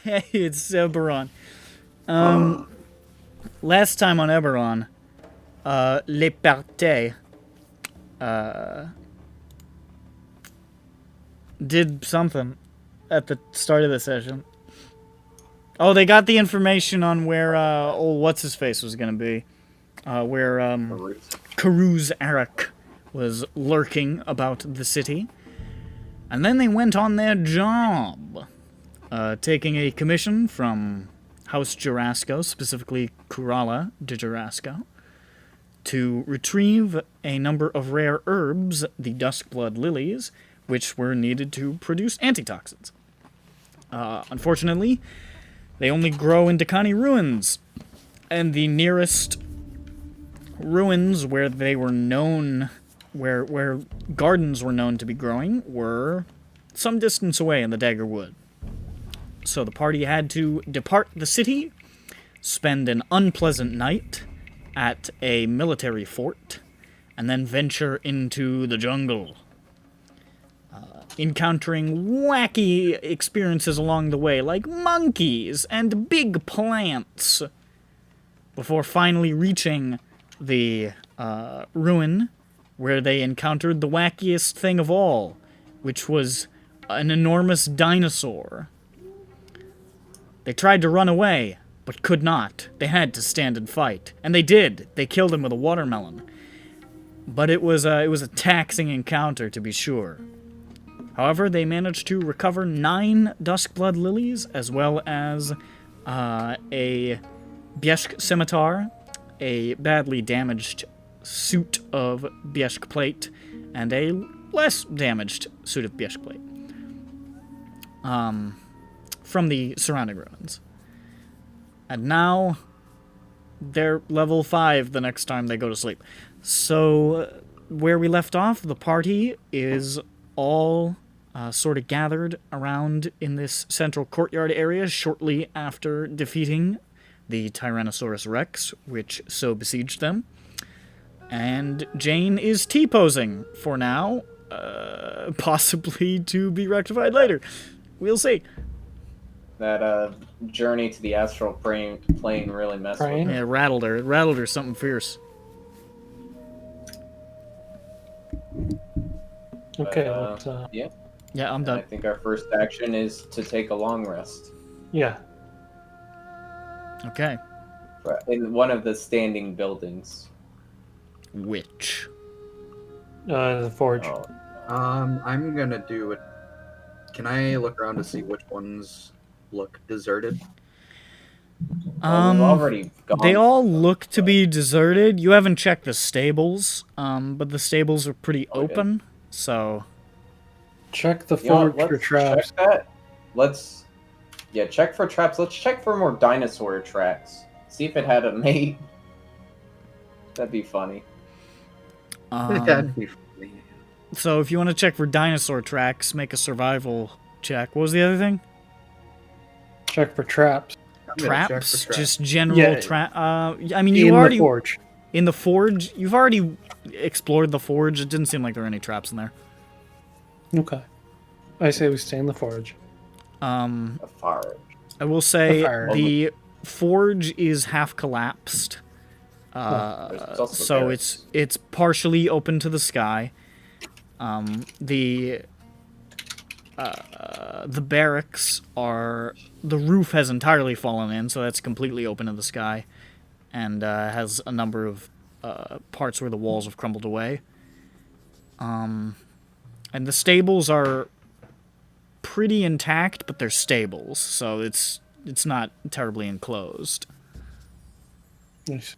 Hey, it's EBERRON. Last time on EBERRON, Les Partes, did something at the start of the session. Oh, they got the information on where, what's-his-face was gonna be. Where, Karuz Arak was lurking about the city. And then they went on their job. Taking a commission from House Jarasco, specifically Kurala de Jarasco, to retrieve a number of rare herbs, the Duskblood Lilies, which were needed to produce antitoxins. Unfortunately, they only grow in Dakani ruins, and the nearest ruins where they were known, where gardens were known to be growing, were some distance away in the Dagger Wood. So the party had to depart the city, spend an unpleasant night at a military fort, and then venture into the jungle. Encountering wacky experiences along the way, like monkeys and big plants, before finally reaching the ruin, where they encountered the wackiest thing of all, which was an enormous dinosaur. They tried to run away, but could not. They had to stand and fight. And they did. They killed him with a watermelon. But it was a taxing encounter, to be sure. However, they managed to recover 9 Duskblood Lilies, as well as a Biesk Scimitar, a badly damaged suit of Biesk Plate, and a less damaged suit of Biesk Plate. From the surrounding ruins. And now, they're level 5 the next time they go to sleep. So, where we left off, the party is all sort of gathered around in this central courtyard area shortly after defeating the Tyrannosaurus Rex, which so besieged them. And Jane is T-posing for now, possibly to be rectified later. We'll see. That journey to the astral plane really messed with her. Yeah, it rattled her. It rattled her something fierce. Okay, yeah. Yeah, I'm done. I think our first action is to take a long rest. Yeah. Okay. In one of the standing buildings. Which? The forge. Oh. I'm gonna do it. Can I look around to see which ones look deserted? We've already gone. They all look to be deserted. You haven't checked the stables, but the stables are pretty open, so... Check the forge for traps. Check that. Check for traps. Let's check for more dinosaur tracks. See if it had a mate. That'd be funny. That'd be funny. So if you want to check for dinosaur tracks, make a survival check. What was the other thing? Check for traps. Traps? Just general trap. I mean, in the forge. In the forge? You've already explored the forge. It didn't seem like there were any traps in there. Okay. I say we stay in the forge. A forge. I will say the forge is half collapsed. So it's partially open to the sky. The barracks are... The roof has entirely fallen in, so that's completely open to the sky. And has a number of parts where the walls have crumbled away. And the stables are pretty intact, but they're stables. So it's it's not terribly enclosed. Nice.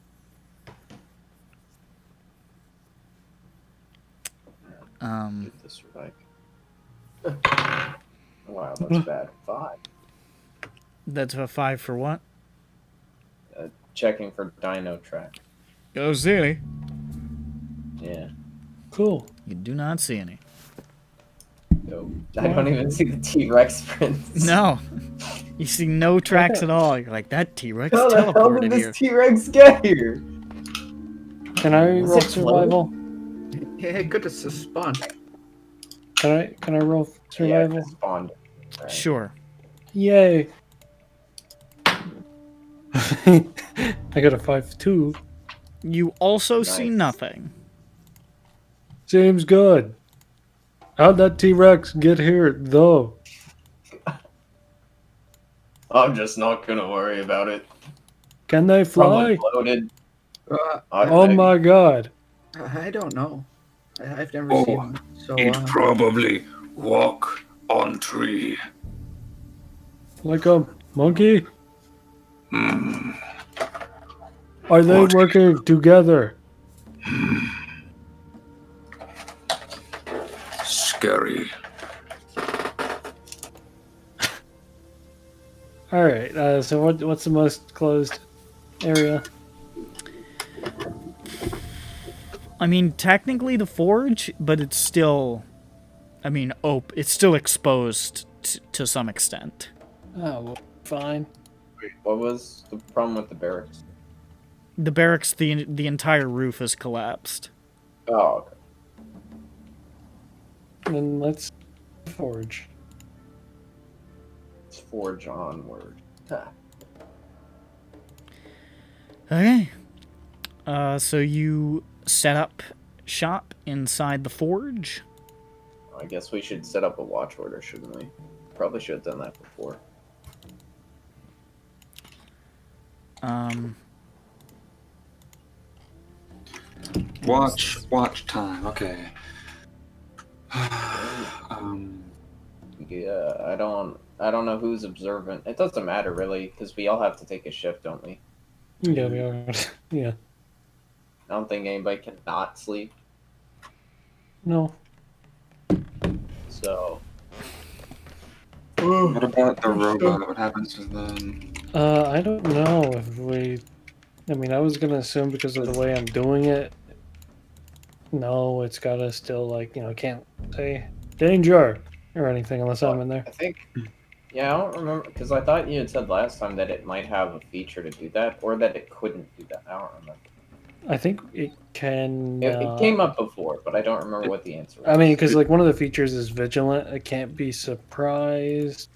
Get this right. Wow, that's bad. 5. That's a 5 for what? Checking for dino track. Oh, silly. Yeah. Cool. You do not see any. Go. I don't even see the T-Rex prints. No. You see no tracks at all. You're like, that T-Rex How the hell did teleported this here. T-Rex get here? Can I roll it survival? Yeah, good to spawn. Can I roll survival? Yeah, it spawned. Right. Sure. Yay! I got a 5-2. You also see Nice. nothing. Seems good. How'd that T-Rex get here, though? I'm just not gonna worry about it. Can they fly? Probably floated. Oh my god. I don't know. I've never Oh, seen one. So, It probably walk on tree. Like a monkey? Hmm. Are they What? working together? Scary. Alright, so what's the most closed area? I mean, technically the forge, but it's still, I mean, it's still exposed to some extent. Oh, well, fine. What was the problem with the barracks? The barracks, the entire roof has collapsed. Oh, okay. Then let's forge. Let's forge onward. Ha. Okay. So you set up shop inside the forge. I guess we should set up a watch order, shouldn't we? Probably should have done that before. Watch time. Okay. Yeah, I don't know who's observant. It doesn't matter really, because we all have to take a shift, don't we? Yeah, we are. Yeah. I don't think anybody can not sleep. No. So What about the robot? What happens to them? I don't know if we... I mean, I was gonna assume because of the way I'm doing it. No, it's gotta still, like, I can't say danger or anything unless I'm in there. I think, yeah, I don't remember, because I thought you had said last time that it might have a feature to do that, or that it couldn't do that. I don't remember. I think it can... It came up before, but I don't remember what the answer was. I mean, because, like, one of the features is vigilant. It can't be surprised.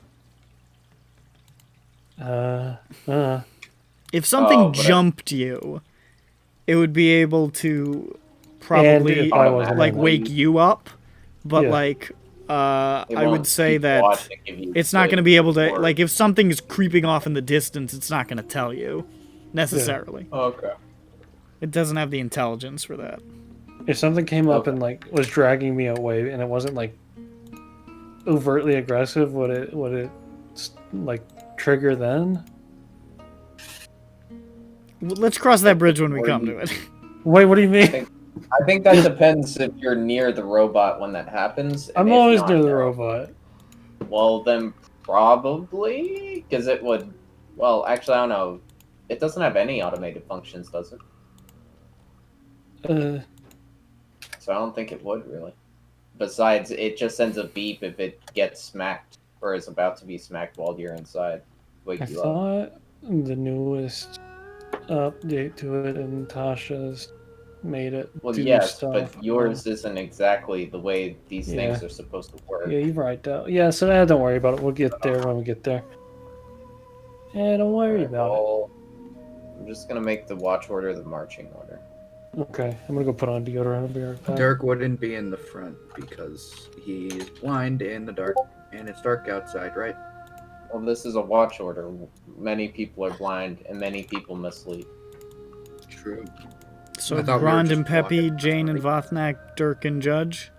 If something Oh, but jumped you, it would be able to probably if I wasn't like in it. wake you up, but Yeah. like It I would won't say keep that watch and give you it's not the going to be able to or- like if something is creeping off in the distance, it's not going to tell you necessarily. Okay. It doesn't have the intelligence for that. If something came up Okay. and, like, was dragging me away and it wasn't, like, overtly aggressive, would it like, trigger then? Let's cross that bridge when we come to it. Wait, what do you mean? I think that depends if you're near the robot when that happens. and I'm if always not, near the then- robot. Well, then probably, because it would. Well, actually, I don't know. It doesn't have any automated functions, does it? So I don't think it would really. Besides, it just sends a beep if it gets smacked or is about to be smacked while you're inside. Wake I you up. thought the newest update to it and Tasha's made it Well, do yes, stuff. but yours isn't exactly the way these things are supposed to work. Yeah, you're right, though. Yeah, so don't worry about it. We'll get there when we get there. Yeah, don't worry about Well, I'm just gonna make the watch order the marching order. it. Okay, I'm gonna go put on deodorant. I'll be right back. Dirk wouldn't be in the front because he's blind in the dark, and it's dark outside, right? Well, this is a watch order. Many people are blind, and many people must sleep. True. So I thought we were Grond just and Peppy, walking. Jane and Vothnak, Dirk and Judge.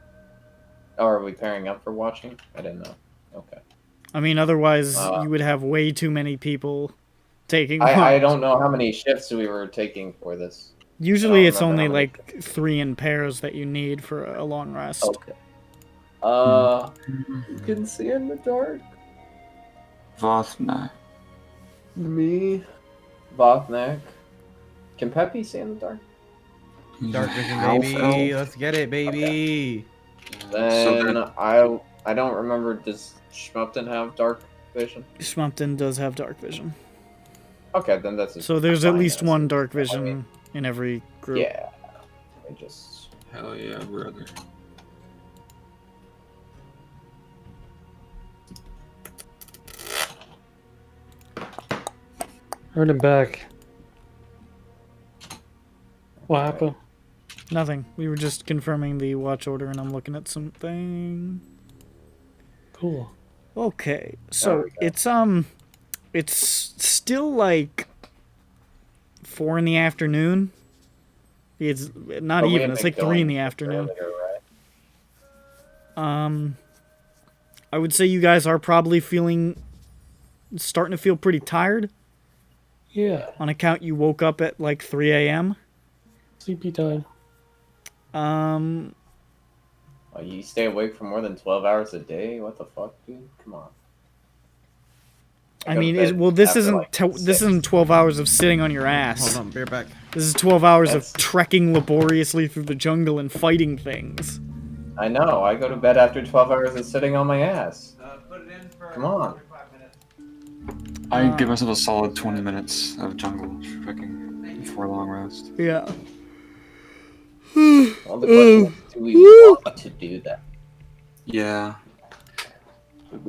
Oh, are we pairing up for watching? I didn't know. Okay. I mean, otherwise Uh, you would have way too many people taking I ones. don't know how many shifts we were taking for this. Usually I it's don't remember only how many like 3 in pairs that you need for a long rest. Okay. You can see in the dark. Vothna. Me. Vothnak. Can Peppy see in the dark? Dark vision, Half baby. elf. Let's get it, baby. Then that- I don't remember. Does Schmupton have dark vision? Schmumpton does have dark vision. Okay, then that's So there's at fine, least that's one it. dark I mean, vision in every group. Yeah. I just. Hell yeah, brother. Heard him back. What happened? Nothing. We were just confirming the watch order and I'm looking at something. Cool. Okay. There So we it's still like 4 in the afternoon. It's not But we even. had It's been like 3 in the going afternoon. earlier, right? I would say you guys are probably starting to feel pretty tired Yeah. on account you woke up at like 3 a.m. Sleepy time. Oh, you stay awake for more than 12 hours a day? What the fuck, dude? Come on. I go to mean, bed this after, isn't like, this 6. isn't 12 hours of sitting on your ass. Hold on, bear back. This is 12 hours That's- of trekking laboriously through the jungle and fighting things. I know. I go to bed after 12 hours of sitting on my ass. Come on. I give myself a solid 20 minutes of jungle trekking before a long rest. Yeah. Well, the question is, do we want to do that? Yeah.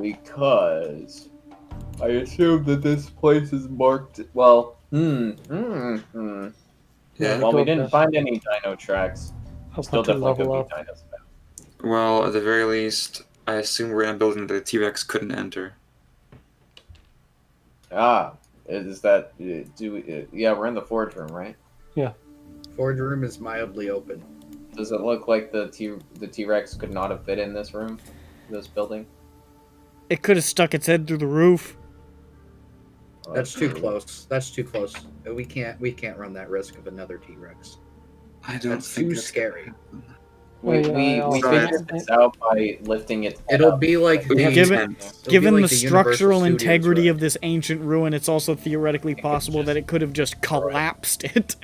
Because I assume that this place is marked. Well, Yeah. Well, we didn't find any dino tracks. I'll Still put to definitely level could up. be dinos. Well, at the very least, I assume we're in a building that the T-Rex couldn't enter. Ah, is that do we? Yeah, we're in the forge room, right? Forge room is mildly open. Does it look like the T-Rex could not have fit in this room, this building? It could have stuck its head through the roof. Oh, That's too true. close. That's too close. We can't run that risk of another T-Rex. I don't That's think too that's scary. We Yeah, we Sorry. figured this out by lifting its head It'll up. be like We have the Given- tent. it'll be Given like the the Universal structural Studios integrity ride. of this ancient ruin, it's also theoretically possible that it could have just collapsed it.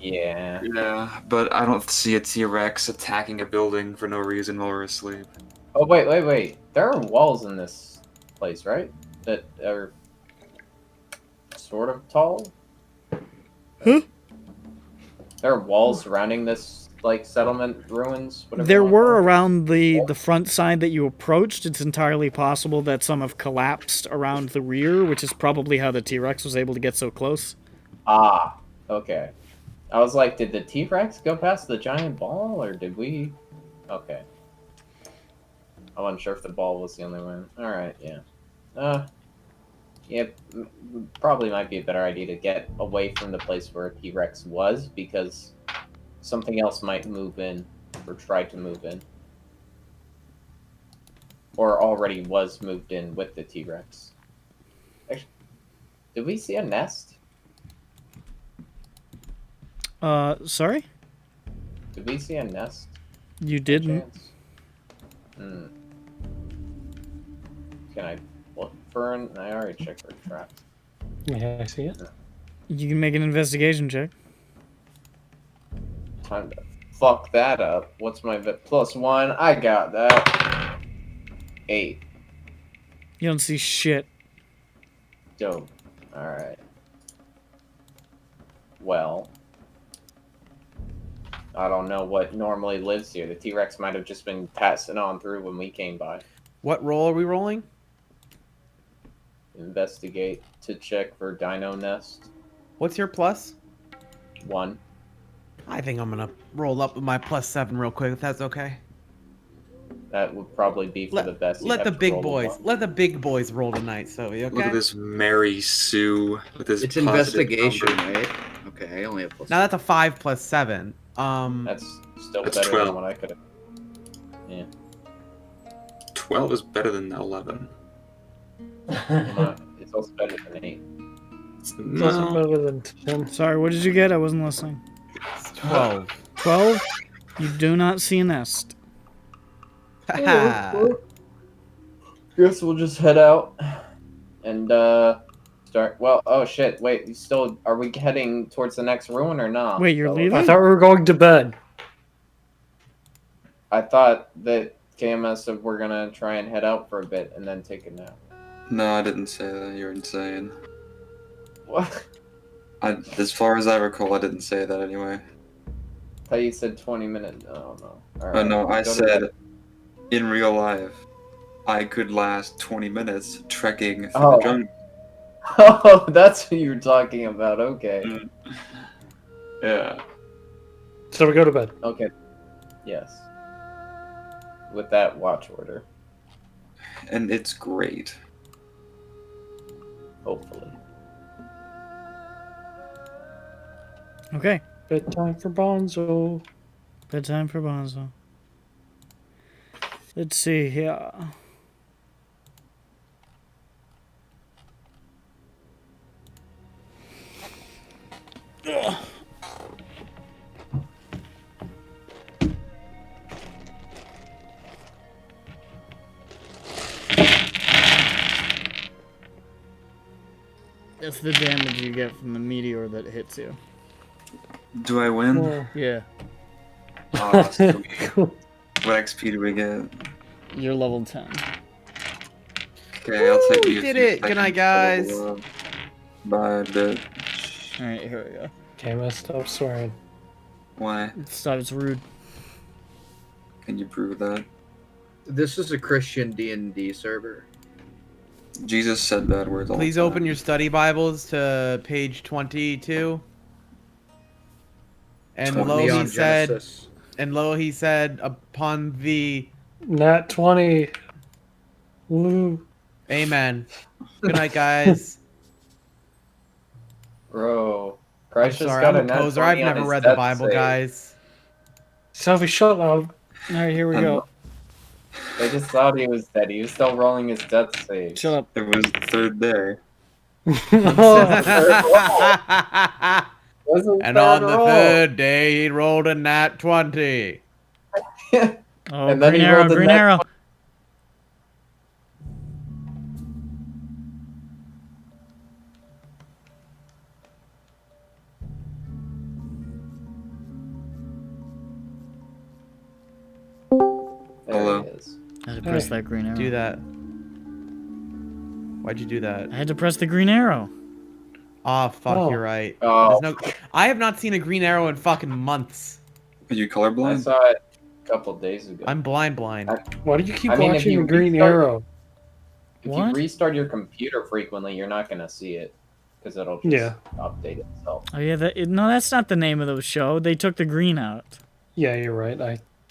Yeah. Yeah, but I don't see a T-Rex attacking a building for no reason while we're asleep. Oh wait. There are walls in this place, right? That are sort of tall. Huh? There are walls surrounding this like settlement ruins. Whatever There you wanna were call it. around the front side that you approached. It's entirely possible that some have collapsed around the rear, which is probably how the T-Rex was able to get so close. Ah, okay. I was like, did the T-Rex go past the giant ball, or did we? Okay. I wasn't sure if the ball was the only one. All right, yeah. Yeah, probably might be a better idea to get away from the place where a T-Rex was, because something else might move in, or try to move in. Or already was moved in with the T-Rex. Actually, did we see a nest? Sorry? Did we see a nest? You by didn't? chance? Hmm. Can I look for an... I already checked for traps. Yeah, I see it. You can make an investigation check. Time to fuck that up. What's my +1? I got that. 8. You don't see shit. Dope. Alright. Well. I don't know what normally lives here. The T-Rex might have just been passing on through when we came by. What roll are we rolling? Investigate to check for dino nest. What's your plus? 1. I think I'm gonna roll up with my +7 real quick, if that's okay. That would probably be for the best. You'd Let have the to big roll a boys, one. let the big boys roll tonight. So you Look okay? at this Mary Sue with this It's positive investigation, number. right? Okay, I only have plus. Now that's a 5 + 7. That's still That's better 12. than what I could have. Yeah. 12 is better than 11. It's also better than 8. It's also better than 10. Sorry, what did you get? I wasn't listening. It's 12. 12? You do not see a nest. Haha. Guess we'll just head out and start. Well, oh shit! Wait, you still are we heading towards the next ruin or not? Wait, you're leaving? I thought we were going to bed. I thought that KMS said we're gonna try and head out for a bit and then take a nap. No, I didn't say that. You're insane. What? As far as I recall, I didn't say that anyway. I thought you said 20 minutes. Oh no. All right. No, I Go to said bed. in real life, I could last 20 minutes trekking through Oh. the jungle. Oh, that's what you were talking about. Okay. Yeah. So we go to bed. Okay. Yes. With that watch order, And it's great. hopefully. Okay. Bedtime for Bonzo. Bedtime for Bonzo. Let's see here. Ugh. That's the damage you get from the meteor that hits you. Do I win? Oh. Yeah. Ah, sweet. Cool. What XP do we get? You're level 10. Okay, I'll take Woo, you. did it. Good night, guys. Bye, bitch. Alright, here we go. Okay, let's stop swearing. Why? Stop, it's rude. Can you prove that? This is a Christian D&D server. Jesus said bad words all Please the time. open your study Bibles to page 22. And lo, he Beyond said, Genesis. upon the Nat 20. Woo. amen. Good night, guys. Bro, I'm Christ just sorry, got I'm a a nat poser. 20 I've on never his read the death Bible, save. guys. Selfie shut up. Alright, here we And go. They just thought he was dead. He was still rolling his death save. Shut up. It was the third day. Wasn't And third on the roll. third day, he rolled a nat 20. Oh, And then green he arrow, rolled the green nat arrow. There Hello. he is. I had to press that green arrow. Do that. Why'd you do that? I had to press the green arrow. Oh, fuck, Oh. you're right. Oh, There's no... I have not seen a green arrow in fucking months. Are you I colorblind? saw it a couple days ago. I'm blind. Why do you keep I mean, if watching you the green restart- arrow? If What? you restart your computer frequently, you're not gonna see it because it'll just Yeah. update itself. Oh yeah, no, that's not the name of the show. They took the green out. Yeah, you're right.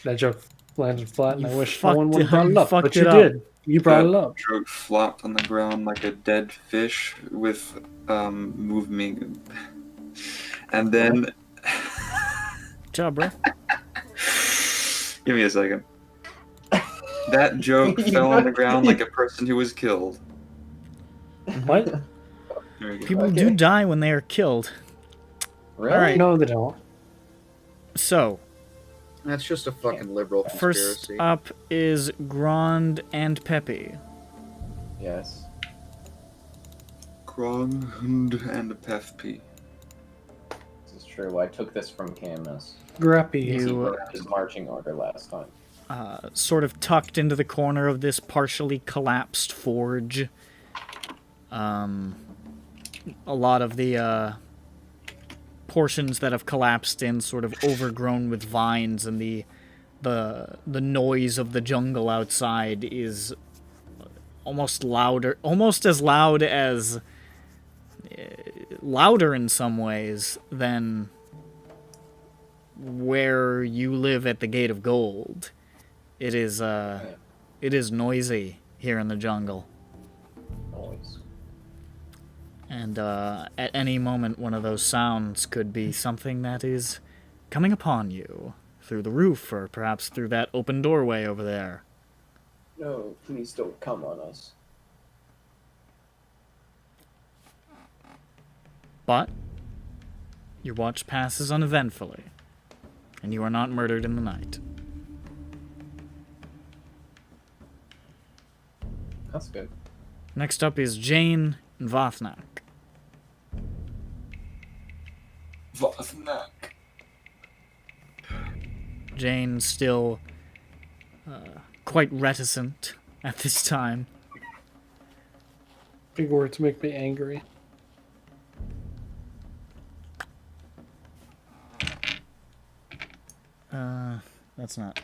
That joke landed flat, and You I wish no one fucked would it- have brought it you up. fucked But it you up. did. You brought it up. Joke flopped on the ground like a dead fish with movement. And then Good job, bro. give me a second. That joke fell on the ground like a person who was killed. What? There we go. People Okay. do die when they are killed. Really? Alright. No, they don't. So, That's just a fucking liberal first conspiracy. up is Grand and Peppy. Yes. Grog and Peppy. This is true. I took this from KMS. Grappy. He You wrote his marching order last time. sort of tucked into the corner of this partially collapsed forge. A lot of the portions that have collapsed in sort of overgrown with vines, and the noise of the jungle outside is almost as loud as louder in some ways than where you live at the Gate of Gold. It is noisy here in the jungle. Noise. And at any moment, one of those sounds could be something that is coming upon you through the roof, or perhaps through that open doorway over there. No, please don't come on us. But your watch passes uneventfully, and you are not murdered in the night. That's good. Next up is Jane and Vothnak. Vothnak. Jane still quite reticent at this time. Big words make me angry. That's not...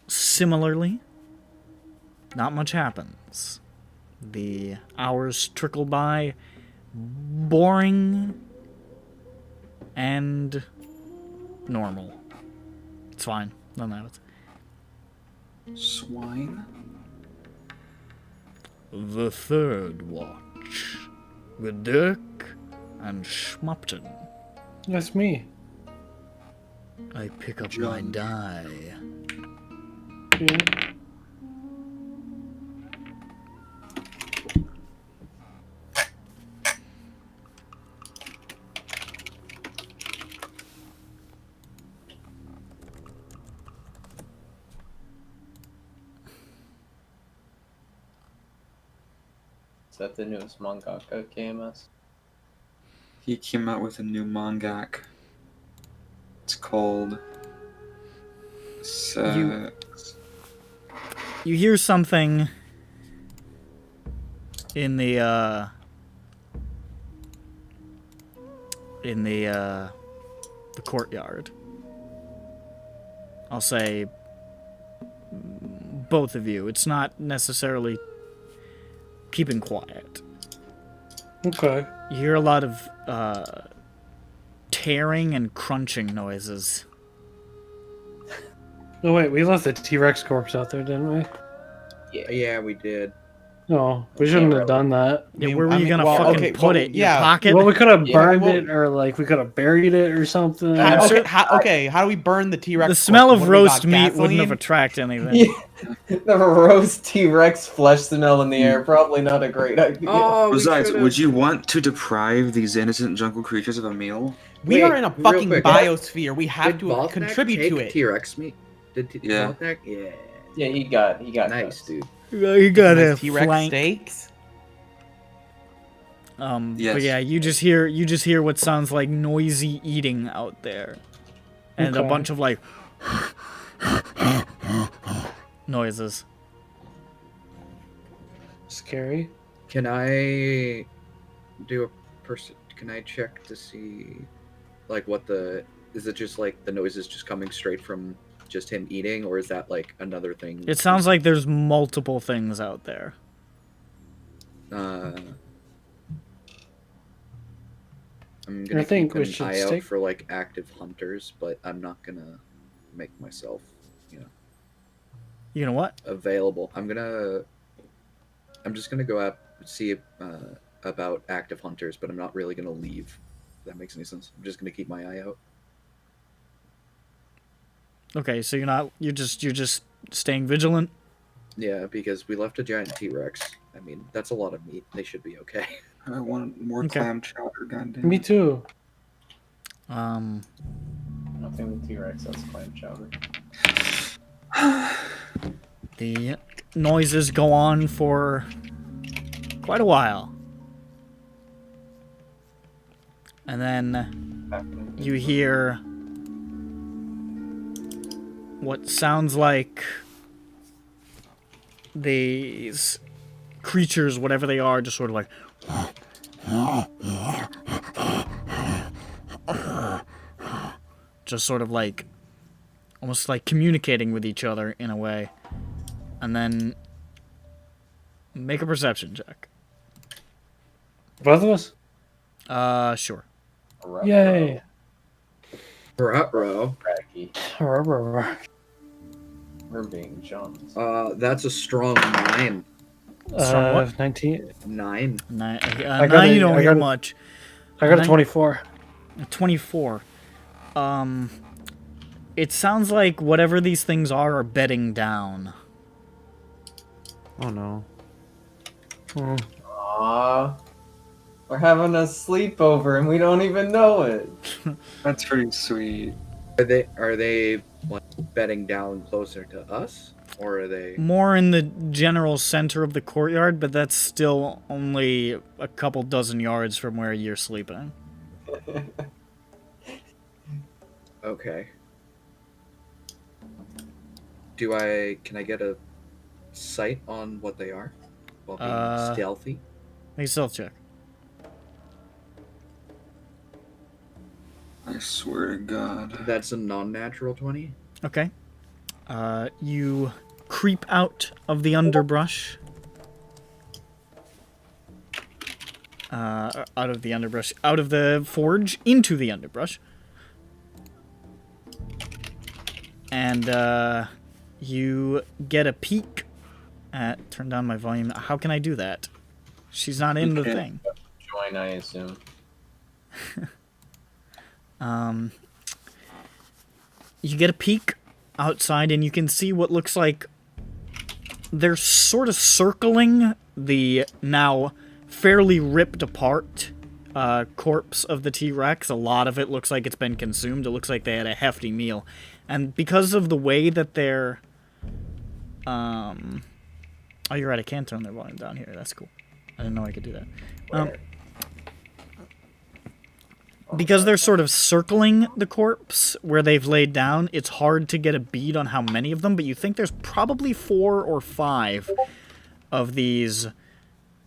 Similarly, not much happens. The hours trickle by, boring and normal. It's fine. Nothing happens. Swine. The third watch, with Dirk and Schmupton. That's me. I pick up my John. die. Yeah. Is that the newest mangaka KMS? He came out with a new mangak. It's called... You hear something in the courtyard. I'll say both of you. It's not necessarily keeping quiet. Okay. You hear a lot of tearing and crunching noises. Oh wait, we left the T-Rex corpse out there, didn't we? Yeah, we did. No, we shouldn't have done that. Yeah, where were you gonna fucking put it? Your pocket? Well, we could have Yeah, burned well- it, or like we could have buried it, or something. I'm sure- How do we burn the T-Rex? The smell corpse? of What do we roast got, meat wouldn't have gasoline? attracted anything. The roast T-Rex flesh smell in the air, probably not a great idea. Oh, Besides, would you want to deprive these innocent jungle creatures of a meal? We Wait, are in a real fucking quick. biosphere. We have Did to Voltnak contribute take to it. T-Rex meat? Yeah. Voltnak? Yeah. Yeah, he got Nice, cuts. dude. You got a Nice T-Rex flank. steaks. But Yes. yeah, you just hear what sounds like noisy eating out there, and a Okay. bunch of like noises. Scary. Can I do Can I check to see, like, what the... Is it just, like, the noise is just coming straight from just him eating, or is that, like, another thing? It sounds like there's multiple things out there. I'm gonna I think keep we an should eye out stick- for, like, active hunters, but I'm not gonna make myself, You know what? available. I'm just gonna go out see about active hunters, but I'm not really gonna leave. If that makes any sense. I'm just gonna keep my eye out. Okay, so you're just staying vigilant. Yeah, because we left a giant T-Rex. I mean, that's a lot of meat. They should be okay. I want more Okay. clam chowder, goddamn. Me too. I don't think the T-Rex has clam chowder. The noises go on for quite a while. And then you hear what sounds like these creatures, whatever they are, just sort of like just sort of like almost like communicating with each other in a way. And then make a perception check. Both of us? Sure. Yay. Ruh-roh. Cracky. Rubber. We're being Johns. That's a strong 9. Strong what? 19. 9. Nine, I got nine a- you don't I hear got a- much. I got a Nine- 24. 24. It sounds like whatever these things are bedding down. Oh no. Hmm. Aww. We're having a sleepover and we don't even know it. That's pretty sweet. Are they like bedding down closer to us, or are they? More in the general center of the courtyard, but that's still only a couple dozen yards from where you're sleeping. Okay. Can I get a sight on what they are while being stealthy? Make a stealth check. I swear to God. That's a non-natural 20. Okay. You creep out of the underbrush. Out of the forge, into the underbrush. And, you get a peek at... Turn down my volume. How can I do that? She's not in the thing. Join, I assume. You get a peek outside and you can see what looks like they're sort of circling the now fairly ripped apart corpse of the T-Rex. A lot of it looks like it's been consumed. It looks like they had a hefty meal. And because of the way that they're... Oh, you're right. I can turn their volume down here. That's cool. I didn't know I could do that. Because they're sort of circling the corpse where they've laid down, it's hard to get a bead on how many of them, but you think there's probably 4 or 5 of these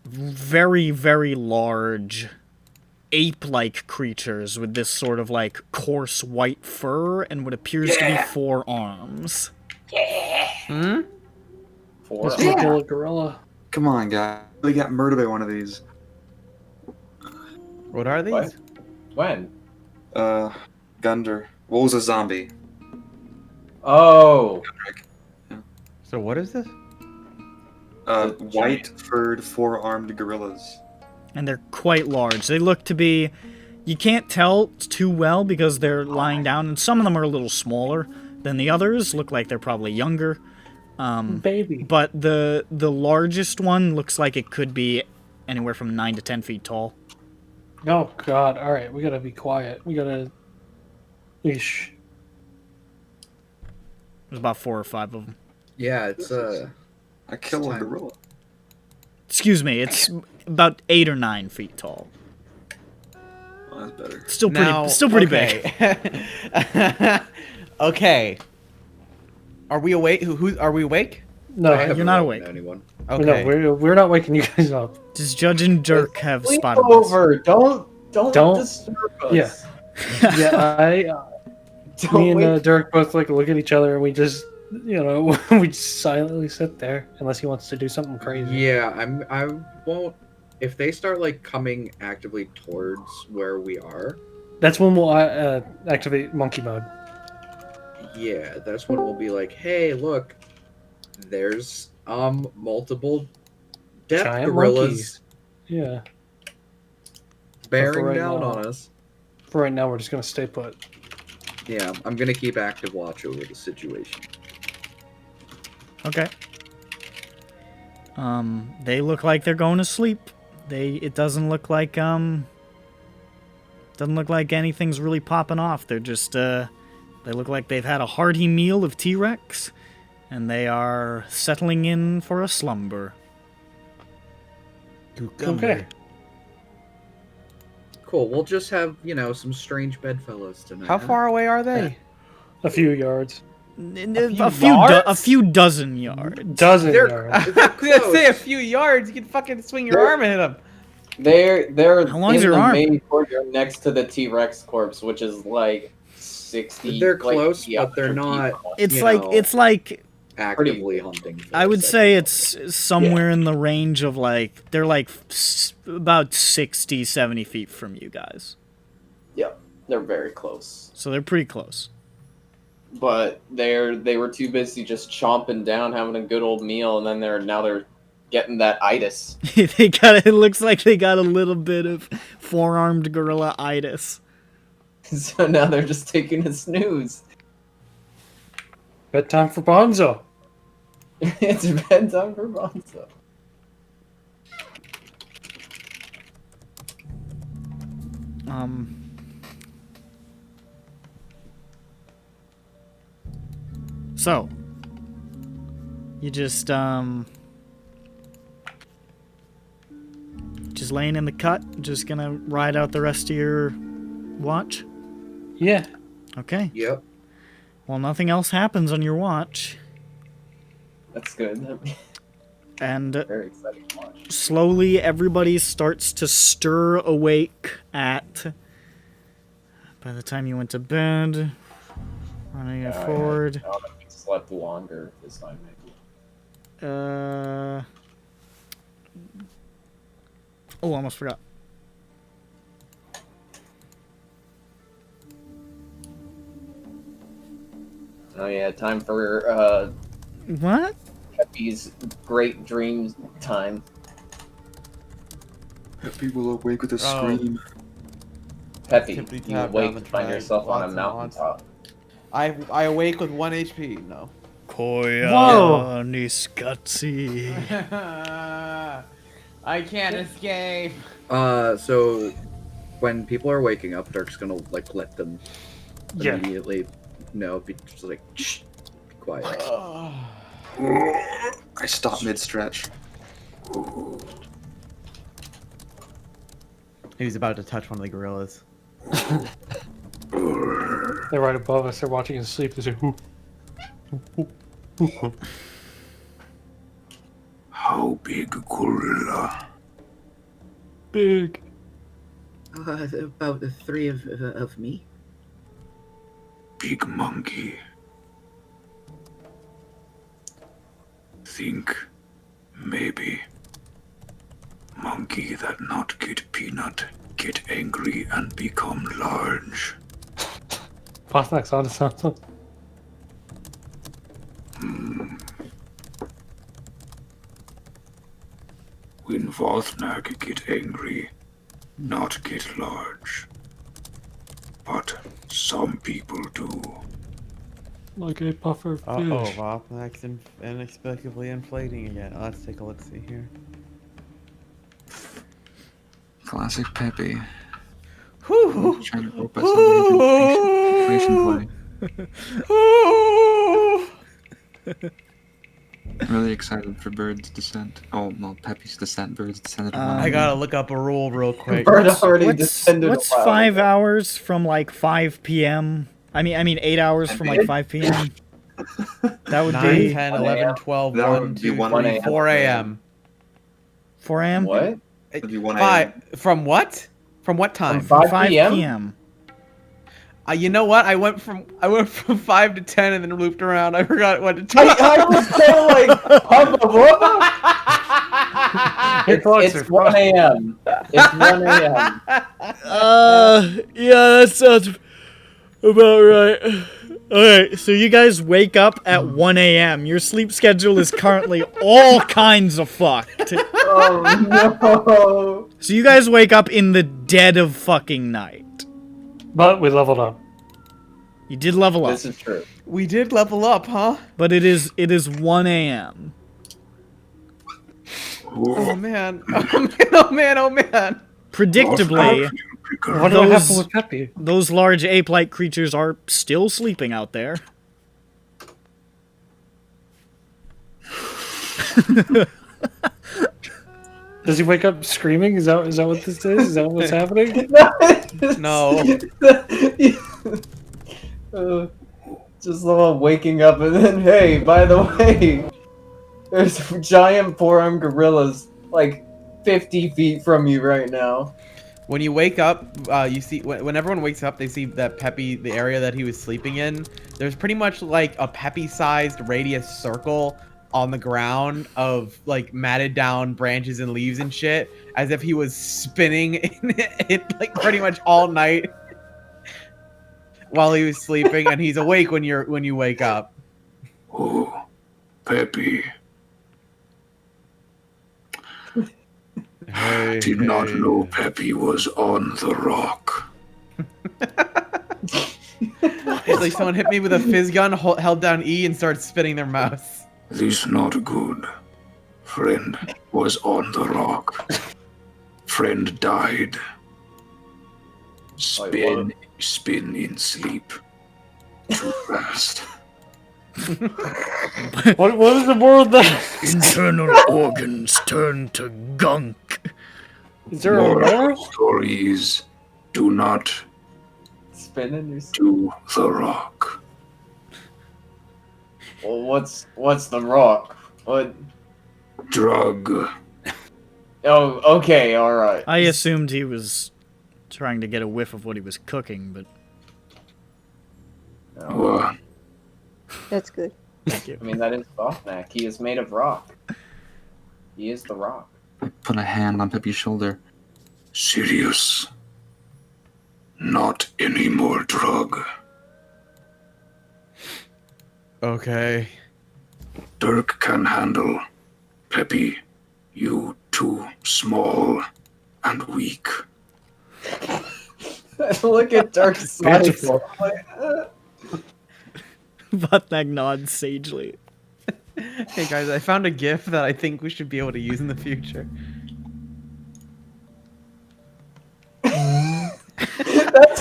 very, very large ape-like creatures with this sort of like coarse white fur and what appears to be 4 arms. Hmm? Let's look at a gorilla. Come on, guy. They got murdered by one of these. What are these? What? When? Gunder. What was a zombie? Oh. So what is this? White furred 4-armed gorillas. And they're quite large. They look to be... You can't tell too well because they're lying down, and some of them are a little smaller than the others. Look like they're probably younger. Baby. But the largest one looks like it could be anywhere from 9 to 10 feet tall. Oh, God. All right, we gotta be quiet. We gotta... Eesh. There's about 4 or 5 of them. Yeah, it's I killed a time. gorilla. Excuse me, it's about 8 or 9 feet tall. Oh, that's better. Still pretty big. Okay. Are we awake? Who are we awake? No, I haven't you're not rolled awake. Anyone? Okay. no, we're not waking you guys up. Does Judge and Dirk have spotted this? Sleepover. Don't disturb us. Yeah. Yeah, Don't me and wake Dirk both like look at each other and we just, we just silently sit there unless he wants to do something crazy. Yeah, I won't. If they start like coming actively towards where we are, That's when we'll activate monkey mode. yeah, that's when we'll be like, hey, look, there's multiple death Giant gorillas monkeys. Yeah. bearing right down now- on us. For right now, we're just gonna stay put. Yeah, I'm gonna keep active watch over the situation. Okay. They look like they're going to sleep. It doesn't look like anything's really popping off. They're just they look like they've had a hearty meal of T-Rex and they are settling in for a slumber. Okay. Cool. We'll just have some strange bedfellows tonight. How huh? far away are they? A few yards. A few dozen yards. Dozen They're- yards. I was gonna say a few yards. You can fucking swing your arm and hit them. They're How long's in your the arm? main courtyard next to the T-Rex corpse, which is like 60. They're like, close, yeah, but they're not It's you like know, it's like actively hunting. for I would this say activity. it's somewhere in the range of like they're like about 60, 70 feet from you guys. Yeah, they're very close. So they're pretty close. But they were too busy just chomping down, having a good old meal, and then they're getting that itis. It looks like they got a little bit of 4-armed gorilla itis. So now they're just taking a snooze. Bedtime for Bonzo. It's bedtime for Bonzo. So, you just laying in the cut, just gonna ride out the rest of your watch? Yeah. Okay. Yep. Well, nothing else happens on your watch, That's good. and Very exciting to watch. slowly everybody starts to stir awake at, by the time you went to bed, running it forward. I would have slept longer this time, maybe. Oh, almost forgot. Oh yeah, time for What? Peppy's great dreams time. Peppy will awake with a scream. Peppy, Tippity you tap down awake the to find track, yourself on a lots and mountaintop. I awake with 1 HP. No. Koya Niskatsi. I can't escape. So when people are waking up, Dirk's gonna like let them Yeah. immediately know. Be just like, shh, be quiet. I stop mid-stretch. He was about to touch one of the gorillas. They're right above us. They're watching us sleep. They say, "Whoo." How big gorilla? Big. About the three of me. Big monkey. Think maybe monkey that not get peanut, get angry and become large. Pasternak on something. When Vothnak get angry, not get large. But some people do. Like a puffer fish. Uh-oh, Vopnak's inexplicably inflating again. Let's take a look-see here. Classic Peppy. Whew. Trying to rope us into inflation play. Really excited for Bird's descent. Oh, well, Peppy's descent, Bird's descent. I gotta look up a rule real quick. Bird already What's descended a while 5 ago. hours from like 5 p.m.? I mean 8 hours from like 5 p.m. That would 9, be 10, 1 11, 12, That 1, would be 2, 1 3, a.m. 4 a.m. 4 a.m. What? It'd be 1 a.m. 5. From what? From what time? From 5 5 p.m.? p.m. You know what? I went from 5 to 10 and then looped around. I forgot what to tell. I was kind of like, Your clocks it's are 1 fine. a.m. It's 1 a.m. Yeah, that sounds about right. Alright, so you guys wake up at 1 a.m. Your sleep schedule is currently all kinds of fucked. Oh no! So you guys wake up in the dead of fucking night. But we leveled up. You did level up, This is true. We did level up, huh? but it is 1 a.m. Oh man. Oh man, oh man. Predictably, I wonder what happened with Peppy. those large ape-like creatures are still sleeping out there. Does he wake up screaming? Is that what this is? Is that what's happening? No. Just love waking up and then, hey, by the way, there's giant four-armed gorillas like 50 feet from you right now. When you wake up, you see when everyone wakes up, they see that Peppy, the area that he was sleeping in. There's pretty much like a Peppy-sized radius circle on the ground of like matted down branches and leaves and shit, as if he was spinning in it like pretty much all night while he was sleeping, and he's awake when you wake up. Oh, Peppy. Hey, Did not know Peppy was on the rock. It's like someone hit me with a fizz gun, held down E, and started spinning their mouse. This not good. Friend was on the rock. Friend died. Spin in sleep. Too fast. What is the word that? Internal organs turn to gunk. Is there a moral? Stories. Do not Spinning your... do the rock. Well, what's the rock? What? Drug. Oh, okay, all right. I assumed he was trying to get a whiff of what he was cooking, but What? That's good. thank you. I mean, that is Bofnak. He is made of rock. He is the rock. I put a hand on Peppy's shoulder. Sirius. Not any more drug. Okay. Dirk can handle. Peppy, you too small and weak. Look at Dark's eyes. Botnak nods sagely. Hey guys, I found a GIF that I think we should be able to use in the future.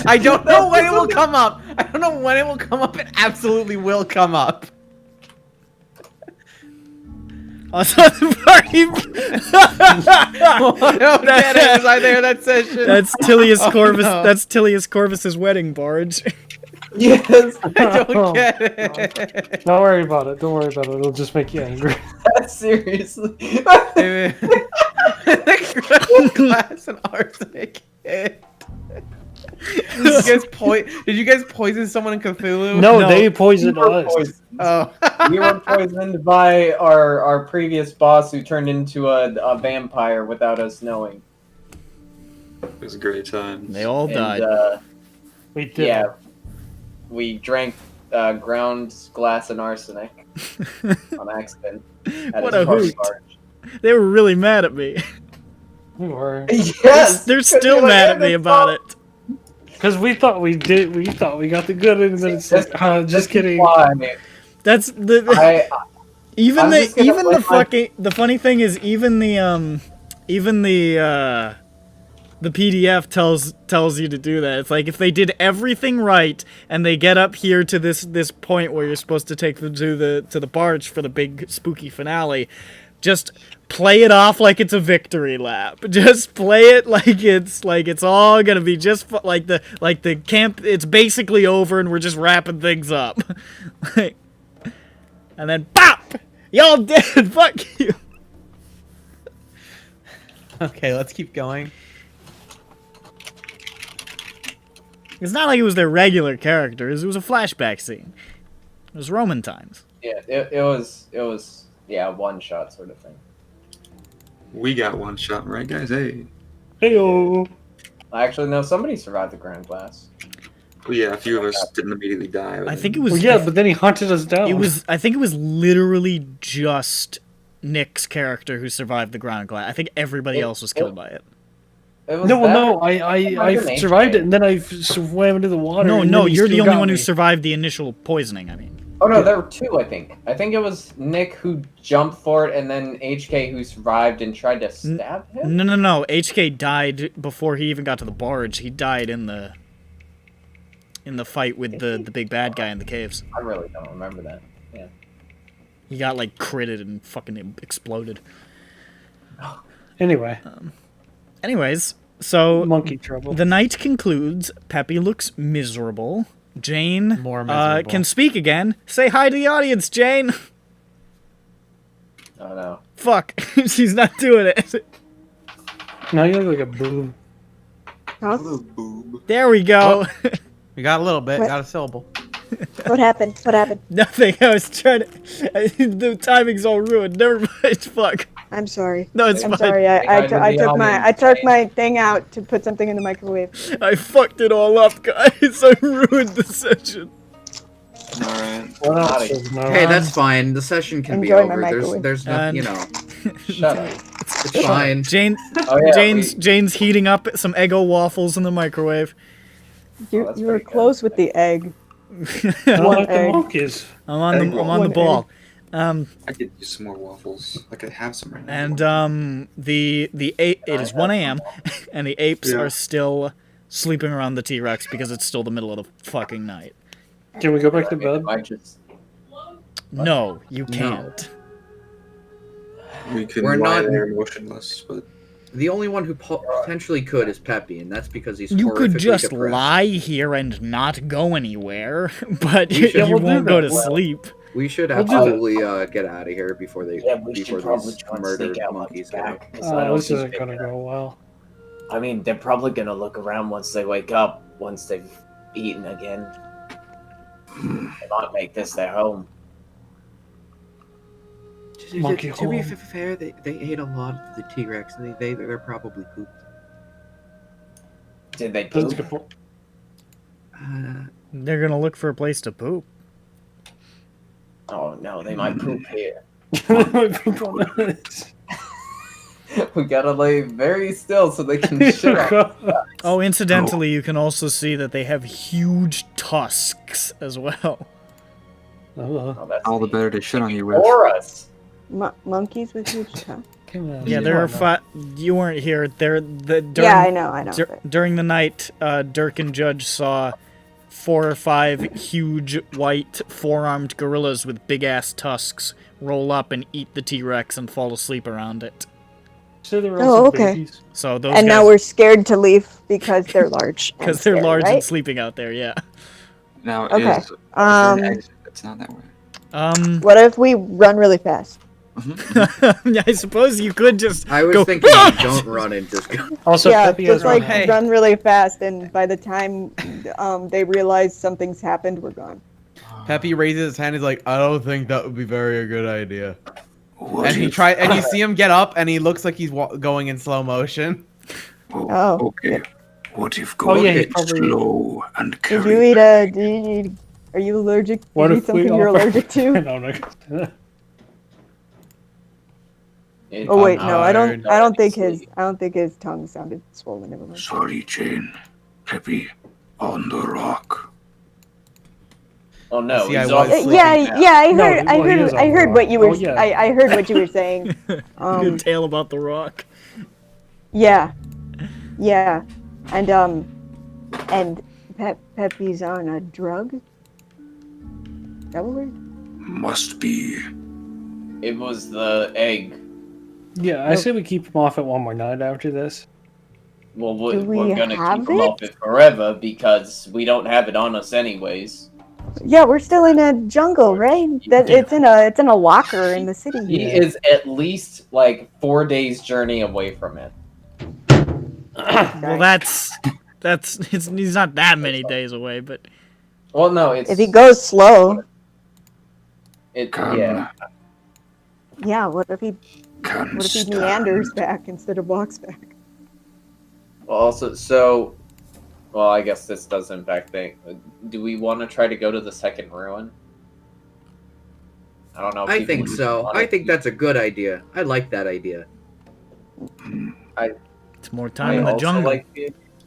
I don't know when it will come up. I don't know when it will come up. It absolutely will come up. Also, the party. I don't get it. Was I there that session? That's Tilius Oh, Corvus. no. That's Tilius Corvus's wedding barge. Yes. I don't get it. Don't worry about it. Don't worry about it. It'll just make you angry. Seriously. Glass and arsenic. Did you guys poison someone in Cthulhu? No, No. they poisoned us. Oh. We were poisoned by our previous boss who turned into a vampire without us knowing. It was a great time. They all died. We did. Yeah. We drank ground glass and arsenic on accident. At What his a party hoot. barge. They were really mad at me. We were. Yes! They're still mad at me about it. Because we thought we did. We thought we got the good, and then it's like, just kidding. Why? That's the. Even I'm the just gonna even the let my- fucking the funny thing is even the PDF tells you to do that. It's like if they did everything right and they get up here to this point where you're supposed to take them to the barge for the big spooky finale, just play it off like it's a victory lap. Just play it like it's all gonna be just like the camp. It's basically over and we're just wrapping things up. Like, and then pop, y'all dead. Fuck you. Okay, let's keep going. It's not like it was their regular characters. It was a flashback scene. It was Roman times. Yeah, it was one shot sort of thing. We got one shot, right, guys? Hey. Heyo. Actually, no, somebody survived the ground glass. Well, yeah, a few of us didn't immediately die. I think it was. Well, yeah, but then he hunted us down. It was. I think it was literally just Nick's character who survived the ground glass. I think everybody else was killed by it. It was No, well, that- no, might I have been survived HK. it, and then I swam into the water. No, and no, then he you're the still only got one who me. survived the initial poisoning. I mean, Oh no, there were two, I think. I think it was Nick who jumped for it, and then HK who survived and tried to stab him. no. HK died before he even got to the barge. He died in the fight with the big bad guy in the caves. I really don't remember that. Yeah. He got like critted and fucking exploded. Anyway, Anyways, so monkey trouble. the night concludes. Peppy looks miserable. Jane More miserable. can speak again. Say hi to the audience, Jane. Oh no. Fuck, she's not doing it. Now you look like a boob. Huh? There we go. We got a little bit, What? got a syllable. What happened? What happened? Nothing. I was trying to. The timing's all ruined. Never mind. Fuck. I'm sorry. No, it's I'm fine. sorry. I I didn't took know I took my thing out to put something in the microwave. I fucked it all up, guys. I ruined the session. Alright. What else Naughty. is no? Hey, that's fine. The session can be Enjoy my over. microwave. There's no, And- you know, Shut up. it's fine. Jane, Oh yeah. Jane's heating up some Eggo waffles in the microwave. You that's you were pretty good. close with the egg. I don't One like the egg. monkeys. I'm on the One ball. I could use some more waffles. I could have some right now. And the ape. It is 1 a.m. and the apes Yeah. are still sleeping around the T-Rex because it's still the middle of the fucking night. Can we go back to I mean, bed? it might just... No, you No. can't. We can We're lie not- there motionless, but The only one who potentially could is Peppy, and that's because he's You could horrifically just depressed. lie here and not go anywhere, but We should- you we'll do won't go to that. sleep. We should We'll do that. absolutely get out of here before they Yeah, we before should probably these try and murdered sneak out monkeys get back. up. 'Cause I don't This isn't think gonna go well. I mean, they're probably gonna look around once they wake up, once they've eaten again. They might make this their home. Monkey to be hole. fair, they ate a lot of the T-Rex. They're probably pooped. Did they That's a poop? good point. They're gonna look for a place to poop. Oh no, they might poop here. We gotta lay very still so they can shit on. Oh, incidentally, you can also see that they have huge tusks as well. Oh, that's all the neat. better to shit on you with. For us. Monkeys with huge tongues. Yeah, there are five. You weren't here. During, Yeah, I know. During the night, Dirk and Judge saw 4 or 5 huge white 4-armed gorillas with big ass tusks roll up and eat the T-Rex and fall asleep around it. So they're Oh, also okay. babies. So those And now guys, we're scared to leave because they're large. and because they're scary, large right? and sleeping out there. Yeah. Now, Okay. is there an Um, exit that's not that way? What if we run really fast? Yeah, I suppose you could just I was go. thinking, don't run and just go. Also, yeah, Peppy has just like one Hey. run really fast, and by the time they realize something's happened, we're gone. Peppy raises his hand. He's like, I don't think that would be very a good idea. What And he if- and you see him get up, and he looks like he's going in slow motion. Oh. Okay. What if Oh, yeah, going he's probably- slow and Did carry you eat a? Are you allergic? Did What you eat if we something you're offer- allergic to? No, no. Oh wait, no, I don't. tired. I don't think his tongue sounded swollen. Never mind. Sorry, Jane. Peppy, on the rock. Oh no, See, I he's was all sleeping Yeah, now. yeah, I No, heard. well, he is on I the heard rock. what you were. Oh, yeah. I heard what you were saying. Good tale about the rock. Yeah, yeah, and Peppy's on a drug. Is that what we're? Must be. It was the egg. Yeah, I say we keep him off it one more night after this. Well, Do we we're gonna have keep him it? off it forever because we don't have it on us anyways. Yeah, we're still in a jungle, right? That it's in a locker in the city. He Yeah. is at least like 4 days journey away from it. Well, he's not that many days away, but Well, no, it's If he goes slow, Can, yeah. yeah. What if he can stand. meanders back instead of walks back? Well, also, well, I guess this does impact things. Do we want to try to go to the second ruin? I don't know. if I people think would so. wanna I think keep- that's a good idea. I like that idea. it's more time I in the also jungle.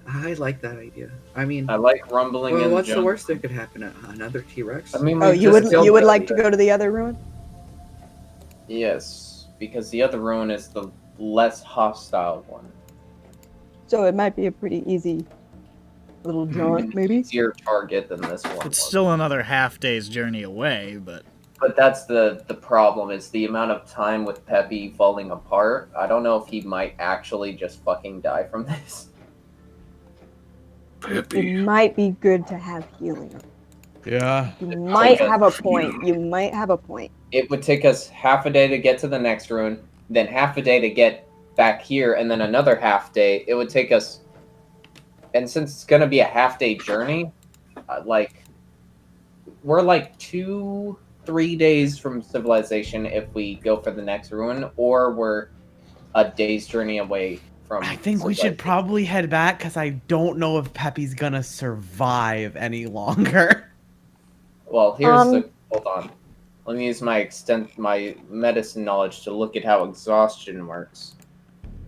I like that idea. I mean, I like rumbling in well, the what's the jungle. worst that could happen? Another T-Rex? I mean, Oh, we you just would killed like to the- go to the other ruin? Yes, because the other ruin is the less hostile one. So it might be a pretty easy little jaunt, maybe. Easier target than this one. It's was. still another half day's journey away, but But that's the problem, is the amount of time with Peppy falling apart. I don't know if he might actually just fucking die from this. Peppy, It might be good to have healing. Yeah. You might does have a point. You might have a point. It would take us half a day to get to the next ruin, then half a day to get back here, and then another half day. It would take us... And since it's going to be a half-day journey, we're like 2-3 days from civilization if we go for the next ruin, or we're a day's journey away from I think we should civilization. probably head back because I don't know if Peppy's gonna survive any longer. Well, here's Um, the... Hold on. Let me use my medicine knowledge to look at how exhaustion works.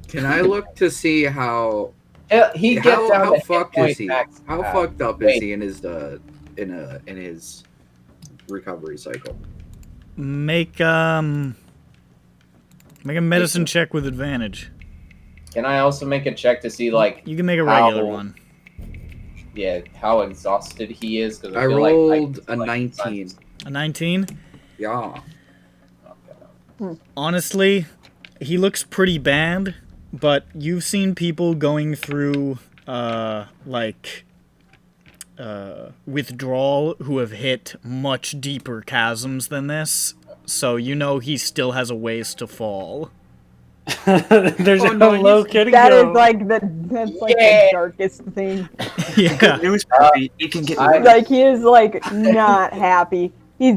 Can I look to see how He gets down how to hit fucked point is he? max How cap. fucked up Wait. is he in his in his recovery cycle? make a medicine check with advantage. Can I also make a check to see, like, You can make a How- regular one. yeah, how exhausted he is. Cause I feel like rolled a like, 19. A 19? Yeah. Okay. Honestly, he looks pretty bad, but you've seen people going through, withdrawal who have hit much deeper chasms than this, so you know he still has a ways to fall. There's Oh, a no, low he's- kidding That is go. like the darkest thing. Yeah. News Peppy, it can get I- Like he is like not happy. He's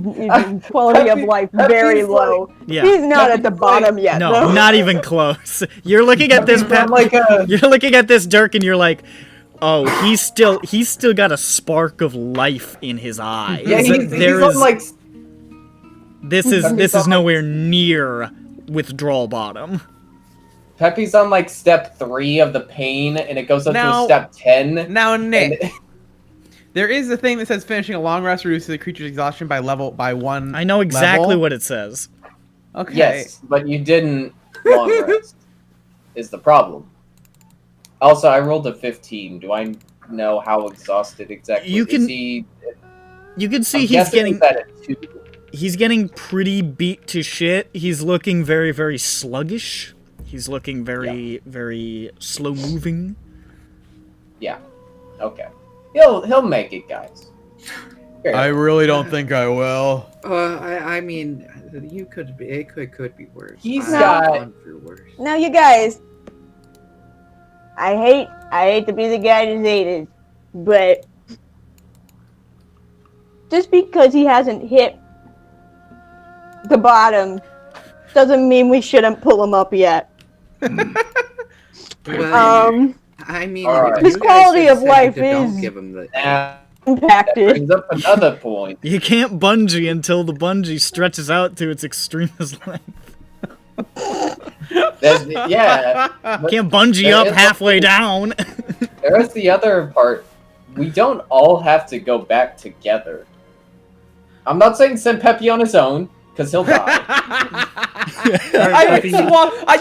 quality of Peppy- life Peppy's very like- low. Yeah. He's not at the Peppy's bottom yet. No, though. not even close. You're looking at this I'm like a You're looking at this Dirk and you're like, oh, he's still got a spark of life in his eye. yeah. He's There on is- like this is nowhere near withdrawal bottom. Peppy's on like step 3 of the pain, and it goes up Now- to step 10. Now, Nick, And- there is a thing that says finishing a long rest reduces the creature's exhaustion by 1. I know exactly level. what it says. Okay. Yes, but you didn't long rest. Is the problem? Also, I rolled a 15. Do I know how exhausted exactly? You can- Is he? You can see I'm he's guessing getting he's at a 2. he's getting pretty beat to shit. He's looking very, very sluggish. He's looking very, very slow moving. Yeah. Okay. He'll make it, guys. Here. I really don't think I will. I mean, you could be. It could be worse. He's I've got- gone through worse. Now you guys, I hate to be the guy to say this, but just because he hasn't hit the bottom doesn't mean we shouldn't pull him up yet. Well, I mean, Alright. you His guys quality have of said life don't is- give him the. Now, that Impacted. brings up another point. You can't bungee until the bungee stretches out to its extremest length. Yeah. But Can't bungee there up is- halfway down. there is the other part. We don't all have to go back together. I'm not saying send Peppy on his own, because he'll die.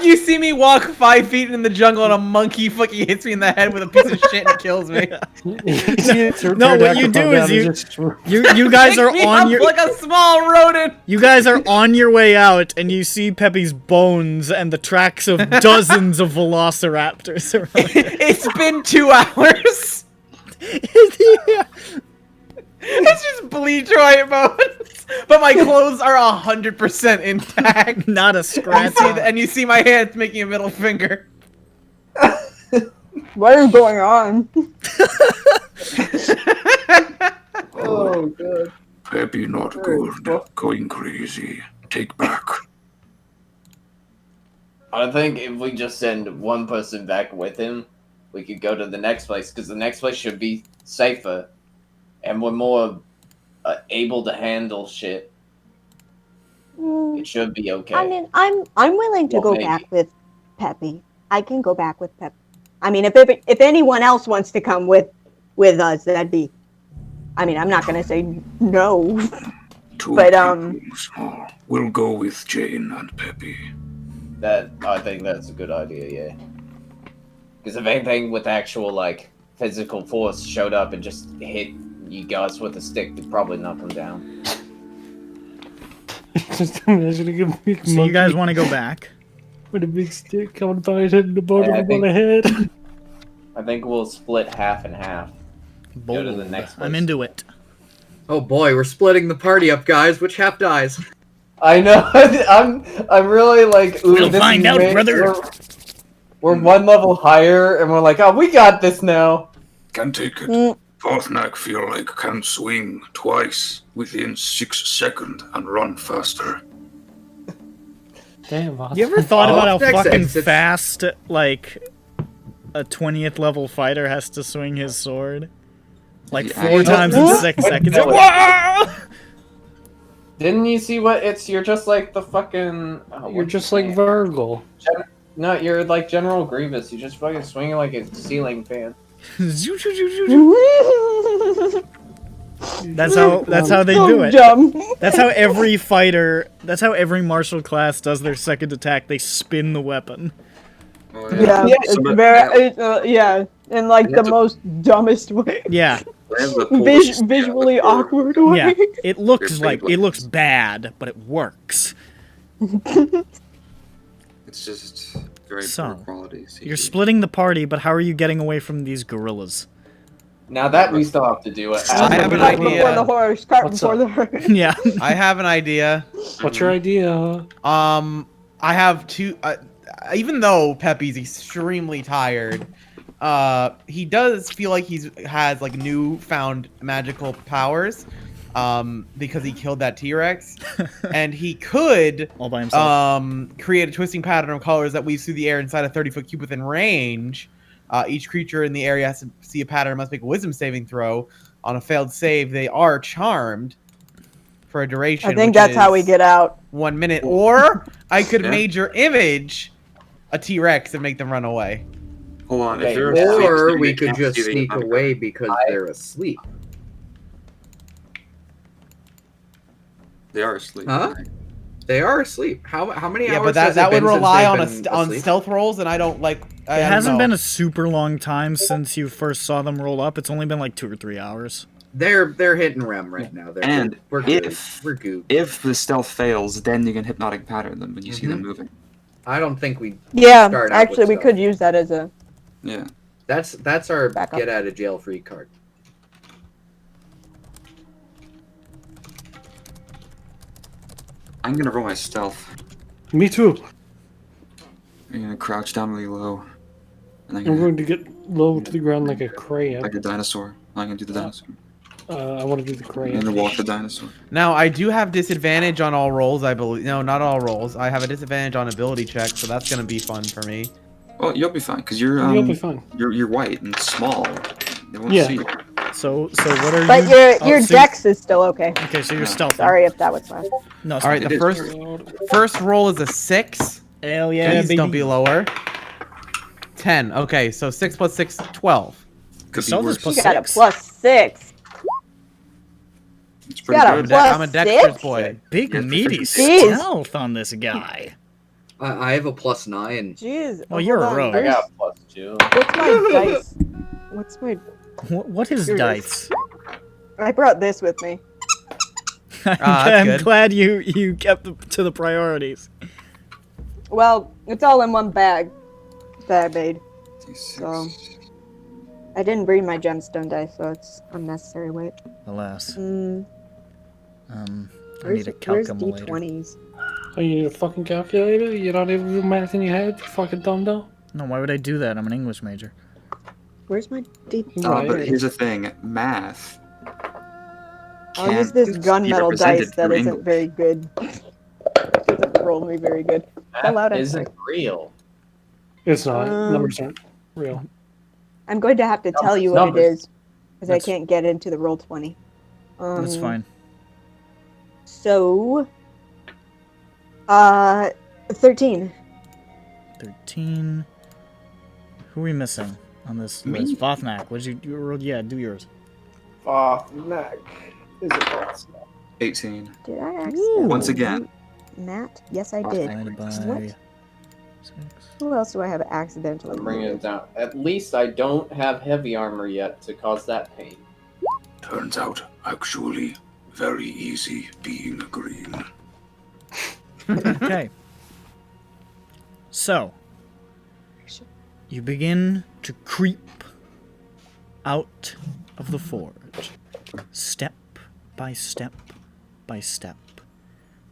You see me walk 5 feet in the jungle and a monkey fucking hits me in the head with a piece of shit and kills me. No, what you do is you guys are Pick me on up your like a small rodent. you guys are on your way out and you see Peppy's bones and the tracks of dozens of velociraptors around. It's been 2 hours. Yeah. It's just bleach white bones, but my clothes are 100% intact. Not a You scratch. see and you see my hands making a middle finger. What is going on? Oh, good. Peppy not good. Going crazy. Take back. I think if we just send one person back with him, we could go to the next place, because the next place should be safer, and we're more able to handle shit. It should be okay. I mean, I'm willing to Well, go maybe. back with Peppy. I can go back with Peppy. I mean, if anyone else wants to come with us, that'd be. I mean, I'm not gonna say no. Two But, peoples. Oh, we'll go with Jane and Peppy. I think that's a good idea, yeah. Because if anything with actual, like, physical force showed up and just hit you guys with a stick, they'd probably knock them down. Just imagining a big So you guys want to go back? with a big stick coming by it in the bottom Yeah, I of my think- head. I think we'll split half and half. Go to the Bold. next I'm place. into it. Oh boy, we're splitting the party up, guys. Which half dies? I know. I'm really like. Ooh, We'll this find is out, way- brother. We're one level higher, and we're like, oh, we got this now. Can take it. Mm. Pathnak feel like can swing twice within 6 seconds and run faster. Damn. You ever thought Oh, about how next fucking exit. fast, like, a 20th level fighter has to swing his sword? Like, Yeah. 4 times in What? 6 What? seconds. No. Whoa! Didn't you see what it's? You're just like the fucking. Oh, You're what's just his like name? Virgil. No, you're like General Grievous. You just fucking swinging like a ceiling fan. Zoo, zoo, zoo, zoo, zoo. That's how they do it. Jump. That's how every fighter, that's how every martial class does their second attack. They spin the weapon. Oh, Yeah, Yeah, it's so- very. It's, yeah, in like the most dumbest way. Yeah, They have the Polish Visually for- awkward way. yeah. It looks They're like big it looks ones. bad, but it works. It's just very So, poor quality. CG. You're splitting the party, but how are you getting away from these gorillas? Now that we still have to do it. I have an Cart before idea. the horse. Cart What's before up? the horse. Yeah. I have an idea. What's your idea? I have two. Even though Peppy's extremely tired, he does feel like has like newfound magical powers, because he killed that T-Rex, and he could All by himself. create a twisting pattern of colors that weaves through the air inside a 30-foot cube within range. Each creature in the area has to see a pattern and must make a wisdom saving throw. On a failed save, they are charmed for a duration. I think which that's how we is get out. 1 minute. Or I could Yeah. major image a T-Rex and make them run away. Hold on, Okay, if you're Or asleep, we you could can't just see the sneak amount of away gravity. because they're asleep. They are asleep. Huh? They are asleep. How many Yeah, hours but has that it would been since rely they've on been on asleep? stealth rolls, and I don't like. It hasn't been a super long time since you first saw them roll up. It's only been like 2 or 3 hours. They're hitting REM right now. They're And good. We're good. if- We're good. If the stealth fails, then you can hypnotic pattern them when you see them moving. I don't think we. Yeah, Start out actually, with we stuff. could use that as a. Yeah. That's our Back up. get out of jail free card. I'm gonna roll my stealth. Me too. I'm gonna crouch down really low. And I'm I'm gonna going to get low to the ground like a crab. like a dinosaur. I'm gonna do the dinosaur. I want to do the I'm crab. gonna walk the dinosaur. Now I do have disadvantage on all rolls. I believe. No, not all rolls. I have a disadvantage on ability checks, so that's gonna be fun for me. Well, you'll be fine because you're You'll be fine. you're white and small. They won't Yeah. see you. So what are But you? your so dex is still okay. Okay, so you're stealthy. Sorry if that was fine. No, it's All right, fine. the It is. first roll is a 6. Hell yeah, Please baby. don't be lower. 10. Okay, so 6 plus 6, 12. Could be Stealth is worse. plus You got a 6. +6. It's pretty got a good. plus- I'm a dexterous 6? boy. Big Yeah, meaty Jeez. stealth on this guy. I have a +9. Jeez. Well, you're hold a on, rogue. I where's- got +2. What's my dice? What's my? What is Here it dice? I brought this with me. that's I'm good. glad you kept to the priorities. Well, it's all in one bag that I made. D6. So- I didn't bring my gemstone dice, so it's unnecessary weight. Alas, Mm, I where's, need a where's calculator. D20s? Oh, you need a fucking calculator? You're not able to do math in your head? You fucking dumb dumb? No, why would I do that? I'm an English major. Where's my D20s? Right. But here's the thing: math. I'll use can't this be gunmetal represented dice that through isn't English. very good. Doesn't roll me very good. How loud That I isn't say? real. It's not. Um, Numbers aren't real. I'm going to have to tell you what it Numbers. is, because I That's- can't get into the roll 20. That's fine. So, 13. 13. Who are we missing on this Me. list? Vothnak. What did you roll? Yeah, do yours. Neck. Is it 18. Did I accidentally Once again. Nat? Yes, I did. Divided by What? 6. Who else do I have accidentally? I'm bringing it down. At least I don't have heavy armor yet to cause that pain. Turns out, actually, very easy being green. Okay. So, you begin to creep out of the forge, step by step by step.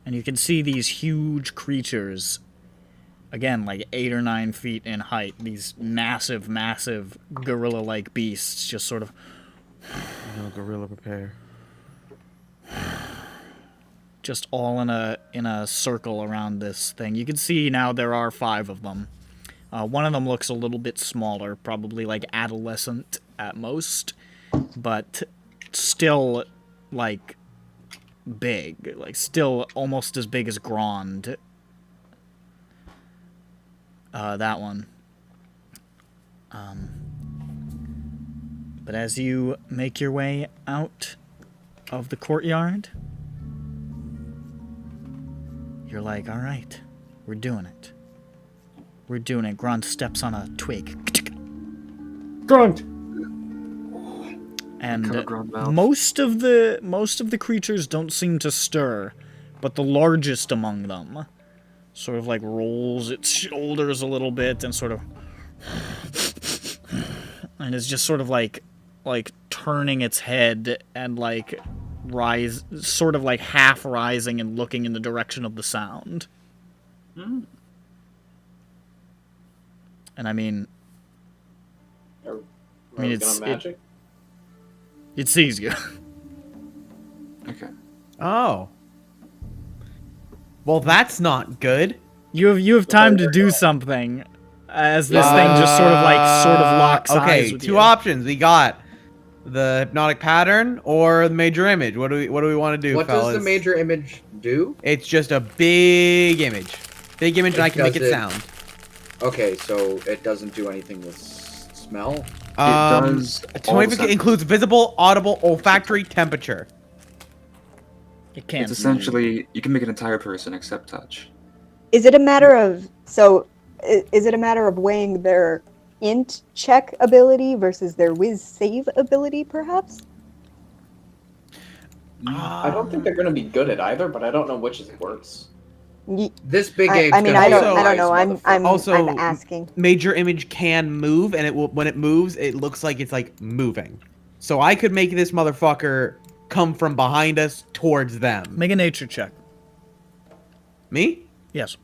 And you can see these huge creatures, again, like 8 or 9 feet in height, these massive, massive gorilla-like beasts just sort of No, gorilla prepare. just all in a circle around this thing. You can see now there are 5 of them. One of them looks a little bit smaller, probably like adolescent at most, but still like big, like still almost as big as Grand. That one. But as you make your way out of the courtyard, you're like, all right, we're doing it. We're doing it. Grand steps on a twig. Grunt. And Cover ground mouth. most of the creatures don't seem to stir, but the largest among them sort of like rolls its shoulders a little bit and sort of and is just sort of like turning its head and like sort of like half rising and looking in the direction of the sound. Hmm. And I mean Are I mean, we it's- gonna magic? it sees you. Okay. Oh. Well, that's not good. You have time to do something as this thing just sort of locks okay, eyes with two you. options. We got the hypnotic pattern or the major image. What do we want to do, What fellas? does the major image do? It's just a big image. Big image, and I can make it Does it- sound. Okay, so it doesn't do anything with smell. It does all the It senses. includes visible, audible, olfactory, temperature. It can't. It's essentially, you can make an entire person except touch. Is it a matter of is it a matter of weighing their int check ability versus their whiz save ability, perhaps? I don't think they're gonna be good at either, but I don't know which is worse. This big I ape's mean, gonna I be a don't know. wise I'm Also- asking. Major image can move, and it will. When it moves, it looks like it's like moving. So I could make this motherfucker come from behind us towards them. Make a nature check. Me? Yes.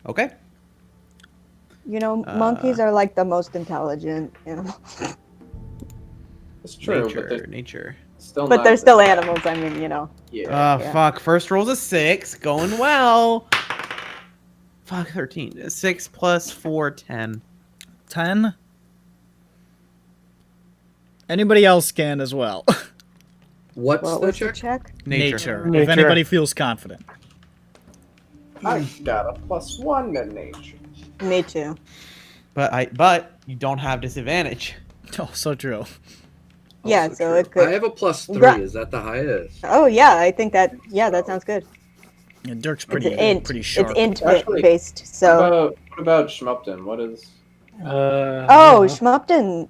Okay. You know, monkeys are like the most intelligent animals, It's true, but Nature. they're Nature. still but not they're the- still animals. I mean, you know. Yeah. Yeah. Fuck. First roll's a 6. Going well. Fuck, 13. 6 plus 4, 10. 10. Anybody else can as well. What's What the was the check? check? Nature. If Nature. anybody feels confident. I got a +1 to nature. Me too. But you don't have disadvantage. Oh, so true. Yeah, Also so true. it could. I have a +3. Gra- Is that the highest? Oh yeah, I think that. Yeah, that sounds good. Yeah, Dirk's It's pretty int. pretty sharp. It's int Actually, based. So. What about Schmupton? What is? Oh, I don't know. Schmupton.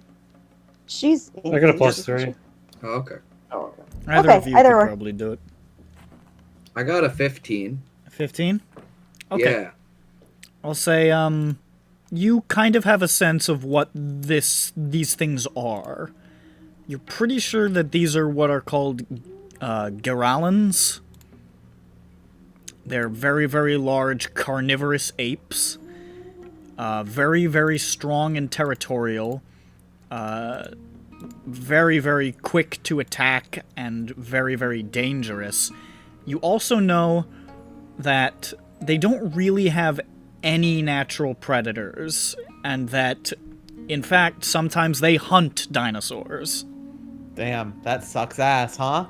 She's. I got a int, +3. isn't she? Oh, okay. Oh, okay. Either Okay, of you either could or. probably do it. I got a 15. 15? Okay. Yeah. I'll say you kind of have a sense of what these things are. You're pretty sure that these are what are called Geralans. They're very, very large carnivorous apes. Very, very strong and territorial. Very, very quick to attack and very, very dangerous. You also know that they don't really have any natural predators, and that, in fact, sometimes they hunt dinosaurs. Damn, that sucks ass, huh?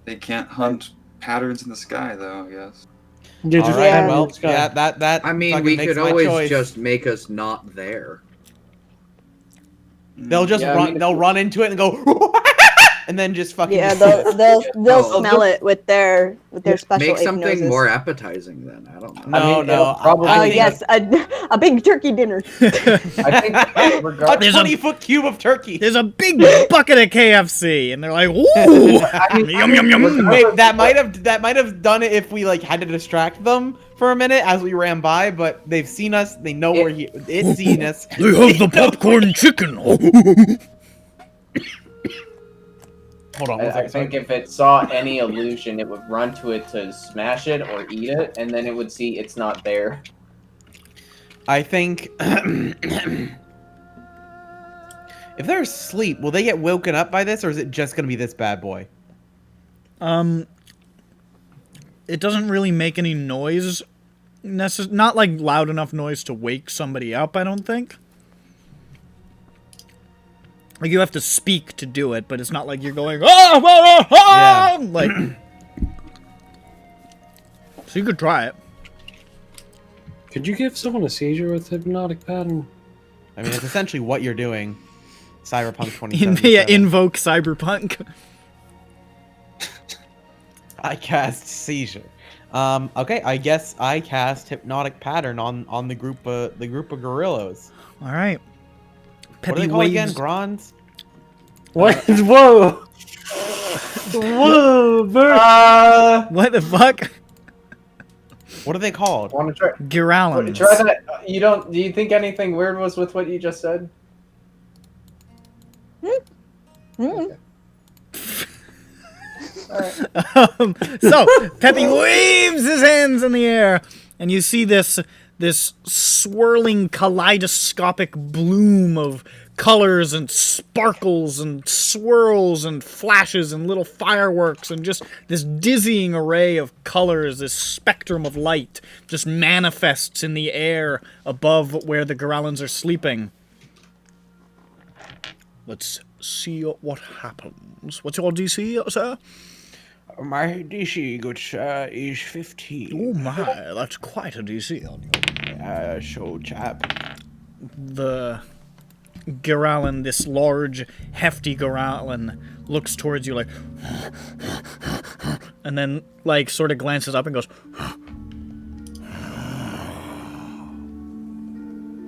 They can't hunt patterns in the sky, though, I guess. Yeah, All just right, Yeah. well, it's got- yeah, that. I mean, fucking we makes could my always choice. just make us not there. They'll just Yeah, I run. mean, if- they'll run into it and go, and then just fucking. Yeah, just- they'll No. smell it with their special Make ape something noses. more appetizing then. I don't know. No, I mean, no. it'll probably- Oh I think yes, a big turkey dinner. I think a regardless. 20-foot cube of turkey. There's a big bucket of KFC, and they're like, "Ooh, yum yum yum." Wait, that might have done it if we like had to distract them for a minute as we ran by, but they've seen us. They know we're here. It's seen us. They have the popcorn chicken. Hold on. I think if it saw any illusion, it would run to it to smash it or eat it, and then it would see it's not there. I think if they're asleep, will they get woken up by this, or is it just gonna be this bad boy? It doesn't really make any noise. Not like loud enough noise to wake somebody up, I don't think. Like, you have to speak to do it, but it's not like you're going, ah! Like, so you could try it. Could you give someone a seizure with hypnotic pattern? I mean, it's essentially what you're doing. Cyberpunk 2077. Yeah, invoke cyberpunk. I cast seizure. Okay, I guess I cast hypnotic pattern on the group of gorillas. All right. What are they called again? Grons? What? Whoa! Whoa, Bert! What the fuck? What are they called? Want to try? Giralans. Try that. You don't. Do you think anything weird was with what you just said? So Peppy waves his hands in the air, and you see this swirling kaleidoscopic bloom of colors and sparkles and swirls and flashes and little fireworks and just this dizzying array of colors, this spectrum of light just manifests in the air above where the Giralans are sleeping. Let's see what happens. What's your DC, sir? My DC, good sir, is 15. Oh my, that's quite a DC on you. Show chap. The Giralan, this large, hefty Giralan, looks towards you like, and then like sort of glances up and goes,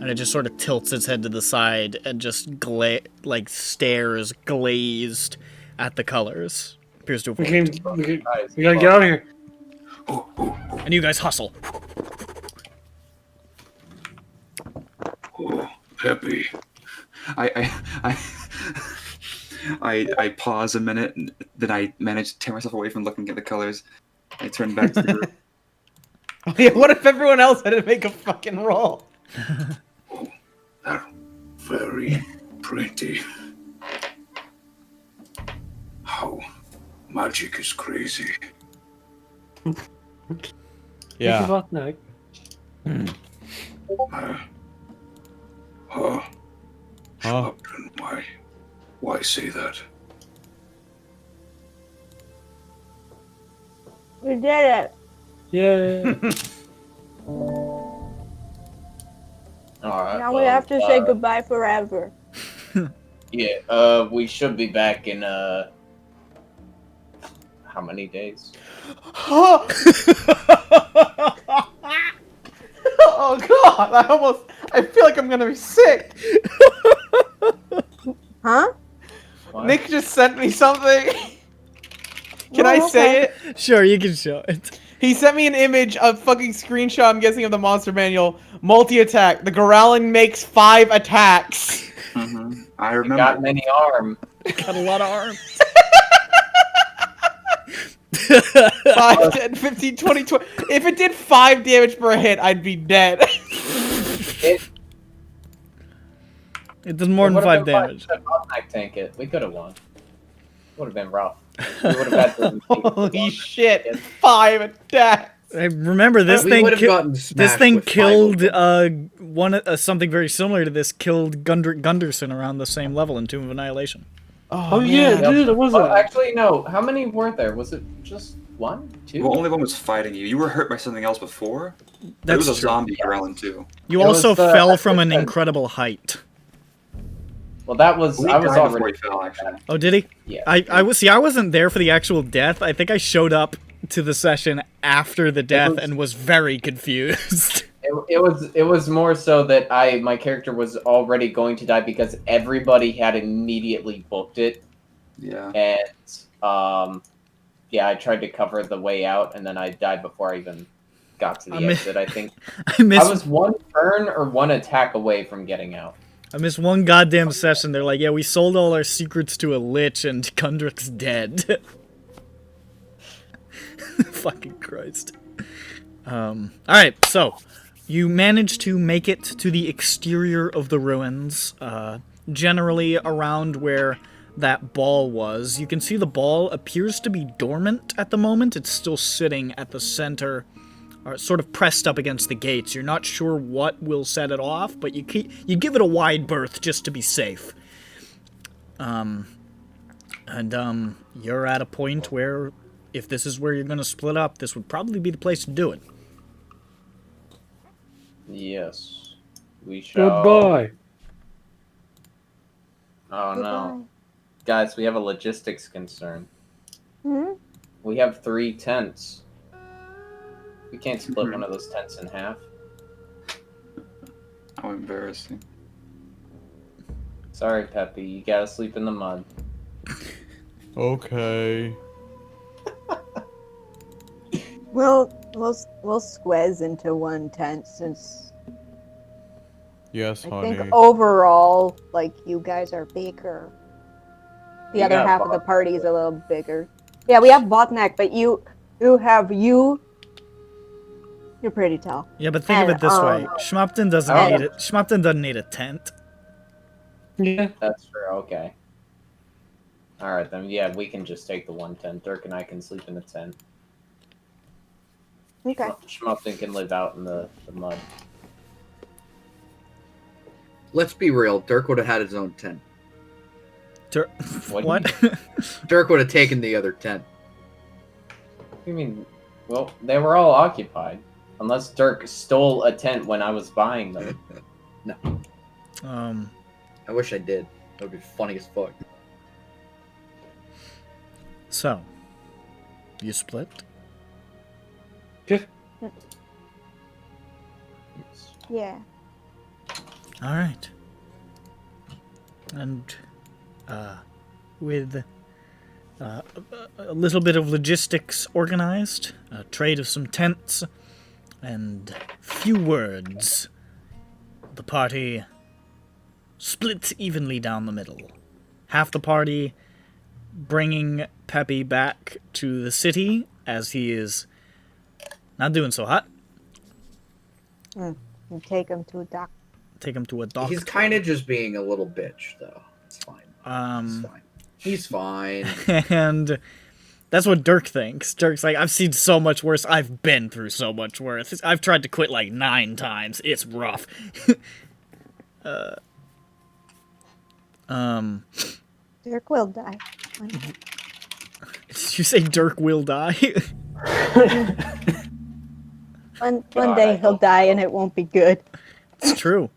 and it just sort of tilts its head to the side and just stares glazed at the colors. Appears to We avoid. gotta get out of here. And you guys hustle. Oh, Peppy. I pause a minute, and then I manage to tear myself away from looking at the colors. I turn back to the group. Yeah, what if everyone else had to make a fucking roll? Oh, they're very pretty. How magic is crazy. Think about that. Captain, why say that? We did it. Yeah. Alright. Now we have to say goodbye forever. Yeah, we should be back in, how many days? Oh god, I feel like I'm gonna be sick. Huh? What? Nick just sent me something. Can I say it? Sure, you can show it. He sent me an image, a fucking screenshot, I'm guessing, of the monster manual. Multi-attack. The Giralan makes 5 attacks. I You remember. got many arms. Got a lot of arms. 5, 10, 15, 20, 20. If it did 5 damage per hit, I'd be dead. It does more than 5 damage. Tank it. We could have won. Would have been rough. We would have had to. Holy shit. 5 attacks. I remember this We thing. would have gotten smashed This thing with 5 killed of them. something very similar to this. Killed Gunderson around the same level in Tomb of Annihilation. Oh yeah, dude, it was Oh, that. actually, no. How many were there? Was it just 1, 2? The only one was fighting you. You were hurt by something else before. But it That's was a true. zombie Growling too. You It was also the- fell from an incredible height. Well, that was. He I was died before already. he fell, actually. Oh, did he? Yeah. I wasn't there for the actual death. I think I showed up to the session after the death and was very confused. It was more so that my character was already going to die because everybody had immediately booked it, Yeah. and yeah, I tried to cover the way out, and then I died before I even got to the exit. I think I I missed was 1 turn or 1 attack away from getting out. I missed one goddamn session. They're like, yeah, we sold all our secrets to a lich and Kundrik's dead. Fucking Christ. Alright, so you managed to make it to the exterior of the ruins, generally around where that ball was. You can see the ball appears to be dormant at the moment. It's still sitting at the center, or sort of pressed up against the gates. You're not sure what will set it off, but you give it a wide berth just to be safe. You're at a point where, if this is where you're going to split up, this would probably be the place to do it. Yes, we shall. Goodbye. Oh no, guys, we have a logistics concern. Hmm? We have 3 tents. We can't split one of those tents in half. How embarrassing. Sorry, Peppy. You gotta sleep in the mud. Okay. We'll squeeze into one tent since Yes, I honey. think overall, like, you guys are bigger. The You other got half of the Botneck. party is a little bigger. Yeah, we have Botneck, but you're pretty tall. Yeah, but think of And, it this way: Schmupton doesn't Oh. need it. Schmupton doesn't need a tent. Yeah. That's true. Okay. All right then. Yeah, we can just take the one tent. Dirk and I can sleep in the tent. Okay. Schmupton can live out in the mud. Let's be real. Dirk would have had his own tent. What? What? Dirk would have taken the other tent. What do you mean? Well, they were all occupied. Unless Dirk stole a tent when I was buying them. I wish I did. That would be funny as fuck. So, you split? Yeah. All right. And with a little bit of logistics organized, a trade of some tents, and few words, the party splits evenly down the middle. Half the party bringing Peppy back to the city, as he is not doing so hot. And take him to a doc. Take him to a doctor. He's kind of just being a little bitch, though. It's fine. It's fine. He's fine. And that's what Dirk thinks. Dirk's like, I've seen so much worse. I've been through so much worse. I've tried to quit like 9 times. It's rough. Dirk will die. Did you say Dirk will die? One day he'll die and it won't be good. It's true.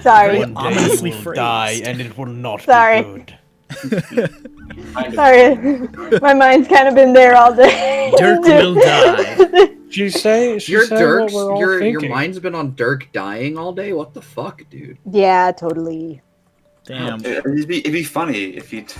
Sorry. One day ominously he will phrased. die, and it will not Sorry. be good. Sorry. My mind's kind of been there all day. Dirk will die. She say Your said Dirk's, what we're all your thinking. mind's been on Dirk dying all day? What the fuck, dude? Yeah, totally. Damn. It'd be funny if he'd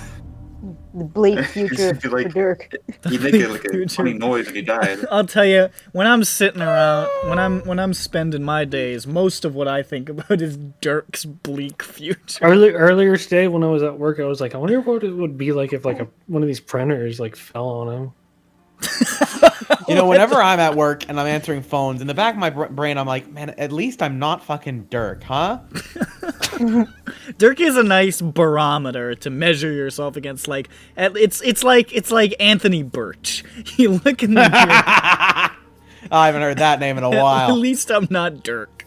The bleak future It'd be like- for Dirk. he'd make it like a Future. funny noise when he died. I'll tell you, when I'm sitting around, when I'm spending my days, most of what I think about is Dirk's bleak future. Earlier today when I was at work, I was like, I wonder what it would be like if like one of these printers like fell on him. You know, whenever I'm at work and I'm answering phones, in the back of my brain, I'm like, man, at least I'm not fucking Dirk, huh? Dirk is a nice barometer to measure yourself against. Like, it's like Anthony Birch. You look in the mirror. I haven't heard that name in a At while. least I'm not Dirk.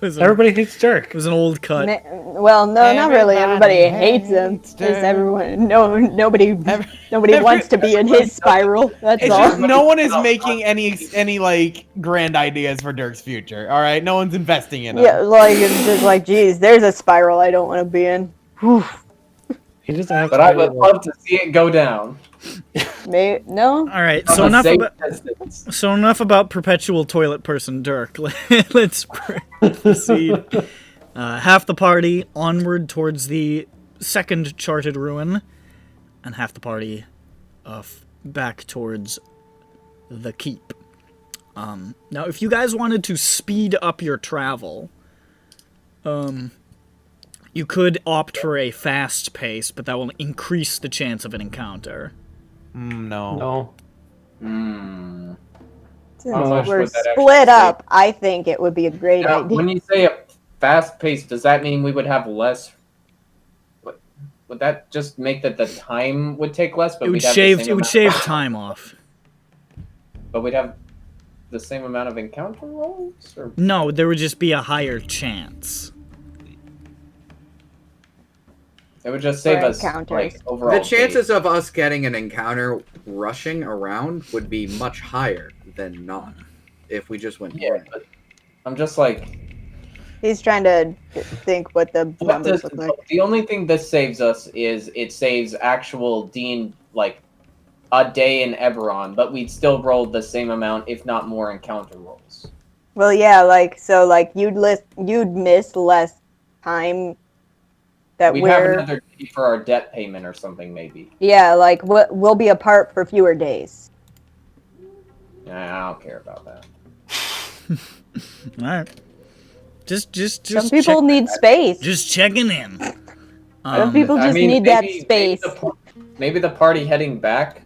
It Everybody hates Dirk. was an old cut. Well, no, not really. Everybody hates him. hates Just Dirk. everyone. Nobody wants to be in his spiral. That's It's all. just no one is making any like grand ideas for Dirk's future. All right, no one's investing in him. Yeah, like it's just like, geez, there's a spiral I don't want to be in. Whew. He doesn't have But to I be would like- love to see it go down. No. All right, On so a enough safe about distance. perpetual toilet person Dirk. Let's proceed. Half the party onward towards the second charted ruin, and half the party back towards the keep. Now, if you guys wanted to speed up your travel, you could opt for a fast pace, but that will increase the chance of an encounter. No. No. Hmm. Since How much we're would that actually split save? up, I think it would be a great Now, idea. when you say a fast pace, does that mean we would have less? Would that just make that the time would take less? But It would we'd have shave. The same It would amount, shave time off. But we'd have the same amount of encounter rolls, or No, there would just be a higher chance. it would just save For us encounters. like overall. The chances of us getting an encounter rushing around would be much higher than not if we just went Yeah, running. but I'm just like. He's trying to think what the What numbers does, look like. the only thing this saves us is it saves actual Dean like a day in EBERRON, but we'd still roll the same amount, if not more, encounter rolls. Well, yeah, like so, like you'd miss less time that We'd we're. have another day for our debt payment or something, maybe. Yeah, like we'll be apart for fewer days. Nah, I don't care about that. All right. Just Some people need space. Just checking in. Some people just need that space. Maybe the party heading back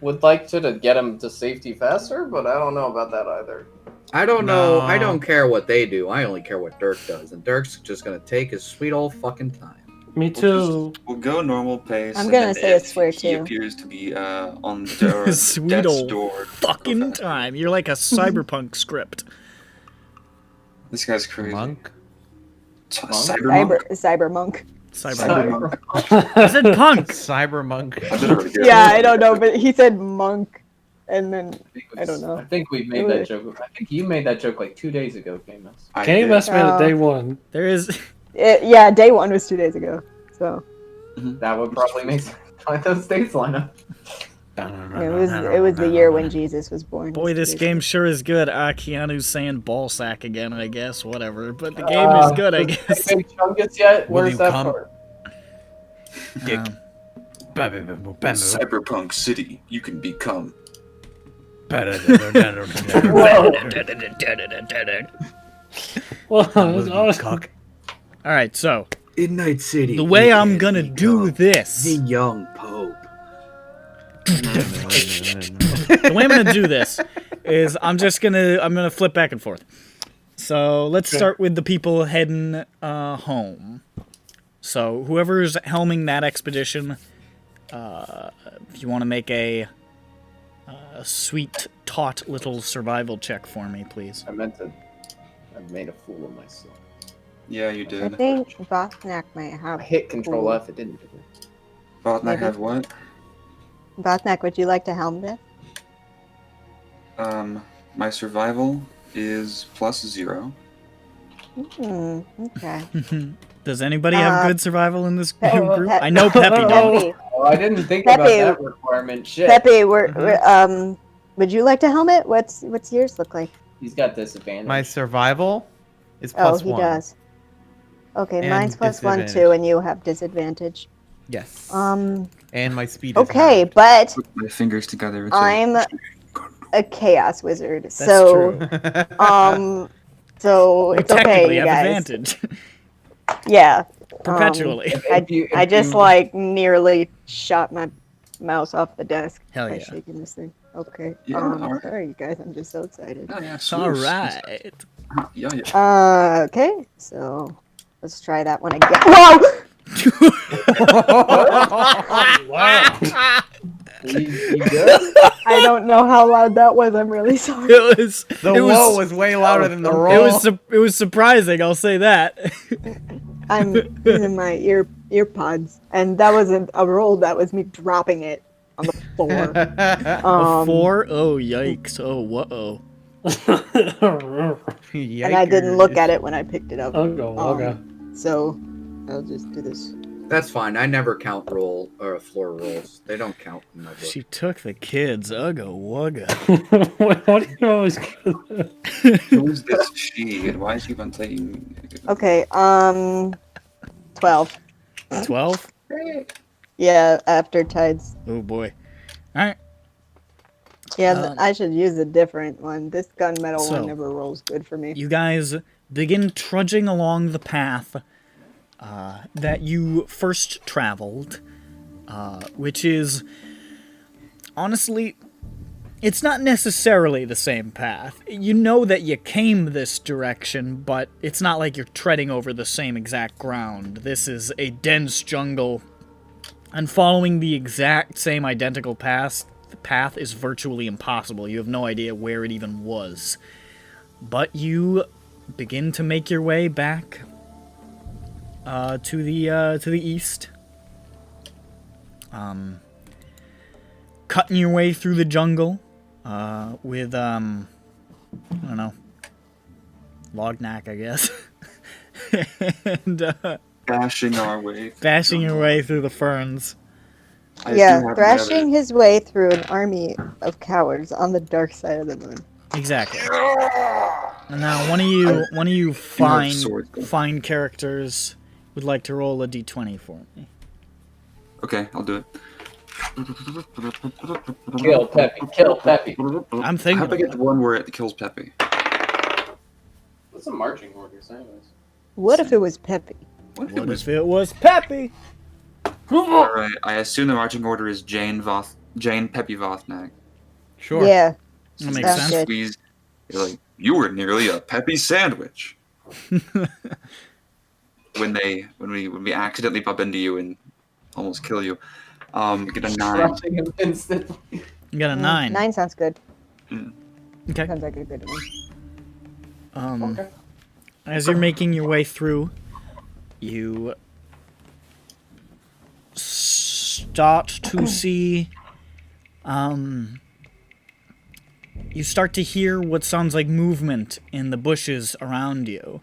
would like to get them to safety faster, but I don't know about that either. I don't know. I No. don't care what they do. I only care what Dirk does, and Dirk's just gonna take his sweet old fucking time. Me too. We'll go normal pace. I'm and gonna then say a if swear he too. appears to be on the Sweet death's old door. fucking time. You're like a cyberpunk script. This guy's crazy. Monk. Cybermonk? Cybermonk. Cyberpunk. I said punk. Cybermonk. I did already get Yeah, it. I don't know, but he said monk, and then I don't know. I think we made that joke. I think you made that joke like 2 days ago, Camus. I Game did. investment at Oh. day one. There is. Yeah, day one was 2 days ago. So That would probably make sense by those days line up. it was the year when Jesus was born. Boy, this game sure is good. Keanu's saying ball sack again, I guess. Whatever. But the game is good, I guess. Big Chungus yet? Will Where's you that come? part? Cyberpunk City, you can become. Well, I was Cock. All right, so In Night City. the way I'm gonna do this. young Pope. The way I'm gonna do this is I'm gonna flip back and forth. So let's start with the people heading home. So whoever's helming that expedition, if you want to make a sweet, taut little survival check for me, please. I meant to. I made a fool of myself. Yeah, you I did. think Bosnak might I have. hit Control F. It didn't do it. Botnak Maybe. have what? Bosnak, would you like to helm this? My survival is +0. Okay. Does anybody have good survival in this group? Pe- I know Peppy does. Peppy, Oh, I didn't think Peppy. about that requirement. Shit. Peppy, would you like to helm it? What's yours look like? He's got disadvantage. My survival is Oh, +1. he does. Okay, And mine's +1 too, disadvantage. and you have disadvantage. Yes. Um. And my speed is Okay, halved. but Put my fingers together. It's I'm a chaos wizard, That's so true. so You it's okay, technically you have guys. advantage. Yeah. Perpetually. I just like nearly shot my mouse off the desk Hell by yeah. shaking this thing. Okay. Yeah, alright. Sorry, you guys. I'm just so excited. Oh, yeah, All right. Yeah. Okay, so let's try that one again. Whoa! You good? I don't know how loud that was. I'm really sorry. It was. The it whoa was way louder than the It roll. was. It was surprising. I'll say that. I'm using my earpods, and that wasn't a roll. That was me dropping it on the floor. A 4? Oh yikes! Oh whoa! And I didn't look at it when I picked it up. I'll go. So I'll just do this. That's fine. I never count roll or floor rolls. They don't count in my book. She took the kids. Ugga wugga. Why do you always? Who is this she? And why is he even taking? Okay, 12. 12. Yeah, after tides. Oh boy. All right. Yeah, I should use a different one. This gunmetal So- one never rolls good for me. You guys begin trudging along the path that you first traveled, which is, honestly, it's not necessarily the same path. You know that you came this direction, but it's not like you're treading over the same exact ground. This is a dense jungle, and following the exact same identical path is virtually impossible. You have no idea where it even was. But you begin to make your way back to the east. Cutting your way through the jungle with I don't know, Lognak, I guess. And Bashing our way. bashing your way through the ferns. I do Yeah, have thrashing his way through an army of cowards on the dark side of the moon. Exactly. All And now one of you swords. fine characters would like to roll a d20 for me. Okay, I'll do it. Kill Peppy. Kill Peppy. I'm thinking. How do I get the one where it kills Peppy? What's a marching orders, anyways? What if it was Peppy? What if it was Peppy? Alright, I assume the marching order is Jane Peppy Vothnag. Sure. Yeah. That makes That's sense. good. Squeeze. You're like, you were nearly a Peppy sandwich. when we accidentally bump into you and almost kill you. Get a 9. Crushing him instantly. You got a 9. 9 sounds good. Okay. Sounds like a good one. Okay. As you're making your way through, you start to see, you start to hear what sounds like movement in the bushes around you.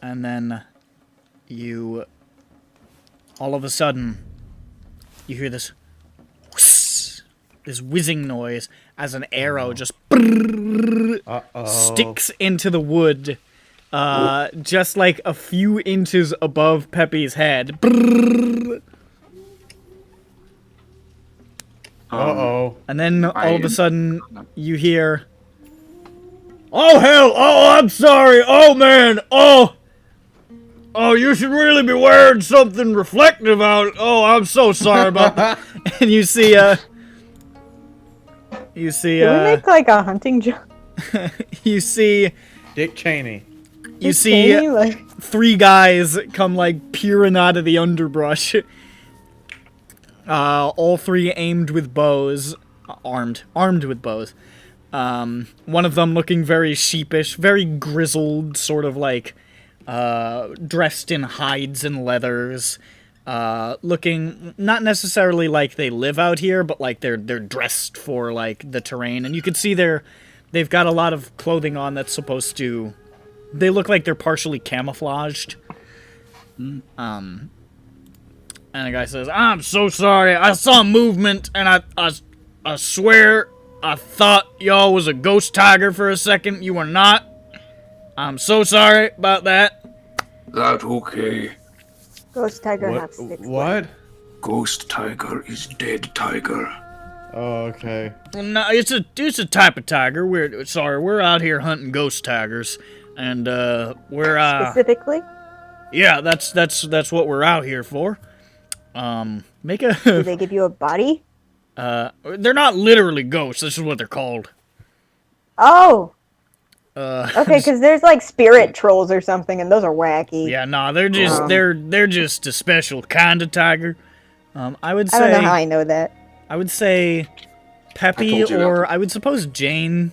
And then all of a sudden, you hear this whizzing noise as an arrow just sticks into the wood, just like a few inches above Peppy's head. And then all of a sudden, you hear, "Oh hell! Oh, I'm sorry! Oh man! Oh, you should really be wearing something reflective out. Oh, I'm so sorry about that." And you see, Can we make like a hunting joke? you see, Dick Cheney. you see Cheney, like, 3 guys come like peering out of the underbrush. All 3 aimed with bows, armed with bows. One of them looking very sheepish, very grizzled, sort of like dressed in hides and leathers, looking not necessarily like they live out here, but like they're dressed for like the terrain. And you can see they've got a lot of clothing on that's supposed to. They look like they're partially camouflaged. And the guy says, "I'm so sorry. I saw movement, and I swear I thought y'all was a ghost tiger for a second. You were not. I'm so sorry about that." That okay. Ghost tiger have 6 What? Ghost tiger is dead tiger. Oh, okay. No, it's a type of tiger. We're out here hunting ghost tigers, and we're Specifically? yeah, that's what we're out here for. Make a. Do they give you a body? They're not literally ghosts. This is what they're called. Oh! Okay, because there's like spirit trolls or something, and those are wacky. Yeah, no, they're just they're just a special kind of tiger. I would say. I don't know how I know that. I would say Peppy, I told you that. or I would suppose Jane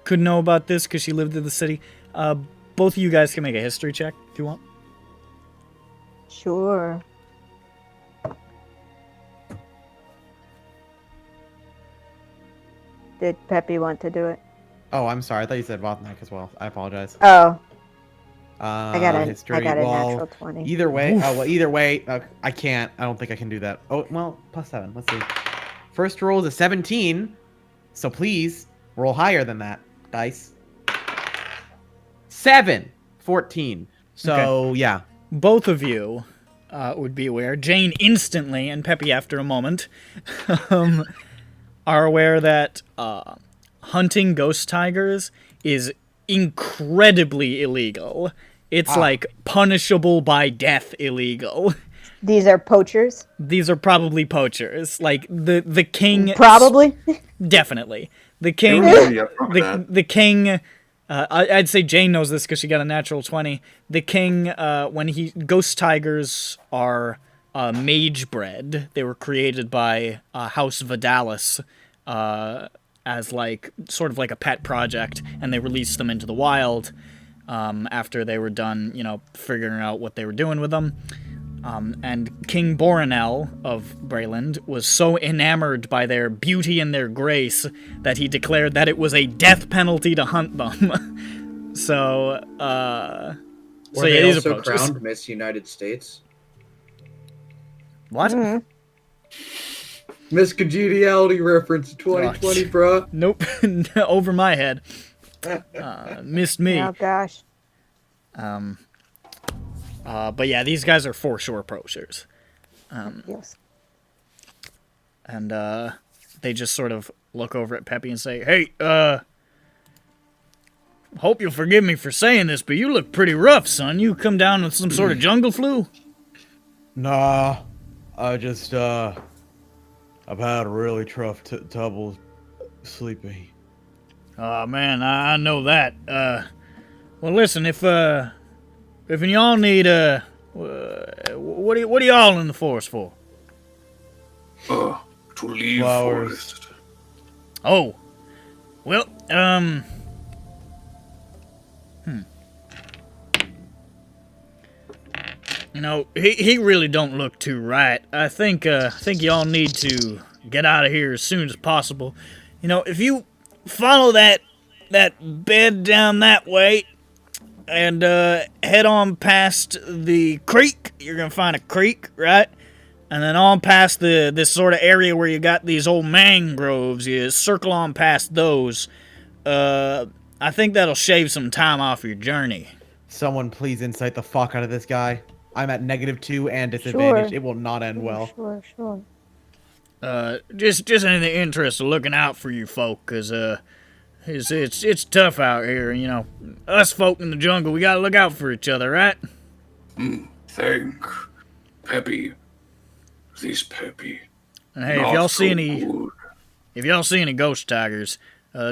could know about this because she lived in the city. Both of you guys can make a history check if you want. Sure. Did Peppy want to do it? Oh, I'm sorry. I thought you said Vothnak as well. I apologize. Oh, I got a history. I got a well, natural 20. Either way, either way, I can't. I don't think I can do that. Oh, well, +7. Let's see. First roll is a 17, so please roll higher than that, dice. 7, 14. So yeah, Both of you would be aware. Jane instantly, and Peppy after a moment, are aware that hunting ghost tigers is incredibly illegal. It's like punishable by death illegal. These are poachers? These are probably poachers. Like the king Probably? definitely. The king the king I'd say Jane knows this because she got a natural 20. The king when ghost tigers are mage bred. They were created by House Vidalis as like sort of like a pet project, and they released them into the wild after they were done, figuring out what they were doing with them. And King Boronel of Breland was so enamored by their beauty and their grace that he declared that it was a death penalty to hunt them. So Were yeah, they these also are poachers. crowned Miss United States? What? Mm-hmm. Miss Congeniality reference 2020, bruh. Nope. Over my head. Missed me. Oh gosh. But yeah, these guys are foreshore poachers. Yes. And they just sort of look over at Peppy and say, "Hey, hope you'll forgive me for saying this, but you look pretty rough, son. You come down with some sort of jungle flu?" Nah, I just, I've had a really tough trouble sleeping. Oh man, I know that. Well, listen, if y'all need what are y'all in the forest for? To leave Flowers. forest. Oh, well, You know, he really don't look too right. I think y'all need to get out of here as soon as possible. You know, if you follow that bed down that way and head on past the creek, you're gonna find a creek, right? And then on past this sort of area where you got these old mangroves, you circle on past those. I think that'll shave some time off your journey. Someone please insight the fuck out of this guy. I'm at -2 and disadvantage. Sure. It will not end well. Sure. Just anything interested looking out for you folk, cause it's tough out here. You know, us folk in the jungle, we gotta look out for each other, right? Thank Peppy. This Peppy. And hey, Not if y'all so see any ghost tigers,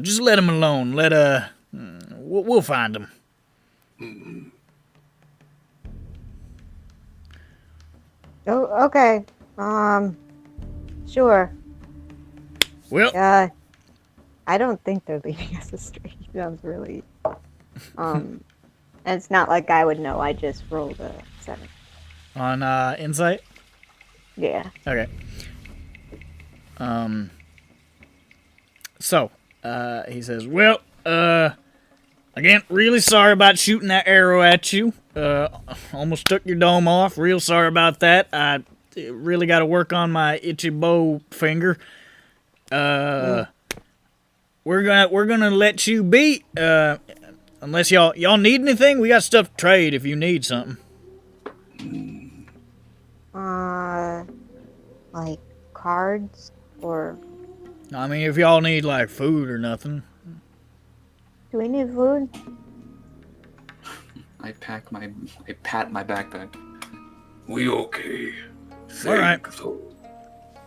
just let them alone. We'll find them. Oh, okay. Sure. Well, I don't think they're leading us astray. He sounds really. And it's not like I would know. I just rolled a 7. on insight. Yeah. Okay. So, he says, well, again, really sorry about shooting that arrow at you. Almost took your dome off. Real sorry about that. I really got to work on my itchy bow finger. We're gonna let you be. Unless y'all need anything, we got stuff to trade if you need something. Like cards or. I mean, if y'all need like food or nothing. Do we need food? I pat my backpack. We okay. All right. Thank though.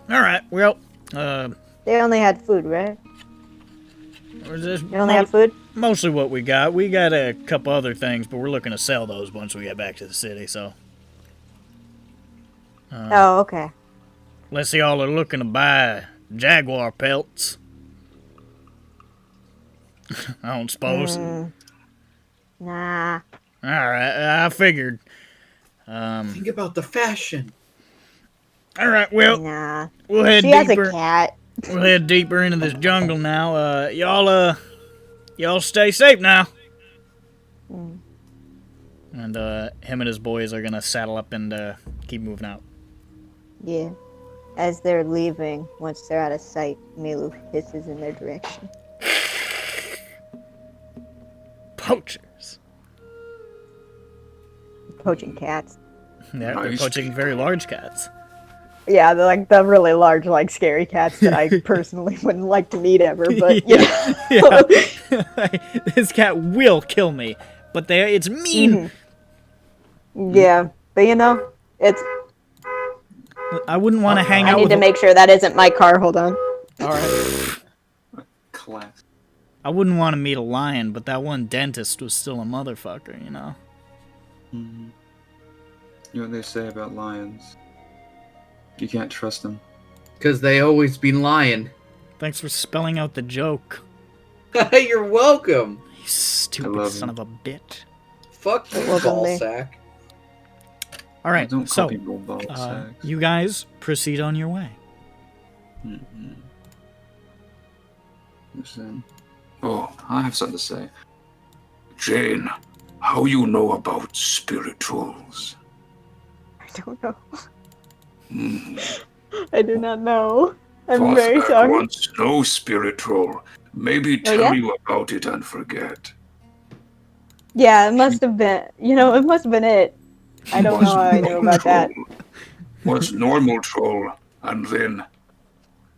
All right. Well, They only had food, right? they They only had food? mostly what we got. We got a couple other things, but we're looking to sell those once we get back to the city. So, Oh, okay. unless y'all are looking to buy jaguar pelts, I don't suppose. Nah. All right, I figured. Think about the fashion. All right, well, Nah. we'll head She has a deeper. cat. We'll head deeper into this jungle now. Y'all stay safe now. And him and his boys are gonna saddle up and keep moving out. Yeah. As they're leaving, once they're out of sight, Milu hisses in their direction. Poachers. Poaching cats. Yeah, they're Nice poaching people. very large cats. Yeah, they're like the really large, like scary cats that I personally wouldn't like to meet ever, but you know. Yeah. This cat will kill me, but it's mean. Yeah, but you know, it's. I wouldn't want to hang I out need with to make sure that isn't my car. Hold on. All right. Class. I wouldn't want to meet a lion, but that one dentist was still a motherfucker, you know? You know what they say about lions? You can't trust them. Because they always been lying. Thanks for spelling out the joke. You're welcome. You stupid love son him. of a bitch. Fuck you, Welcome, ball me. sack. All right, Don't so call people ball sacks. you guys proceed on your way. Listen, Oh, I have something to say. Jane, how you know about spirituals? I don't know. Hmm. I do not know. I'm Thought very I sorry. once know spiritual, Maybe Oh, tell yeah? you about it and forget. Yeah, it must have been. It must have been it. I don't know how I knew about that. Was normal troll, and then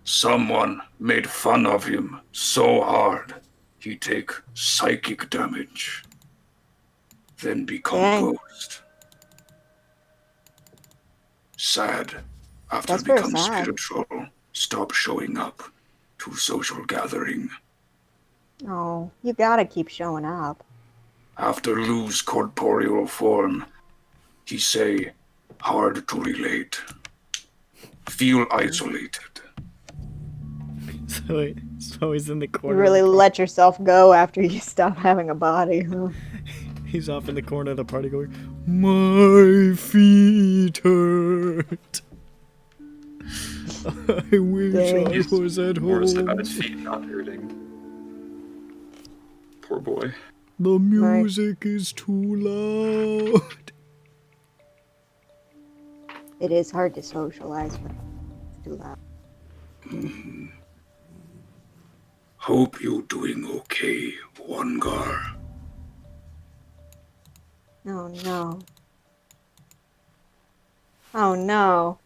someone made fun of him so hard he take psychic damage, then become Dang. ghost. Sad. After That's very become sad. spiritual, stop showing up to social gathering. Oh, you gotta keep showing up. After lose corporeal form, he say hard to relate. Feel isolated. So he's in the You corner. really let yourself go after you stop having a body, huh? He's off in the corner of the party going, my feet hurt. I wish Dang. I was at More upset about home. his feet not hurting. Poor boy. The music is too loud. It is hard to socialize when it's too loud. Hope you doing okay, Wangar. Oh no. Oh no.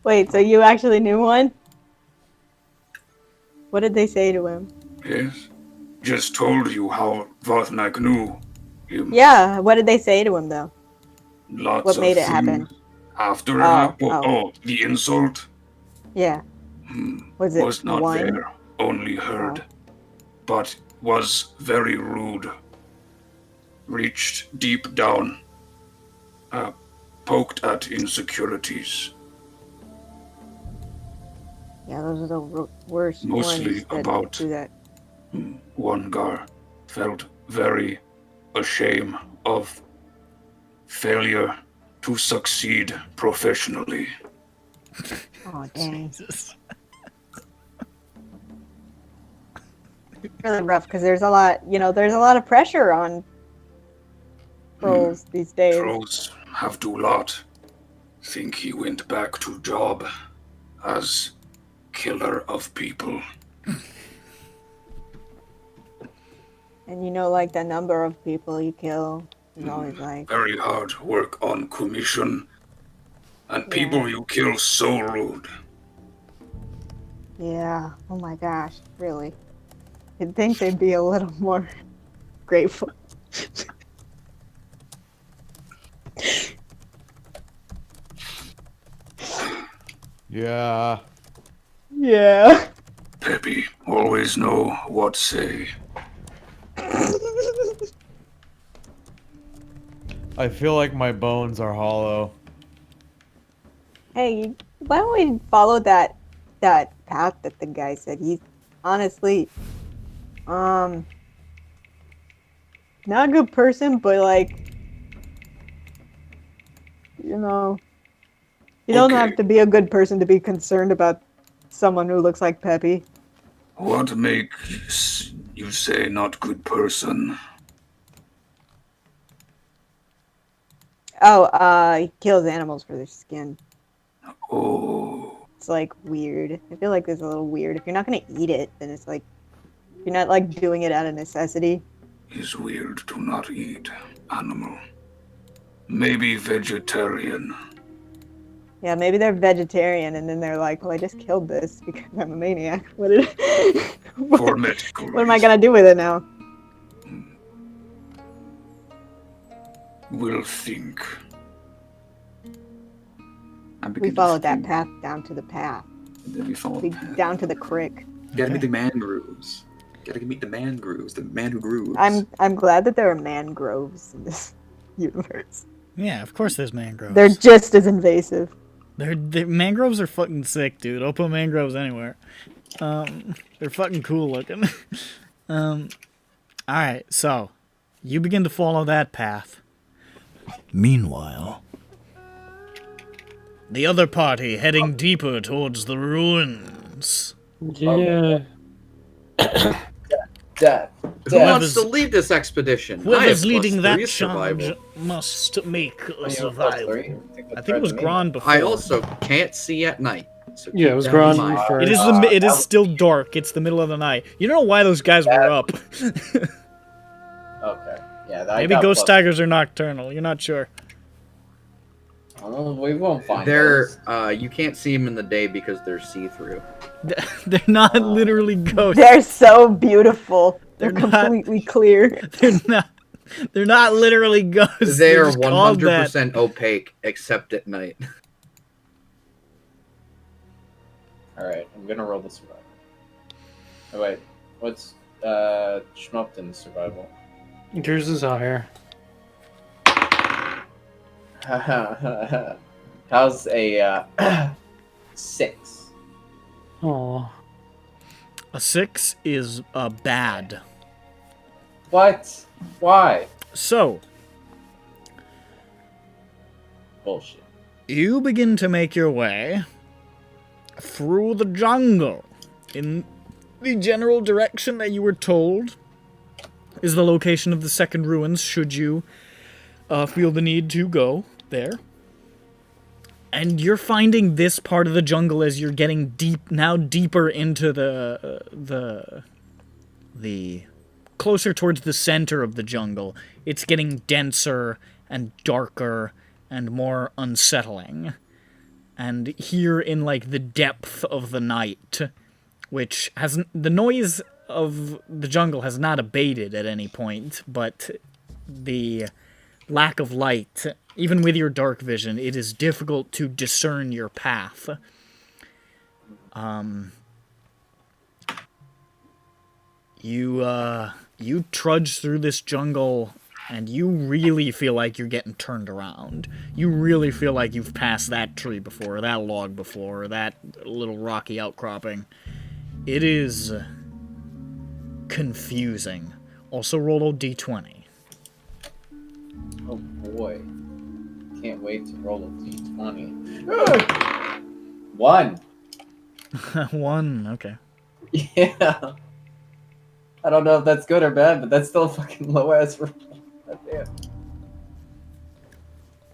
Wait, so you actually knew one? What did they say to him? Yes? Just told you how Vothnak knew him. Yeah, what did they say to him though? Lots What of made it things. happen? After it Oh, happened, oh. The insult Yeah. Was it was not one? there, only heard, but was very rude. Reached deep down, poked at insecurities. Yeah, those are the worst Mostly ones that about- do that. Wangar felt very ashamed of failure to succeed professionally. Oh dang. Jesus. Really rough because there's a lot, there's a lot of pressure on trolls these days. Trolls have do lot. Think he went back to job as killer of people. And like the number of people you kill is always like, Very hard work on commission. And people you kill so rude. yeah, oh my gosh, really. You'd think they'd be a little more grateful. Yeah. Yeah. Peppy, always know what say. I feel like my bones are hollow. Hey, why don't we follow that path that the guy said? He's honestly, not a good person, but you don't have to be a good person to be concerned about someone who looks like Peppy. What makes you say not good person? Oh, he kills animals for their skin. Oh, It's weird. I feel like it's a little weird. If you're not gonna eat it, then it's you're not doing it out of necessity. it's weird to not eat animal. Maybe vegetarian. Yeah, maybe they're vegetarian, and then they're like, "Well, I just killed this because I'm a maniac. What For medical what am I gonna do with it now?" Will think. We followed that path down to the path. Then we followed the path. Down to the crick. Gotta meet the mangroves. Gotta meet the mangroves. The man who grooves. I'm glad that there are mangroves in this universe. Yeah, of course there's mangroves. They're just as invasive. They're mangroves are fucking sick, dude. I'll put mangroves anywhere. They're fucking cool looking. Alright, so you begin to follow that path. Meanwhile, the other party heading deeper towards the ruins. Yeah. Death. Who wants to lead this expedition? I have Whoever's leading +3 that survival. charge must make a When you were survival. +3, I think it was me. Gron before. I also can't see at night, So Yeah, keep it was that in Grandi mind. first. It is still dark. It's the middle of the night. You don't know why those guys were up. Okay. Yeah, I Maybe got ghost plus- tigers are nocturnal. You're not sure. Oh, we won't find They're those. you can't see them in the day because they're see-through. They're not literally ghosts. They're so beautiful. They're They're not- completely clear. They're not. They're not literally ghosts. They They're are just called that. 100% opaque except at night. Alright, I'm gonna roll the survival. Oh wait, what's Schmumpton's survival? Yours is higher. How's a 6? Oh, A 6 is bad. What? Why? So Bullshit. you begin to make your way through the jungle in the general direction that you were told is the location of the second ruins, should you feel the need to go there. And you're finding this part of the jungle as you're getting deeper into the closer towards the center of the jungle. It's getting denser and darker and more unsettling. And here in, like, the depth of the night, which hasn't... The noise of the jungle has not abated at any point, but the lack of light, even with your dark vision, it is difficult to discern your path. You trudge through this jungle, and you really feel like you're getting turned around. You really feel like you've passed that tree before, or that log before, or that little rocky outcropping. It is confusing. Also roll a d20. Oh boy. Can't wait to roll a d20. 1! 1, okay. Yeah. I don't know if that's good or bad, but that's still a fucking low ass roll. God damn.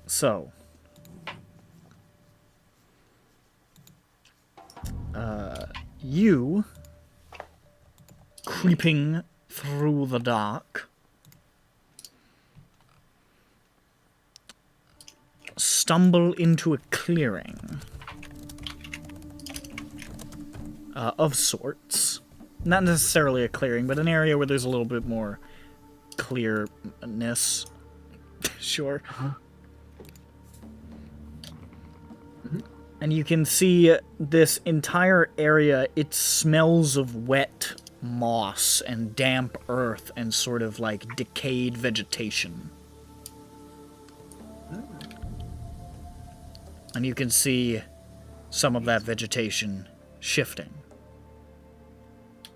So, you, creeping through the dark, stumble into a clearing of sorts. Not necessarily a clearing, but an area where there's a little bit more clearness. Sure. And you can see this entire area, it smells of wet moss and damp earth and sort of like decayed vegetation. And you can see some of that vegetation shifting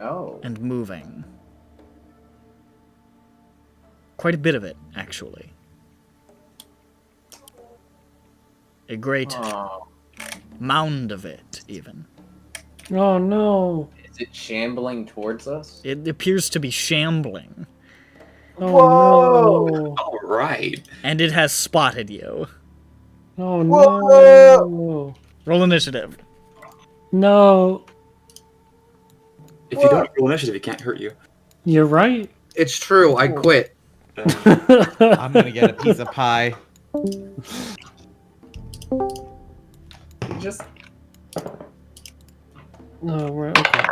Oh. and moving. Quite a bit of it, actually. A great Oh. mound of it, even. oh no! Is it shambling towards us? It appears to be shambling, Oh Whoa! no! All right. and it has spotted you. Oh Whoa! no! Roll initiative. No! If you don't roll initiative, it can't hurt you. You're right. It's true. I quit. I'm gonna get a piece of pie. Just No, we're okay.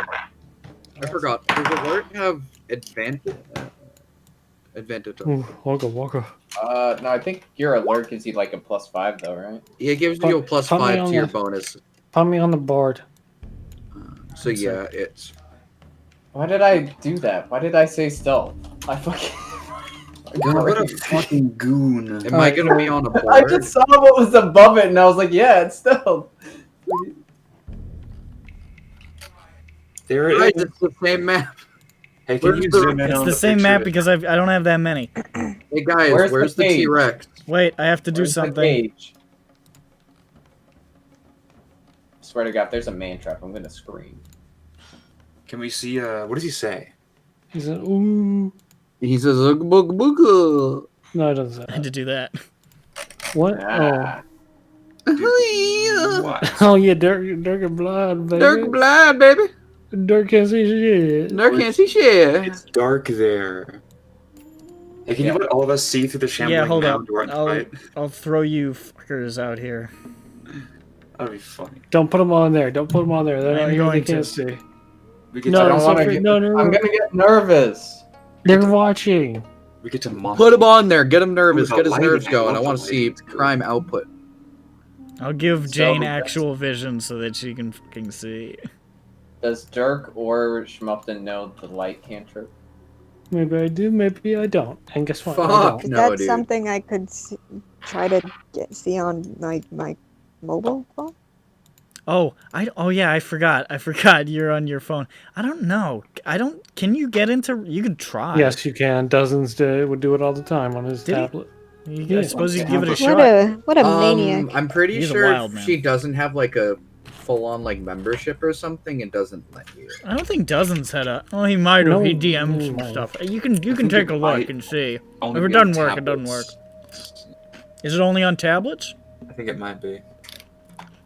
I forgot. Does alert have advantage? Advantage. Ooh, waka. no, I think your alert gives you like a +5 though, right? Yeah, it gives you a Put me +5 on to your the- bonus. Put me on the board. So yeah, it's. Why did I do that? Why did I say stealth? I fucking. God, what a fucking goon. Am I gonna be on a board? I just saw what was above it and I was like, yeah, it's stealth. There it Guys, is. it's the same map. Hey, can Where's you the- zoom in It's on the same picture? map because I don't have that many. Hey guys, Where's where's the the cage? T-Rex? Wait, I have to do Where's the something. cage? Swear to God, if there's a man trap, I'm gonna scream. Can we see, what does he say? He said, ooh. He says, "Ugh, bug, bug." No, it doesn't say I had that. to do that. What? Ah. What? Oh yeah, Dirk and Blood, baby. Dirk blind, baby. Dirk can't see shit. Dirk can't see shit. It's dark there. Hey, can Yeah. you let all of us see through the shambling Yeah, hold up. mound we're in fight? I'll throw you fuckers out here. That'd be funny. Don't put them on there. Don't put them on there. They're I'm not here. They going to. can't see. We get No, to, I don't it's want not to for- get. no, no, no. I'm gonna get nervous. They're watching. we get to mock. Put him on there. Get him nervous. Ooh, Get his the lighting. nerves I going. I love want the to see lighting. crime output. I'll give So Jane that's- actual vision so that she can fucking see. Does Dirk or Schmumpton know the light cantrip? Maybe I do. Maybe I don't. And guess what? I Fuck. don't. Is No, that dude. something I could try to see on my mobile phone? Oh, yeah, I forgot. You're on your phone. I don't know. Can you get into? You could try. Yes, you can. Dozens would do it all the time on his Did he? tablet. I suppose you can give it a What shot. a maniac! I'm pretty He's a sure wild man. she doesn't have like a full-on like membership or something and doesn't let you. I don't think Dozens had a. Oh, he might have. No, He DM'd he some might. stuff. You can think take it a look might and see. Only If it be on doesn't work, it doesn't tablets. Is it only on tablets? I think it might be.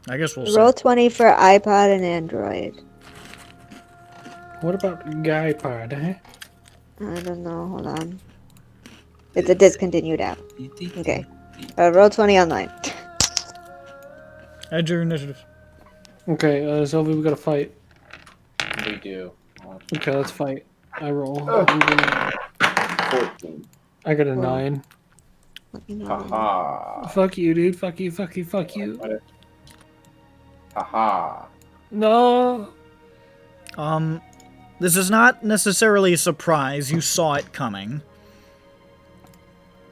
I guess we'll see. Roll20 for iPod and Android. What about Guy Pod, eh? I don't know. Hold on. It's a discontinued app. Okay. Roll20 online. Add your initiative. Okay, Sylvie, we gotta fight. We do. Okay, let's fight. I roll. Oh. I'm gonna- 14. I got a 9. Let me know. Haha. Fuck you, dude. Fuck you, fuck you, fuck you. Haha. No! This is not necessarily a surprise. You saw it coming.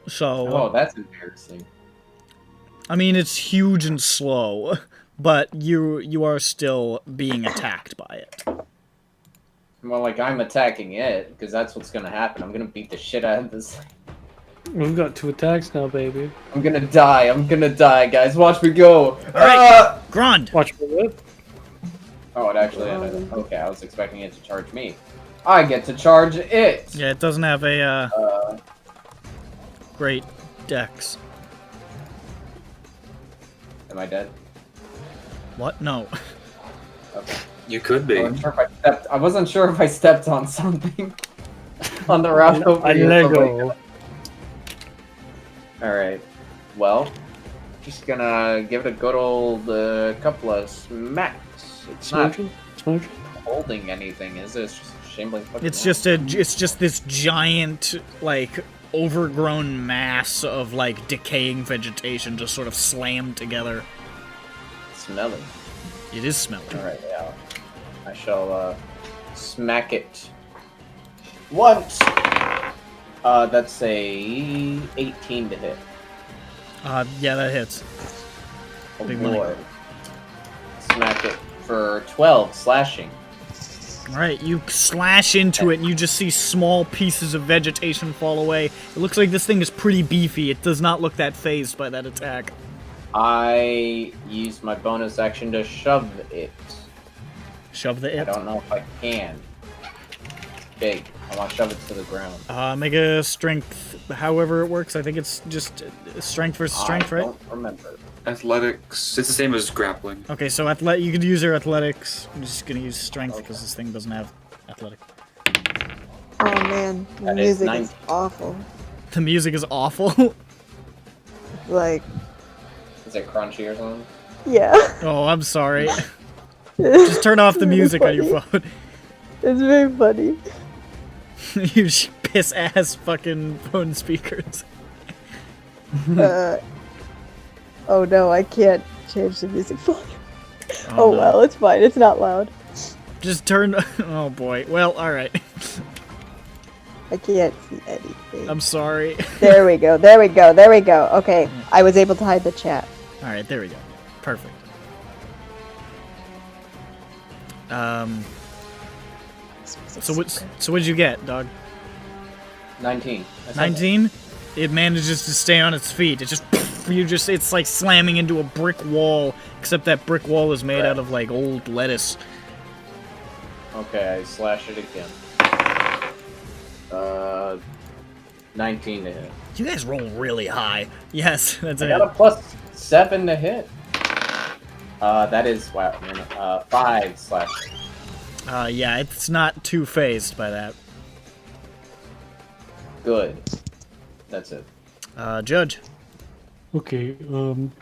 So, Oh, that's embarrassing. I mean, it's huge and slow, but you are still being attacked by it. Well, like I'm attacking it because that's what's gonna happen. I'm gonna beat the shit out of this. We've got 2 attacks now, baby. I'm gonna die. I'm gonna die, guys. Watch me go. right. Grond! Watch for it. Oh, it actually ended. Okay, I was expecting it to charge me. I get to charge it. Yeah, it doesn't have a Uh, great dex. am I dead? What? No. Okay. You could be. I wasn't sure if I stepped on something on the route over A here. Lego. All right. Well, just gonna give it a good old couple of smacks. It's not Smooching? Smooching? holding anything, is it? It's just a shambling fucking It's wall. just this giant, like, overgrown mass of, like, decaying vegetation just sort of slammed together. smelly. It is smelly. All right, yeah. I shall smack it once. That's a 18 to hit. Yeah, that hits. Oh, Big money. boy. Smack it for 12 slashing. Alright, you slash into it and you just see small pieces of vegetation fall away. It looks like this thing is pretty beefy. It does not look that phased by that attack. I use my bonus action to shove it. Shove the I it. don't know if I can. Big. I want to shove it to the ground. Make a strength, however it works. I think it's just strength versus strength, I right? don't remember. Athletics. It's the same as grappling. Okay, so you could use your athletics. I'm just gonna use strength because this thing doesn't have athletic. Oh man, the That is music is 19. awful. The music is awful. Like, Is it crunchy or something? yeah. Oh, I'm sorry. Just turn off the music on your phone. It's very funny. You piss ass fucking phone speakers. Oh no, I can't change the music volume. no. Oh well, it's fine. It's not loud. Just turn. Oh boy. Well, all right. I can't see anything. I'm sorry. There we go. There we go. There we go. Okay, I was able to hide the chat. All right, there we go. Perfect. So what'd you get, dog? 19. 19. It manages to stay on its feet. It just it's like slamming into a brick wall, except that brick wall is made out of like old lettuce. Okay, I slash it again. 19 to hit. You guys roll really high. Yes, that's I it. got a +7 to hit. That is wow. 5 slashing. Yeah, it's not too phased by that. Good. That's it. Judge. Okay, okay, I'm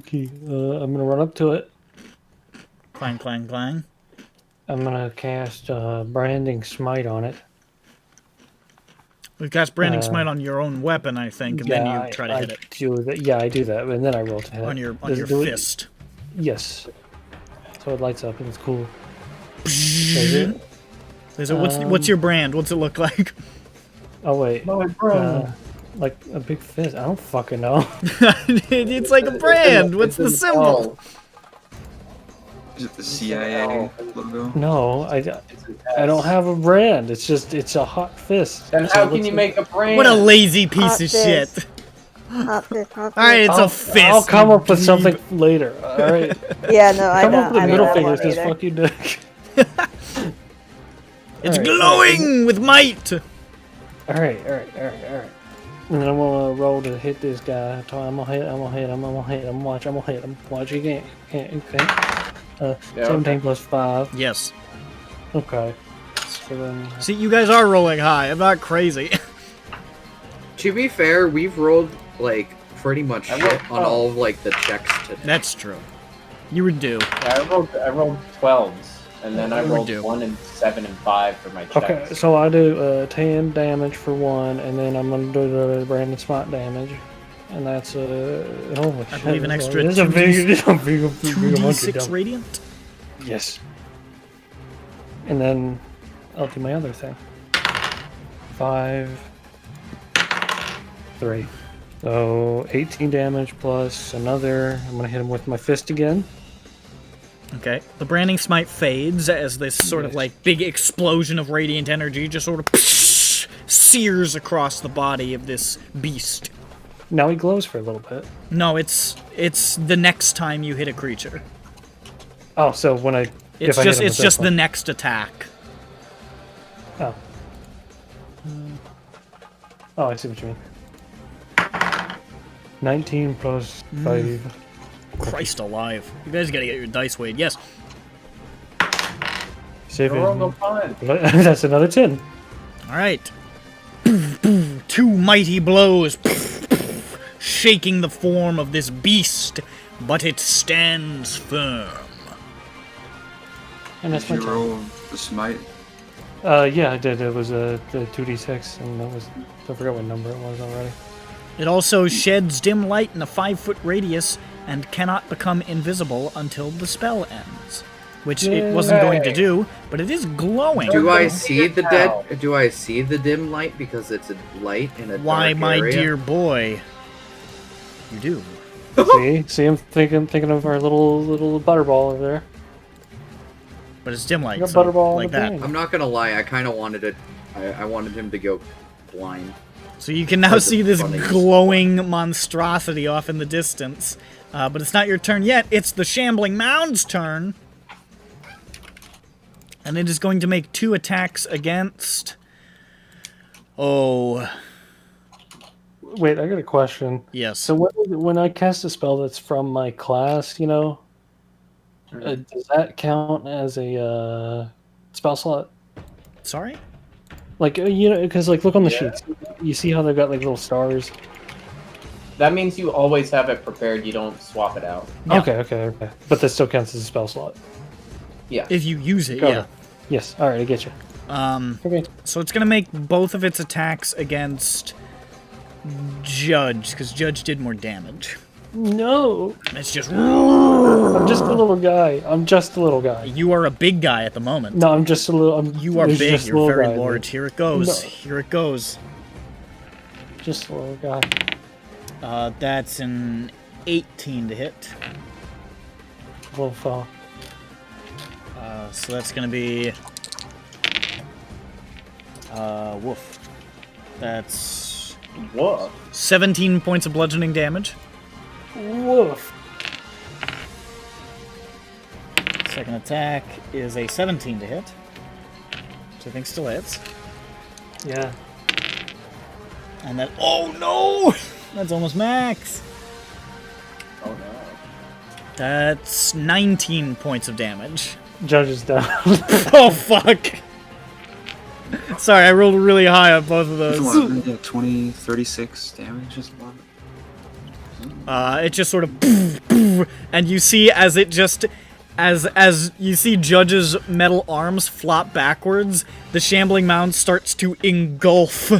gonna run up to it. Clang, clang, clang. I'm gonna cast Branding Smite on it. We cast Branding Smite on your own weapon, I think, and then you try to hit it. Yeah, I do that, and then I roll to hit. On your Does it do it? fist. Yes. So it lights up and it's cool. Is it? What's your brand? What's it look like? Oh wait. Like a big fist. I don't fucking know. It's like a brand. What's the symbol? Is it the CIA logo? No, I don't have a brand. It's a hot fist. Then how can you make a brand? What a lazy piece Hot of fist. shit. Hot fist, hot fist. Alright, it's a fist. I'll come you up with dweeb. something later. All right. Yeah, no, I Come up don't. with I a don't middle have finger. one Says either. fuck you, dick. It's Alright, glowing with might. All right. And then I'm gonna roll to hit this guy. I'm gonna hit him. Watch, I'm gonna hit him. Watch, you can't. 17 plus 5. Yes. Okay. So then, See, you guys are rolling high. I'm not crazy. To be fair, we've rolled like pretty much I shit rolled on all of like the checks today. That's true. You were due. Yeah, I rolled 12s, and then I What do we rolled do? 1 and 7 and 5 for my checks. okay, so I do 10 damage for 1, and then I'm gonna do the Brandon Smite damage, and that's holy I shit, believe an extra This is a big amount of 2d6 damage. radiant. Yes. And then I'll do my other thing. 5, 3. So 18 damage plus another. I'm gonna hit him with my fist again. Okay. The branding smite fades as this sort of Yes. like big explosion of radiant energy just sort of sears across the body of this beast. Now he glows for a little bit. No, it's the next time you hit a creature. Oh, so when I It's if I hit just him it's with just this the one. next attack. Oh. Oh, I see what you mean. 19 plus 5. Christ alive. You guys gotta get your dice weighed. Yes. 7. You're all no fun. That's another 10. Alright. 2 mighty blows shaking the form of this beast, but it stands firm. And that's Did my you turn. roll the smite? Yeah, I did. It was the 2d6, and that was I forgot what number it was already. It also sheds dim light in a 5-foot radius and cannot become invisible until the spell ends. Which it wasn't going to do, but it is glowing. Do I Don't see get the out. dead? Do I see the dim light because it's a light in a Why, dark my area? dear boy? You do. See him thinking of our little butterball over there. But it's dim light, Got so butterball like in the that. brain. I'm not gonna lie. I kind of wanted it. I wanted him to go blind. So you can now That's see the this funniest glowing monstrosity off in the distance. But it's not your turn yet. It's the Shambling Mound's turn. And it is going to make 2 attacks against... Oh, Wait, I got a question. yes. So when I cast a spell that's from my class, does that count as a spell slot? Sorry? Like because look on the sheets. You see how they've got like little stars. That means you always have it prepared. You don't swap it out. Yeah. Okay. But that still counts as a spell slot. Yeah. If you use it, Got yeah. it. Yes. All right, I get you. Okay. So it's going to make both of its attacks against Judge, because Judge did more damage. No, And it's just... I'm just a little guy. You are a big guy at the moment. No, I'm just a little. You are there's big, just a you're little very guy, large. dude. Here it goes. No. Here it goes. Just a little guy. That's an 18 to hit. Little fall. So that's gonna be... woof. That's... Whoa. 17 points of bludgeoning damage. Woof. Second attack is a 17 to hit. Which I think still hits. Yeah. And then... Oh no! That's almost max! Oh no. That's 19 points of damage. Judge is down. Oh, fuck. Sorry, I rolled really high on both of It's a those. lot. Yeah, 20, 36 damage is a lot. It just sort of and you see as it just as you see Judge's metal arms flop backwards, the shambling mound starts to engulf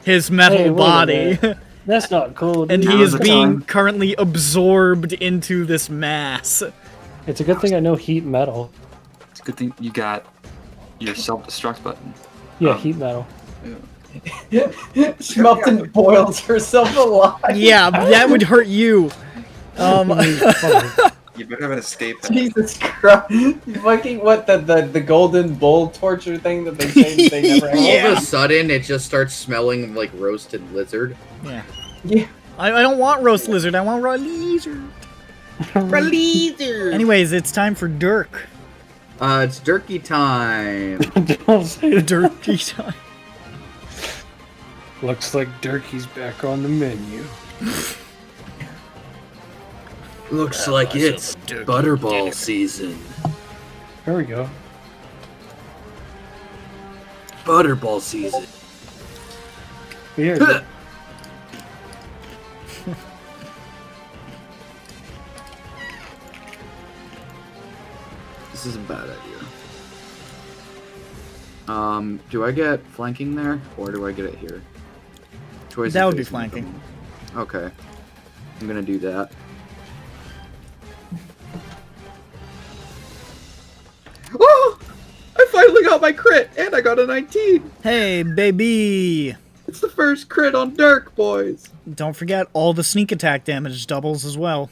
his metal Hey, wait a body. minute. That's not cool. And dude. he is Now's the being time. currently absorbed into this mass. It's a good thing I know heat metal. It's a good thing you got your self-destruct button. Yeah, heat metal. Melton boils herself alive. Yeah, that would hurt you. You better have an escape. Jesus Christ! Fucking what the golden bull torture thing that they say they never had. Yeah. All of a sudden, it just starts smelling like roasted lizard. Yeah. Yeah. I don't want roast lizard, I want raw lizard. Anyways, it's time for Dirk. It's Durkey time. Don't say that. Dirky time. Looks like Durkey's back on the menu. Looks like it's Butterball season. There we go. Butterball season. Weird. This is a bad idea. Do I get flanking there, or do I get it here? Choice That of would be facing flanking. them. Okay. I'm gonna do that. Oh! I finally got my crit, and I got a 19! Hey, baby! It's the first crit on Dirk, boys! Don't forget, all the sneak attack damage doubles as well.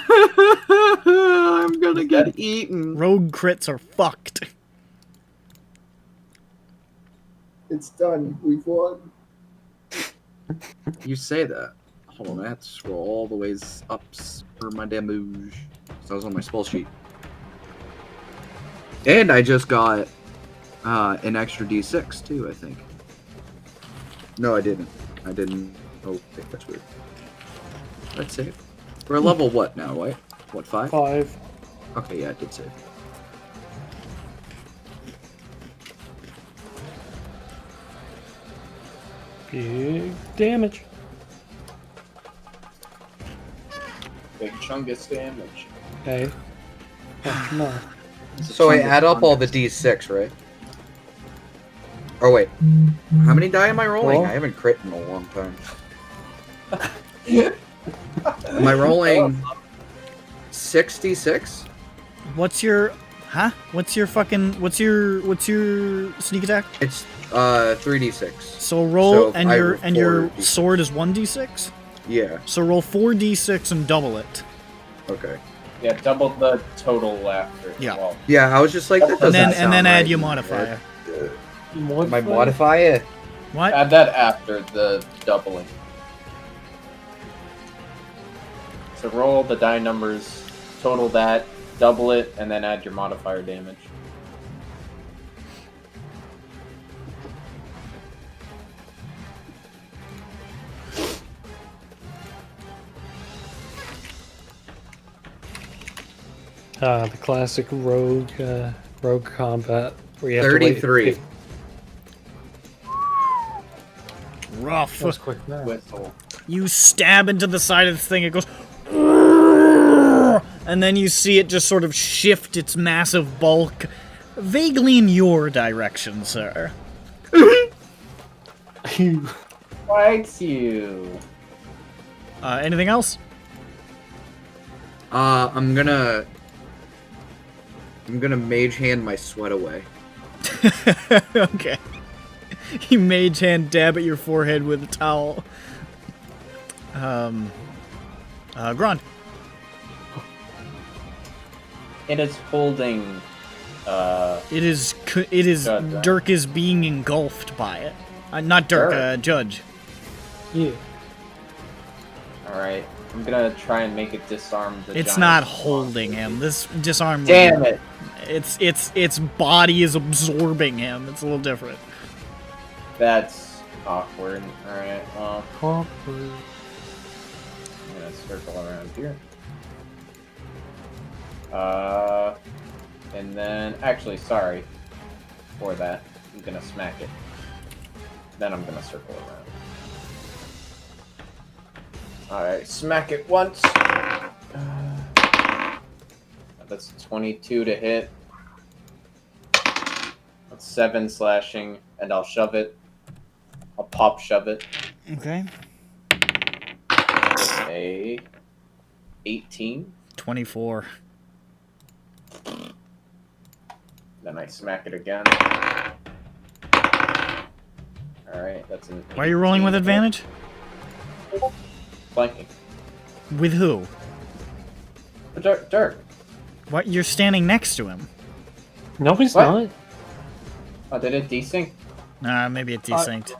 I'm gonna get eaten. Rogue crits are fucked. It's done. We've won. You say that. Hold on, I have to scroll all the ways up for my damage. So I was on my spell sheet. And I just got an extra d6 too, I think. No, I didn't. I didn't. Oh, okay, that's weird. Let's save. We're level what now? What, 5? 5. Okay, yeah, I did save. Big damage. Big chungus damage. Hey. Oh, no. So I add up all the d6, right? Oh wait, how many die am I rolling? Well- I haven't crit in a long time. Am I rolling 66? What's your... Huh? What's your sneak attack? It's 3d6. So roll, So if and I your roll and your 4d6. sword is 1d6? Yeah. So roll 4d6 and double it. Okay. Yeah, double the total after. Yeah. Well, Yeah, I was just like, that And doesn't then sound add right. your modifier. My modifier? What? add that after the doubling. So roll the die numbers, total that, double it, and then add your modifier damage. The classic rogue combat where you have to wait 33. Rough. That was quick now. Whistle. You stab into the side of this thing, it goes... And then you see it just sort of shift its massive bulk vaguely in your direction, sir. Likes you. Anything else? I'm gonna mage hand my sweat away. Okay. You mage hand dab at your forehead with a towel. Grond. It is holding. It is. Judge. Dirk is being engulfed by it. Not Dirk. Dirk. Judge. Yeah. All right. I'm gonna try and make it disarm the. It's giant not monster. holding him. This disarm. Damn it! Its body is absorbing him. It's a little different. That's awkward. All right. Well, Awkward. I'm gonna circle around here. And then, actually, sorry for that. I'm gonna smack it. Then I'm gonna circle around. Alright, smack it once. That's 22 to hit. That's 7 slashing, and I'll shove it. I'll pop shove it. Okay. With a 18. 24. Then I smack it again. Alright, that's an. Why are you rolling with 18 to hit. advantage? Flanking. With who? Dirk. What? You're standing next to him. No, he's What? not. Oh, did it desync? Maybe it desynced.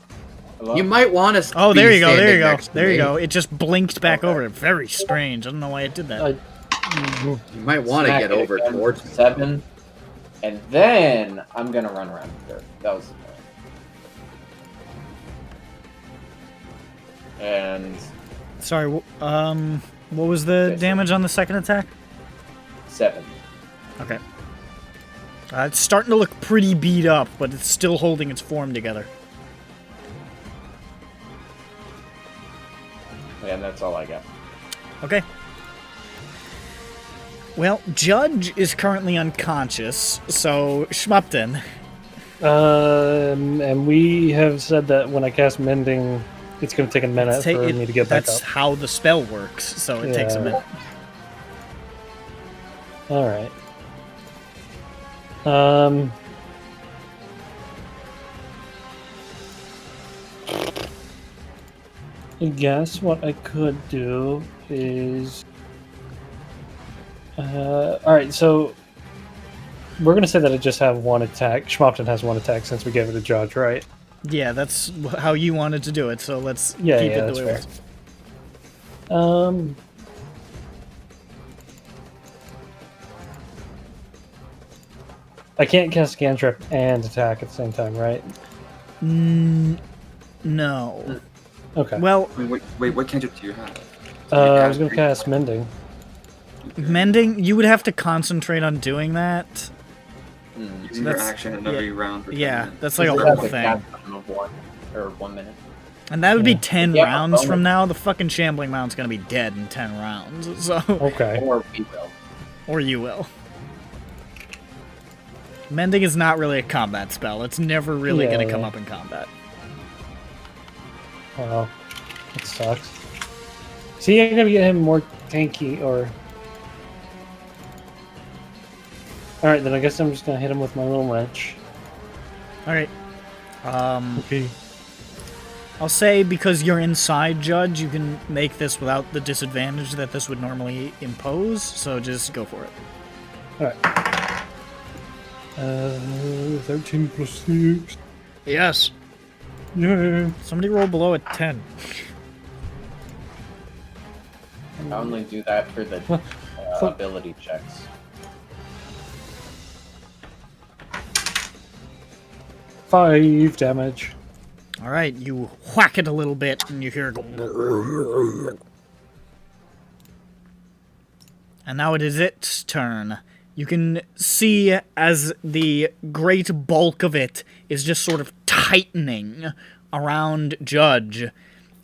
Hello? You might want to. Oh, there you go, there you go, there you go. It just blinked back over. Very strange. I don't know why it did that. You might want to Smack get it over again towards for me. 7. And then I'm gonna run around the Dirk. That was annoying. And Sorry, what was the Okay, damage on the second attack? 7. Okay. It's starting to look pretty beat up, but it's still holding its form together. Yeah, and that's all I got. Okay. Well, Judge is currently unconscious, so Schmupton. And we have said that when I cast Mending, it's going to take a minute for me to get back That's up. how the spell works, so it takes a Yeah. minute. All right. I guess what I could do is... Alright, so... We're going to say that I just have one attack. Schmopton has one attack since we gave it a Judge, right? Yeah, that's how you wanted to do it, so let's Yeah, keep yeah, it that's the way it fair. was. I can't cast Cantrip and attack at the same time, right? No. Okay. Well, Wait, what cantrip do you have? I was going to cast Mending. Mending, you would have to concentrate on doing that. Using your That's- action in every round. For 10 Yeah, minutes. that's like a That's whole a thing. cap time of 1 minute. And that would be Yeah. 10 Yeah, rounds bonus. from now. The fucking Shambling Mount's gonna be dead in 10 rounds, so... Okay. Or we will. Or you will. Mending is not really a combat spell. It's never really Yeah, gonna come yeah. up in combat. Wow. That sucks. See, I'm gonna get him more tanky, or... Alright, then I guess I'm just gonna hit him with my little wrench. Alright. Okay. I'll say because you're inside Judge, you can make this without the disadvantage that this would normally impose, so just go for it. Alright. 13 plus 6. Yes. Yeah. Somebody roll below a 10. I only do that for the ability checks. Five damage. Alright, you whack it a little bit, and you hear it go... And now it is its turn. You can see as the great bulk of it is just sort of tightening around Judge.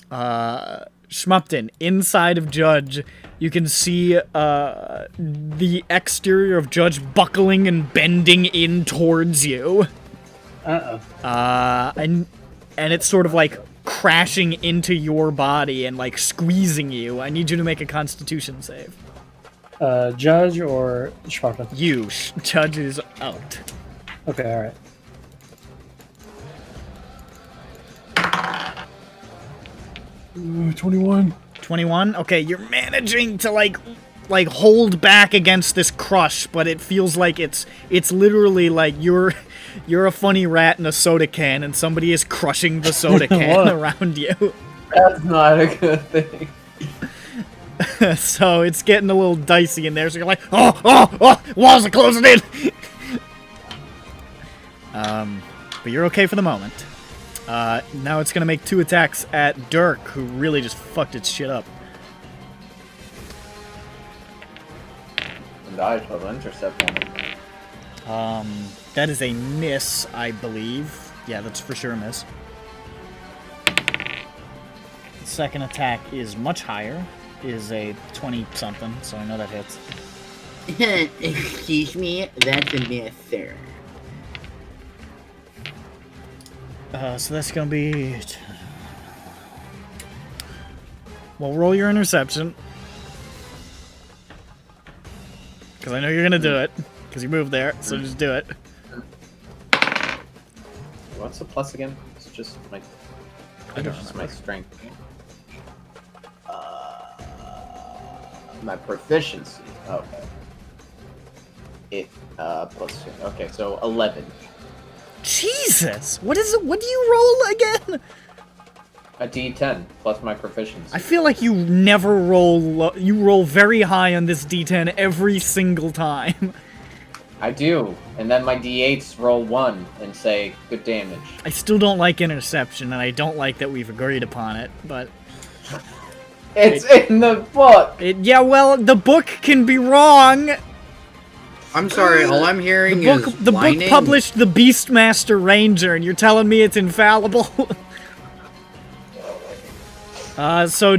Schmupton, inside of Judge, you can see the exterior of Judge buckling and bending in towards you. And it's sort of like crashing into your body and like squeezing you. I need you to make a Constitution save. Judge or Schmopton? You, Judge is out. Okay, alright. Ooh, 21. 21? Okay, you're managing to like hold back against this crush, but it feels like it's literally like you're a funny rat in a soda can and somebody is crushing the soda can What? around you. That's not a good thing. So it's getting a little dicey in there, so you're like, oh, walls are closing in! But you're okay for the moment. Now it's gonna make 2 attacks at Dirk, who really just fucked its shit up. Dodge will intercept on him. That is a miss, I believe. Yeah, that's for sure a miss. The second attack is much higher. Is a 20-something, so I know that hits. Excuse me, that's a miss, sir. So that's gonna be... Well, roll your interception. Because I know you're gonna do it. Because you moved there, so just do it. What's the plus again? It's just my. I don't just remember. my strength. My proficiency. Okay. It plus. Okay, so 11. Jesus! What is it? What do you roll again? A D10 plus my proficiency. I feel like you never roll low. You roll very high on this D10 every single time. I do, and then my D8s roll 1 and say good damage. I still don't like interception, and I don't like that we've agreed upon it, but... It's in the book! Yeah, well, the book can be wrong! I'm sorry, all I'm hearing The book published the Beastmaster Ranger, and you're telling me it's infallible? So,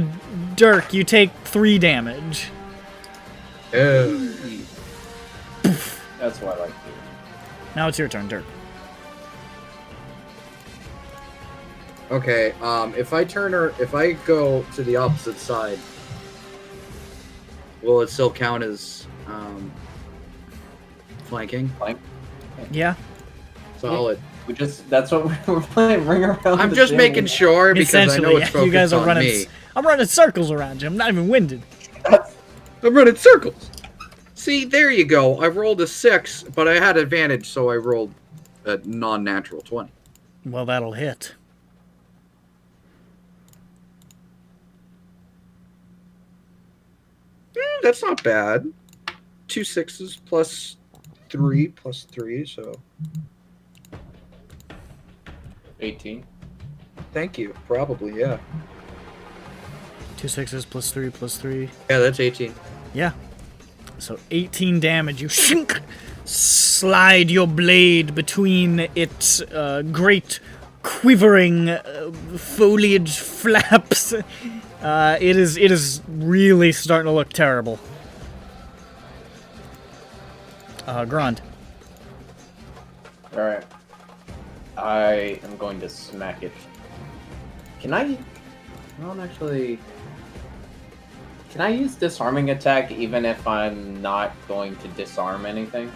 Dirk, you take 3 damage. Oh. That's what I like to do. Now it's your turn, Dirk. Okay, if I go to the opposite side, will it still count as flanking? Flank? Yeah. Solid. That's what we were playing, ring around. I'm the just gym. making sure because I know Essentially, it's yeah, you guys focused are on running... me. I'm running circles around you. I'm not even winded. I'm running circles. See, there you go. I rolled a 6, but I had advantage, so I rolled a non-natural 20. Well, that'll hit. That's not bad. 2 6s plus 3 plus 3, so 18. thank you. Probably, yeah. 2 6s plus 3 plus 3. Yeah, that's 18. Yeah. So 18 damage. You shink, slide your blade between its great quivering foliage flaps. It is really starting to look terrible. Grond. Alright. I am going to smack it. Can I... Well, actually... Can I use disarming attack even if I'm not going to disarm anything?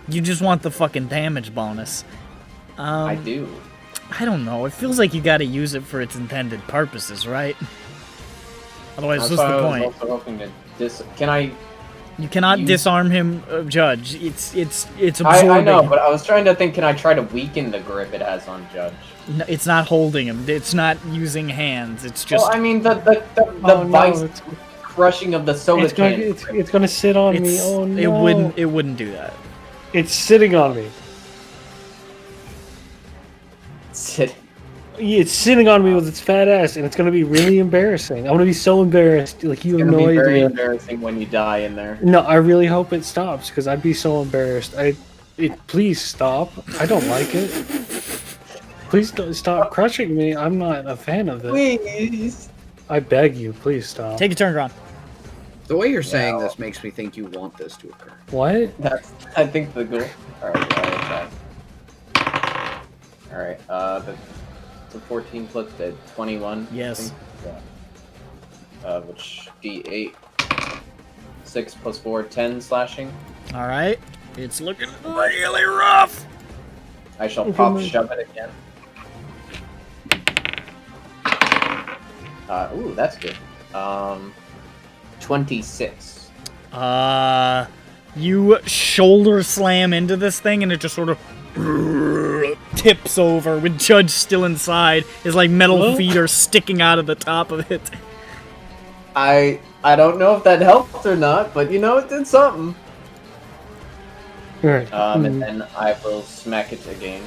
You just want the fucking damage bonus. I do. I don't know. It feels like you gotta use it for its intended purposes, right? Otherwise, what's the point? I was also hoping to Can I... You cannot disarm him, Judge. It's absorbing. I know, but I was trying to think, can I try to weaken the grip it has on Judge? No, it's not holding him. It's not using hands. It's just... Well, I mean, the vice crushing of the soda can. It's gonna sit on me. Oh no! It wouldn't do that. It's sitting on me. Sit. It's sitting on me with its fat ass, and it's gonna be really embarrassing. I'm gonna be so embarrassed. Like you have It's no gonna be very idea. embarrassing when you die in there. No, I really hope it stops because I'd be so embarrassed. Please stop. I don't like it. Please don't stop crushing me. I'm not a fan of it. Please. I beg you, please stop. Take a turn, Gron. The way you're saying this makes me think you want this to occur. What? That's, I think, the goal. Alright, yeah, Alright, the 14 plus the 21. Yes. Yeah. Which D8. 6 plus 4, 10 slashing. Alright. It's looking really rough. I shall pop shove it again. Ooh, that's good. 26. You shoulder slam into this thing and it just sort of tips over with Judge still inside. His like metal feet are sticking out of the top of it. I don't know if that helped or not, but you know, it did something. Right. And then I will smack it again.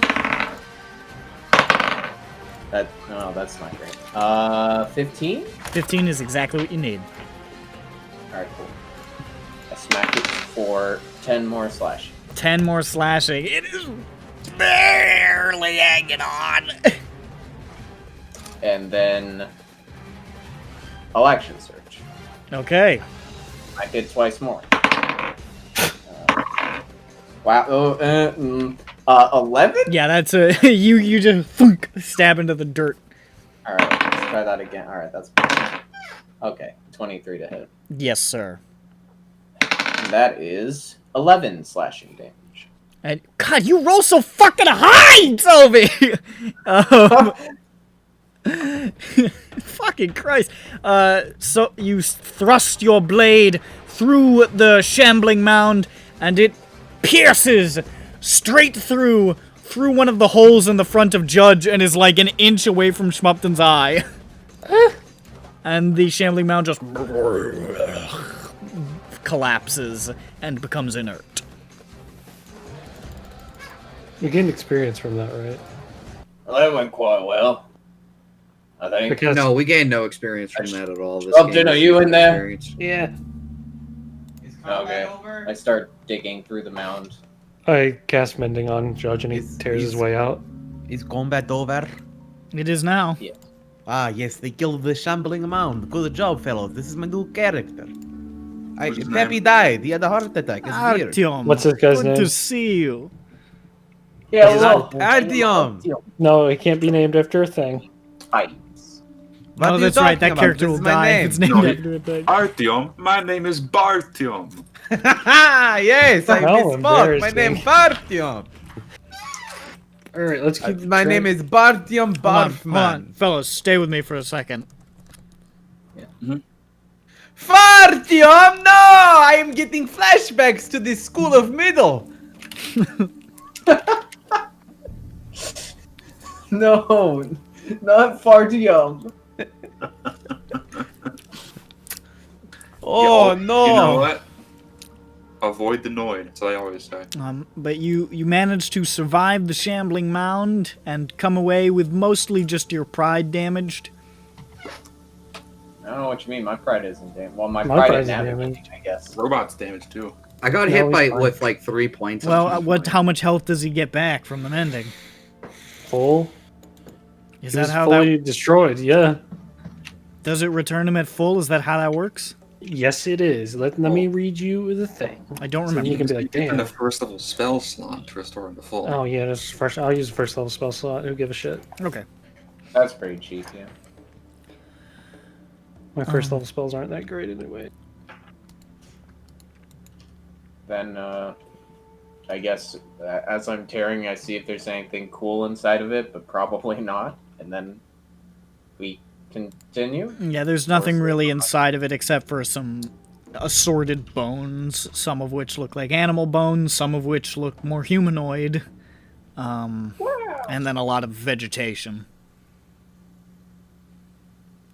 That's not great. 15? 15 is exactly what you need. Alright, cool. I smack it for 10 more slashing. 10 more slashing. It is barely hanging on. And then I'll action search. Okay. I hit twice more. Wow. 11? Yeah, that's a you just thunk, stab into the dirt. All right, let's try that again. All right, that's okay. 23 to hit. Yes, sir. And that is 11 slashing damage. And God, you roll so fucking high, Toby. Fucking Christ. So you thrust your blade through the shambling mound, and it pierces straight through one of the holes in the front of Judge and is like an inch away from Schmupton's eye. And the shambling mound just collapses and becomes inert. You gained experience from that, right? Well, that went quite well. I think. Because No, we gained no experience from that at all. This Upton, game are is you in there? experience. yeah, Okay. I start digging through the mound. I cast mending on Judge and he Is- tears his is- way out. Is combat over? It is now. Ah, yes, they killed the shambling mound. Good job, fellows. This is my new character. What's his Peppy name? died. He had a heart attack. It's weird. Artyom. What's this guy's Good name? to see you. Yeah, Artyom. No, it can't be named after a thing. Heights. What Oh, are you that's right. talking That about? character This will is my die name. if it's named No, after a thing. Artyom, my name is Bartyom. Yes, I How misspoke. My embarrassing. name Bartyom. All right, let's keep. My name is Bartyom Hold on, Barfman. fellas, stay with me for a second. Bartyom, no! I am getting flashbacks to the School of Middle. No, not far too young. Oh, You no. know what? Avoid the Noid, that's what I always say. But you managed to survive the shambling mound and come away with mostly just your pride damaged. I don't know what you mean. My pride isn't damaged. Well, my My pride pride's is damaged. navigating, I guess. Robot's damaged too. I got No, hit he's by fine. with like 3 points. Well, That's how much health does he get back from the mending? Full. Is He that was how fully that destroyed? Yeah. does it return him at full? Is that how that works? Yes, it is. Let me read you the thing. I don't So remember. you can be like, And the damn. first level spell slot to restore him to full. Oh yeah, this is first. I'll use the first level spell slot. Who give a shit? Okay. That's pretty cheap, yeah. My first level spells aren't that great anyway. Then, I guess as I'm tearing, I see if there's anything cool inside of it, but probably not. And then we continue. Yeah, there's nothing really inside of it except for some assorted bones, some of which look like animal bones, some of which look more humanoid, and then a lot of vegetation.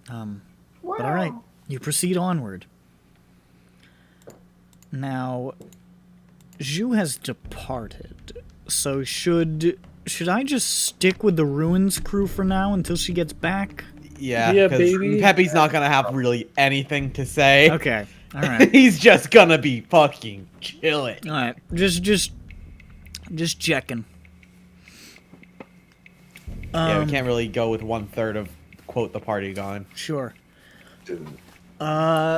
But all right, you proceed onward. Now, Zhu has departed, so should I just stick with the Ruins crew for now until she gets back? Yeah, Yeah, 'cause baby. Peppy's not gonna have really anything to say. Okay, all right. He's just gonna be fucking chilling. All right, just checking. Yeah, we can't really go with 1/3 of quote the party gone. Sure.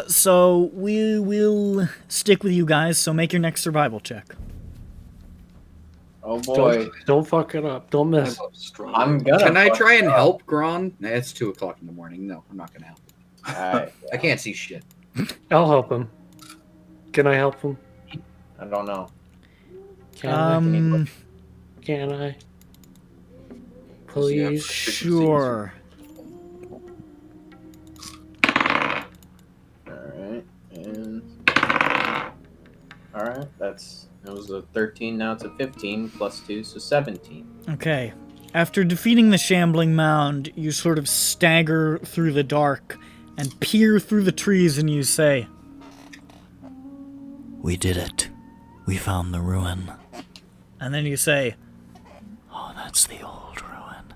So we will stick with you guys. So make your next survival check. Oh boy. Don't fuck it up. Don't I miss. love strong. I'm gonna. Can I fuck try and it up. help Gron? Nah, it's 2 o'clock in the morning. No, I'm not gonna help. Alright, I can't see shit. I'll help him. Can I help him? I don't know. Can I? Please. Sure. Alright, and alright, that was a 13, now it's a 15 plus 2, so 17. Okay. After defeating the shambling mound, you sort of stagger through the dark and peer through the trees, and you say, "We did it. We found the ruin." And then you say, "Oh, that's the old ruin."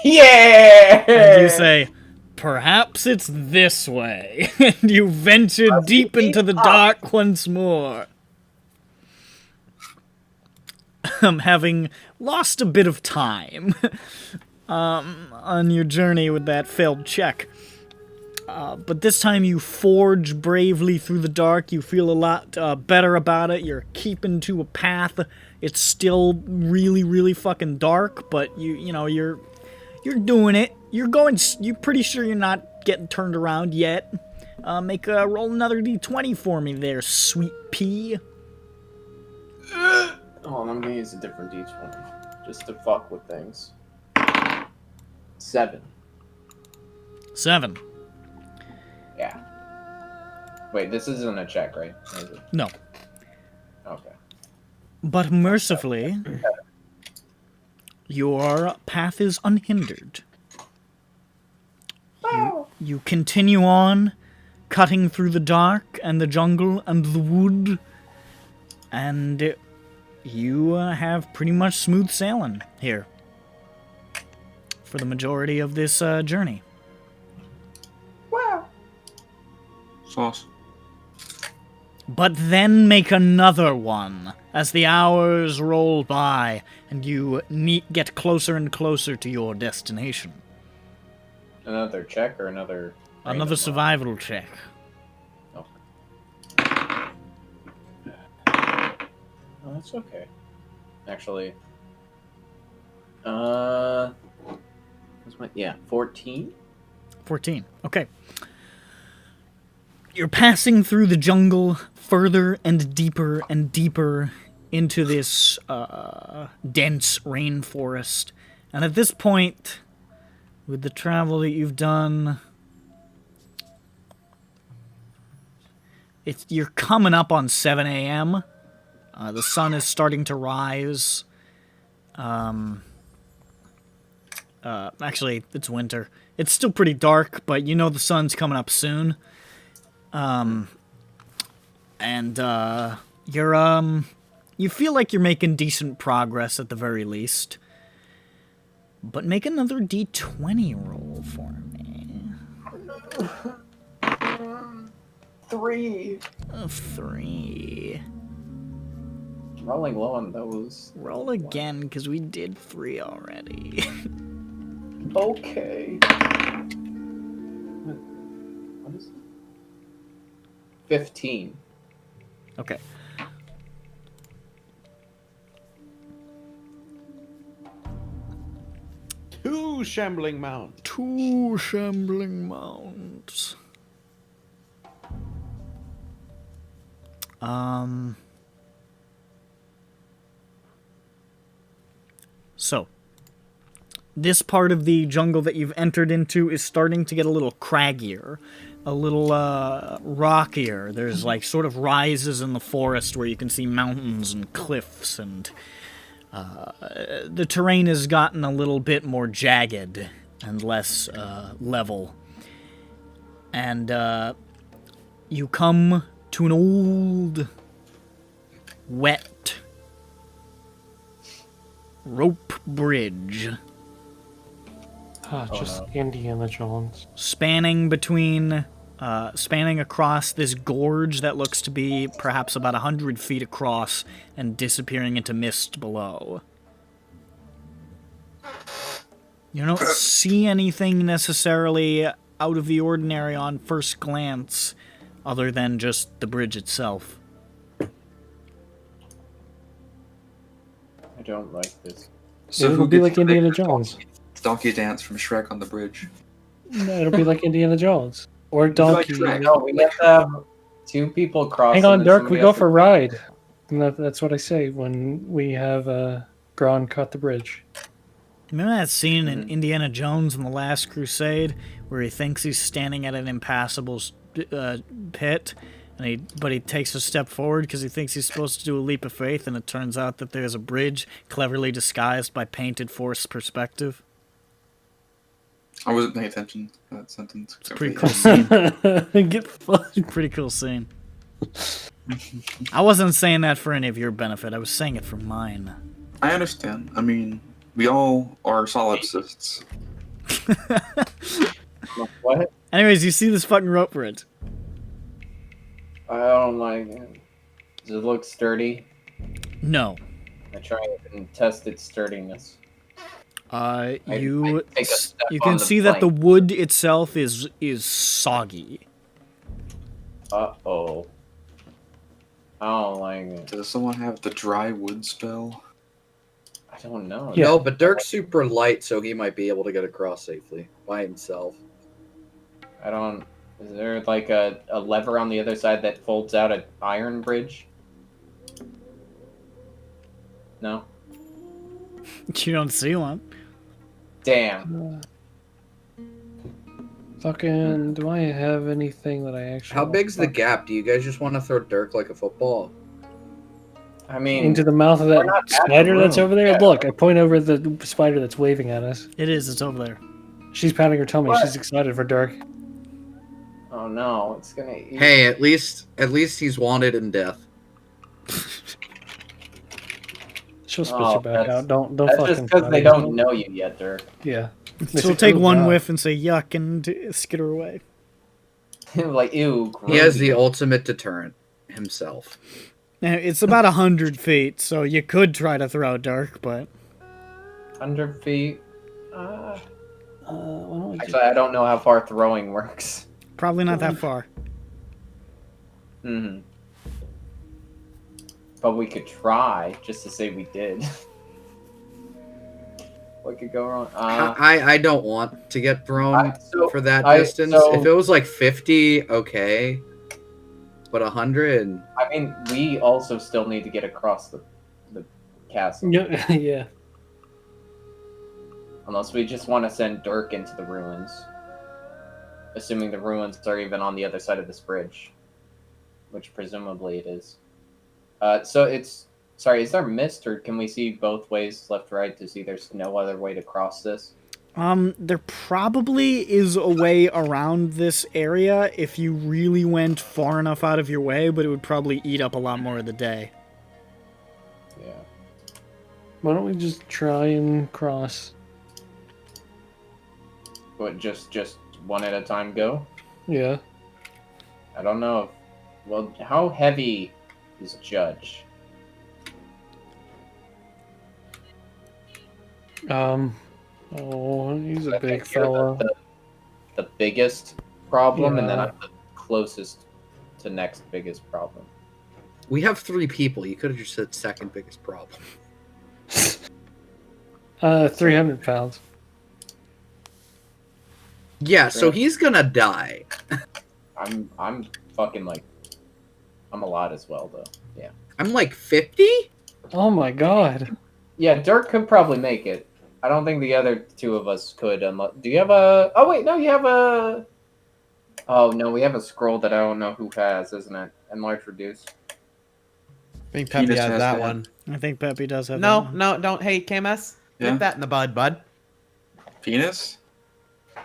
Yeah! And you say, perhaps it's this way. And you venture deep into the dark once more. Having lost a bit of time on your journey with that failed check. But this time you forge bravely through the dark. You feel a lot better about it. You're keeping to a path. It's still really, really fucking dark, but you're doing it. You're pretty sure you're not getting turned around yet. Roll another d20 for me there, sweet pea. Oh, I'm gonna use a different d20 just to fuck with things. 7. 7. Yeah. Wait, this isn't a check, right? Is it? No. Okay. But mercifully, your path is unhindered. You continue on, cutting through the dark and the jungle and the wood, and you have pretty much smooth sailing here for the majority of this journey. Sauce. But then make another one as the hours roll by and you get closer and closer to your destination. Another check or another... Another survival check. Oh. Oh, that's okay. Actually... yeah, 14? 14. Okay. You're passing through the jungle further and deeper into this dense rainforest. And at this point, with the travel that you've done, you're coming up on 7 a.m. The sun is starting to rise. Actually, it's winter. It's still pretty dark, but you know the sun's coming up soon. You feel like you're making decent progress at the very least. But make another d20 roll for me. 3. 3. Rolling low on those. Roll again, because we did 3 already. Okay. What is it? 15. Okay. Two shambling mounds. 2 shambling mounds. So, this part of the jungle that you've entered into is starting to get a little craggier, a little rockier. There's like sort of rises in the forest where you can see mountains and cliffs, and the terrain has gotten a little bit more jagged and less level. And you come to an old, wet rope bridge. Just Indiana Jones. Spanning across this gorge that looks to be perhaps about 100 feet across and disappearing into mist below. You don't see anything necessarily out of the ordinary on first glance, other than just the bridge itself. I don't like this. So It'll be like Indiana Jones. Donkey dance from Shrek on the bridge. No, it'll be like Indiana Jones. Or Donkey. No, we have to have 2 people cross. Hang on, Dirk, we go for a ride. And that's what I say when we have Gron cut the bridge. Remember that scene in Indiana Jones in The Last Crusade where he thinks he's standing at an impassable pit, but he takes a step forward because he thinks he's supposed to do a leap of faith, and it turns out that there's a bridge cleverly disguised by painted forced perspective? I wasn't paying attention to that sentence. It's a pretty cool scene. Get fucked. Pretty cool scene. I wasn't saying that for any of your benefit. I was saying it for mine. I understand. I mean, We all are solipsists. What? Anyways, you see this fucking rope bridge. I don't like it. Does it look sturdy? No. I try and test its sturdiness. I You take a step you on can the see that the plank. wood itself is soggy. Uh-oh. I don't like it. Does someone have the dry wood spell? I don't know. Yeah. No, but Dirk's super light, so he might be able to get across safely by himself. I don't... Is there like a lever on the other side that folds out an iron bridge? No? You don't see one. Damn. Fucking, do I have anything that I actually... How big's the gap? Do you guys just want to throw Dirk like a football? I mean... Into the mouth of we're that not at the spider that's room. over there? Yeah. Look, I point over at the spider that's waving at us. It's over there. She's patting her tummy. What? She's excited for Dirk. Oh no, it's gonna eat. Hey, at least he's wanted in death. She'll spit Oh, you back that's- out. Don't That's fucking... just because try they to- don't know you yet, Dirk. Yeah. She'll take one whiff and say yuck and skitter away. Like, ew, He has groovy. the ultimate deterrent himself. Now, it's about 100 feet, so you could try to throw Dirk, but 100 feet. Why don't we Actually, I don't know how far throwing works. probably not that far. Hmm. But we could try, just to say we did. What could go wrong? I don't want to get thrown so- for that I- distance. so- If it was like 50, okay. But 100... I mean, we also still need to get across the castle. Yeah, yeah. Unless we just want to send Dirk into the ruins. Assuming the ruins are even on the other side of this bridge. Which presumably it is. So it's... Sorry, is there mist, or can we see both ways, left, right, to see there's no other way to cross this? There probably is a way around this area if you really went far enough out of your way, but it would probably eat up a lot more of the day. Yeah. Why don't we just try and cross? But just one at a time go? Yeah. I don't know. Well, how heavy is Judge? Oh, he's a I big think you're fella. The biggest problem, and then Yeah. I'm the closest to next biggest problem. We have 3 people. You could have just said second biggest problem. 300 pounds. Yeah, so he's gonna die. I'm fucking like, I'm a lot as well though. Yeah. I'm like 50? Oh my god. Yeah, Dirk could probably make it. I don't think the other two of us could. Unless, do you have a? Oh wait, no, you have a. Oh no, we have a scroll that I don't know who has, isn't it? Enlarge, reduce. I think Peppy Penis has has that that. one. I think Peppy does have that No, one. no, don't. Hey, KMS, Yeah? nip that in the bud, bud. Penis?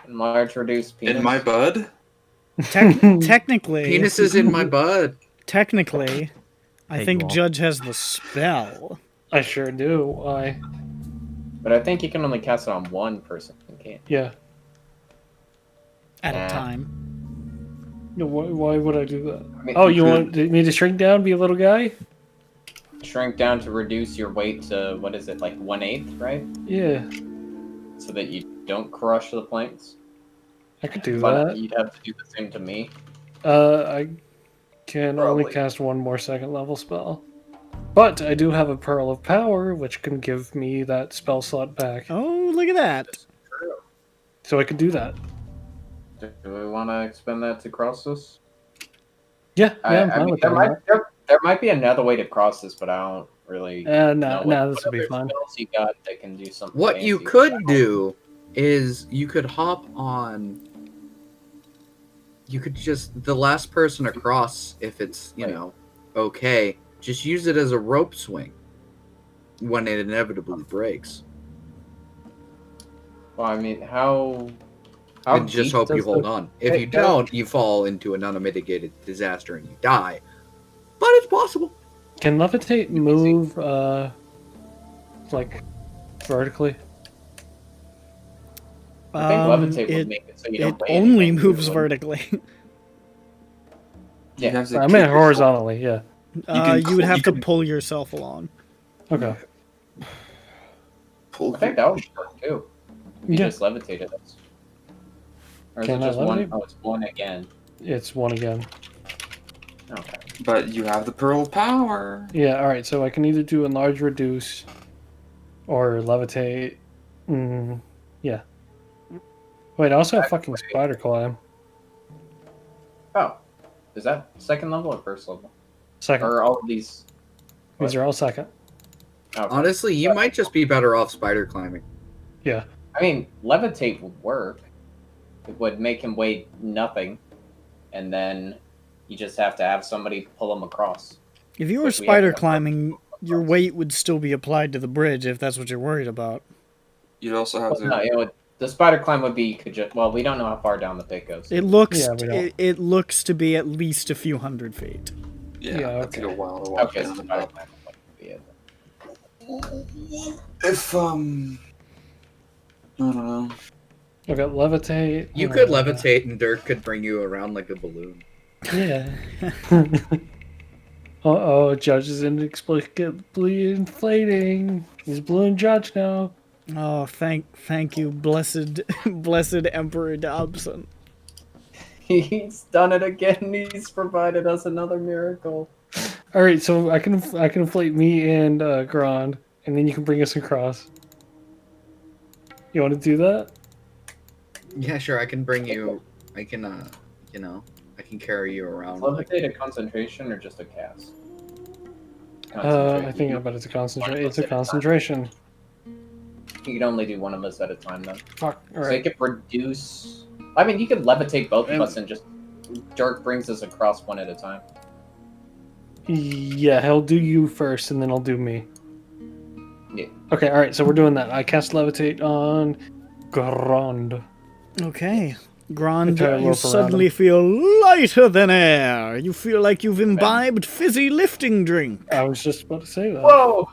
Enlarge, reduce, penis. In my bud? Technically, Penis is in my butt. technically, I Hey, think you all. Judge has the spell. I sure do. Why? But I think you can only cast it on one person. Can't. Yeah. At a Nah. No, why would I do that? I mean, Oh, you could want me to shrink down, be a little guy? shrink down to reduce your weight to what is it, like 1/8, right? Yeah, So that you don't crush the planks. I could do But that. you'd have to do the same to me. I can only Probably. cast one more second level spell. But I do have a Pearl of Power, which can give me that spell slot back. Oh, look at that. So I could do that. Do we want to expend that to cross this? Yeah, yeah, I'm I fine mean, with there that. might be another way to cross this, but I don't really. No, know no, this what will be other fine. spells you got that can do something. What you fancy. could do is you could hop on. You could just the last person across, if it's okay, just use it as a rope swing when it inevitably breaks, Well, I mean, how and just deep hope you does hold the- on. If Hey, you Doug. don't, you fall into an unmitigated disaster and you die. But it's possible. Can levitate move like vertically? I think levitate it would make it so you don't it weigh only anything, moves wouldn't it? vertically. You have to I keep meant your horizontally. Yeah. You would have you to can pull yourself along. Okay. pull. I think that would work too. If you Yeah. just levitated us. Or is Can it I just one? levitate? Oh, it's one again. It's one again. Okay. But you have the pearl power. Yeah. All right. So I can either do enlarge, reduce, or levitate. Yeah. Wait. I also have fucking spider climb. Oh, is that second level or first level? Second. Or all of these? These are all second. Okay. Honestly, you might just be better off spider climbing. Yeah. I mean, levitate would work. It would make him weigh nothing, and then you just have to have somebody pull him across. If you were But we spider have to- climbing, your weight would still be applied to the bridge if that's what you're worried about. You'd also have Well, to. no, it would, the spider climb would be you could just. Well, we don't know how far down the pit goes. It looks Yeah, we don't. it looks to be at least a few hundred feet. Yeah, Yeah, that'd take a okay. while to walk Okay, so down. the spider climb would be it. If I don't know. I got levitate. You could levitate, and Dirk could bring you around like a balloon. Yeah. Uh-oh, Judge is inexplicably inflating. He's balloon judge now. Oh, thank you, blessed blessed Emperor Dobson. He's done it again. He's provided us another miracle. All right, so I can inflate me and Grand, and then you can bring us across. You want to do that? Yeah, sure. I can bring you. I can, I can carry you Is around. levitate a concentration or just a cast? I think I bet it's a concentration. It's a concentration. You can only do one of us at a time, then. Fuck. All So you right. could reduce. I mean, you could levitate both of us and just Dirk brings us across one at a time. Yeah, he'll do you first, and then I'll do me. Yeah. Okay. All right. So we're doing that. I cast levitate on Grand. Okay. Grand, Try to you rope around suddenly him. feel lighter than air. You feel like you've imbibed fizzy lifting drink. I was just about to say that. Whoa!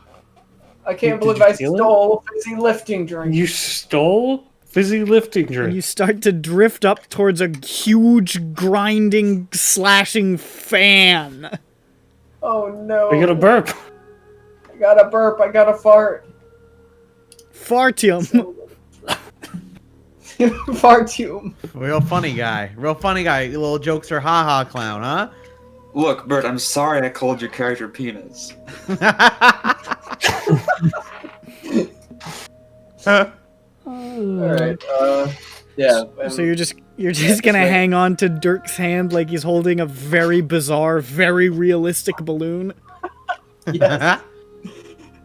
I can't Did believe you I feel it? stole a fizzy lifting drink. You stole fizzy lifting And drink. you start to drift up towards a huge, grinding, slashing fan. Oh no! We got a burp. I got a burp. I got a fart. Fartium. Fartium. Real funny guy. Real funny guy. Little jokester haha clown, huh? Look, Bert, I'm sorry I called your character penis. Alright, yeah. So you're just gonna hang on to Dirk's hand like he's holding a very bizarre, very realistic balloon. Yes.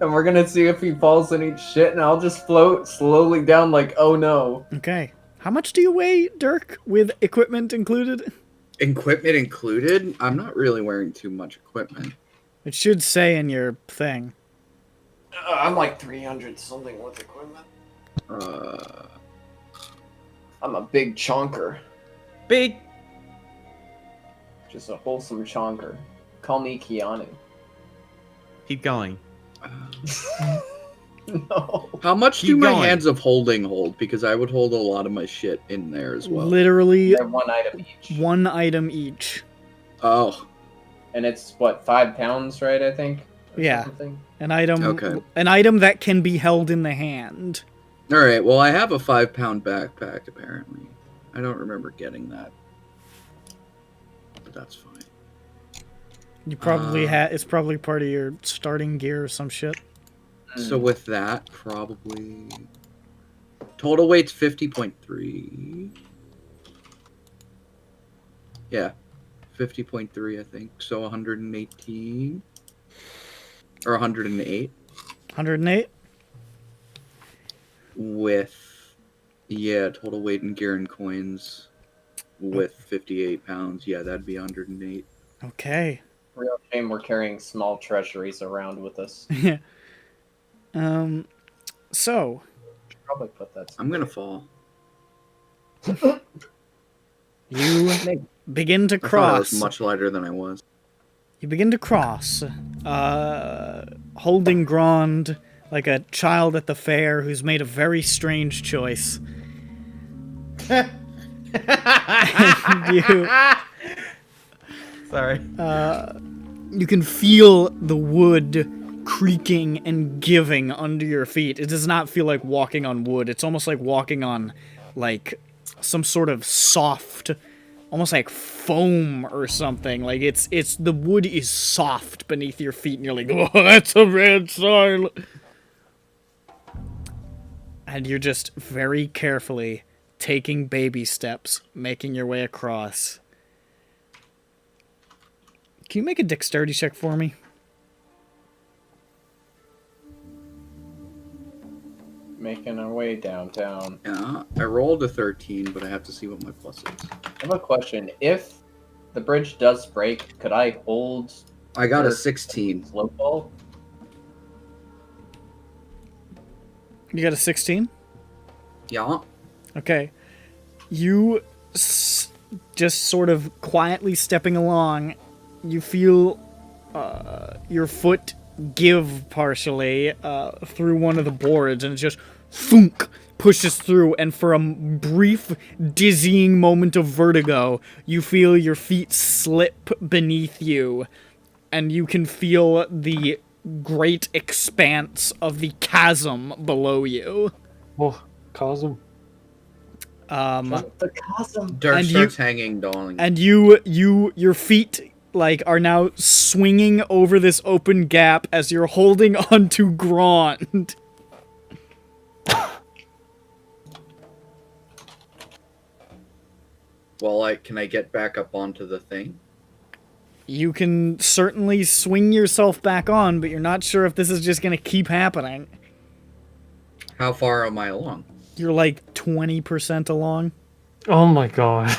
And we're gonna see if he falls and eats shit, and I'll just float slowly down like, oh no. Okay. How much do you weigh, Dirk, with equipment included? Equipment included? I'm not really wearing too much equipment. It should say in your thing. I'm like 300 something with equipment. I'm a big chonker. Big. Just a wholesome chonker. Call me Keanu. Keep going. No. How much do Keep my going. hands of holding hold? Because I would hold a lot of my shit in there as well. Literally They're one item each. one item each. Oh, And it's what, 5 pounds, right? I think. Or Yeah. something? An item Okay. an item that can be held in the hand. all right. Well, I have a 5-pound backpack apparently. I don't remember getting that, but that's fine. You probably it's probably part of your starting gear or some shit. So with that, probably total weight's 50.3. Yeah, 50.3, I think. So 118 or 108 108? with total weight in gear and coins with 58 pounds. Yeah, that'd be 108. Okay. Real shame we're carrying small treasuries around with us. So Probably put that. I'm gonna fall. you begin to I thought I cross. was much lighter than I was. You begin to cross, holding Grand like a child at the fair who's made a very strange choice. you, Sorry. you can feel the wood creaking and giving under your feet. It does not feel like walking on wood. It's almost like walking on, like, some sort of soft, almost like foam or something. Like, it's the wood is soft beneath your feet, and you're like, oh, that's a red sign. And you're just very carefully taking baby steps, making your way across. Can you make a dexterity check for me? Making our way downtown. Yeah, I rolled a 13, but I have to see what my plus is. I have a question. If the bridge does break, could I hold I got a Dirk 16. slow ball? You got a 16? Yeah. Okay. You just sort of quietly stepping along, you feel your foot give partially through one of the boards, and it just thunk pushes through, and for a brief, dizzying moment of vertigo, you feel your feet slip beneath you, and you can feel the great expanse of the chasm below you. Oh, Cosm. The chasm. Dirk And starts hanging, darling. And your feet, like, are now swinging over this open gap as you're holding onto Grond. Well, can I get back up onto the thing? You can certainly swing yourself back on, but you're not sure if this is just gonna keep happening. How far am I along? You're like 20% along. Oh my god.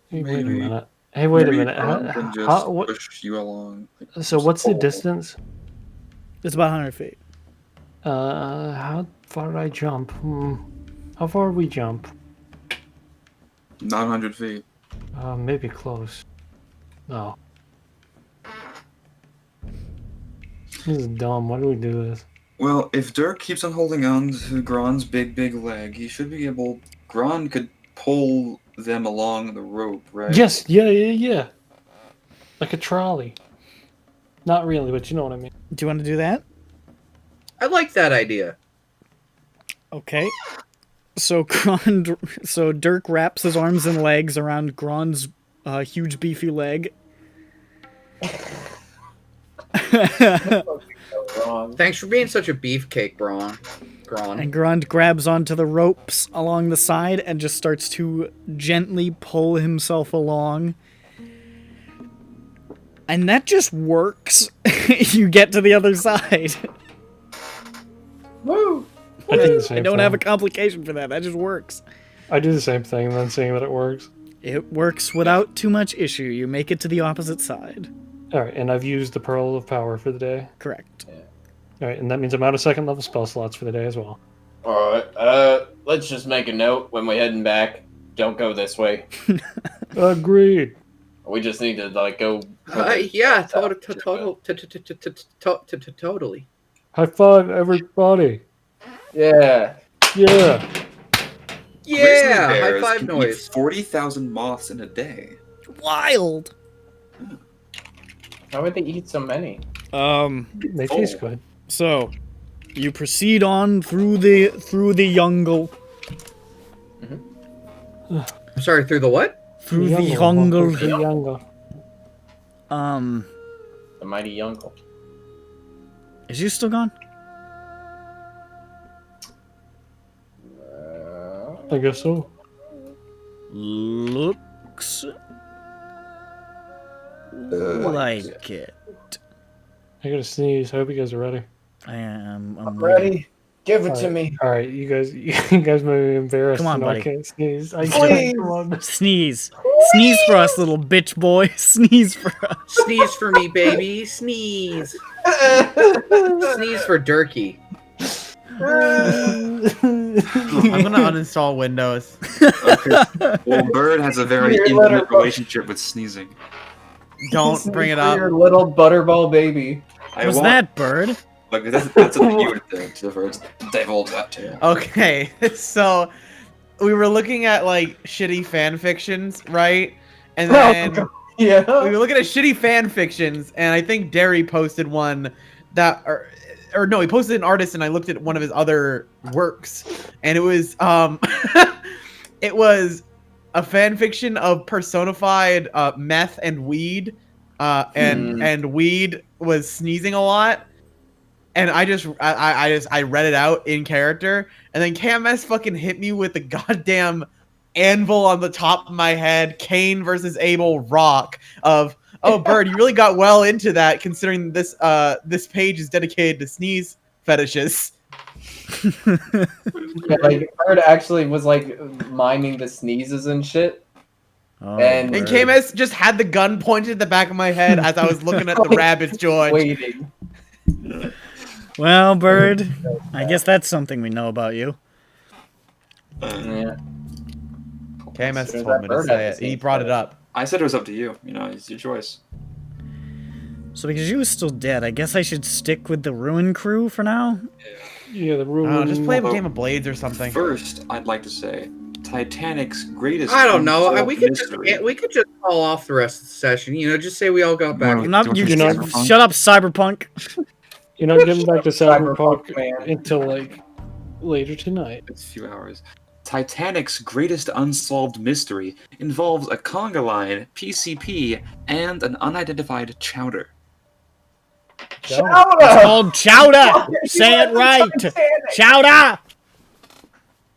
Hey, wait a Maybe- minute. Hey, wait a Maybe minute. Ron can just How, what, push you along. Like, so just what's the pull. distance? It's about 100 feet. How far did I jump? How far did we jump? 900 feet. Maybe close. No. This is dumb. Why do we do this? Well, if Dirk keeps on holding on to Gron's big leg, he should be able... Gron could pull them along the rope, right? Yes, yeah. Like a trolley. Not really, but you know what I mean. Do you want to do that? I like that idea. Okay. So Dirk wraps his arms and legs around Grond's huge beefy leg. Wrong. Thanks for being such a beefcake, Gron. And Grond grabs onto the ropes along the side and just starts to gently pull himself along. And that just works. You get to the other side. Woo! I do the same I don't thing. have a complication for that. That just works. I do the same thing and then seeing that it works. It works without too much issue. You make it to the opposite side. Alright, and I've used the Pearl of Power for the day. Correct. Alright, and that means I'm out of second level spell slots for the day as well. Alright, let's just make a note when we're heading back. Don't go this way. Agreed. We just need to, like, go... Yeah, totally. High five, everybody. Yeah. Yeah. Yeah, Grizzly high bears five can noise. Eat 40,000 moths in a day. Wild. How would they eat so many? They taste good. So, you proceed on through the jungle. I'm sorry, through the what? Through the jungle. The jungle. The mighty Yungle. Is you still gone? I guess so. Looks like it. I gotta sneeze. I hope you guys are ready. I'm Ready? Give it to me. All right, you guys may be embarrassed. Come on, to know buddy. I can't sneeze. I Please. can't. Come on. Sneeze. Sneeze for us, little bitch boy. Sneeze for us. Sneeze for me, baby. Sneeze. Sneeze for Durkee. I'm gonna uninstall Windows. Okay. Well, Bird has a very Here, let her intimate go. relationship with sneezing. Don't bring it up. Your little butterball baby. I What's won't- that, bird? Look, that's a cute thing to first divulge that too. Okay, so we were looking at like shitty fan fictions, right? And then Yeah. we were looking at shitty fan fictions, and I think Derry posted one that, or no, he posted an artist, and I looked at one of his other works, and it was it was a fan fiction of personified meth and weed, and weed was sneezing a lot. And I read it out in character, and then KMS fucking hit me with the goddamn anvil on the top of my head, Cain versus Abel rock of, oh, Bird, you really got well into that considering this this page is dedicated to sneeze fetishes. Yeah, like Bird actually was like miming the sneezes and shit. Oh, And- And bird. KMS just had the gun pointed at the back of my head as I was looking at the rabbit's George. Waiting. Well, bird, I guess that's something we know about you. Yeah. KMS Sure, told that me to bird say had it. the He same brought it up. I said it was up to you. You know, it's your choice. So because you was still dead, I guess I should stick with the ruin crew for now? Yeah, the room. Just play a Although, game of Blades or something. First, I'd like to say Titanic's greatest. I don't know. unsolved We could just mystery. call off the rest of the session. You know, just say we all got back. No. I'm not, Don't you you know- shut up, Cyberpunk. You're not getting back to Cyberpunk, Cyberpunk man. until like later tonight. It's a few hours. Titanic's greatest unsolved mystery involves a conga line, PCP, and an unidentified chowder. It's called Chowder. Say it right. Chowder.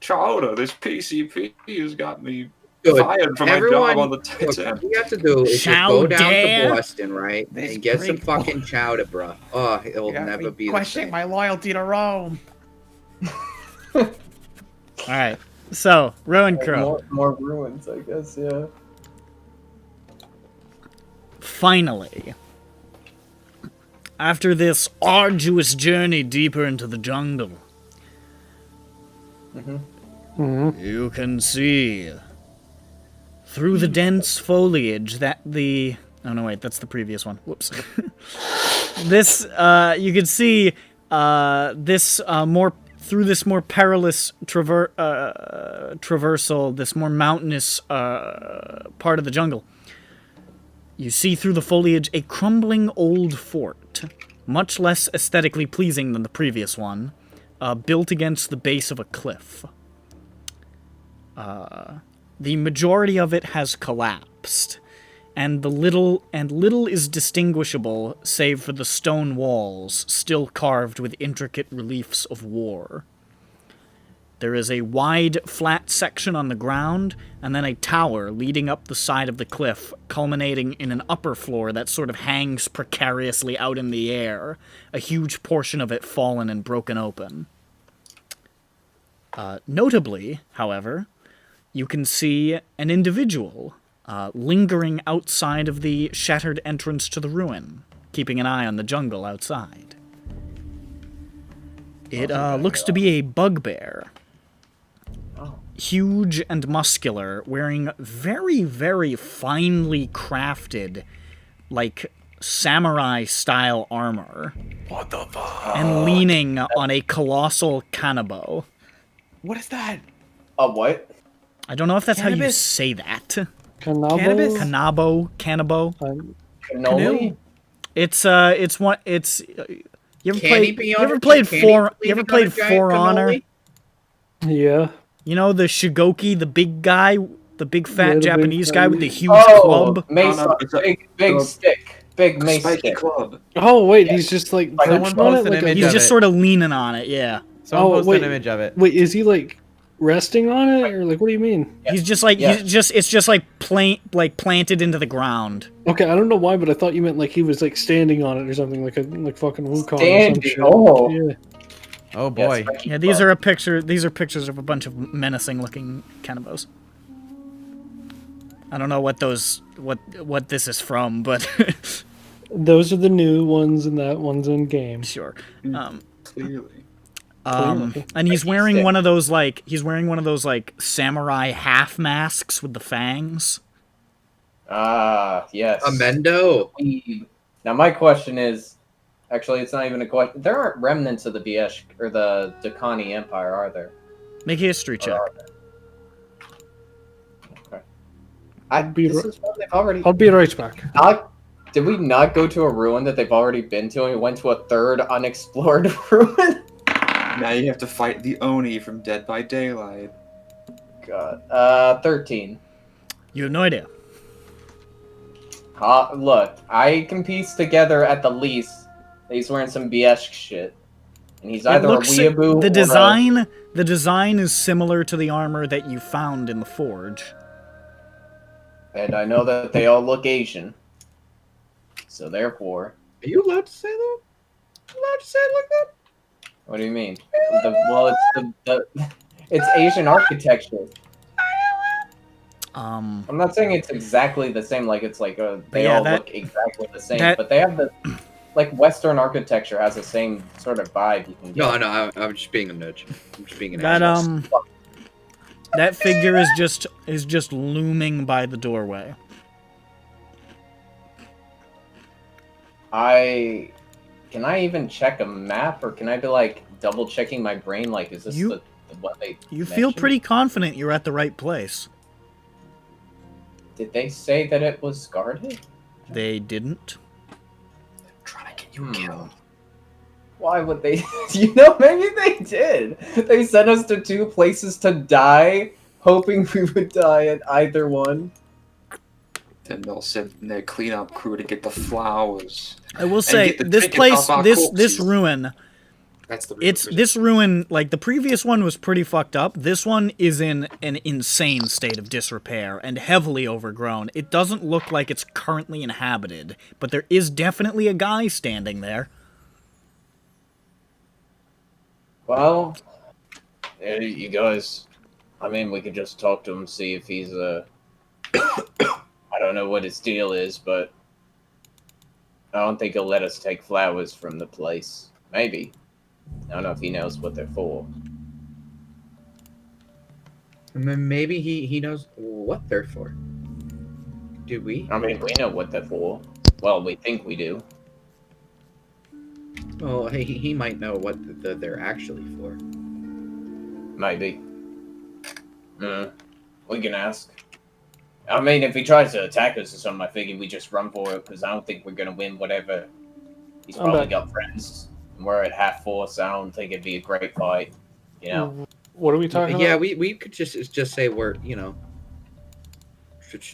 Chowder, this PCP has got me Good. fired from my Everyone- job on the Look, Titanic. what you have to do is just go down Chowder. to Boston, right, This and get some Greek- fucking chowder, bro. Oh, it'll never be the questioning same. my loyalty to Rome. All right. So, ruin crew. More ruins, I guess, yeah. Finally, after this arduous journey deeper into the jungle, you can see through the dense foliage that the... Oh, no, wait, that's the previous one. Whoops. This, you can see this through this more perilous traversal, this more mountainous part of the jungle. You see through the foliage a crumbling old fort, much less aesthetically pleasing than the previous one, built against the base of a cliff. The majority of it has collapsed, and little is distinguishable save for the stone walls still carved with intricate reliefs of war. There is a wide, flat section on the ground, and then a tower leading up the side of the cliff, culminating in an upper floor that sort of hangs precariously out in the air, a huge portion of it fallen and broken open. Notably, however, you can see an individual lingering outside of the shattered entrance to the ruin, keeping an eye on the jungle outside. It looks to be a bugbear. Huge and muscular, wearing very, very finely crafted, like, samurai-style armor. What the fuck? And leaning on a colossal kanabo. What is that? What? I don't know if that's how you Cannabis? say that. Kanabo? Cannabis? Kanabo. Cannoli? It's you ever Can he played be you on ever a- played can he For be you ever on a played giant For Honor? cannoli? Yeah. You know the Shigoki, the big guy, the big fat Yeah, the big Japanese fat guy with the dude. huge Oh, club? mace, No, it's a- big stick. Big mace Spiky stick. club. Oh wait, he's just like Someone perched on post it an like image He's of just it. sort of leaning on it, yeah. Someone Oh, post wait. an image of it. Wait, is he like resting on it or like what do you mean? He's just like Yeah. it's just like planted into the ground. Okay, I don't know why, but I thought you meant like he was like standing on it or something, like fucking Wukong or some Standing, shit. oh. Yeah. Oh boy. Yeah, these are pictures of a bunch of menacing looking kanabos. I don't know what this is from, but Those are the new ones, and that one's in game. sure. Clearly. And he's wearing one of those like samurai half masks with the fangs. Ah, yes. Amendo. Now my question is, actually, it's not even a question. There aren't remnants of the Biesh or the Dakani Empire, are there? Make a history check. Okay. This is one they've already. I'll be right back. Did we not go to a ruin that they've already been to, and we went to a third unexplored ruin? Now you have to fight the Oni from Dead by Daylight. God. 13. You have no idea. Look, I can piece together at the least that he's wearing some BS shit. And he's either a weeaboo The design is similar to the armor that you found in the forge. And I know that they all look Asian. So therefore... Are you allowed to say that? You allowed to say it like that? What do you mean? It's Asian architecture. I'm not saying it's exactly the same, like it's like they all look exactly the same, but they have the like Western architecture has the same sort of vibe you can get. No, I'm just being a nudge. I'm just being an ass. That figure is just looming by the doorway. Can I even check a map, or can I be like double checking my brain? Like, is this what they? You feel pretty confident you're at the right place. Did they say that it was guarded? They didn't. I'm trying to get you killed. Why would they? Maybe they did. They sent us to 2 places to die, hoping we would die at either one. Then they'll send their cleanup crew to get the flowers. I will say, this place, this ruin... That's the this ruin, like the previous one was pretty fucked up. This one is in an insane state of disrepair and heavily overgrown. It doesn't look like it's currently inhabited, but there is definitely a guy standing there. Well, you guys, I mean, we could just talk to him, see if he's I don't know what his deal is, but I don't think he'll let us take flowers from the place. Maybe. I don't know if he knows what they're for. Maybe he knows what they're for. Do we? I mean, we know what they're for. Well, we think we do. Well, he might know what they're actually for. Maybe. We can ask. I mean, if he tries to attack us or something, I figure we just run for it, because I don't think we're going to win whatever. He's probably got friends. We're at half force. I don't think it'd be a great fight. You know? What are we talking about? Yeah, we could just say we're,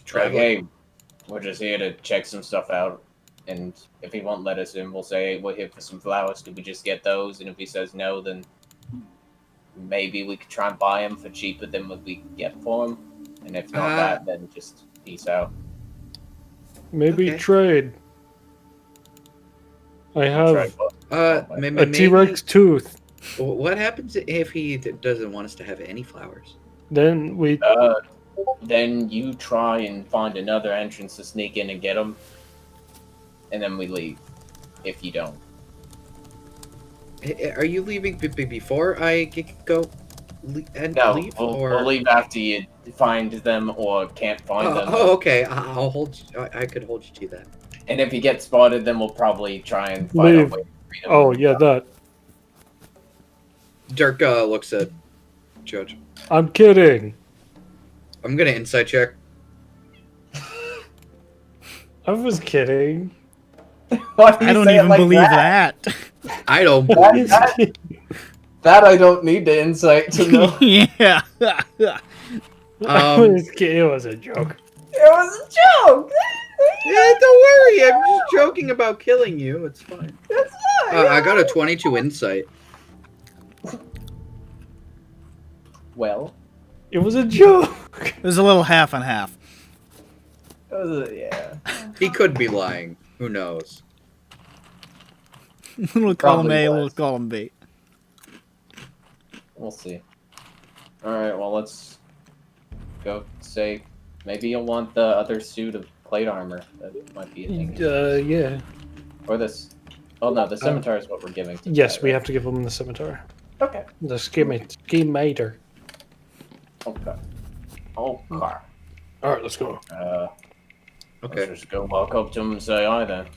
try. Like, hey, we're just here to check some stuff out. And if he won't let us in, we'll say, hey, we're here for some flowers. Could we just get those? And if he says no, then maybe we could try and buy them for cheaper than what we get for them. And if not that, then just peace out. Maybe trade. I have a T-Rex tooth. What happens if he doesn't want us to have any flowers? Then we... then you try and find another entrance to sneak in and get them. And then we leave, if you don't. Are you leaving before I go and leave? We'll leave after you find them or can't find them. Oh, okay. I'll hold you. I could hold you to that. And if you get spotted, then we'll probably try and find a way to free them. Oh, yeah, that. Dirk looks at Judge. I'm kidding. I'm gonna insight check. I was kidding. I don't even believe that. I don't. That I don't need to insight to know. Yeah. It was a joke. It was a joke. Yeah, don't worry. I'm just joking about killing you. It's fine. That's fine. I got a 22 insight. Well, it was a joke. It was a little half and half. Yeah. He could be lying. Who knows? Little column A, little column B. We'll see. Alright, well, let's go say... Maybe you'll want the other suit of plate armor. That might be a thing. Yeah. Or this... Oh, no, the scimitar is what we're giving to Yes, we have to give him the scimitar. Okay. The schemator. Okay. Alright, let's go. Okay. Let's just go walk up to him and say hi then.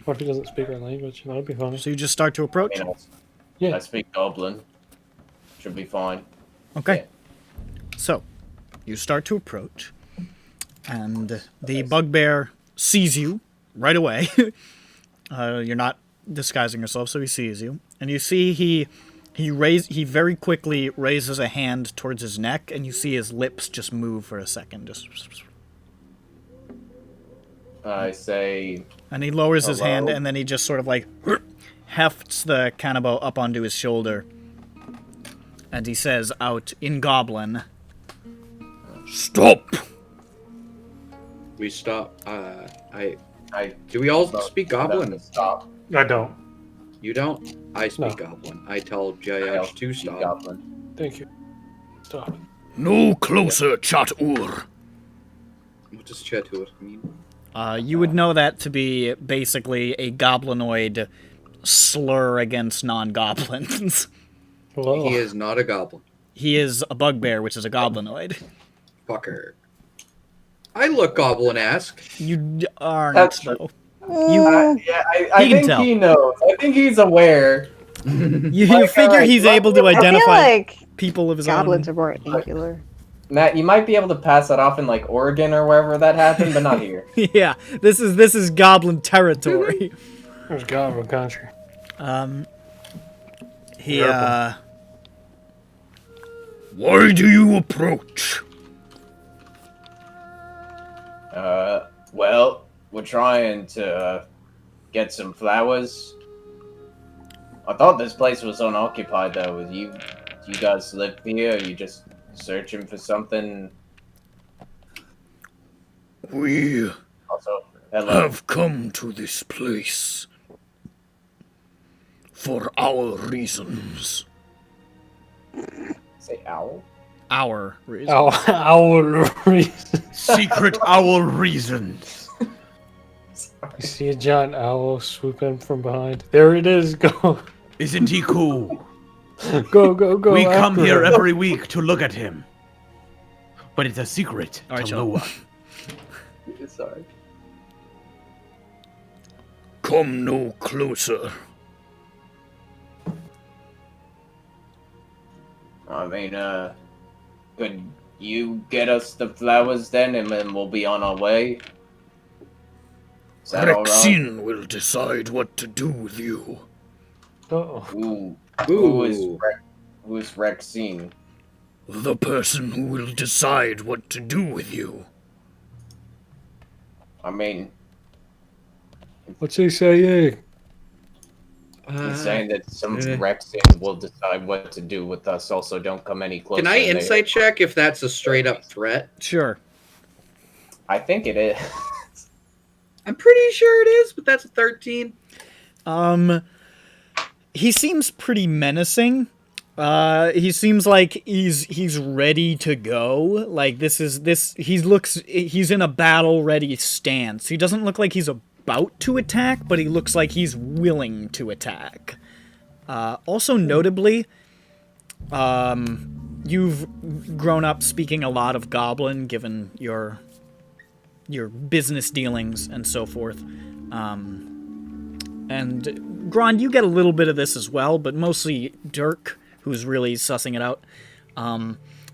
What if he doesn't speak our language? That would be funny. So you just start to approach? You know, Yeah. I speak Goblin. Should be fine. Okay. So, you start to approach, and the bugbear sees you right away. You're not disguising yourself, so he sees you. And you see he very quickly raises a hand towards his neck, and you see his lips just move for a second. I say, And he lowers his hand, Hello? and then he just sort of like hefts the cannibal up onto his shoulder. And he says out in Goblin, "Stop!" We stop. I Do we all stop- speak tell them Goblin? to Stop. I don't. You don't? I speak No. Goblin. I tell I Jayash also to speak stop. Goblin. Thank you. Stop. No closer, Chat-Ur. What does Chatur mean? You would know that to be basically a goblinoid slur against non-goblins. Hello. He is not a goblin. He is a bugbear, which is a goblinoid. Fucker. I look goblin-esque. You aren't, That's true. though. Yeah, I He can think tell. he knows. I think he's aware. You Like, figure alright, he's well, able to I feel identify like people of his goblins own. are more angular. Matt, you might be able to pass that off in like Oregon or wherever that happened, but not here. Yeah, this is goblin territory. There's goblin country. He Why do you approach? Well, we're trying to get some flowers. I thought this place was unoccupied though. Do you guys live here? Are you just searching for something? We Also, hello. have come to this place for our reasons. Say owl. our reason. Our reason. Secret owl reasons. You see a giant owl swoop in from behind. There it is. Go, Isn't he cool? go. We come after here him. every week to look at him. But it's a secret All right, to Sean. no one. Sorry. Come no closer. I mean, could you get us the flowers then, and then we'll be on our way? Is that alright? Rexine will decide what to do with you. Uh-oh. Ooh. Ooh. Who is Rexine? The person who will decide what to do with you. I mean, What's he saying? he's saying that some Rexine will decide what to do with us. Also, don't come any closer. Can I They- insight check if that's a straight up threat? Sure. I think it is. I'm pretty sure it is, but that's a 13. He seems pretty menacing. He seems like he's ready to go. Like he's in a battle ready stance. He doesn't look like he's about to attack, but he looks like he's willing to attack. Also notably, you've grown up speaking a lot of Goblin, given your business dealings and so forth. And Grond, you get a little bit of this as well, but mostly Dirk, who's really sussing it out.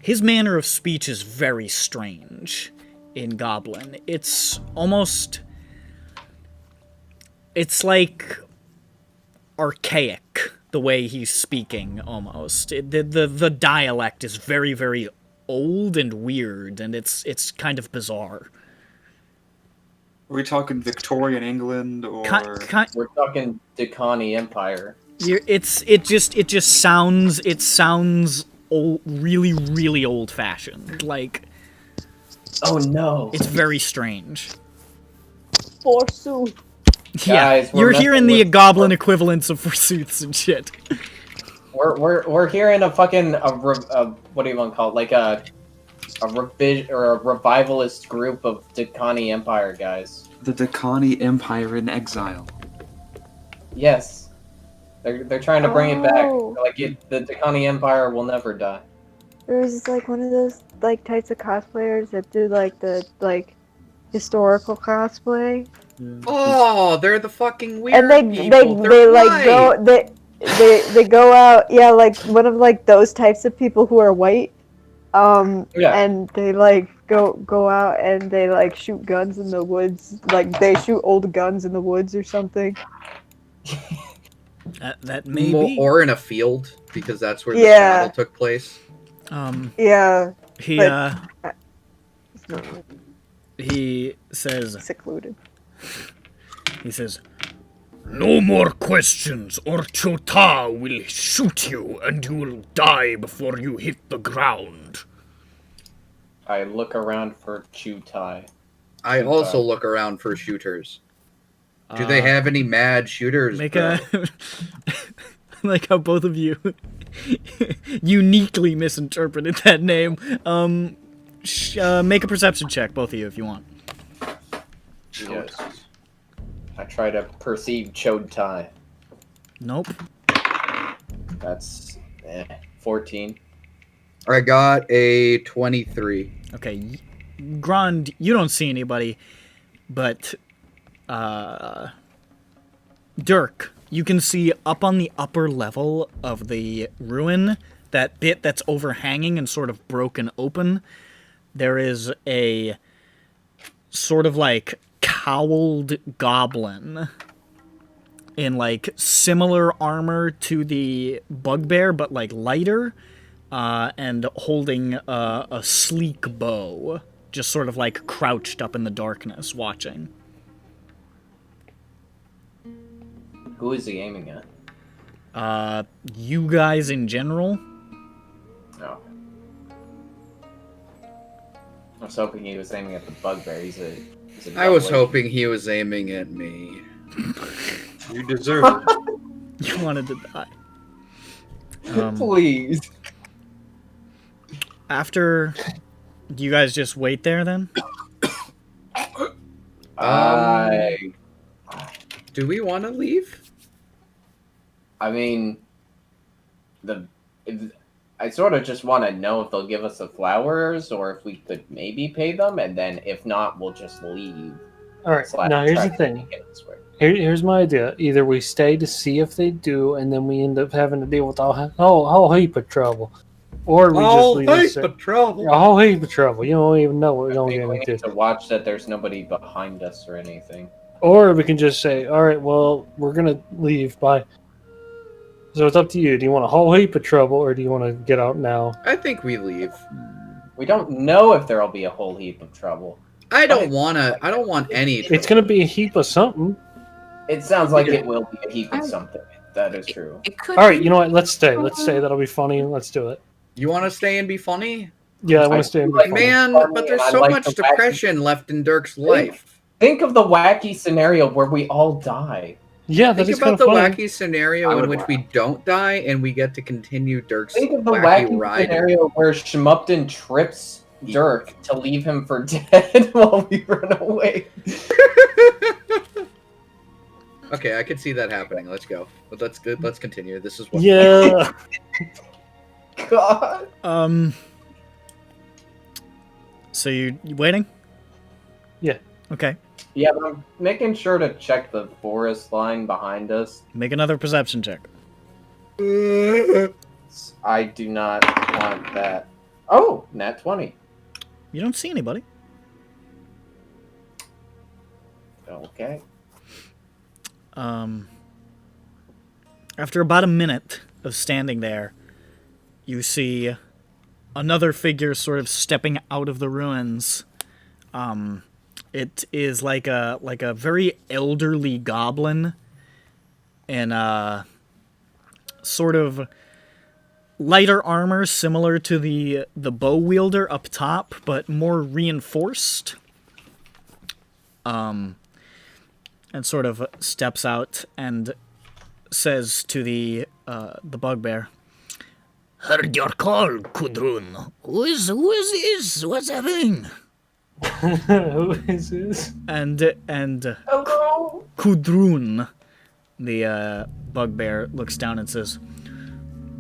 His manner of speech is very strange in Goblin. It's like archaic, the way he's speaking, almost. The dialect is very, very old and weird, and it's kind of bizarre. Are we talking Victorian England or? We're talking Decani Empire. It just sounds old, really, really old fashioned. Like, Oh no! it's very strange. Forsooth. Yeah, Guys, we're you're messing hearing the with- goblin equivalents of forsooths and shit. We're hearing a fucking what do you want to call it? Like a revivalist group of Decani Empire guys. The Decani Empire in exile. Yes, they're trying to bring it back. Oh. The Decani Empire will never die. There was like one of those like types of cosplayers that do like the historical cosplay. Oh, they're the fucking weird And they people. They're like white. they go out, yeah, like one of like those types of people who are white. Yeah. And they like go out and they like shoot guns in the woods, like they shoot old guns in the woods or something. That may be. Or in a field, because that's where the Yeah. battle took place. Yeah. He but, it's not he says secluded. he says, "No more questions, or Chota will shoot you, and you will die before you hit the ground." I look around for Chutai. I also look around for shooters. Do they have any mad shooters? Make bro? a like how both of you uniquely misinterpreted that name. Make a perception check, both of you, if you want. Yes. I try to perceive Chodtai. Nope. That's 14. I got a 23. Okay, Grand, you don't see anybody, but Dirk, you can see up on the upper level of the ruin, that bit that's overhanging and sort of broken open, there is a sort of like cowled goblin in like similar armor to the bugbear, but like lighter, and holding a sleek bow, just sort of like crouched up in the darkness, watching. Who is he aiming at? You guys in general? No. I was hoping he was aiming at the bugbear. He's a I was devil. hoping he was aiming at me. You deserve it. You wanted to die. Please. After, do you guys just wait there then? Do we want to leave? I mean, I sort of just want to know if they'll give us the flowers or if we could maybe pay them, and then if not, we'll just leave. All right. Now here's the thing. Here's my idea. Either we stay to see if they do, and then we end up having to deal with a whole heap of trouble, or we just leave. A whole heap of trouble. You don't even know what we're going We to do. need to watch that there's nobody behind us or anything. Or we can just say, all right, well, we're gonna leave. Bye. So it's up to you. Do you want a whole heap of trouble, or do you want to get out now? I think we leave. We don't know if there'll be a whole heap of trouble. I don't want any trouble. It's gonna be a heap of something. It sounds like it will be a heap of something. That is true. All right, you know what? Let's stay. Let's stay. That'll be funny. Let's do it. You want to stay and be funny? Yeah, I want to stay. And be funny. Man, but there's so much depression left in Dirk's life. Think of the wacky scenario where we all die. Yeah, that Think is kind about of the funny. wacky scenario in which we don't die and we get to continue Dirk's Think of the wacky wacky ride. scenario where Shmupton trips Dirk to leave him for dead while we run away. Okay, I can see that happening. Let's go. But let's continue. This is what. Yeah. God. So you waiting? Yeah. Okay. Yeah, but I'm making sure to check the forest line behind us. Make another perception check. I do not want that. Oh, nat 20. You don't see anybody. Okay. After about a minute of standing there, you see another figure sort of stepping out of the ruins. It is like a very elderly goblin in sort of lighter armor similar to the bow wielder up top, but more reinforced. And sort of steps out and says to the bugbear, "Heard your call, Kudrun. Who is this? What's happening?" Who is this? And Hello. Kudrun, the bugbear, looks down and says,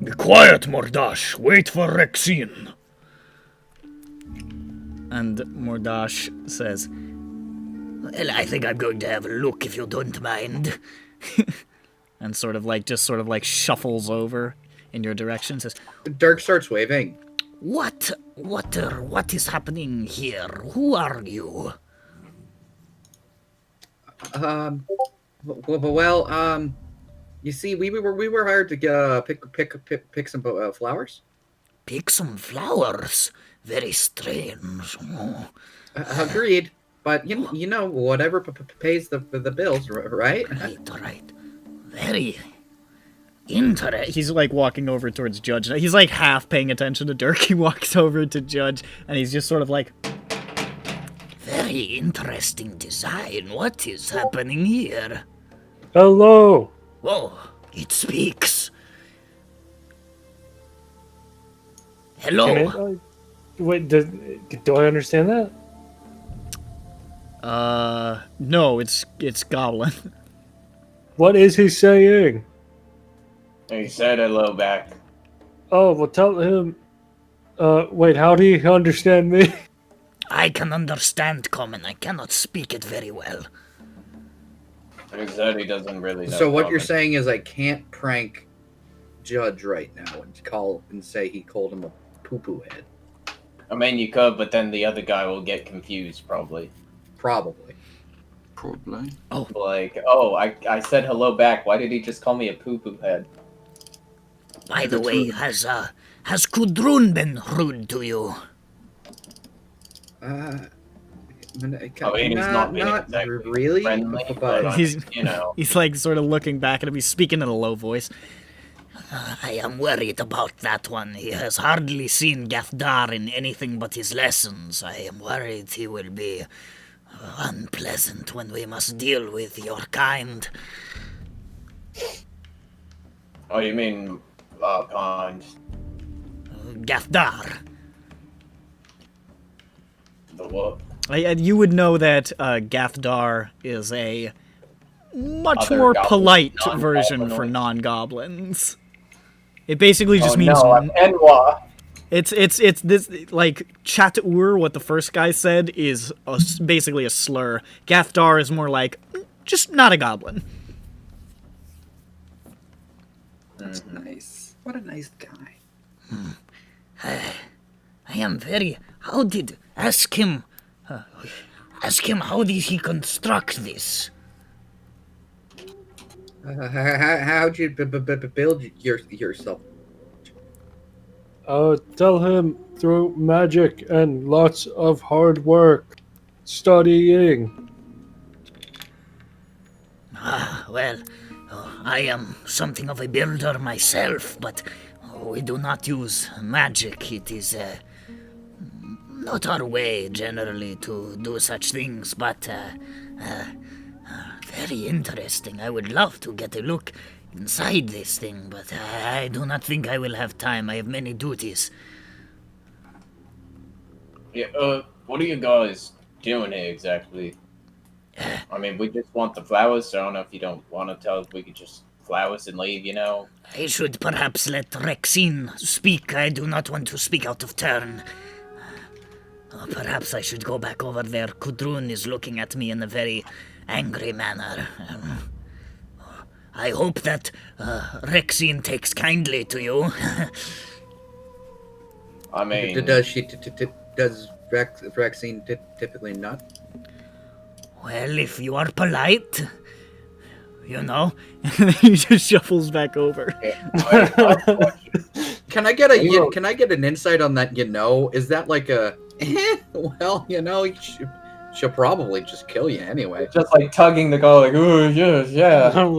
"Be quiet, Mordash. Wait for Rexine." And Mordash says, Well, I think I'm going to have a look if you don't mind. And sort of like shuffles over in your direction. Says, Dirk starts waving. What is happening here? Who are you? You see, we were hired to pick some flowers. Pick some flowers. Very strange. Oh. Agreed. But you know whatever pays the bills, right? Right. Very interesting. He's like walking over towards Judge. He's like half paying attention to Dirk. He walks over to Judge, and he's just sort of like, very interesting design. What is happening here? Hello. Whoa, it speaks. Hello. Can it, wait, do I understand that? No, it's Goblin. What is he saying? He said hello back. Oh, well, tell him. Wait, how do you understand me? I can understand common. I cannot speak it very well. He said he doesn't really know. So what common. you're saying is I can't prank Judge right now and say he called him a poo-poo head. I mean, you could, but then the other guy will get confused, probably. Probably. Oh. Like, oh, I said hello back. Why did he just call me a poo-poo head? By the way, has Kudrun been rude to you? I mean, he's not exactly really friendly, but you know. He's like sort of looking back at him. He's speaking in a low voice. I am worried about that one. He has hardly seen Gafdar in anything but his lessons. I am worried he will be unpleasant when we must deal with your kind. Oh, you mean kind? Gafdar. The what? You would know that Gafdar is a much Other more goblins, polite non-goblinoids. version for non-goblins. It basically just Oh means no, I'm Enwa. it's this like Chat-ur, what the first guy said, is basically a slur. Gafdar is more like just not a goblin. That's nice. What a nice guy. I am very. Ask him how did he construct this? How'd you build yourself? Tell him through magic and lots of hard work, studying. Well, I am something of a builder myself, but we do not use magic. It is not our way generally to do such things, but very interesting. I would love to get a look inside this thing, but I do not think I will have time. I have many duties. Yeah, what are you guys doing here exactly? I mean, we just want the flowers, so I don't know if you don't want to tell us we could just flowers and leave, you know? I should perhaps let Rexine speak. I do not want to speak out of turn. Perhaps I should go back over there. Kudrun is looking at me in a very angry manner. I hope that Rexine takes kindly to you. I mean... Does Rexine typically not? Well, if you are polite, you know. He just shuffles back over. Can I get an insight on that? You know, is that like a? Well, you know, she'll probably just kill you anyway. Just like tugging the guy, like, oh yes, yeah. You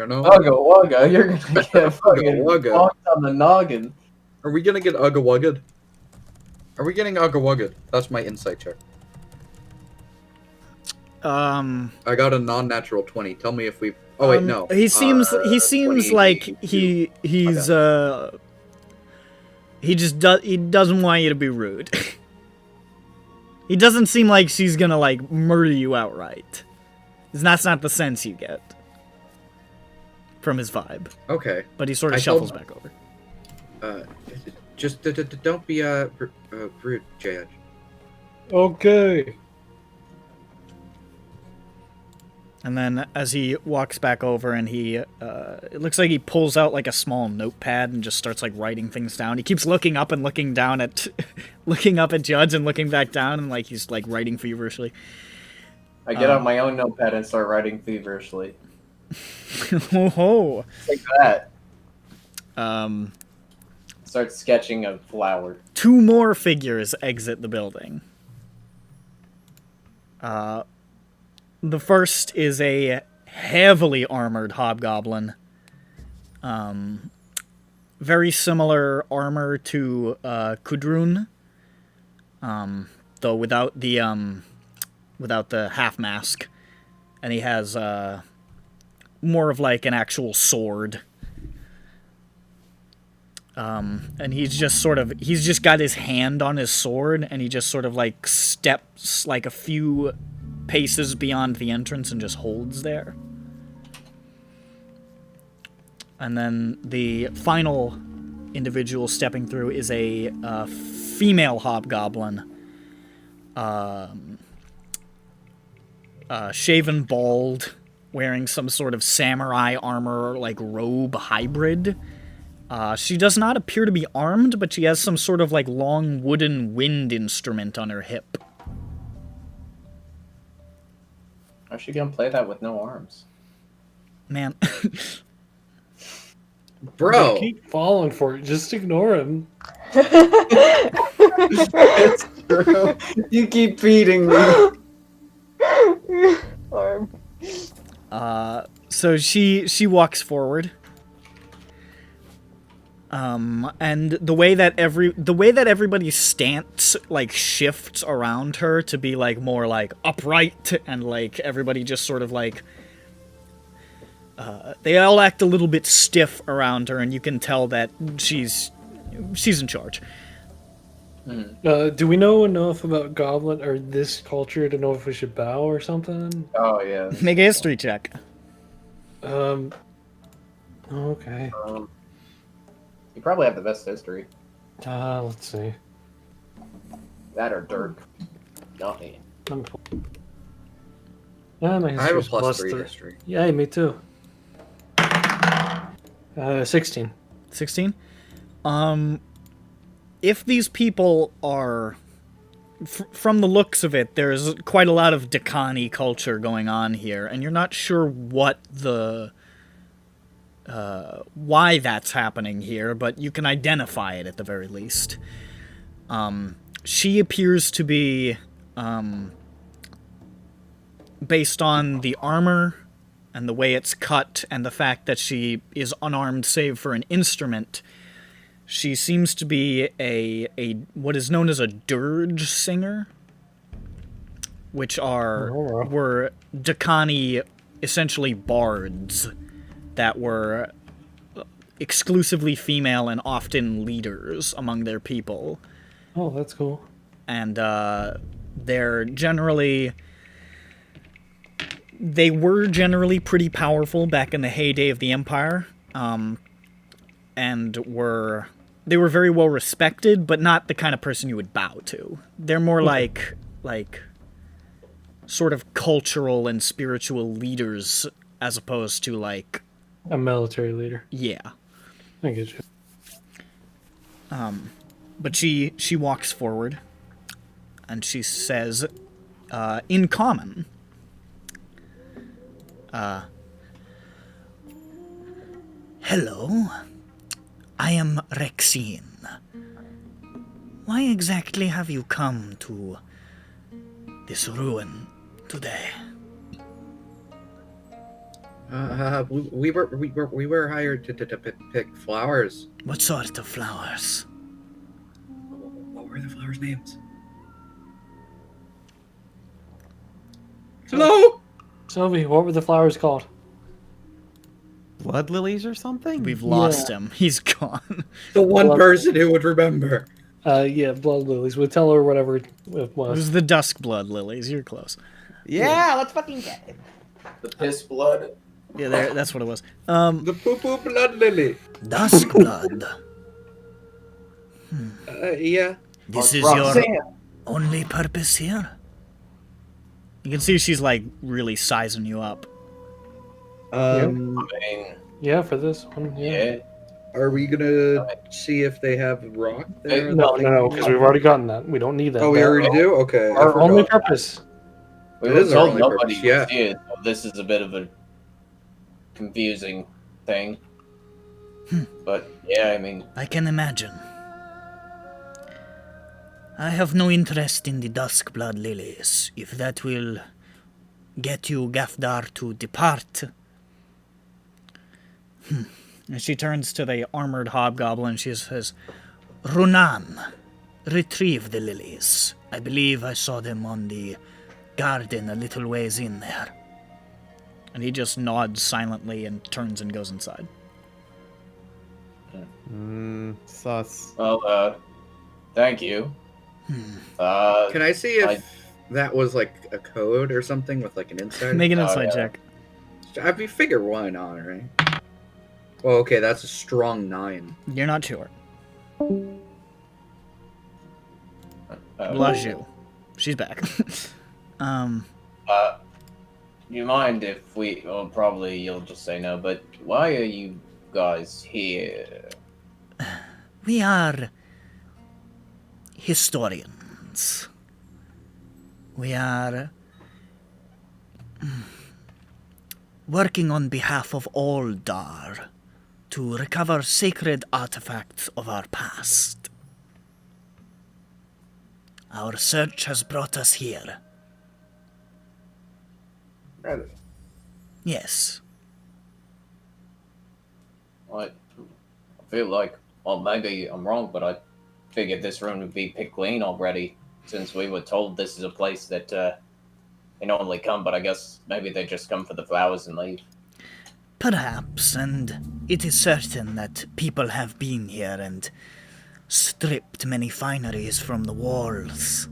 know, Ugga wugga, you're gonna get fucking wugga. walked on the noggin. Are we gonna get ugga wugged? Are we getting ugga wugged? That's my insight check. I got a non-natural 20. Tell me if we. Oh wait, no. He seems like he doesn't want you to be rude. He doesn't seem like she's gonna like murder you outright. That's not the sense you get from his vibe. Okay. But he sort of shuffles back over. Just don't be rude, Judge. Okay. And then as he walks back over and he, it looks like he pulls out like a small notepad and just starts like writing things down. He keeps looking up and looking down at, looking up at Judge and looking back down and like he's like writing feverishly. I get out my own notepad and start writing feverishly. Oh, Like that. Start sketching a flower. 2 more figures exit the building. The first is a heavily armored hobgoblin. Very similar armor to Kudrun, though without the half mask, and he has more of like an actual sword. And he's just got his hand on his sword, and he just sort of like steps like a few paces beyond the entrance and just holds there. And then the final individual stepping through is a female hobgoblin. Shaven bald, wearing some sort of samurai armor, like robe hybrid. She does not appear to be armed, but she has some sort of like long wooden wind instrument on her hip. How's she gonna play that with no arms? Man. Bro, They keep falling for it. Just ignore him. It's true. You keep feeding me. So she walks forward. And the way that everybody's stance like shifts around her to be like more like upright, and like everybody just sort of like they all act a little bit stiff around her, and you can tell that she's in charge. Do we know enough about Goblin or this culture to know if we should bow or something? Oh yeah. Make a history check. Okay. You probably have the best history. Let's see. That or Dirk. Not me. Let me pull. My I have a history's plus 3 3. history. Yeah, me too. 16. 16? If these people are... from the looks of it, there's quite a lot of Dakani culture going on here, and you're not sure what the... why that's happening here, but you can identify it at the very least. She appears to be, based on the armor and the way it's cut and the fact that she is unarmed save for an instrument, she seems to be a what is known as a dirge singer, which were Dakani, essentially bards, that were exclusively female and often leaders among their people. Oh, that's cool. And they're generally... they were generally pretty powerful back in the heyday of the Empire, and they were very well respected, but not the kind of person you would bow to. They're more like sort of cultural and spiritual leaders as opposed to like a military leader. Yeah. I get you. But she walks forward and she says, in common, hello, I am Rexine. Why exactly have you come to this ruin today? We were hired to pick flowers. What sort of flowers? What were the flowers' names? Hello? Sylvie, what were the flowers called? Blood lilies or something? We've lost him. He's gone. The one person who would remember. Yeah, blood lilies. We'll tell her whatever it It was. was the dusk blood lilies. You're close. Yeah, let's fucking get it. The piss blood. Yeah, that's what it was. The poo-poo blood lily. Dusk blood. Yeah. This is your only purpose here? You can see she's like really sizing you up. I mean, Yeah, for this one. Yeah. yeah. Are we gonna see if they have rock there? No, because we've already gotten that. We don't need that. Oh, we That- already do. Okay. I Our forgot. only purpose. We It were is our told only nobody purpose, yeah. was here, so this is a bit of a confusing thing. But yeah, I mean, I can imagine. I have no interest in the Duskblood lilies. If that will get you Gafdar to depart. And she turns to the armored hobgoblin. She says, Runan, retrieve the lilies. I believe I saw them on the garden a little ways in there. And he just nods silently and turns and goes inside. Sus. well, thank you. Can I see if that was like a code or something with like an insight? Make an Oh, insight yeah. check. I mean, figure why not, right? Well, okay, that's a strong 9. You're not sure. Uh, Laju. She's back. you mind if we? Well, probably you'll just say no. But why are you guys here? We are historians. We are working on behalf of all Dar to recover sacred artifacts of our past. Our search has brought us here. Really? Yes. I feel like, well, maybe I'm wrong, but I figured this room would be picked clean already, since we were told this is a place that they normally come. But I guess maybe they just come for the flowers and leave. Perhaps, and it is certain that people have been here and stripped many fineries from the walls.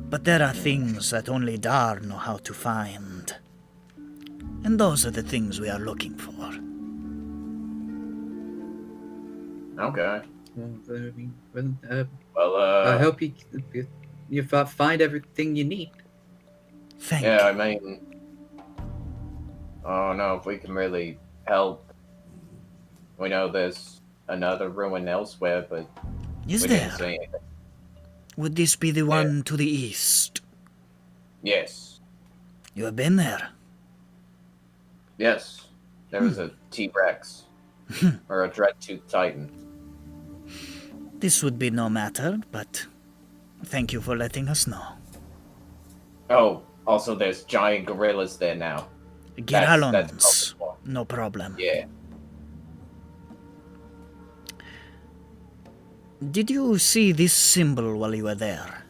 But there are things that only Dar know how to find. And those are the things we are looking for. Okay. Well, Well, I hope you find everything you need. Thank yeah, I you. mean, I don't know if we can really help. We know there's another ruin elsewhere, but Is we there? didn't see anything. Would this be the one to the east? Yes. You have been there. Yes. There was a T-Rex. Or a Dreadtooth Titan. This would be no matter, but thank you for letting us know. Oh, also there's giant gorillas there now. Giralons. probably No problem. Yeah. Did you see this symbol while you were there?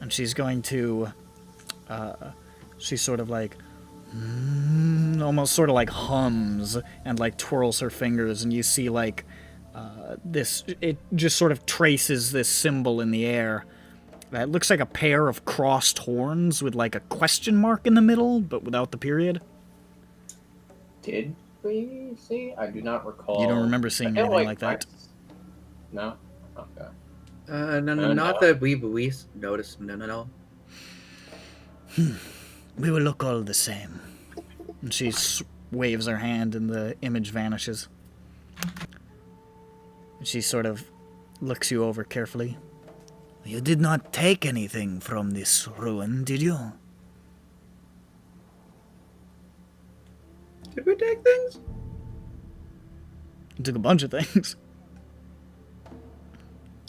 And she's going to, she sort of like, almost sort of like hums and like twirls her fingers, and you see like it just sort of traces this symbol in the air. It looks like a pair of crossed horns with like a question mark in the middle, but without the period. Did we see? I do not recall. You don't remember seeing I feel anything like that? No? Okay. No, no. not that we noticed. No. We will look all the same. And she waves her hand and the image vanishes. And she sort of looks you over carefully. You did not take anything from this ruin, did you? Did we take things? You took a bunch of things.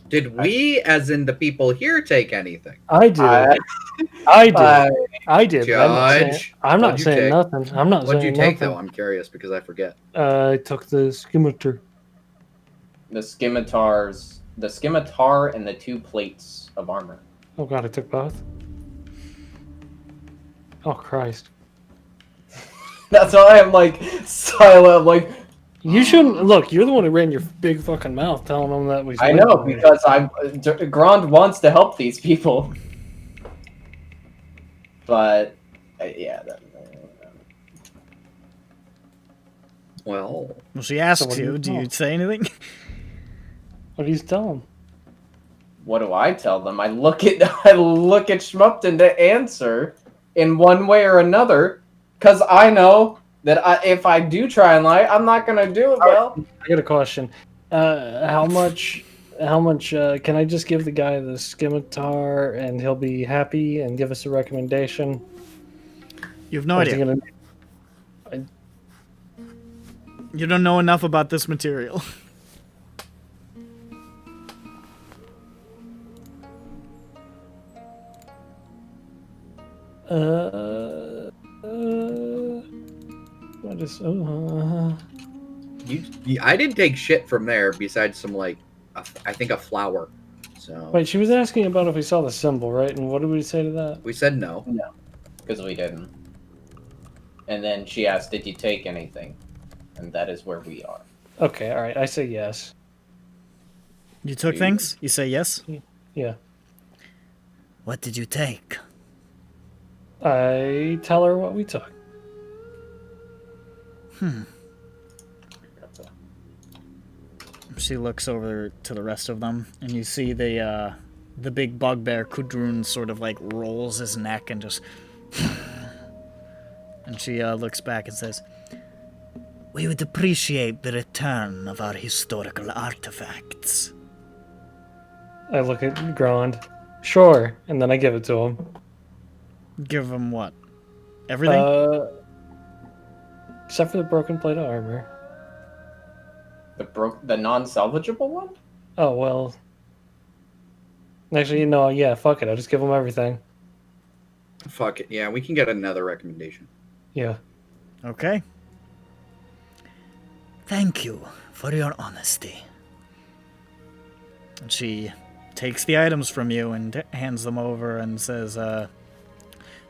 Did we, as in the people here, take anything? I did. I did. I did. Judge, I'm not what'd you saying take? nothing. I'm not What'd saying you take, nothing. though? I'm curious because I forget. I took the scimitar. The scimitar and the 2 plates of armor. Oh god, I took both. Oh Christ! That's why I'm like silent. I'm like, You shouldn't look. You're the one who ran your big fucking mouth telling them that we. I know, because Grand wants to help these people. But yeah. Well, Well, she asks what do you, you do know? you say anything? What do you tell them? what do I tell them? I look at Schmupton to answer in one way or another, because I know that if I do try and lie, I'm not gonna do it well. I got a question. How much? Can I just give the guy the scimitar and he'll be happy and give us a recommendation? You have no Or is he idea. gonna- You don't know enough about this material. What is? I didn't take shit from there besides some like I think a flower. So Wait, she was asking about if we saw the symbol, right? And what did we say to that? we said no. No, because we didn't. And then she asked, "Did you take anything?" And that is where we are. Okay, all right. I say yes. You took things? You say yes? Yeah. What did you take? I tell her what we took. She looks over to the rest of them, and you see the big bugbear Kudrun sort of like rolls his neck and just... And she looks back and says, "We would appreciate the return of our historical artifacts." I look at Grand. Sure, and then I give it to him. Give him what? Everything? Except for the broken plate of armor. The non-salvageable one? Oh, well. Actually, no, yeah, fuck it. I'll just give him everything. Fuck it. Yeah, we can get another recommendation. Yeah. Okay. Thank you for your honesty. And she takes the items from you and hands them over and says,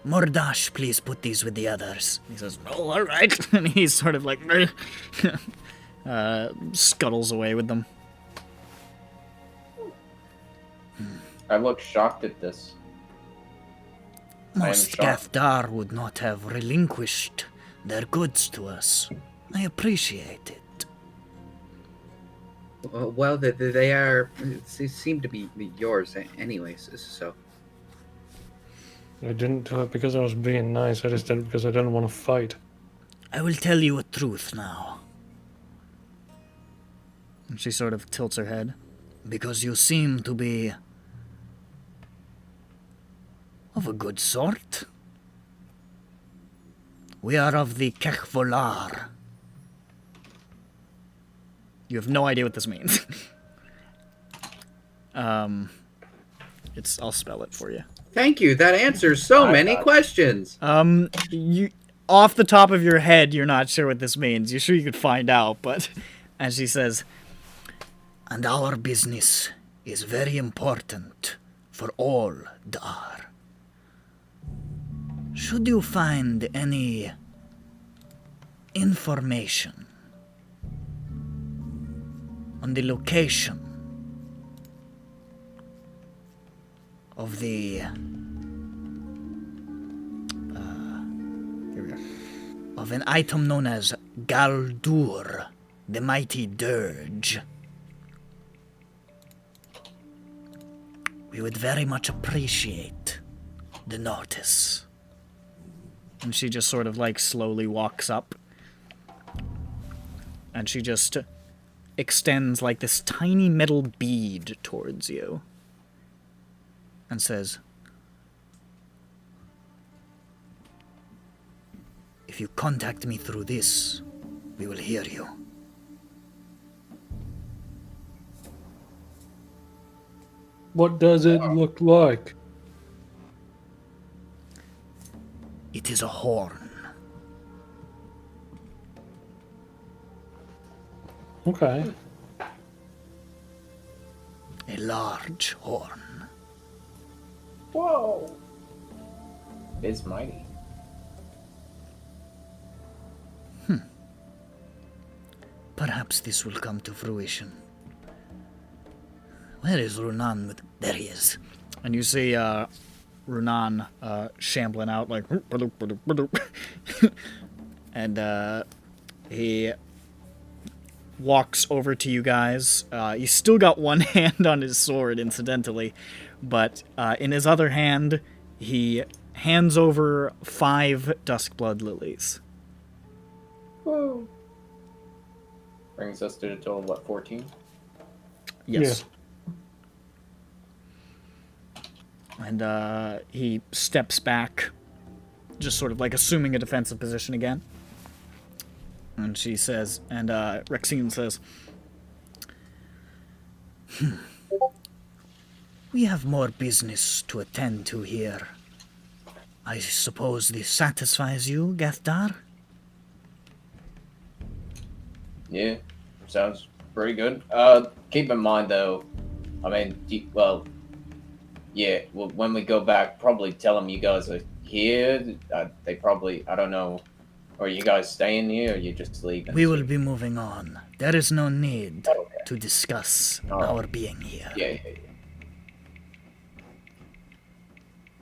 "Mordash, please put these with the others." He says, "Oh, all right." And he's sort of like, scuttles away with them. I look shocked at this. I am Most shocked. Gafdar would not have relinquished their goods to us. I appreciate it. Well, they are. They seem to be yours, anyways. So I didn't do it because I was being nice. I just did it because I didn't want to fight. I will tell you a truth now. And she sort of tilts her head. Because you seem to be of a good sort. We are of the Kechvolar. You have no idea what this means. I'll spell it for you. thank you. That answers so many questions. You, off the top of your head, you're not sure what this means. You're sure you could find out, but as she says, "And our business is very important for all Dar. Should you find any information on the location of the of an item known as Galdur, the Mighty Dirge, we would very much appreciate the notice." And she just sort of like slowly walks up. And she just extends like this tiny metal bead towards you. And says, "If you contact me through this, we will hear you." What does it look like? It is a horn. Okay. A large horn. Whoa! It's mighty. Perhaps this will come to fruition. Where is Runan? There he is. And you see Runan shambling out like... And he walks over to you guys. He's still got one hand on his sword, incidentally, but in his other hand, he hands over 5 Duskblood lilies. Whoa. Brings us to a total of what, 14? Yes. And he steps back, just sort of like assuming a defensive position again. And she says, and Rexine says, we have more business to attend to here. I suppose this satisfies you, Gethdar? Yeah, sounds pretty good. Keep in mind though, I mean, yeah, well, when we go back, probably tell them you guys are here. They probably, I don't know, are you guys staying here or you just leaving? We will be moving on. There is no need to discuss our being here. Yeah.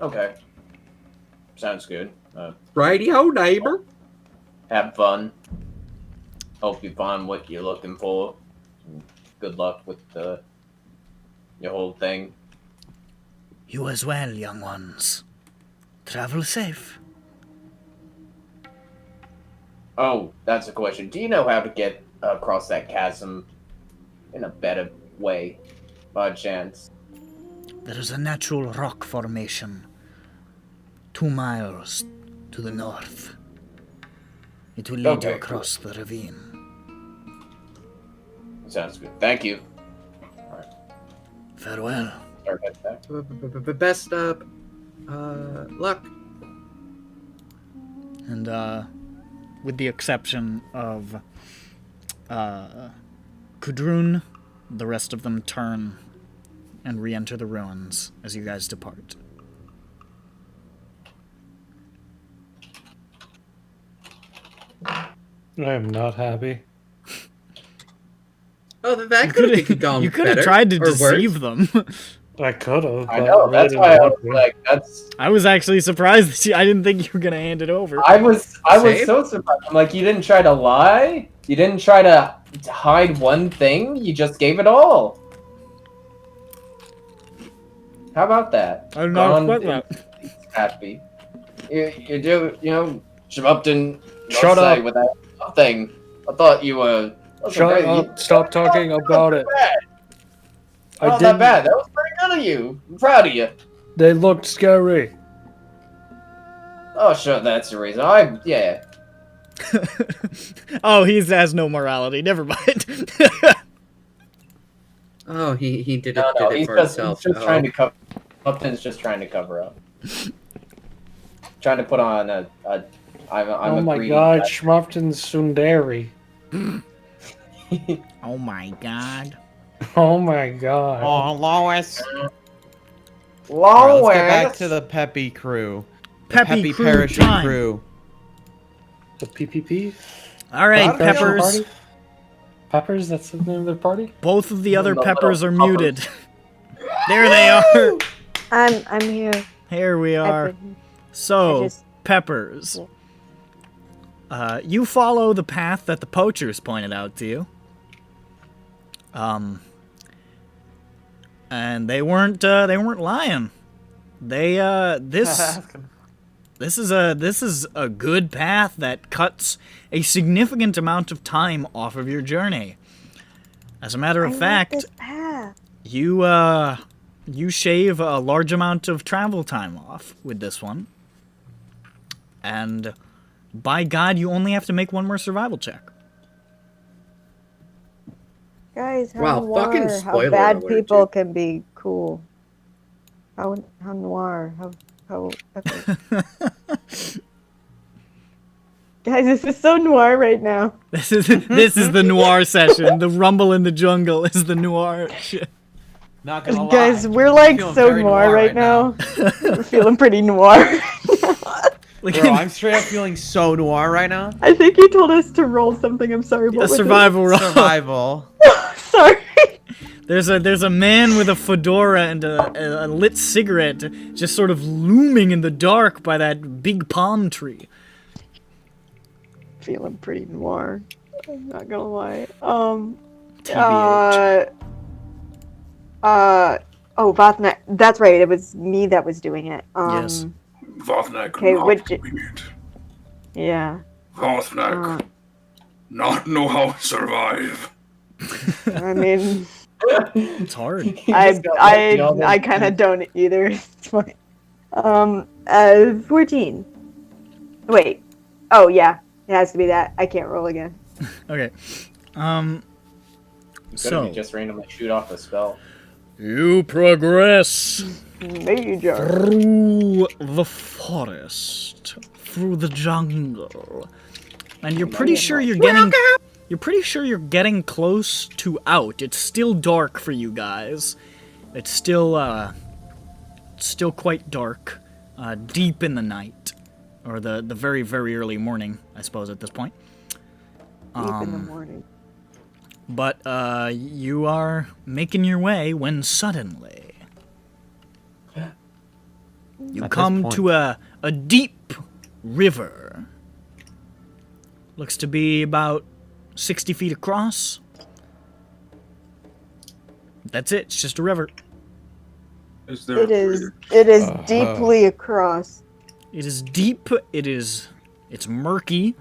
Okay. Sounds good. Radio, neighbor. Have fun. Hope you find what you're looking for. Good luck with your whole thing. You as well, young ones. Travel safe. Oh, that's a question. Do you know how to get across that chasm in a better way, by chance? There is a natural rock formation 2 miles to the north. It will lead you across the ravine. Sounds good. Thank you. Farewell. Best luck. And with the exception of Kudrun, the rest of them turn and re-enter the ruins as you guys depart. I am not happy. Oh, that could have gone You could have better, tried to or deceive them. I could have. I know, that's why I was like, that's... I was actually surprised that I didn't think you were going to hand it over. I was so surprised. I'm like, you didn't try to lie? You didn't try to hide one thing? You just gave it all. How about that? I did not expect that. Happy. You do, Shabupton. Shut up. With that thing. I thought you were... Shut up. Stop talking about it. Not that bad. That was pretty good of you. I'm proud of you. They looked scary. Oh, sure, that's the reason. Yeah. Oh, he has no morality. Never mind. Oh, he did it, No, did it he's for just, himself. he's just trying to cover... Upton's just trying to cover up. Trying to put on I'm oh a my greedy god, guy. Schmupton's Sundari. Oh my god. Oh my god. Oh, Lois. Lois! Alright, let's get back to the Peppy crew. The Peppy crew parachute time. crew. The PPP? All right, Party? Peppers. Party? Peppers, that's the name of their party? Both of the other The Peppers are little muted. There they are. I'm here. Here we are. So, Peppers. You follow the path that the poachers pointed out to you. And they weren't lying. This is a good path that cuts a significant amount of time off of your journey. As a matter of fact, this path. you shave a large amount of travel time off with this one. And by God, you only have to make one more survival check. Guys, how Wow, noir, fucking how spoiler bad alert, people dude. can be cool. How noir, how epic. Guys, this is so noir right now. This is the noir session. The rumble in the jungle is the noir shit. Not gonna lie. Guys, we're like feeling so very noir right now. We're feeling pretty noir. Bro, I'm straight up feeling so noir right now. I think you told us to roll something. I'm sorry. What A was it? survival roll. Survival. Sorry. There's a man with a fedora and a lit cigarette just sort of looming in the dark by that big palm tree. Feeling pretty noir. I'm not gonna lie. TBH. Oh, Vothnak. That's right. It was me that was doing it. Yes. Vothnak Okay, not which- doing it. Yeah. Vothnak not know how to survive. I mean, It's hard. I kind of don't either. It's fine. 14. Wait. Oh yeah, it has to be that. I can't roll again. Okay. So just randomly shoot off a spell. You progress Major. through the forest, through the jungle, and you're pretty sure you're getting close to out. It's still dark for you guys. It's still quite dark, deep in the night, or the very, very early morning, I suppose, at this point. Deep in the morning. But you are making your way when suddenly you At this come point. to a deep river. Looks to be about 60 feet across. That's it. It's just a river. Is there It a is. bridge? It is deeply across. It is deep. It's murky.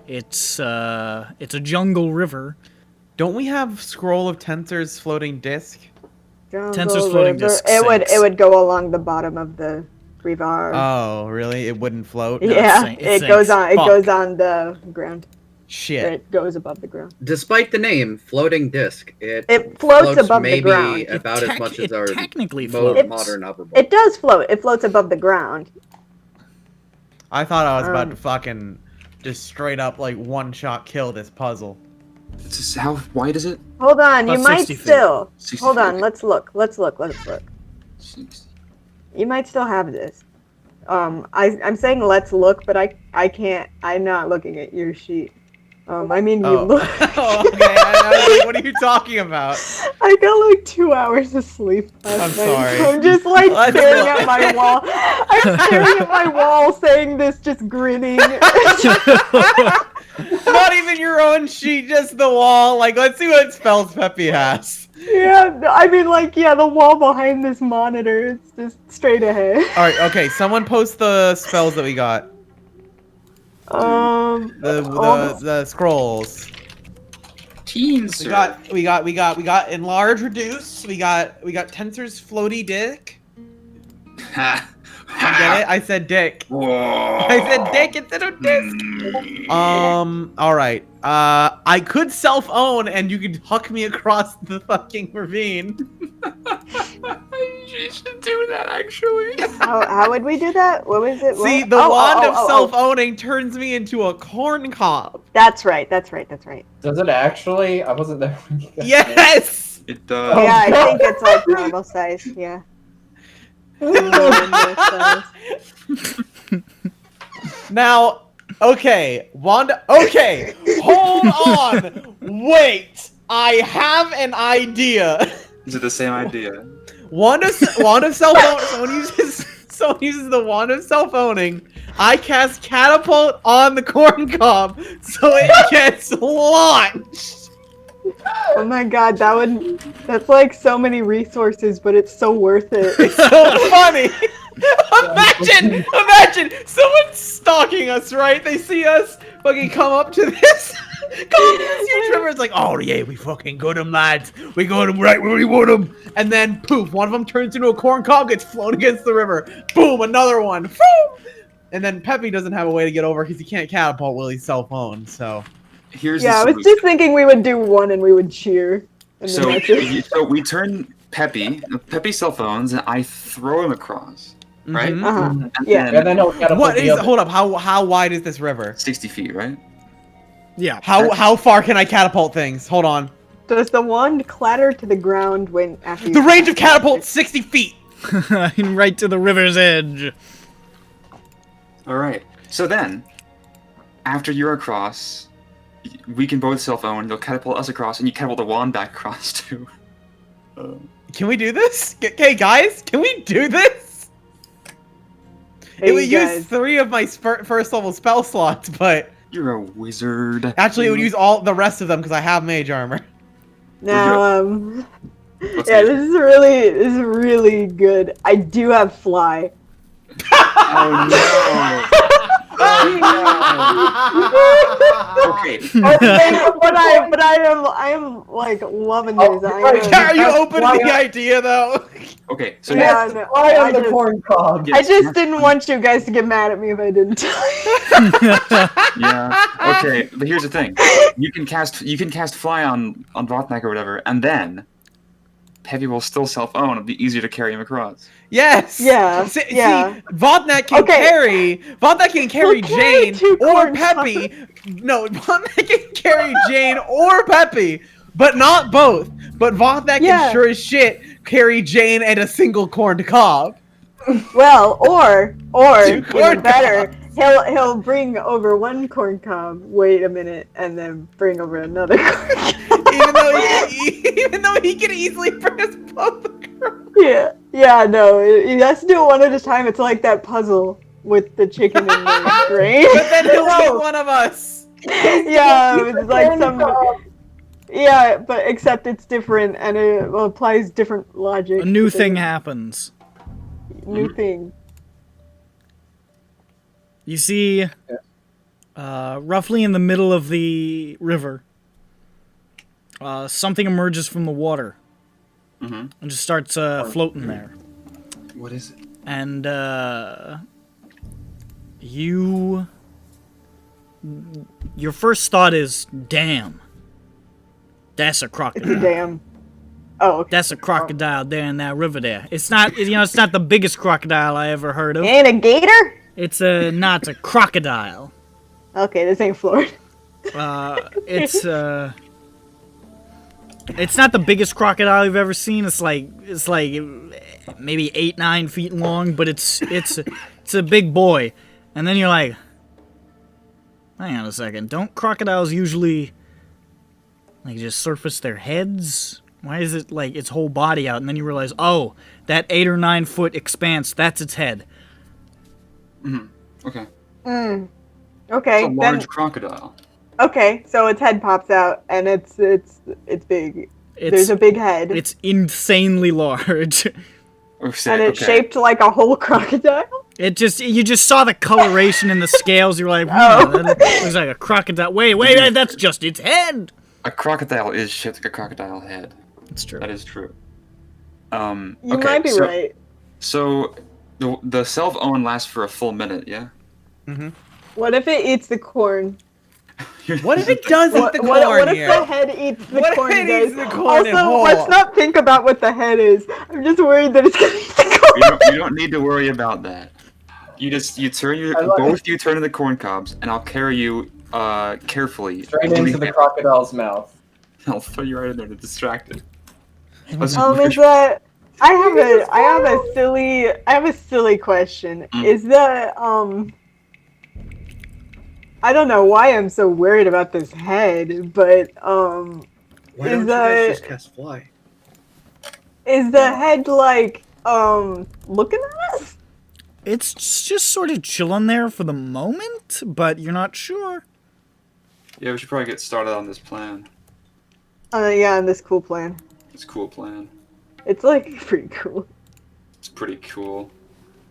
It's a jungle river. Don't we have Scroll of Tensor's floating disc? Tensor's floating disc It sinks. would go along the bottom of the river. Oh, really? It wouldn't float? No, yeah, it it sinks. goes on. It Fuck. goes on the ground. Shit. It goes above the ground. Despite the name, floating disc, It floats above the maybe ground. about as much as our technically floats. modern hoverboard. It does float. It floats above the ground. I thought I was about to fucking just straight up like one-shot kill this puzzle. It's just, how wide is it? Hold on, you About might 60 feet. still. 60 Hold feet. on, let's look. Let's look. 60. You might still have this. I'm saying let's look, but I can't. I'm not looking at your sheet. I mean, you Oh. look. Oh, okay. I was like, what are you talking about? I got like 2 hours of sleep last I'm night. sorry. So I'm just like Let's staring look. at my wall. I'm staring at my wall, saying this, just grinning. Not even your own sheet, just the wall. Like, let's see what spells Peppy has. Yeah, I mean, like, yeah, the wall behind this monitor. It's just straight ahead. All right, okay. Someone post the spells that we got. The scrolls. Teens. We got enlarge, reduce. We got Tensor's floaty dick. Ha. You get it? I said dick. Whoa. I said dick instead of disc. All right. I could self-own, and you could huck me across the fucking ravine. You should do that, actually. How would we do that? What was it? See, What? the wand of oh. self-owning turns me into a corn cob. That's right. That's right. Does it actually? I wasn't there when you guys did. Yes. It does. Yeah, I think it's like normal size. Yeah. Normal size. Now, okay, Wanda. Okay, hold on. Wait, I have an idea. Is it the same idea? Wand of self-owning. Someone uses the wand of self-owning. I cast catapult on the corn cob, so it gets launched. Oh my god, that's like so many resources, but it's so worth it. It's so funny. Imagine someone stalking us, right? They see us fucking come up to this huge river. It's like, oh yeah, we fucking got them, lads. We got them right where we want them. And then poof, one of them turns into a corn cob, gets flown against the river. Boom, another one. Boom. And then Peppy doesn't have a way to get over because he can't catapult while he's self-owned. So Here's Yeah, I the was just thinking we would do one and we would cheer. And then So, that's it. so we turn Peppy cell phones, and I throw him across, right? Mhm. Uh-huh. And Yeah. then And then he'll catapult What the is? other. Hold up. How wide is this river? 60 feet, right? Yeah. How far can I catapult things? Hold on. Does the wand clatter to the ground when after you The range of catapult 60 feet. Right to the river's edge. All right. So then, after you're across, we can both self-own. They'll catapult us across, and you catapult the wand back across too. Can we do this? Okay, guys, can we do this? Hey, It would use guys. 3 of my first level spell slots, but You're a wizard. Actually, it would use all the rest of them because I have mage armor. Now, What's yeah, the- this is really good. I do have fly. Oh no. Okay. but I am like loving this. Are you open to the idea though? Okay. So Yeah, yeah. no, Fly on the just- corn cob. I just didn't want you guys to get mad at me if I didn't tell you. Yeah. Okay. But here's the thing. You can cast fly on Votnak or whatever, and then Peppy will still self-own. It'll be easier to carry him across. Yes. Yeah, See, yeah. Vodnak can Okay. carry He'll carry Jane two or corn Peppy. No, Vodnak can carry Jane or Peppy, but not both. But Vodnak Yeah. can sure as shit carry Jane and a single corned cob. Well, or Two corn even better, he'll bring over one corn cob. Wait a minute, and then bring over another corn cob. even though he can easily bring us both across. Yeah, no, he has to do it one at a time. It's like that puzzle with the chicken and the grain. But then he'll eat one of us. Yeah, it's like some. Yeah, but except it's different and it applies different logic. A new to thing the happens. New thing. You see, roughly in the middle of the river, something emerges from the water and just starts floating there. What is it? And your first thought is, damn, that's a It's a crocodile. damn. Oh, okay. That's a crocodile there in that river there. It's not, it's not the biggest crocodile I ever heard of. Ain't a gator? It's not a crocodile. Okay, this ain't Florida. It's not the biggest crocodile you've ever seen. It's like maybe 8-9 feet long, but it's a big boy. And then you're like, hang on a second, don't crocodiles usually like just surface their heads? Why is it like its whole body out? And then you realize, oh, that 8 or 9 foot expanse, that's its head. Okay. Okay, It's a then large crocodile. okay, so its head pops out and it's big. There's a big head. It's insanely large. Oh, sick, And it's okay. shaped like a whole crocodile? You just saw the coloration in the scales. You're like, Oh. that looks like a crocodile. Wait, that's just its head. A crocodile is shaped like a crocodile head. It's true. That is true. You Okay, might be so, right. So the self-own lasts for a full minute, yeah? What if it eats the corn? What if it does eat the corn What if here? the head eats the What if corn, it guys? eats the corn in Also, whole? let's not think about what the head is. I'm just worried that it's gonna eat the corn. You don't need to worry about that. You turn your you turn to the corn cobs, and I'll carry you carefully. Straight into the crocodile's mouth. I'll throw you right in there to distract it. Is that? I have a silly question. Is the I don't know why I'm so worried about this head, but Why don't you guys just cast fly? is the head like looking at us? It's just sort of chilling there for the moment, but you're not sure. Yeah, we should probably get started on this plan. Yeah, on this cool plan. It's a cool plan. It's like pretty cool. It's pretty cool.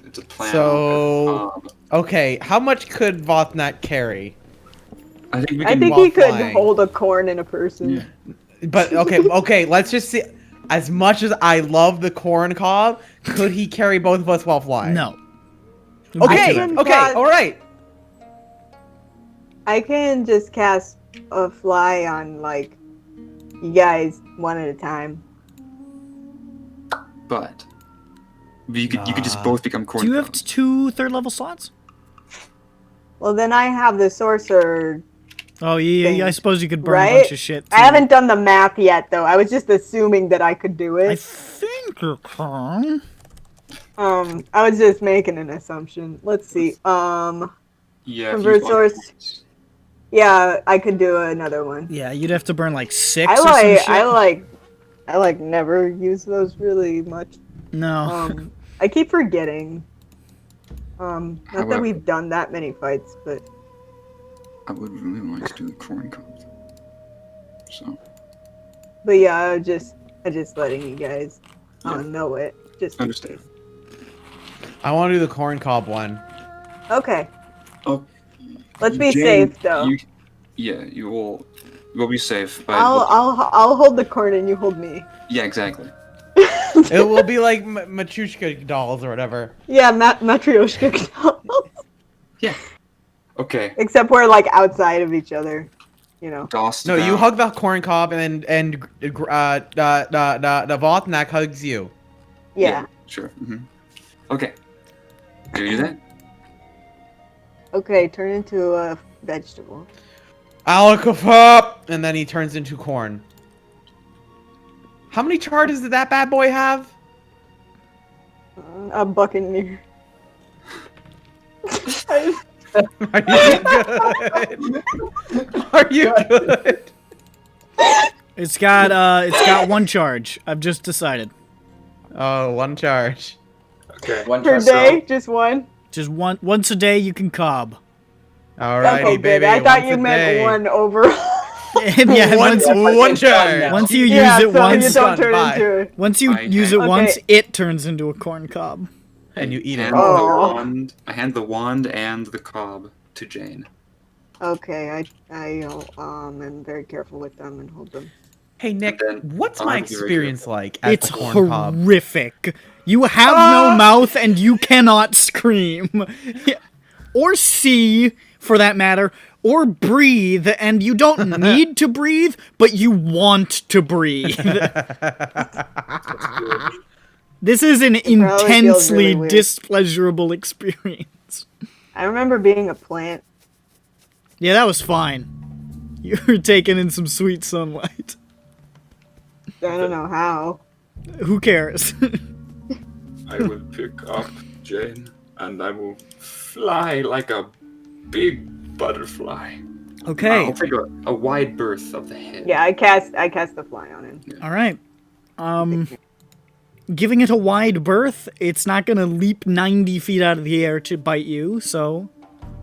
It's a plan. So, okay, how much could Vothnak carry? I think we I can. think while he could flying. hold a corn in a person. But okay, let's just see. As much as I love the corn cob, could he carry both of us while flying? No. Okay, can okay, cast- all right. I can just cast a fly on like you guys one at a time. But you could just both become corn. Do you have cobs. 2 3rd-level slots? Well, then I have the sorcerer. Oh, yeah, Thing, I suppose you could burn a right? bunch of shit. I too. haven't done the math yet, though. I was just assuming that I could do I it. think you can. I was just making an assumption. Let's see. Yeah. if you Convert use one source. points. Yeah, I could do another one. Yeah, you'd have to burn like 6 I or some shit. I like never use those really much. No. I keep forgetting. Not that However- we've done that many fights, but I would really like to do the corn cob. So. But yeah, I'm just letting you guys know it. Just Understand. I want to do the corn cob one. Okay. Oh. Let's be Jane, safe though. You will be safe. By I'll hold the corn and you hold me. Yeah, exactly. It will be like Matryoshka dolls or whatever. Yeah, Matryoshka dolls. Yeah. Okay. Except we're like outside of each other, you know. No, you hug the corn cob and the Vothnak hugs you. Yeah. Sure. Okay. Do you do that? Okay, turn into a vegetable. Alakafop! And then he turns into corn. How many charges did that bad boy have? A buccaneer. Are you good? Are you good? It's got 1 charge. I've just decided. Oh, 1 charge. Okay. Per day, just one. Just once a day you can cob. Alrighty, Okay, baby. I thought once you a meant day. one over. Yeah, one charge. Once you use Yeah, it so once, you don't turn into it. once you use it once, it turns into a corn cob. And you eat it. I hand the wand and the cob to Jane. Okay, I am very careful with them and hold them. Hey Nick, what's I'll my have to be experience regular. like at It's the corn cob? horrific. You have no mouth and you cannot scream. Or see, for that matter, or breathe, and you don't need to breathe, but you want to breathe. This is an intensely really weird. displeasurable experience. I remember being a plant. Yeah, that was fine. You were taking in some sweet sunlight. I don't know how. Who cares? I will pick up Jane and I will fly like a big butterfly. Okay. I'll take a wide berth of the head. Yeah, I cast the fly on him. All right. Giving it a wide berth, it's not going to leap 90 feet out of the air to bite you, so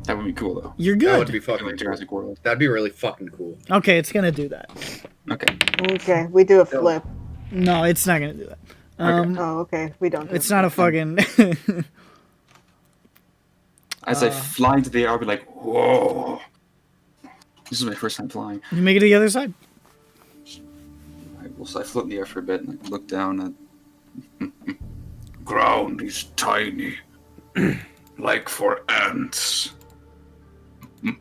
That would be cool though. you're That would good. be fucking Like cool. Jurassic World. That'd be really fucking cool. Okay, it's going to do that. Okay. Okay, we do a flip. No, it's not going to do that. Oh, okay, we don't. Do It's not a fucking... As I fly into the air, I'll be like, whoa. This is my first time flying. You make it to the other side. I float in the air for a bit and I look down at Ground is tiny, like for ants. I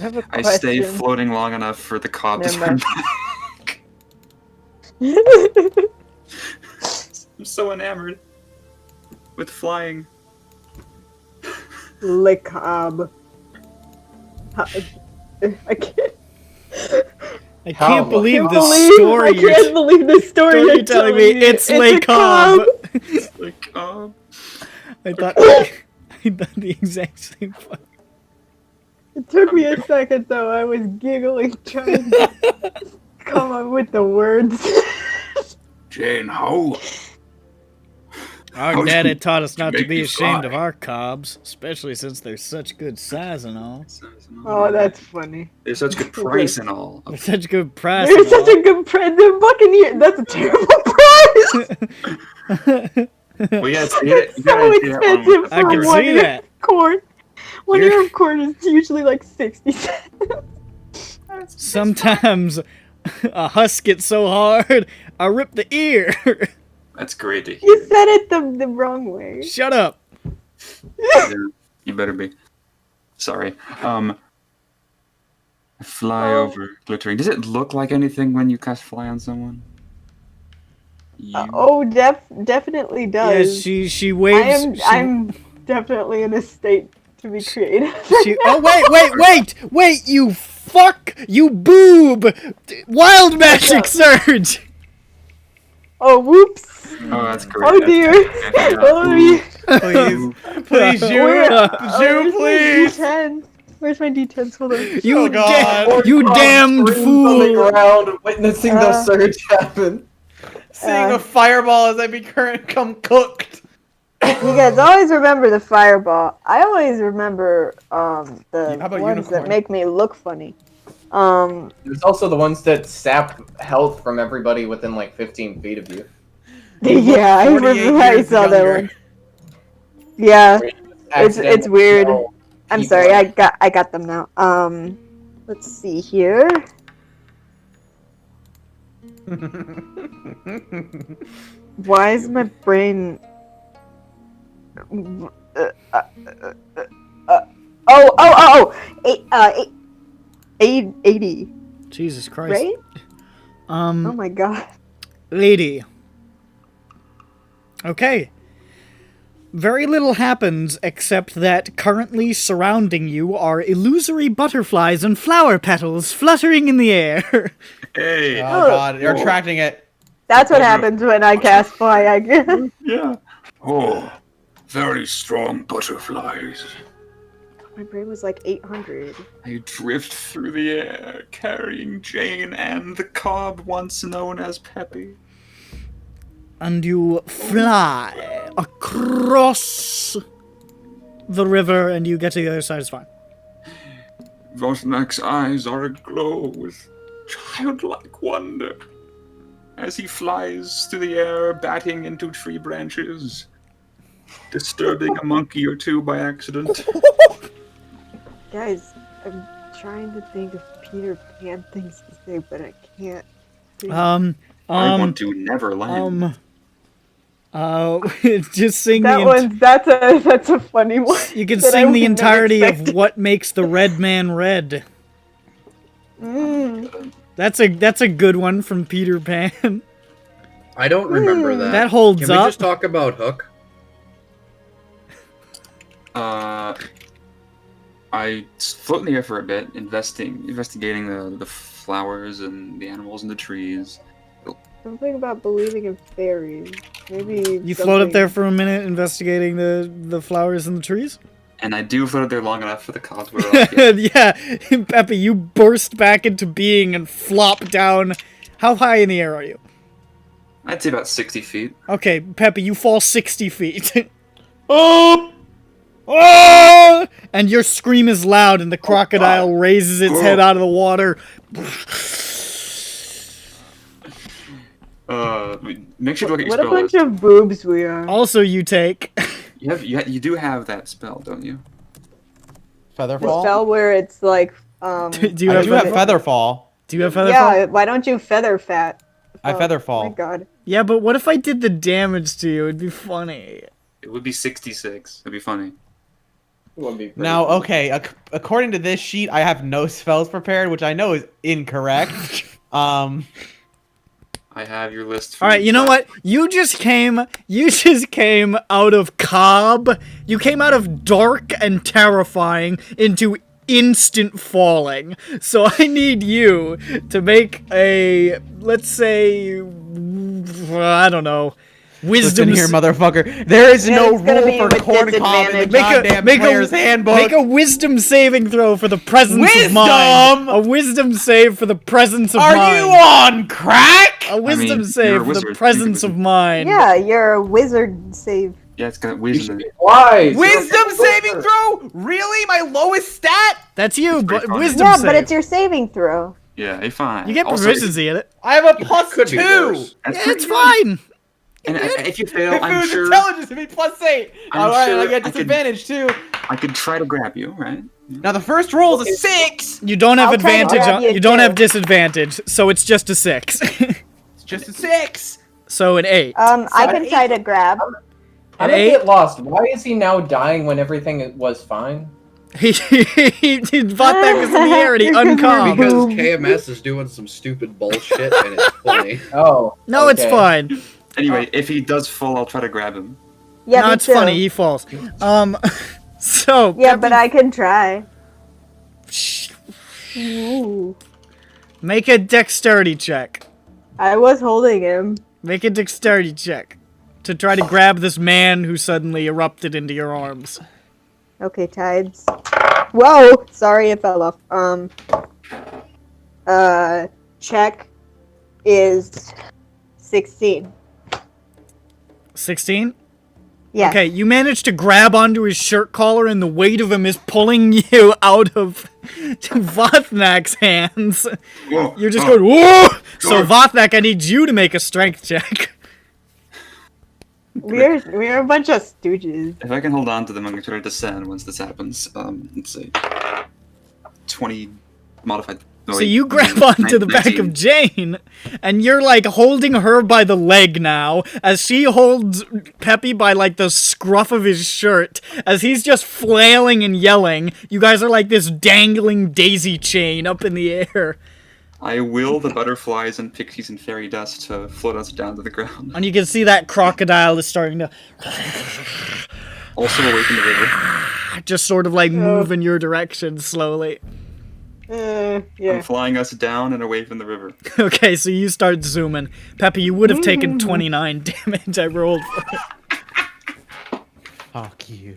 have a I question. stay floating long enough for the cob to Never turn mind. back. I'm so enamored with flying. Licob. I can't. I can't believe I the story can't believe the story you're telling me. It's Le Cobb. Like, oh. I thought the exact same fuck. It took me a second though. I was giggling trying to come up with the words. Jane, how? Our How dad do had taught us not to make be you ashamed fly? of our cobs, especially since they're such good size and all. Oh, that's funny. They're such good price and all. They're such good price. They're and such a good price. They're buccaneer. That's a terrible price. Well, yeah, So you gotta see that one. expensive I for can 1 see ear that. of corn. 1 You're- ear of corn is usually like 60 cents. Sometimes a husk gets so hard, I rip the ear. That's great to hear. You said it the wrong way. Shut up. Yeah, you better be. Sorry. I fly over glittering. Does it look like anything when you cast fly on someone? Definitely Yeah, does. she waves. I'm definitely in a state to be creative. Oh wait, you fuck, you boob, wild magic surge. Oh, whoops. Oh, that's great. Oh dear. Oh, yeah. Please, Jew, please. D10. Where's my D10s? Hold on. You God. you damned On the fool. ground, witnessing the surge happen. Seeing a fireball as I become cooked. You guys always remember the fireball. I always remember the How about ones unicorn? that make me look funny. There's also the ones that sap health from everybody within like 15 feet of you. Yeah, I 48 remember I years saw that younger. one. Yeah, it's Accidentally weird. kill I'm people. sorry, I got them now. Let's see here. Why is my brain? Oh! 80, Jesus Christ. right? Oh my god. Lady. Okay. Very little happens except that currently surrounding you are illusory butterflies and flower petals fluttering in the air. Hey. Oh god, you're attracting it. That's what happens when I cast fly, I guess. Yeah. Oh, very strong butterflies. My brain was like 800. I drift through the air, carrying Jane and the cob once known as Peppy. And you fly across the river and you get to the other side. It's fine. Vosnak's eyes are aglow with childlike wonder as he flies through the air, batting into tree branches, disturbing a monkey or two by accident. Guys, I'm trying to think of Peter Pan things to say, but I can't. I want to never land. Just sing That one, that's a funny one. You can that I sing the wouldn't have entirety of expected. What Makes the Red Man Red. That's a good one from Peter Pan. I don't remember that. That holds Can we up. just talk about Hook? I float in the air for a bit, investigating the flowers and the animals and the trees. Something about believing in fairies. Maybe You float up there for a minute investigating the flowers and the trees? And I do float up there long enough for the cause we're off. Yeah, Peppy, you burst back into being and flop down. How high in the air are you? I'd say about 60 feet. Okay, Peppy, you fall 60 feet. Oh! Oh! And your scream is loud and the crocodile raises its head out of the water. Make sure to look at your What a spell bunch list. of boobs we are. Also, you take... You do have that spell, don't you? The Featherfall? spell where it's like, Do you I have do have Featherfall. Do you have Featherfall? yeah, why don't you feather fat? I Oh Featherfall. my god. Yeah, but what if I did the damage to you? It'd be funny. It would be 66. It'd be funny. Would be pretty Now, cool. okay, according to this sheet, I have no spells prepared, which I know is incorrect. I have your list. For All right, you know what? You just came out of Cobb. You came out of dark and terrifying into instant falling. So I need you to make a, let's say, I don't know, Listen wisdom. here, motherfucker. There is Yeah, no it's gonna rule be for with corn cob in the disadvantage. goddamn player's handbook. Make a wisdom saving throw for the presence of mind. Wisdom? A wisdom save for the presence of Are mind. you on crack? A wisdom you're save a for the wizard. You presence can- of mind. Yeah, you're a wizard save. Yeah, it's got You should wisdom. be wise. Wisdom saving throw? Really? My lowest stat? That's you, pretty but funny. wisdom Yeah, save. but it's your saving throw. Yeah, you're fine. You get Also, proficiency in it. I have a plus Could be 2. worse. That's Yeah, pretty it's good. fine. And if you fail, If it I'm was sure intelligence, it'd be plus 8. I'm Alright, sure I get I could- disadvantage too. I could try to grab you, right? Now the first roll is a 6. You don't have I'll try to advantage. grab you You don't too. have disadvantage, so it's just a 6. It's just a 6. So an 8. I can try to grab. I'm An a 8? bit lost. Why is he now dying when everything was fine? He bought that because in the air and he uncom. Because KMS is doing some stupid bullshit and it's funny. Oh. No, it's okay. fine. Anyway, if he does fall, I'll try to grab him. Yeah, No, me it's too. funny. He falls. So. Yeah, but I can try. Ooh. Make a dexterity check. I was holding him. Make a dexterity check to try to grab this man who suddenly erupted into your arms. Okay, tides. Whoa! Sorry, it fell off. Check is 16. 16. Yes. Okay, you manage to grab onto his shirt collar, and the weight of him is pulling you out of Vothnak's hands. Oh, You're just going, whoa! So, Sure. Vothnak, I need you to make a strength check. We're a bunch of stooges. If I can hold on to them, I'm going to try to descend once this happens. Let's see. 20 modified. No, So wait, you grab onto the back 19. of Jane, and you're like holding her by the leg now, as she holds Peppy by like the scruff of his shirt, as he's just flailing and yelling. You guys are like this dangling daisy chain up in the air. I will the butterflies and pixies and fairy dust to float us down to the ground. And you can see that crocodile is starting to Also away from the river. just sort of like move in your direction slowly. I'm Yeah. flying us down and away from the river. Okay, so you start zooming. Peppy, you would have taken 29 damage. I rolled for it. Fuck you.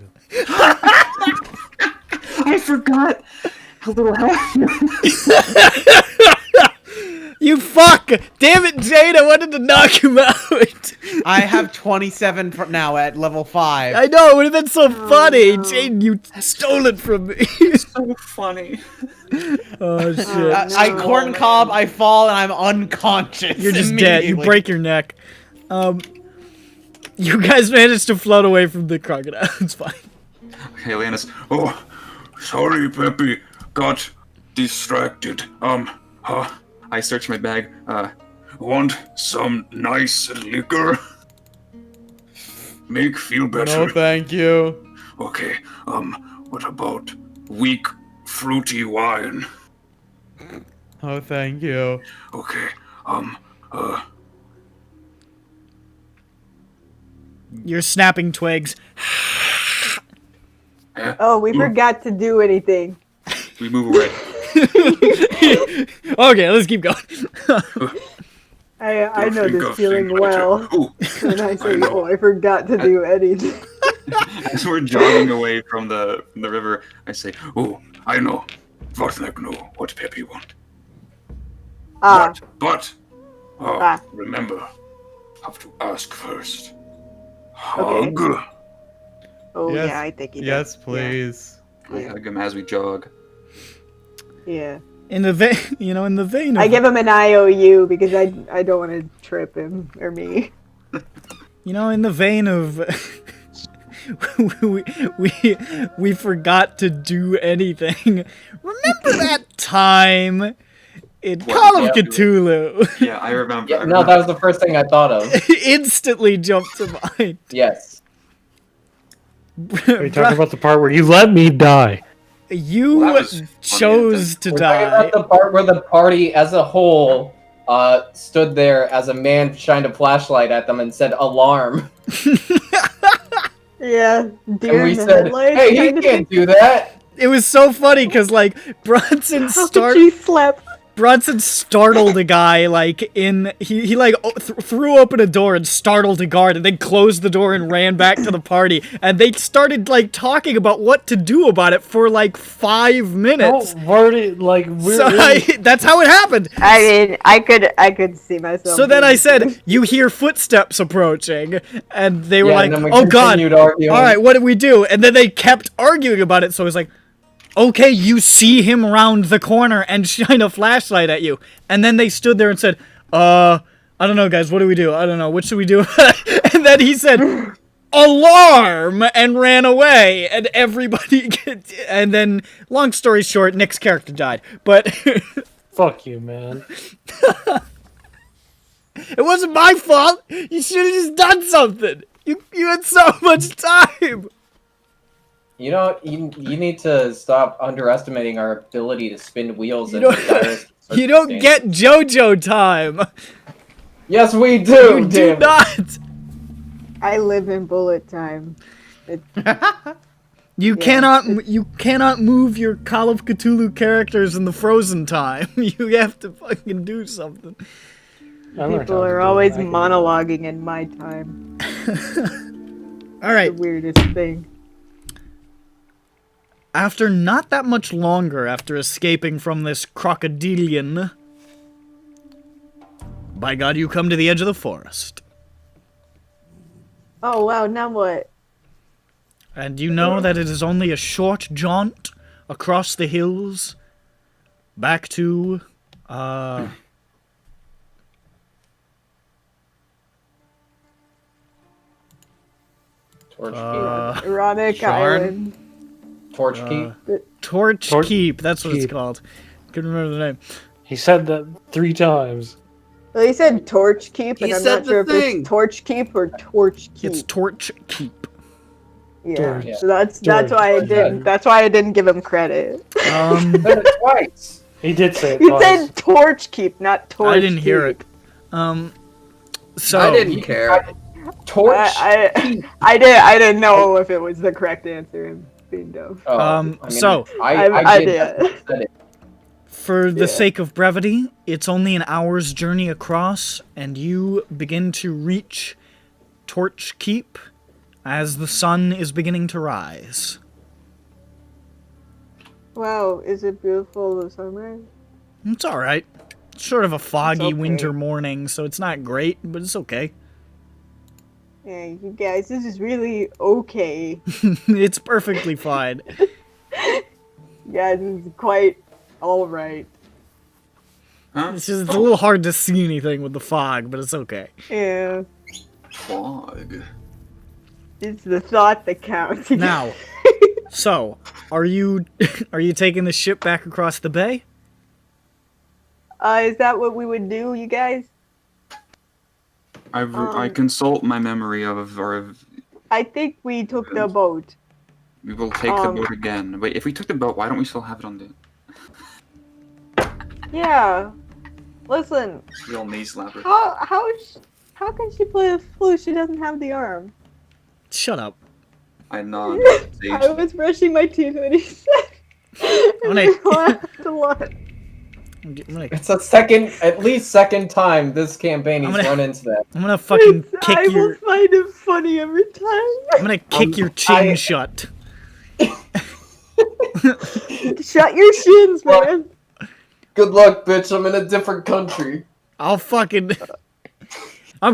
I forgot how little health. You fuck! Damn it, Jade, I wanted to knock him out. I have 27 now at level 5. I know, it would have been so funny. Jade, you stole it from me. So funny. Oh, shit. I corn cob, I fall, and I'm unconscious. You're just dead. You immediately. break your neck. You guys managed to float away from the crocodile. It's fine. Okay, Lannis. Oh, sorry, Peppy. Got distracted. I search my bag. Want some nice liquor? Make feel better. No, thank you. Okay, what about weak, fruity wine? Oh, thank you. Okay, You're snapping twigs. Oh, we forgot to do anything. We move away. Okay, let's keep going. I know think this of feeling things later. well. Ooh, And I say, know. oh, I forgot to do anything. As we're jogging away from the river, I say, oh, I know. Votnak know what Peppy want. Ah, But, Ah. remember, have to ask first. Hug. oh Yes, yeah, I think he Yes, does. please. I hug him as we jog. Yeah. In the vein, in the vein of, I give him an IOU because I don't want to trip him or me. in the vein of, we forgot to do anything. Remember that time in Call of Yeah. Cthulhu? Yeah, I remember. Yeah, I no, that was the first thing I thought of. Instantly jumped to mind. Yes. Are you talking about the part where you let me die? You Well, that was funny, chose to We're talking die. about the part where the party as a whole stood there as a man shined a flashlight at them and said alarm. Yeah, deer And we in the said, headlights. hey, he kind of can't thing. do that. It was so funny because like Bronson She slept. Bronson startled a guy, like, he like, threw open a door and startled a guard, and then closed the door and ran back to the party, and they started, like, talking about what to do about it for, like, 5 minutes. Oh, Marty, like, we're So that's how it happened. I mean, I could see myself. So then doing I this. said, you hear footsteps approaching, and they were Yeah, like, and then we oh god, continued arguing. alright, what do we do? And then they kept arguing about it, so I was like, okay, you see him round the corner and shine a flashlight at you. And then they stood there and said, I don't know, guys, what do we do? I don't know, what should we do? And then he said, alarm, and ran away. And everybody, and then, long story short, Nick's character died. But Fuck you, man. it wasn't my fault. You should have just done something. You had so much time. You know, you need to stop underestimating our ability to spin wheels. You in don't- direst You don't circumstances. get JoJo time. Yes, we do. You do damn it. not. I live in bullet time. You cannot move your Call of Cthulhu characters in the frozen time. You have to fucking do something. I learned People how to are do always it. I can- monologuing in my time. All right. The weirdest thing. After not that much longer after escaping from this crocodilian, by God, you come to the edge of the forest. Oh wow, now what? And you know that it is only a short jaunt across the hills back to, Torch Ironic Sharn? Island. Torch Keep. Torch Torch Keep. That's what it's Keep. called. Couldn't remember the name. He said that 3 times. Well, he said Torch Keep, He and I'm said not the sure if thing. it's Torch Keep or Torch Keep. It's Torch Keep. Yeah. Torch. So that's Torch. why I didn't. That's why I didn't give him credit. Said it twice. He did say it He twice. said Torch Keep, not Torch. I didn't hear Keep. it. So I didn't care. Torch. I didn't know if it was the correct answer. I'm being dumb. Oh, I mean, so I did. said it. for the sake of brevity, it's only an hour's journey across, and you begin to reach Torch Keep as the sun is beginning to rise. Wow, is it beautiful the sunrise? It's alright. It's sort of a foggy okay. winter morning, so it's not great, but it's okay. Yeah, you guys, this is really okay. It's perfectly fine. Yeah, this is quite alright. Huh? It's just it's a little hard to see anything with the fog, but it's okay. Yeah, Fog. it's the thought that counts. Now, so are you taking the ship back across the bay? Is that what we would do, you guys? I consult my memory of, I think we took the boat. we will take the boat again. Wait, if we took the boat, why don't we still have it on the Yeah. Listen, real knee slapper? how can she play the flute? She doesn't have the arm. Shut up. I nod. I was brushing my teeth when he said. And When I laughed a lot. I'm gonna, It's at least second time this campaign he's run into that. I'm gonna fucking kick I your will find it funny every time. I'm gonna kick your chin shut. Shut your shins, man. Good luck, bitch. I'm in a different country. I'm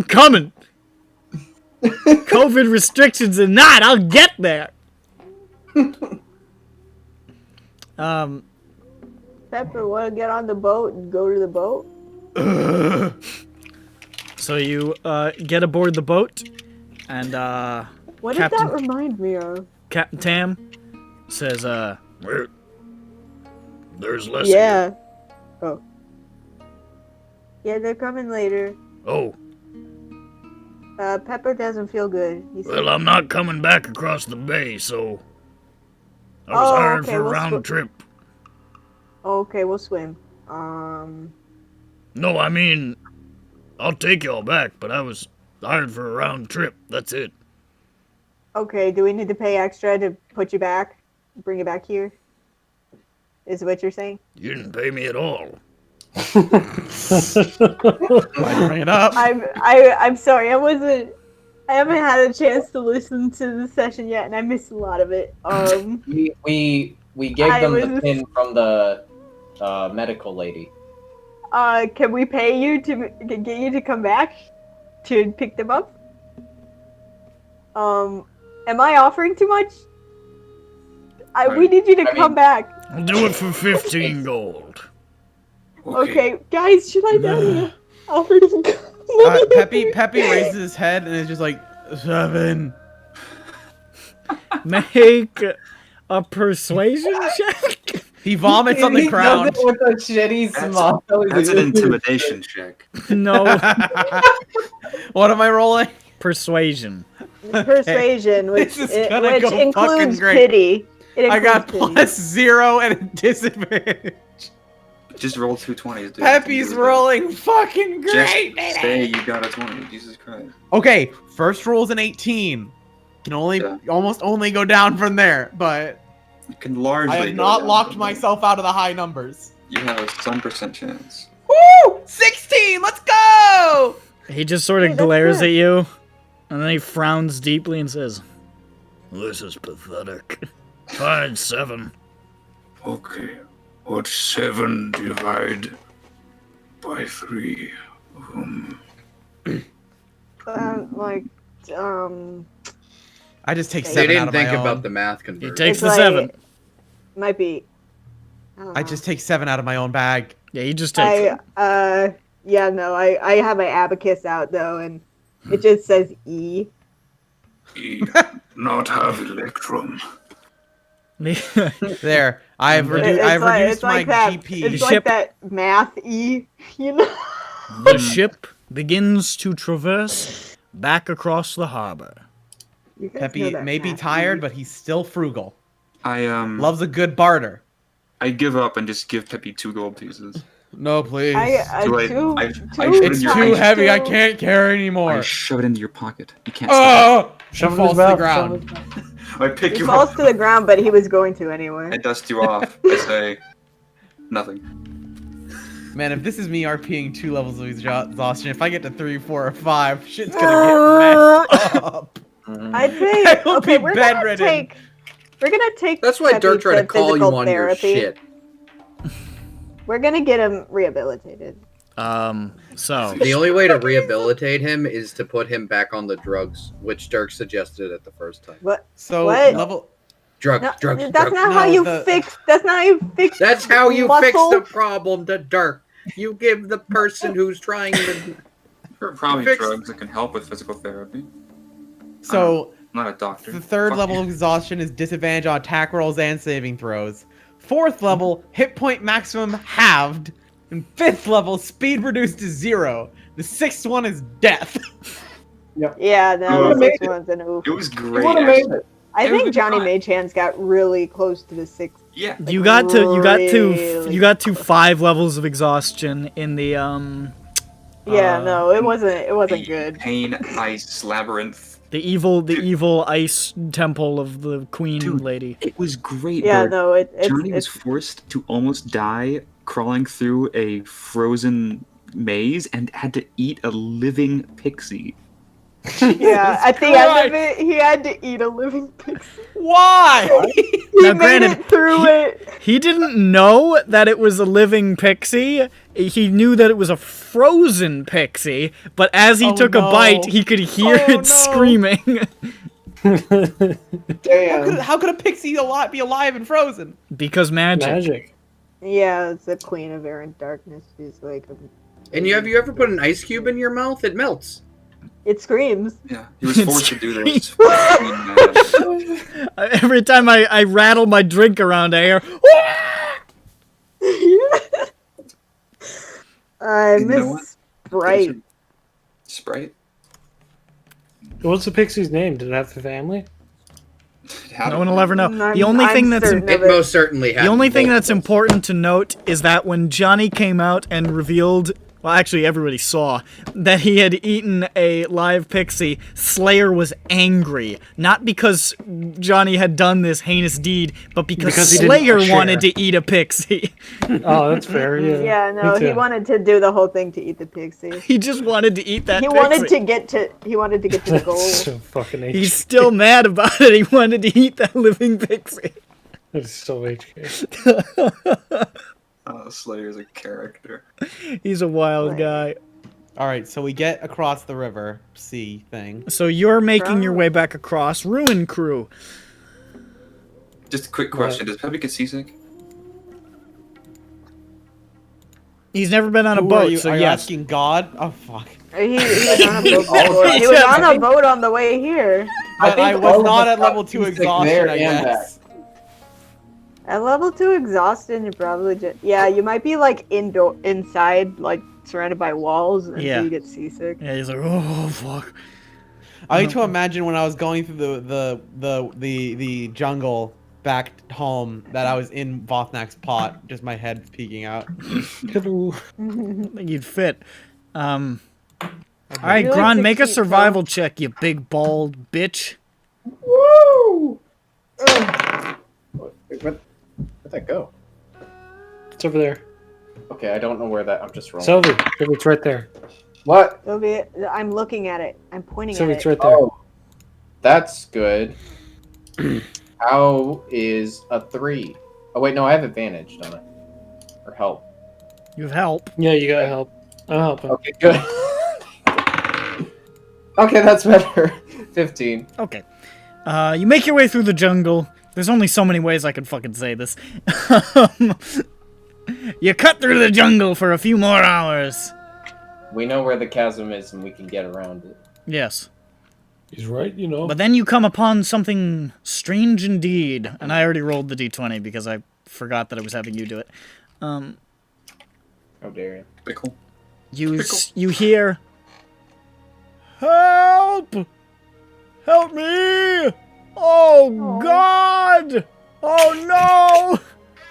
coming. COVID restrictions or not, I'll get there. Pepper, want to get on the boat and go to the boat? So you get aboard the boat, and What Captain- did that remind me of? Captain Tam says, There's less. Yeah. Oh. Yeah, they're coming later. Oh, Pepper doesn't feel good. He said. well, I'm not coming back across the bay, so I was Oh, hired okay, for a we'll round trip. Okay, we'll swim. No, I mean, I'll take y'all back, but I was hired for a round trip. That's it. Okay, do we need to pay extra to put you back? Bring you back here? Is what you're saying? You didn't pay me at all. Bring it up. I'm sorry, I haven't had a chance to listen to the session yet, and I missed a lot of it. We gave I them the was- pin from the medical lady. Can we pay you to get you to come back to pick them up? Am I offering too much? We need you to come back. I'll do it for 15 gold. Okay, guys, should I tell you? Offer to Peppy raises his head and is just like 7. make a persuasion check. He vomits on the He ground. does it with a shitty smile. That's an intimidation check. No, What am I rolling? persuasion. Persuasion, which, This is gonna go fucking includes great. pity. It I got includes pity. +0 and a disadvantage. Just roll 2 20s, dude. Peppy's rolling fucking great. Just say you got a 20. Jesus Christ. Okay, first roll's an 18. Can only almost only go down from there, but You can largely. I have go not down locked from there. myself out of the high numbers. You have a some percent chance. Woo! 16. Let's go. He just sort Hey, of that's glares good. at you, and then he frowns deeply and says, This is pathetic. Fine, 7. Okay. What's 7 divide by 3? Like, I just take They They 7 out didn't of my think own. about the math He conversion. takes It's the like- 7. Might be. I don't I know. just take 7 out of my own bag. Yeah, he just takes it. Yeah, no, I have my abacus out though, and it just says E. He not have electrum. There, I've reduced my that. GP. It's Ship. like that math E, you know. The ship begins to traverse back across the harbor. You guys know Peppy that may be math tired, E. but he's still frugal. I Loves a good barter. I give up and just give Peppy 2 gold pieces. No, please. Do I- Two, I- two, I shove it It's in your too face. heavy. I two- can't carry I anymore. shove it into your pocket. You can't stop. Oh! Shove She it in his falls to the mouth, ground. shove it in his mouth. I pick He you falls up. to the ground, but he was going to anyway. I dust you off. I say nothing. Man, if this is me RPing 2 levels of exhaustion, if I get to 3, 4, or 5, shit's gonna get messed up. I'd say I will okay. be We're gonna bedridden. take. That's why Peppy Dirk tried to call you physical on your therapy. shit. We're gonna get him rehabilitated. So The only way to rehabilitate him is to put him back on the drugs, which Dirk suggested at the first time. What? So, What? level... Drugs, No, drugs, that's drugs. not how No, you the- fix. That's not how you fix. That's how you muscle. fix the problem to Dirk. You give the person who's trying to. There are probably Fix- drugs that can help with physical therapy. So, I'm not a doctor. the 3rd Fuck level you. of exhaustion is disadvantage on attack rolls and saving throws. 4th level, hit point maximum halved. And 5th level, speed reduced to 0. The 6th one is death. Yeah, no, would've the made 6 one's an oof. It was great. Actually. I It was think Johnny fine. Mage Hands got really close to the 6. Yeah. you got to really 5 levels of exhaustion in the Yeah, no, it wasn't good. Pain, ice, labyrinth. the evil ice temple of the queen Dude. lady. It was great. Yeah, Bert. no, Johnny was it's forced to almost die crawling through a frozen maze and had to eat a living pixie. yeah. At the Christ. end of it, he had to eat a living pixie. Why? He Now, made granted, it through it. He didn't know that it was a living pixie. He knew that it was a frozen pixie, but as he Oh, took no. a bite, he could hear Oh, no. it screaming How could a pixie be alive and frozen? because magic. Magic. Yeah, it's the queen of air and darkness. She's like, And have you ever put an ice cube in your mouth? It melts. it screams. Yeah, he was forced to do this. Every time I rattle my drink around, I hear. I You know what? miss Sprite. Sprite? What's the pixie's name? Did it have the family? No one will ever know. I'm- The only I'm thing that's certain It of it. most certainly has. the only thing that's multiples. important to note is that when Johnny came out and revealed, well, actually everybody saw that he had eaten a live pixie, Slayer was angry, not because Johnny had done this heinous deed, but because Because he didn't Slayer share. wanted to eat a pixie. Oh, that's fair. Yeah. Yeah, no, Me he too. wanted to do the whole thing to eat the pixie. He just wanted to eat that He pixie. wanted to get to the goal. That's so fucking HK. He's still mad about it. He wanted to eat that living pixie. That's so HK. Slayer's a character. He's a wild Right. guy. Alright, so we get across the river, sea thing. So you're making your way back across. Ruin Crew. Just a quick question: does Peppy get seasick? He's never been on a Who boat, are you, so are you yes. asking God? Oh, fuck. He was on a boat before. He was on a boat on the way here. But I think was all of not us at level got 2 seasick exhaustion, there I and guess. At level 2 exhaustion, you probably just you might be like inside, like surrounded by walls until Yeah. you get seasick. Yeah, he's like, oh fuck. I need to imagine when I was going through the jungle back home that I was in Vothnak's pot, just my head peeking out. Hello. I think you'd fit. All right, You're like Gron, 6 make a feet survival check, you big bald bitch. Woo! Wait, where'd that go? It's over there. Okay, I don't know where that. I'm just rolling. Sylvie, it's right there. What? Sylvia, I'm looking at it. I'm pointing Sylvie, at it's it. right there. Oh, that's good. How is a 3? Oh wait, no, I have advantage, don't I? Or help. You have help. Yeah, you gotta help. I'm helping. Okay, good. Okay, that's better. 15. Okay. You make your way through the jungle. There's only so many ways I could fucking say this. You cut through the jungle for a few more hours. We know where the chasm is and we can get around it. Yes. He's right, you know. But then you come upon something strange indeed. And I already rolled the d20 because I forgot that I was having you do it. How dare you. Pickle. You hear... Help! Help me! Oh, God! Oh,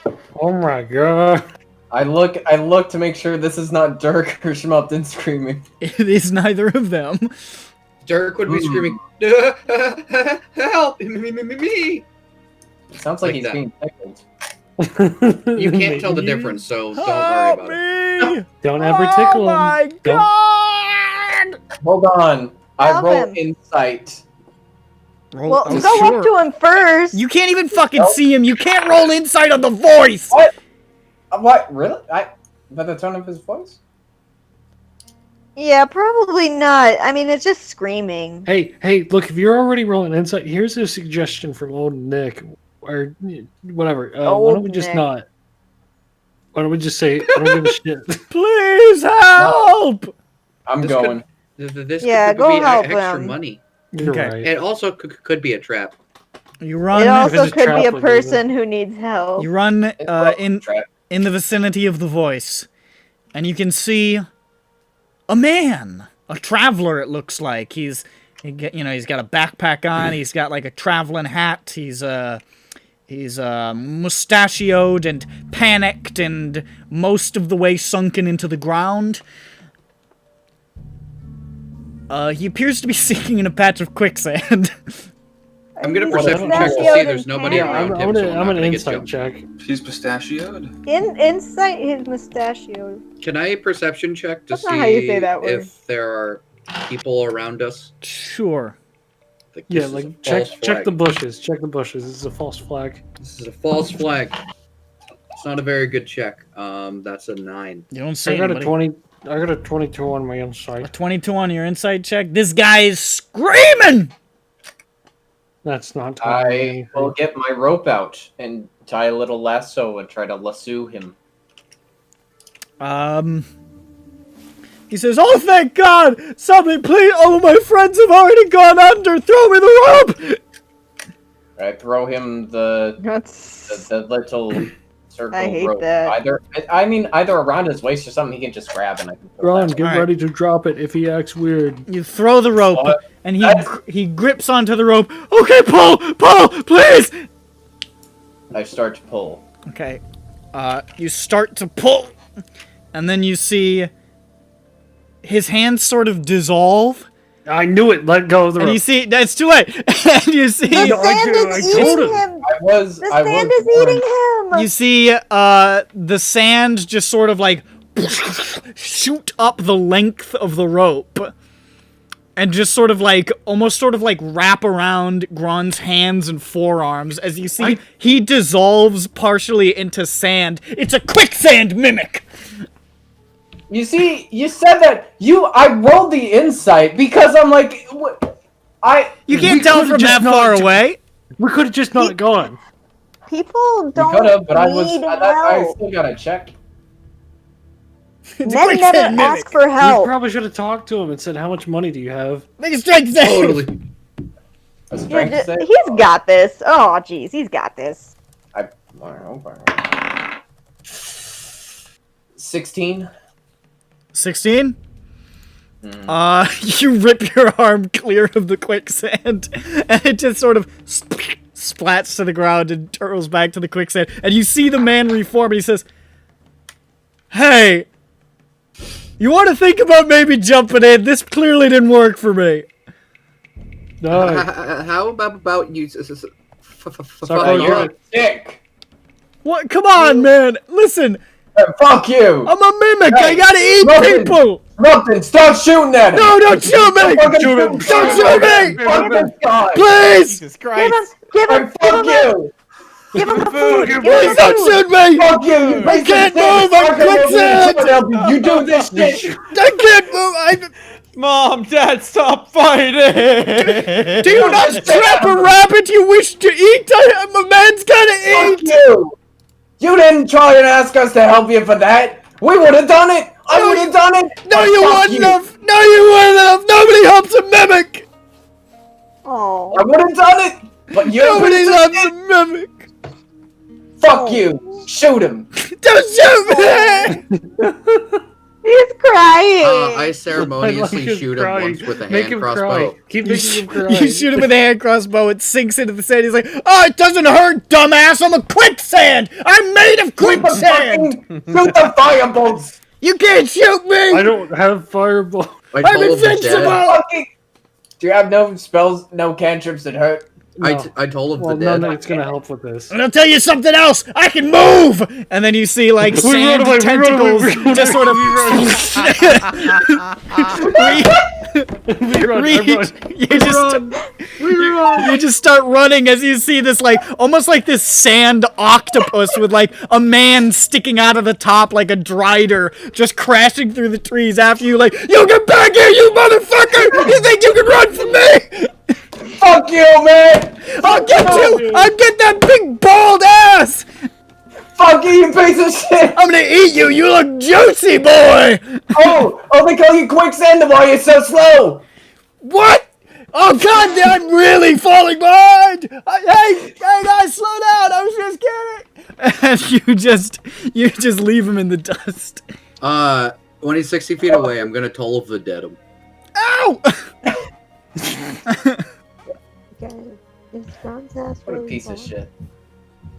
no! Oh my god. I look to make sure this is not Dirk or Schmumpton screaming. It is neither of them. Dirk would be screaming, "Help! Me!" It sounds like he's that. being tickled. You can't tell the difference, so don't worry about it. Me! Don't ever tickle him. Oh my Don't- God! Hold on. I Help roll him. insight. Roll, Well, oh, go sure. up to him first. You can't even fucking Nope. see him. You can't roll insight on the voice. What? What? Really? By the tone of his voice? Yeah, probably not. I mean, it's just screaming. Hey, look, if you're already rolling insight, here's a suggestion from old Nick, or whatever. Why don't we just Nick. not? Why don't we just say, I don't give a shit? Please help. I'm This going. This Yeah, could go be help extra him. money. You're Okay. right. It also could be a trap. You It run. also There's a could be trap a with person who needs help. You run It's probably in a trap. in the vicinity of the voice, and you can see a man, a traveler. It looks like he's got a backpack on. He's got like a traveling hat. He's mustachioed and panicked and most of the way sunken into the ground. He appears to be sinking in a patch of quicksand. I'm gonna He's perception check to see pistachioed there's and nobody panicked. around him, so I'm not an gonna get insight jumped. check. He's pistachioed. Insight his mustachio. Can I perception check to That's see not how you say that word. if there are people around us? Sure. Like, Yeah, this is a like check false check flag. the bushes. Check the bushes. This is a false flag. This is a false flag. It's not a very good check. That's a 9. You don't see I got a anybody. 20. I got a 22 on my A insight. 22 on your insight check. This guy is screaming. That's not telling me I anything. will get my rope out and tie a little lasso and try to lasso him. He says, "Oh, thank God! Somebody, please! Oh, my friends have already gone under. Throw me the rope." I throw him the That's. little circle I hate rope. that. Either around his waist or something he can just grab and I can throw Ron, that. get Alright. ready to drop it if he acts weird. You throw the rope, What? and he grips onto the rope. Okay, pull, please. I start to pull. Okay, you start to pull, and then you see his hands sort of dissolve, I knew it. Let go of the and rope. you see that's too late. And you see The No, I sand do- is I told eating him. him. The I sand was is eating him. you see the sand just sort of like shoot up the length of the rope. And just sort of like, almost sort of like wrap around Gron's hands and forearms. As you see, he dissolves partially into sand. It's a quicksand mimic! You see, you said that I rolled the insight because I'm like, You can't We tell could've from just that not far ju- away. We could have just not gone. People don't could have, but need I help. still gotta check. It's a Men quicksand never mimic. ask for We help. probably should have talked to him and said, "How much money do you have?" Make a strength save! Totally. A Yeah, strength save? he's got this. Oh, jeez, he's got this. 16. 16? You rip your arm clear of the quicksand, and it just sort of splats to the ground and turtles back to the quicksand, and you see the man reform, and he says, "Hey, you want to think about maybe jumping in? This clearly didn't work for me." No. How about you? Sorry, You're sick. What? Come on, man. Listen, Fuck you. I'm a mimic. I Hey, gotta eat Robin. people. Nothing. Stop shooting at him. No, don't shoot me. Fucking Shoot him. Don't shoot me. Fuck this guy. Please. Jesus Give Christ. him, give him, Fuck give him, you. give him the food, food. give Give him Please the don't food. shoot me. Fuck you. You I can't move. I'm quicksand. You do this shit. I can't move. Mom, Dad, stop fighting! Do you not trap a rabbit you wish to eat? A man's gotta Fuck eat! you! You didn't try and ask us to help you for that! We would have done it! I would have done it! No, But you fuck wouldn't have! No, you wouldn't have! Nobody helps a mimic! Oh. I would have done it! But you Nobody resisted. loves a mimic! Fuck you! Shoot him! Don't shoot me! He's crying. I ceremoniously him shoot him cry. once with a Make hand him crossbow. cry. Keep making him cry. You shoot him with a hand crossbow, it sinks into the sand. He's like, oh, it doesn't hurt, dumbass! I'm a quicksand! I'm made of quicksand! Shoot the firebolts! You can't shoot me! I don't have fireball. I I'm told the invincible! dead. Fucking... Do you have no spells, no cantrips that hurt? No. I told him Well, the none dead. of it's gonna help with this. And I'll tell you something else! I can move! And then you see, like, We sand run away, we run away, tentacles we run just sort of... We run, You just start running as you see this, like, almost like this sand octopus with, like, a man sticking out of the top like a drider, just crashing through the trees after you, like, you get back here, you motherfucker! You think you can run from me? Fuck you, man! I'll get you! I'll get that big bald ass! Fuck you, you piece of shit! I'm gonna eat you! You look juicy, boy! Oh, they call you quicksand while you're so slow! What? Oh god, I'm really falling behind! Hey guys, slow down! I was just kidding! And you just leave him in the dust. When he's 60 feet away, I'm gonna toll of the dead him. Ow! Is Ron's ass What a really piece of bald? shit.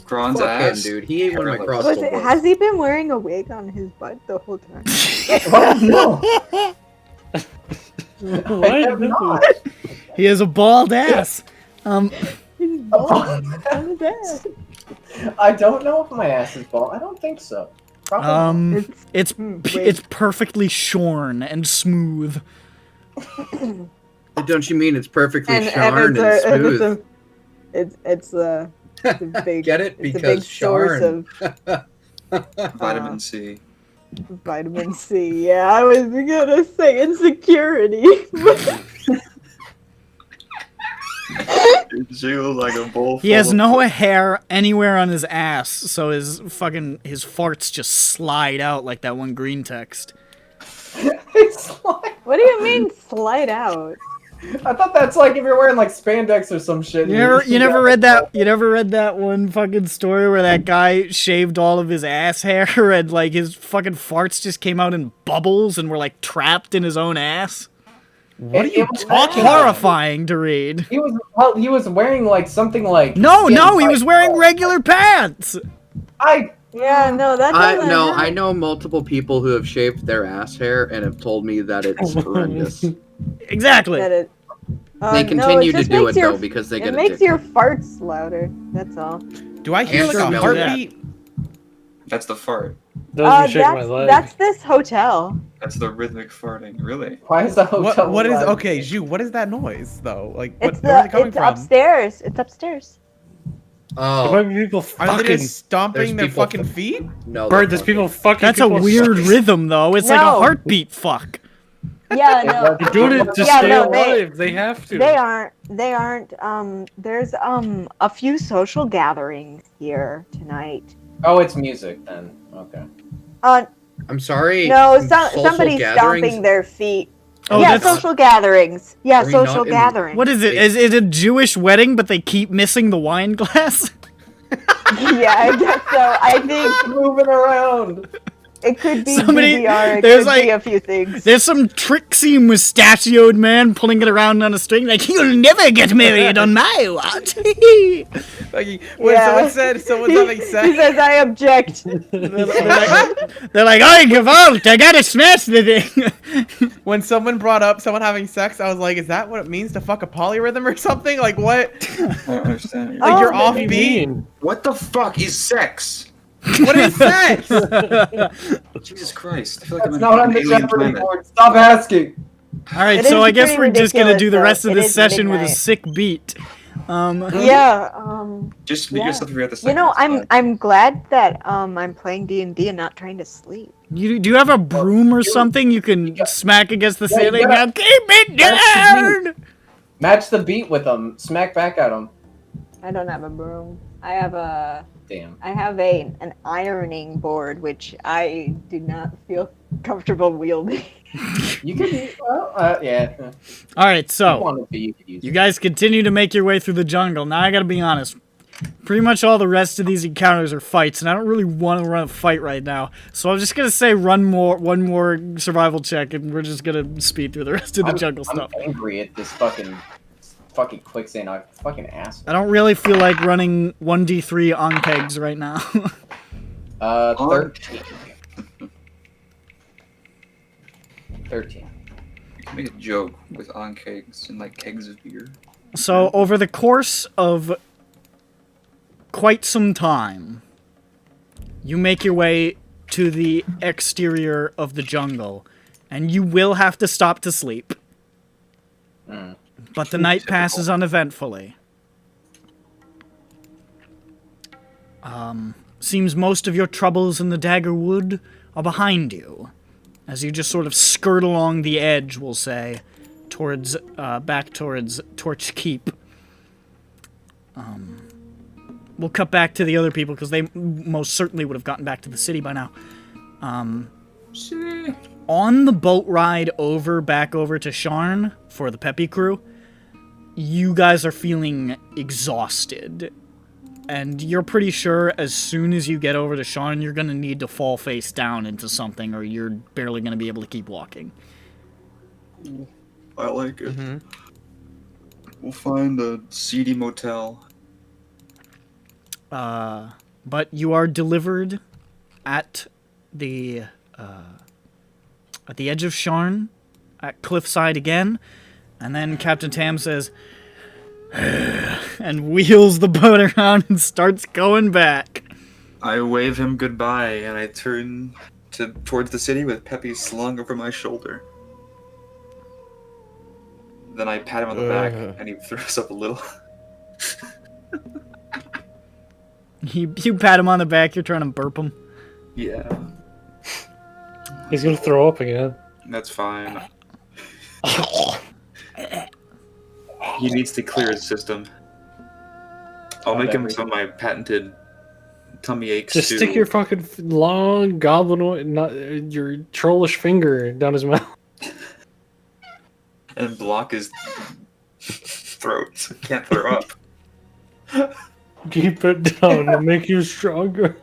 Gron's Fuck him, ass. dude. He ate one of my Was crossbow it, bolts. has he been wearing a wig on his butt the whole time? Oh, no. What? He has a bald ass. He's bald on his ass. I don't know if my ass is bald. I don't think so. Probably. It's perfectly shorn and smooth. Don't you mean it's perfectly And sharn and it's smooth? it's a big Get it? it's a Because big source sharn. of Vitamin C. vitamin C. Yeah, I was gonna say insecurity. You like a bowl. He has no hair anywhere on his ass, so his farts just slide out like that one green text. What do you mean slide out? I thought that's like if you're wearing like spandex or some shit. You never read that one fucking story where that guy shaved all of his ass hair and like his fucking farts just came out in bubbles and were like trapped in his own ass? What are you talking about? Horrifying to read. He was wearing like something like No, he was wearing regular pants. Yeah, no, that doesn't hurt. I know multiple people who have shaved their ass hair and have told me that it's horrendous. Exactly. That it, They continue to just do makes it your- though because they it get makes addicted. your farts louder. That's all. Do I hear like a Andrew, heartbeat? That's the fart. Doesn't shake my leg. That's this hotel. That's the rhythmic farting. Really? Why is the hotel? What is alive? okay, Zhu? What is that noise though? Like, It's where is it coming it's from? upstairs. It's upstairs. There Oh might be people Are fucking. they just stomping There's their people fucking feet? no! Bird, they're there's fucking- people fucking. That's a people weird sucking. rhythm though. It's like a No. heartbeat fuck. Yeah, no. They're doing it to Yeah, stay no, alive. They have to. They aren't. There's a few social gatherings here tonight. Oh, it's music then. Okay. I'm sorry. No, social somebody's gatherings? stomping their feet. Oh, Yeah, that's- social gatherings. Yeah, Are we social not in- gatherings. What is it? Is it a Jewish wedding, but they keep missing the wine glass? Yeah, I guess so. I think Moving around. it could be Somebody- DDR. It there's could be like- a few things. There's some tricksy mustachioed man pulling it around on a string like, you'll never get married on my watch. Like, when Yeah. someone said someone's having He sex. says, "I object." They're like, I revolt, I gotta smash the thing. When someone brought up someone having sex, I was like, is that what it means to fuck a polyrhythm or something? Like what? I don't understand. Like Oh, you're what off What do you beat? mean? What the fuck is sex? What is sex? Jesus Christ! I feel like That's I'm not on on an the alien Jeopardy planet. board. Stop asking. Alright, It so is I guess pretty we're just gonna do the ridiculous, rest of though. this It is session with a midnight. sick beat. Yeah. Just make Yeah. yourself aware at the You second. know, I'm glad that I'm playing D&D and not trying to sleep. Do you have a broom or something you can smack against the Yeah, you ceiling? gotta- Now keep it down! Match the beat with them. Smack back at them. I don't have a broom. I have Damn. an ironing board, which I do not feel comfortable wielding. You could. Well, yeah. All right, If you so wanted to, you could use you it. guys continue to make your way through the jungle. Now I gotta be honest. Pretty much all the rest of these encounters are fights, and I don't really want to run a fight right now. So I'm just gonna say one more survival check, and we're just gonna speed through the rest of the jungle stuff. I'm angry at this fucking quicksand. I fucking ass. I don't really feel like running 1d3 on kegs right now. 13. 13. You can make a joke with on kegs and like kegs of beer. So over the course of quite some time, you make your way to the exterior of the jungle, and you will have to stop to sleep. But the night passes uneventfully. Seems most of your troubles in the Dagger Wood are behind you, as you just sort of skirt along the edge, we'll say, towards back towards Torch Keep. We'll cut back to the other people because they most certainly would have gotten back to the city by now. On the boat ride back over to Sharn for the Peppy crew, you guys are feeling exhausted. And you're pretty sure as soon as you get over to Sharn, you're going to need to fall face down into something or you're barely going to be able to keep walking. I like it. We'll find a seedy motel. But you are delivered at the edge of Sharn, at Cliffside again, and then Captain Tam says, and wheels the boat around and starts going back. I wave him goodbye and I turn towards the city with Peppy slung over my shoulder. Then I pat him on the back and he throws up a little. You pat him on the back, you're trying to burp him. Yeah. He's gonna throw up again. That's fine. He needs to clear his system. I'll make him some of my patented tummy ache Just stew. stick your fucking long goblin, not your trollish finger down his mouth. And block his throat so he can't throw up. Keep it down to make you stronger.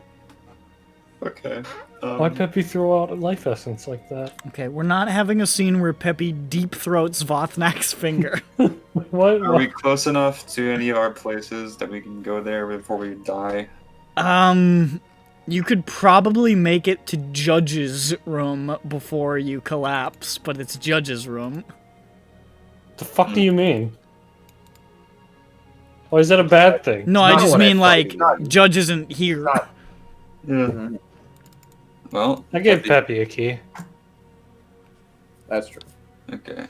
Okay. Why Peppy throw out a life essence like that? Okay, we're not having a scene where Peppy deep throats Vothnak's finger. What? Are we close enough to any of our places that we can go there before we die? You could probably make it to Judge's room before you collapse, but it's Judge's room. The fuck do you mean? Why is that a bad thing? No, I not just what I mean, thought. like, Not- Judge isn't here. Yeah. Well, I gave Peppy a key. That's true. Okay.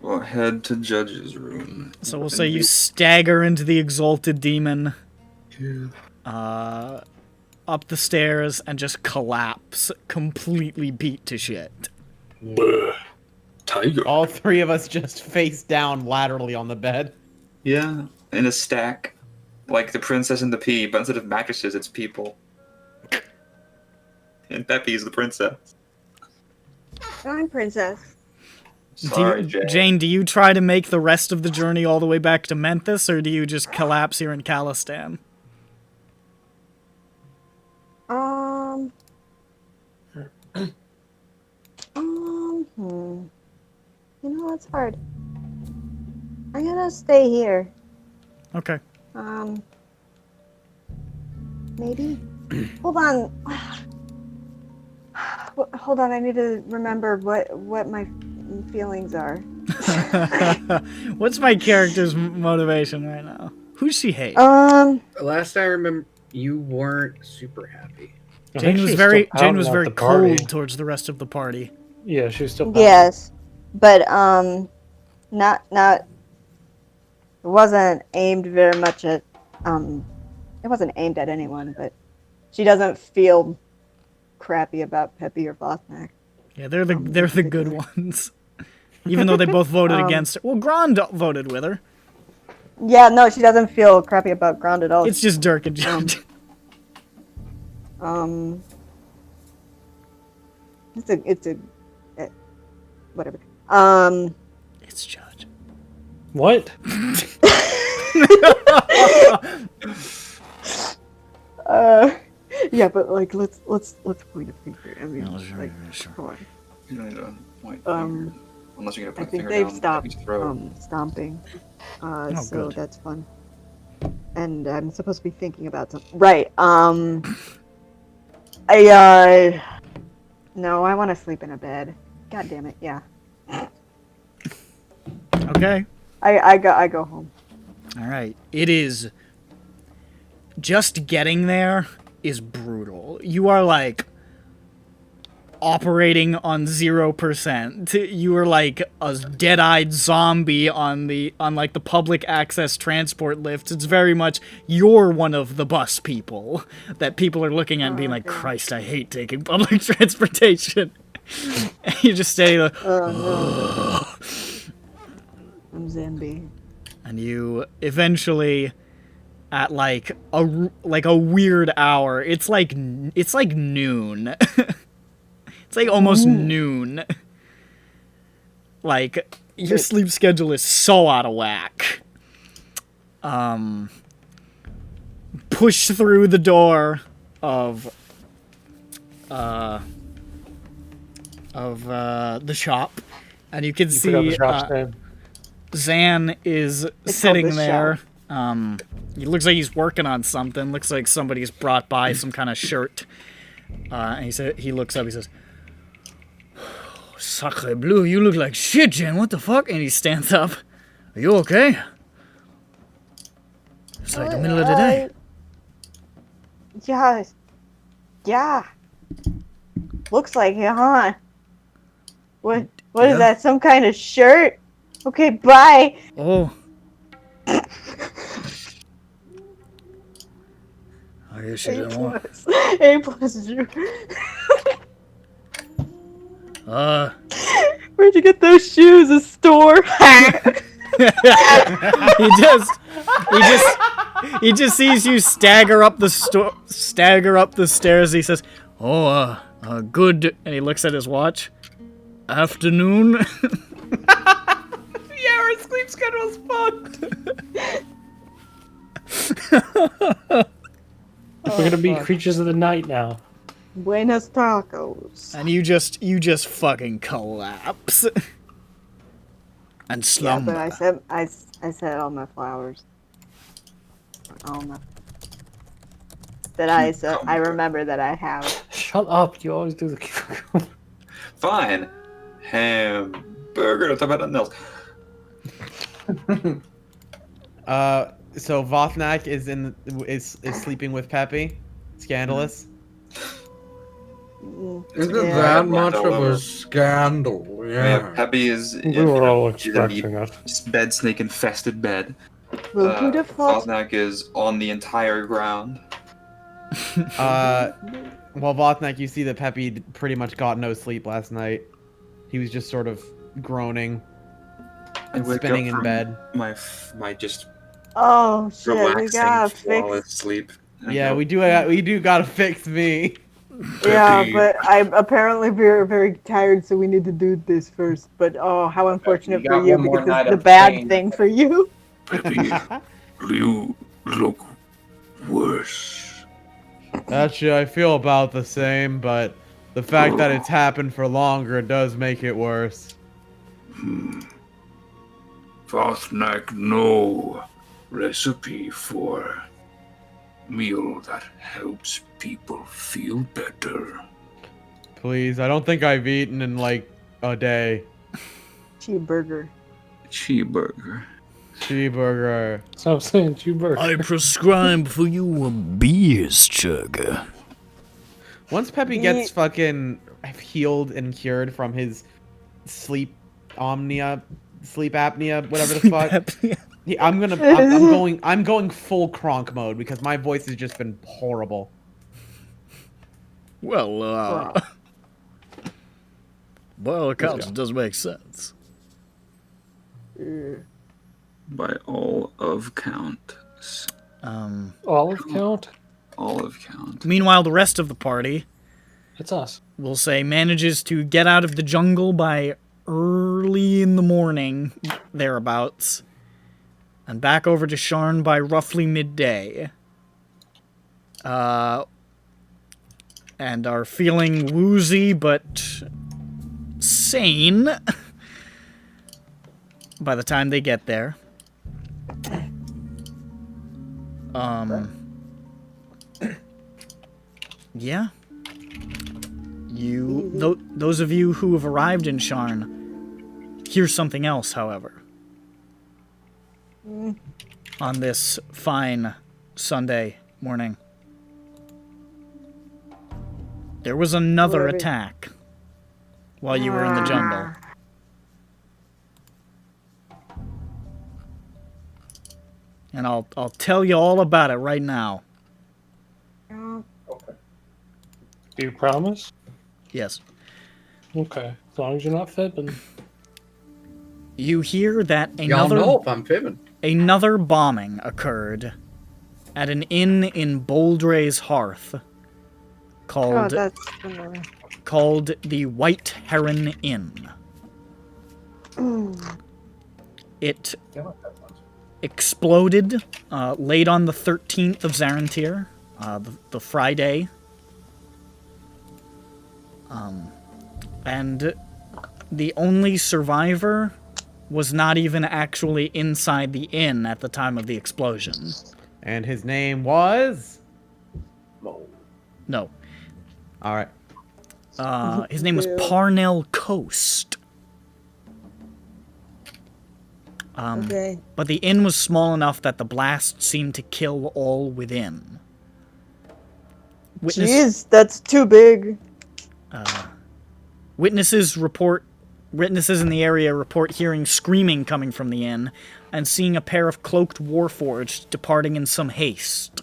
We'll head to Judge's room. So we'll say you stagger into the Exalted Demon, up the stairs, and just collapse, completely beat to shit. Tiger. All three of us just face down laterally on the bed. Yeah, in a stack. Like the Princess and the Pea, but instead of mattresses, it's people. And Peppy's the princess. I'm princess. Sorry, Jane, do you try to make the rest of the journey all the way back to Memphis, or do you just collapse here in Calistan? You know, it's hard. I'm gonna stay here. Okay. Maybe? Hold on. Hold on, I need to remember what my feelings are. What's my character's motivation right now? Who does she hate? Last I remember, you weren't super happy. Jane was very cold towards the rest of the party. Yeah, she was still pouting. Yes, but not wasn't aimed very much at it wasn't aimed at anyone, but she doesn't feel crappy about Peppy or Bosnack. Yeah, they're the good ones. Even though they both voted against her. Well, Grond voted with her. Yeah, no, she doesn't feel crappy about Ground at all. It's just Dirk and Judge. Whatever. It's Judge. What? Yeah, but like let's point a finger. I mean, Sure. come on. You don't need to point unless you're gonna I put a think finger they've down stopped Peppy's throat. stomping. So good. that's fun. And I'm supposed to be thinking about something. Right. No, I want to sleep in a bed. God damn it. Yeah. Okay. I go home. All right. It is. Just getting there is brutal. You are like operating on 0%. You are like a dead-eyed zombie on like the public access transport lifts. It's very much you're one of the bus people that people are looking at and being like, Christ, I hate taking public transportation. And you just stay like, No. I'm Zambi. and you eventually at like a weird hour. It's like noon. It's like almost noon. Like your sleep schedule is so out of whack. Push through the door of the shop, and you can You forgot the see shop's name. Zan is It's sitting called The there. He looks like he's working on something. Looks like somebody's brought by some kind of shirt. And he looks up. He says, "Sacre bleu, you look like shit, Jen. What the fuck?" And he stands up. "Are you okay? It's like the middle of the day." Yeah. Looks like it, huh? What Yeah. is that? Some kind of shirt? Okay, bye. Oh. I guess you A didn't want. plus. A plus. Where'd you get those shoes? A store? he just sees you stagger up the stairs. He says, "Oh, good." And he looks at his watch. Afternoon. Yeah, our sleep schedule's fucked. We're gonna be creatures of the night now. Buenos tacos. And you just fucking collapse. And Yeah, slumber. but I said all my flowers. All my. That I remember that I have. Shut up! You always do the. Fine. Hamburger. Let's talk about nothing else. So Vothnak is is sleeping with Peppy. Scandalous. Isn't Yeah. that much of Whatever. a scandal? Yeah, Yeah. Peppy is We were all in expecting it. the bed snake infested bed. Well, who'd have thought? Fosnak is on the entire ground. Well, Vothnak, you see that Peppy pretty much got no sleep last night. He was just sort of groaning I and wake spinning up in from bed. My just Oh shit, we relaxing gotta flawless fix. sleep. And I Yeah, go, we do gotta fix me. Yeah, Peppy, but I'm apparently very, very tired, so we need to do this first. But oh, how unfortunate You for got you, one more because night it's the of bad pain. thing for you. Peppy, you look worse. Actually, I feel about the same, but the fact that it's happened for longer does make it worse. Vothnak, no recipe for meal that helps people feel better. Please, I don't think I've eaten in like a day. Cheeseburger. cheeseburger. Cheeseburger. So I'm saying cheeseburger. I prescribe for you a beer's chugger. Once Peppy gets fucking healed and cured from his sleep apnea, whatever the fuck. Yeah, I'm going full Kronk mode because my voice has just been horrible. Well, by all accounts, it does make sense. By all of count. Olive count? Olive count. Meanwhile, the rest of the party, It's us. we'll say, manages to get out of the jungle by early in the morning, thereabouts, and back over to Sharn by roughly midday. And are feeling woozy but sane by the time they get there. Yeah. Those of you who have arrived in Sharn, here's something else, however. On this fine Sunday morning. There was another attack while you were in the jungle. And I'll tell you all about it right now. Do you promise? Yes. Okay. As long as you're not fibbing. You hear that Y'all know if I'm fibbing. another bombing occurred at an inn in Boldre's Hearth called the White Heron Inn. It exploded late on the 13th of Zarentir, the Friday. And the only survivor was not even actually inside the inn at the time of the explosion. And his name was? No. Alright. His name was Parnell Coast. Okay. But the inn was small enough that the blast seemed to kill all within. Jeez, that's too big. Witnesses in the area report hearing screaming coming from the inn and seeing a pair of cloaked warforged departing in some haste.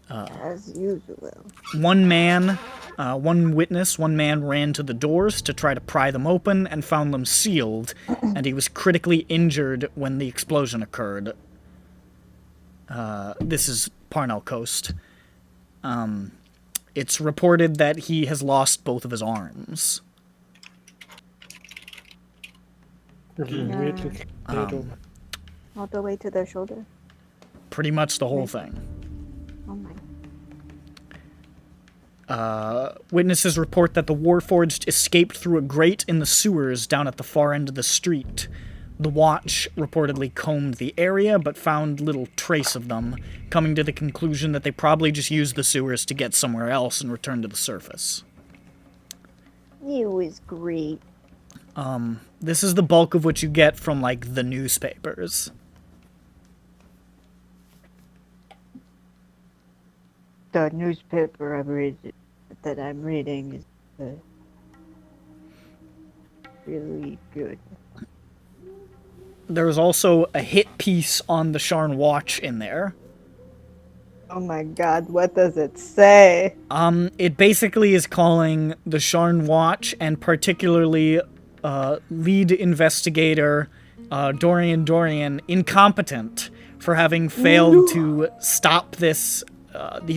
As usual. One man ran to the doors to try to pry them open and found them sealed, and he was critically injured when the explosion occurred. This is Parnell Coast. It's reported that he has lost both of his arms. All the way to their shoulder. Pretty much the whole thing. Oh my. Witnesses report that the Warforged escaped through a grate in the sewers down at the far end of the street. The Watch reportedly combed the area, but found little trace of them, coming to the conclusion that they probably just used the sewers to get somewhere else and return to the surface. It was great. This is the bulk of what you get from, like, the newspapers. The newspaper I'm reading is really good. There was also a hit piece on the Sharn Watch in there. Oh my god, what does it say? It basically is calling the Sharn Watch, and particularly lead investigator Dorian incompetent for having failed to stop these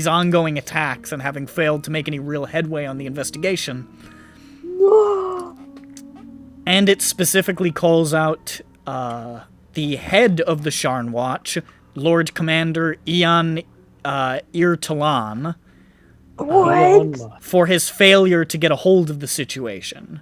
ongoing attacks and having failed to make any real headway on the investigation. And it specifically calls out the head of the Sharn Watch, Lord Commander Ian Irtalan, for his failure to get a hold of the situation.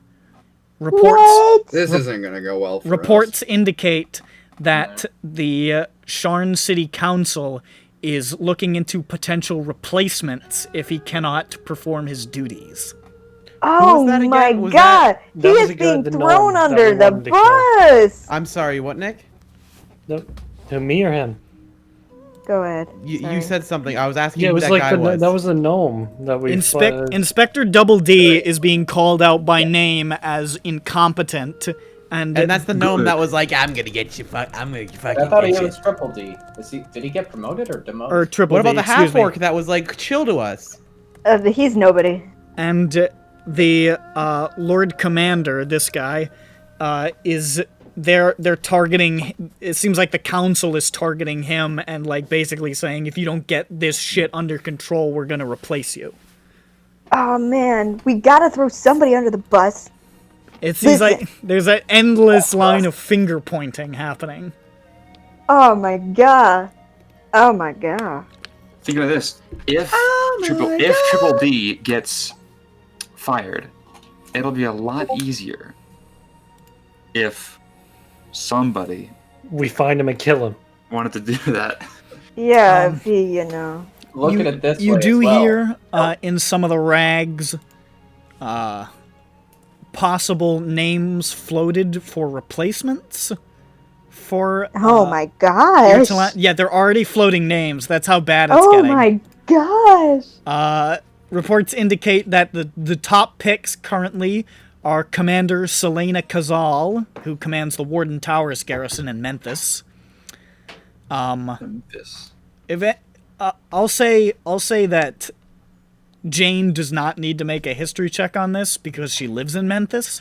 This isn't going to go well for Reports us. indicate that the Sharn City Council is looking into potential replacements if he cannot perform his duties. Oh my god! He is being thrown under the bus! I'm sorry, what, Nick? To me or him? Go ahead. You said something. I was asking Yeah, it who was that like guy was. that was the gnome that we Inspector Double D is being called out by name as incompetent And that's the gnome Good. that was like, I'm gonna get you. I'm gonna fucking I thought he get you. was triple D. Did he get promoted or demoted? or triple What about D, the excuse half me. orc that was like chill to us? He's nobody. And the Lord Commander, this guy, is they're targeting. It seems like the council is targeting him and like basically saying, if you don't get this shit under control, we're gonna replace you. Oh man, we gotta throw somebody under the bus. It seems Listen. like there's an endless line of finger pointing happening. Oh my god. Oh my god. Think of this: if Triple D gets fired, it'll be a lot easier if somebody We find him and kill him. wanted to do that. Yeah, Um, if he, you know. Look at it this You way do as well. hear in some of the rags possible names floated for replacements for Oh my gosh. yeah, they're already floating names. That's how bad it's Oh getting. my gosh. Reports indicate that the top picks currently are Commander Selena Kazal, who commands the Warden Towers garrison in Memphis. This. I'll say that Jane does not need to make a history check on this because she lives in Memphis.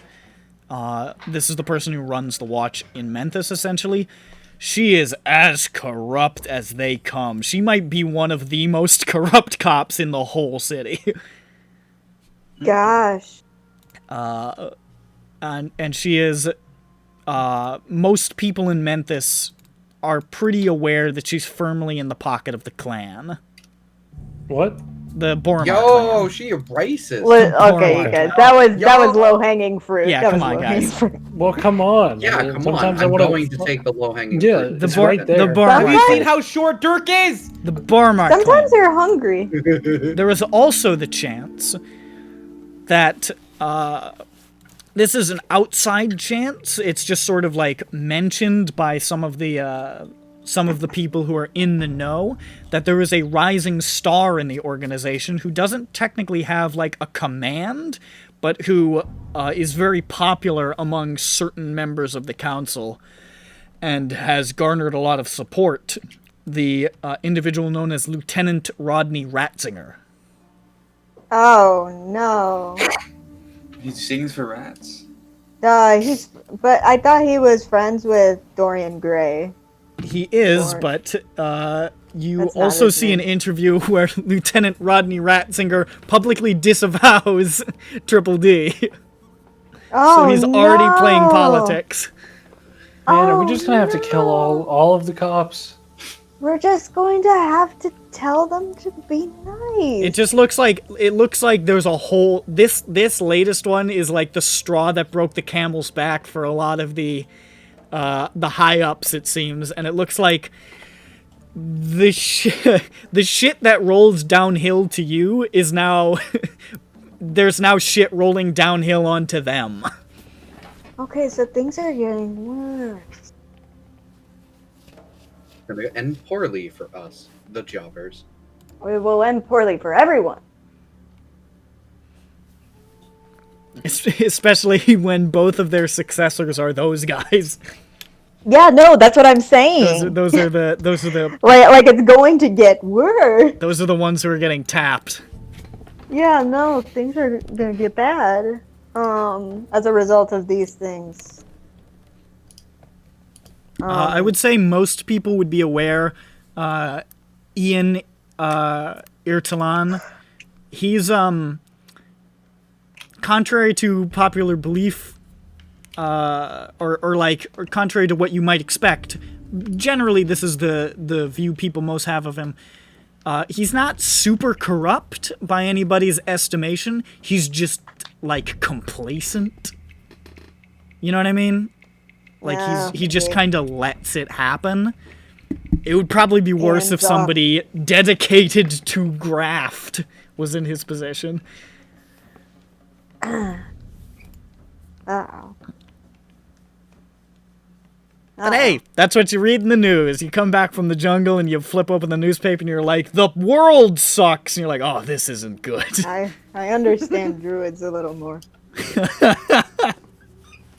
This is the person who runs the watch in Memphis, essentially. She is as corrupt as they come. She might be one of the most corrupt cops in the whole city. Gosh. And she is... most people in Memphis are pretty aware that she's firmly in the pocket of the clan. What? The Boromar Yo, clan. she racist. Okay, you guys. That was Yo. low hanging fruit. Yeah, That come was on, low-hanging guys. fruit. Well, come on. Yeah, I mean, come on. sometimes I I'm wanna- going to take the low-hanging Yeah, fruit. the It's bar- right there. The Have Boromar you Seen how short Dirk is? The Boromar clan. Sometimes you're hungry. There is also the chance that this is an outside chance. It's just sort of like mentioned by some of the people who are in the know that there is a rising star in the organization who doesn't technically have like a command, but who is very popular among certain members of the council and has garnered a lot of support. The individual known as Lieutenant Rodney Ratzinger. Oh no. He sings for rats. But I thought he was friends with Dorian Gray. He is, Or- but you That's not also his see an name. interview where Lieutenant Rodney Ratzinger publicly disavows Triple D. Oh So he's already playing no. politics. Man, are we Oh, just gonna have to kill all of the cops? We're just going to have to tell them to be nice. It just looks like there's a whole this latest one is like the straw that broke the camel's back for a lot of the high ups, it seems, and it looks like the shit that rolls downhill to you is now there's now shit rolling downhill onto them. Okay, so things are getting worse. Gonna end poorly for us, the jobbers. We will end poorly for everyone. Especially when both of their successors are those guys. Yeah, no, that's what I'm saying. Those are the Like it's going to get worse. those are the ones who are getting tapped. Yeah, no, things are gonna get bad. As a result of these things. I would say most people would be aware. Ian Irtalan, he's contrary to popular belief, or contrary to what you might expect. Generally, this is the view people most have of him. He's not super corrupt by anybody's estimation. He's just like complacent. You know what I mean? Like Yeah, he just okay. kind of lets it happen. It would probably be worse if Hands off. somebody dedicated to graft was in his position. Uh-oh. But hey, that's what you read in the news. You come back from the jungle and you flip open the newspaper and you're like, the world sucks. And you're like, oh, this isn't good. I understand druids a little more.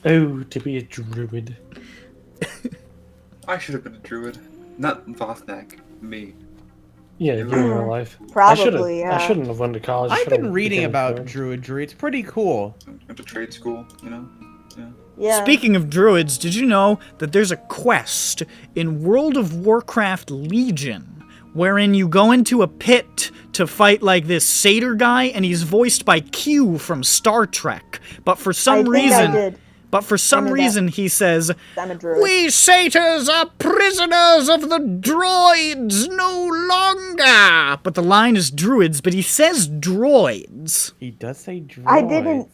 Oh, to be a druid. I should have been a druid, not Vothnak. Me. Yeah, you in real life. Probably, yeah. I shouldn't have went to college. I I've should've been reading become a about druid. druidry. It's pretty cool. Went to trade school, you know. Yeah. Speaking of druids, did you know that there's a quest in World of Warcraft Legion wherein you go into a pit to fight like this satyr guy, and he's voiced by Q from Star Trek. But for some reason, he says, I'm a druid. "We satyrs are prisoners of the droids no longer." But the line is druids, but he says droids. He does say droids.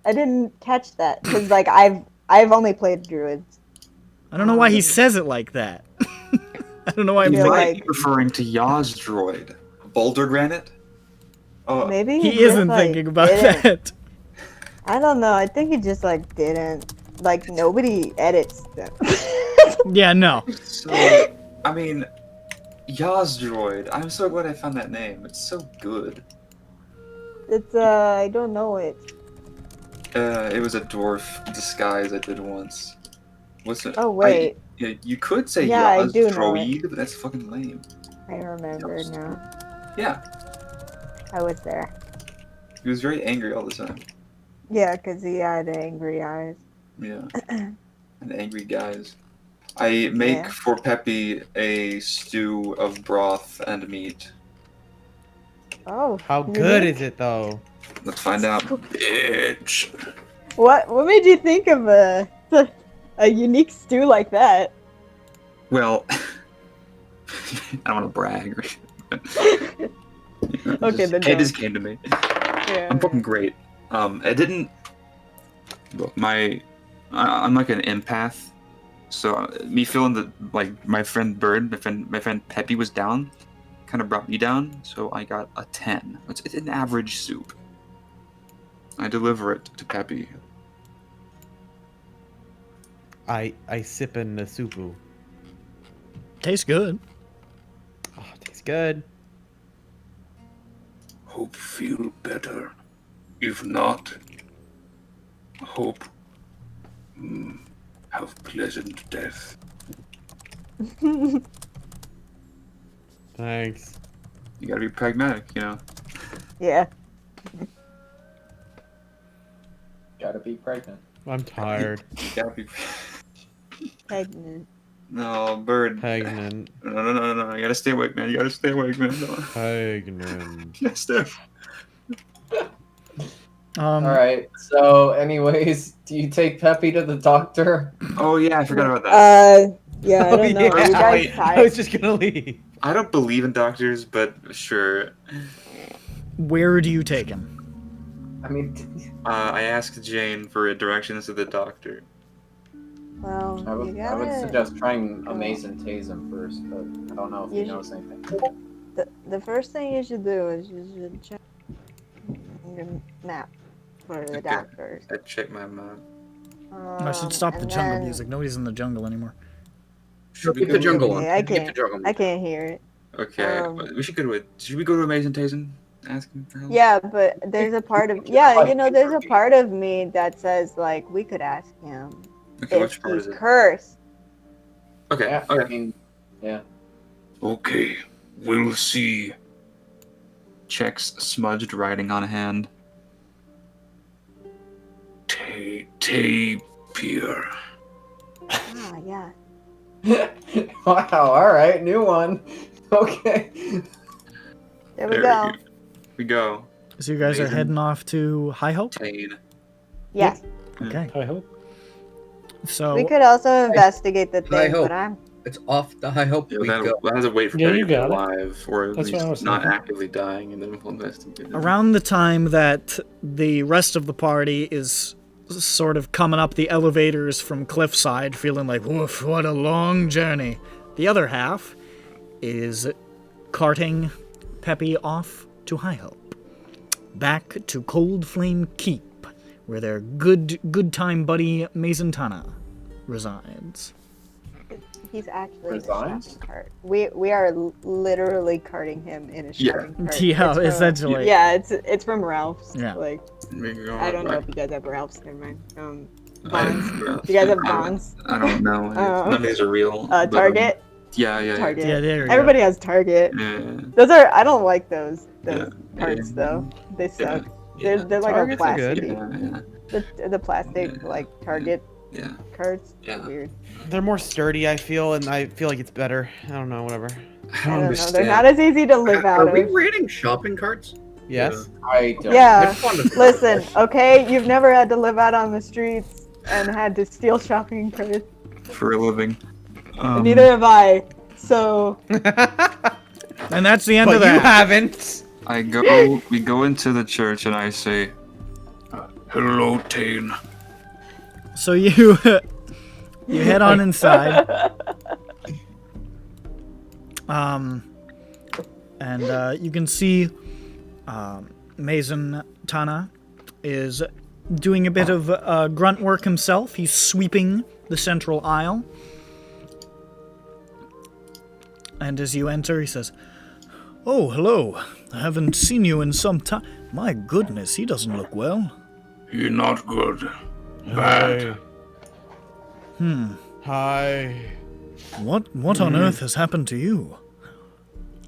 I didn't catch that because like I've only played druids. I don't know why he says it like that. I don't know why I'm He thinking. might be referring to Yaz droid. Boulder Granite? Oh, Maybe He just, isn't like, thinking about didn't. that. I don't know. I think he just like didn't. Like nobody edits them. Yeah, no. so, I mean, Yaz droid. I'm so glad I found that name. It's so good. It's I don't know it. It was a dwarf disguise I did once. What's it? Oh wait, Yeah, you could say Yeah, I Yaz do know droid, but that's fucking lame. I remember now. Yeah, I was there. he was very angry all the time. Yeah, because he had angry eyes. Yeah, and angry guys. I make Yeah. for Peppy a stew of broth and meat. Oh. How good is it though? Let's find out. Bitch. What made you think of a unique stew like that? Well, I don't want to brag. Okay, then It don't. just came to me. Yeah. I'm fucking great. It didn't. Look, I'm like an empath, so me feeling that like my friend Bird, my friend Peppy was down, kind of brought me down. So I got a 10. It's an average soup. I deliver it to Peppy. I sip in the supu. Tastes good. Oh, it tastes good. Hope feel better. If not, hope have pleasant death. Thanks. You gotta be pragmatic, you know. Yeah. Gotta be pregnant. I'm tired. You gotta be. Pregnant. No, Bird. Pregnant. No. You gotta stay awake, man. You gotta stay awake, man. No. Pregnant. You gotta stay. Alright, so anyways, do you take Peppy to the doctor? Oh yeah, I forgot about that. Yeah, I Oh, don't know. yeah. Are you guys I tired? was just gonna leave. I don't believe in doctors, but sure. Where do you take him? I mean, I asked Jane for directions to the doctor. Well, I would suggest trying Amaze and Tase him first, but I don't know if he knows anything. The first thing you should do is you should check your map for the Okay. doctors. I checked my map. I should stop the and jungle then- music. Nobody's in the jungle anymore. Should we Keep go the jungle on. Yeah, I Keep the can't. jungle I can't hear it. Okay, we should go to it. Should we go to Amazing Tazen? Ask him for help? Yeah, but there's a part of there's a part of me that says like we could ask him Okay, if which part he's is it? cursed. Okay, Yeah, I okay. mean, yeah. Okay, we'll see. Checks smudged writing on a hand. Tapier. Ah, yeah. Wow, alright, new one. Okay. There we go. We go. So you guys are Amazing. heading off to High Hope? Tane. Yes. Okay. I hope. So We could also investigate the I thing, hope. but I'm It's off the high hope Yeah, we that go. has to wait for Yeah, Peppy you to be got it. alive, or at That's what I least was not thinking. actively dying, and then we'll investigate it. around the time that the rest of the party is sort of coming up the elevators from Cliffside, feeling like, woof, what a long journey. The other half is carting Peppy off to High Hope. Back to Cold Flame Keep, where their good time buddy Mazentana resides. he's actually in a Resigns? shopping cart. We are literally carting him in a Yeah. shopping cart. Yeah, It's from- essentially. Yeah, it's from Ralph's. Yeah. Like I don't know if you guys have Ralphs. Never mind. Bonds. Do you guys have bonds? I don't know. None of these are real. but, Target. Yeah. Target. Yeah, there you Everybody has Target. Yeah. Those are. I don't like those Yeah. parts though. They suck. Yeah. They're like all Targets are good. plastic. The plastic like Target Yeah. cards. Yeah. Weird. They're more sturdy, I feel, and I feel like it's better. I don't know, whatever. I don't They're understand. not as easy to live out Are we of. rating shopping carts? Yes? I don't. I Yeah. just wanted to- Listen, okay, you've never had to live out on the streets and had to steal shopping carts. For a living. Neither have I. So And that's the end But of you that. haven't. We go into the church and I say, hello, Tane. So you you head on inside. And you can see Mason Tana is doing a bit of grunt work himself. He's sweeping the central aisle. And as you enter, he says, "Oh, hello. I haven't seen you in some time. My goodness, he doesn't look well." You're not good. Bad. Hi. What on earth has happened to you?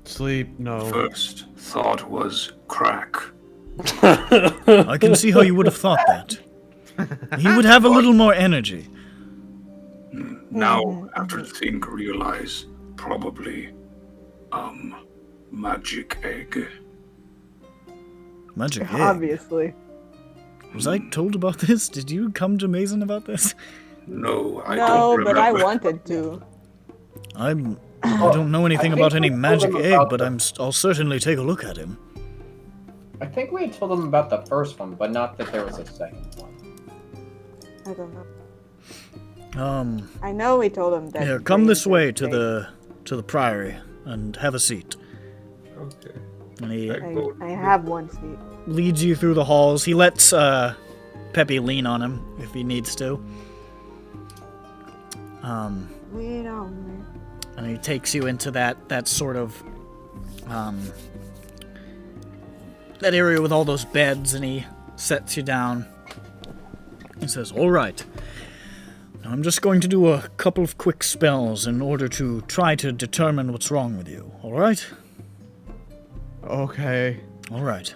Sleep, no. First thought was crack. I can see how you would have thought that. He would have a little more energy. Now, after think, realize probably, magic egg. Magic egg. obviously. Was I told about this? Did you come to Mason about this? No, I No, don't but I remember. wanted to. I don't know anything I about think any we told magic him egg, about but I'll certainly take a look at him. I think we had told them about the first one, but not that there was a second one. I don't know. I know we told him that. Here, come this way to the priory and have a seat. Okay. And he I have one seat. leads you through the halls. He lets Peppy lean on him if he needs to. Lean on me. And he takes you into that sort of that area with all those beds, and he sets you down. He says, "All right. Now I'm just going to do a couple of quick spells in order to try to determine what's wrong with you. All right? Okay. All right.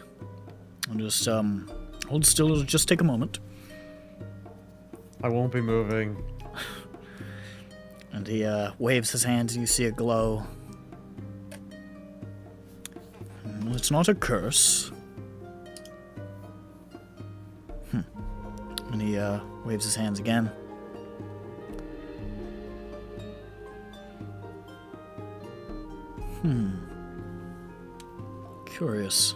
I'll just hold still. It'll just take a moment." I won't be moving. And he waves his hands, and you see a glow. Well, it's not a curse. And he waves his hands again. Curious.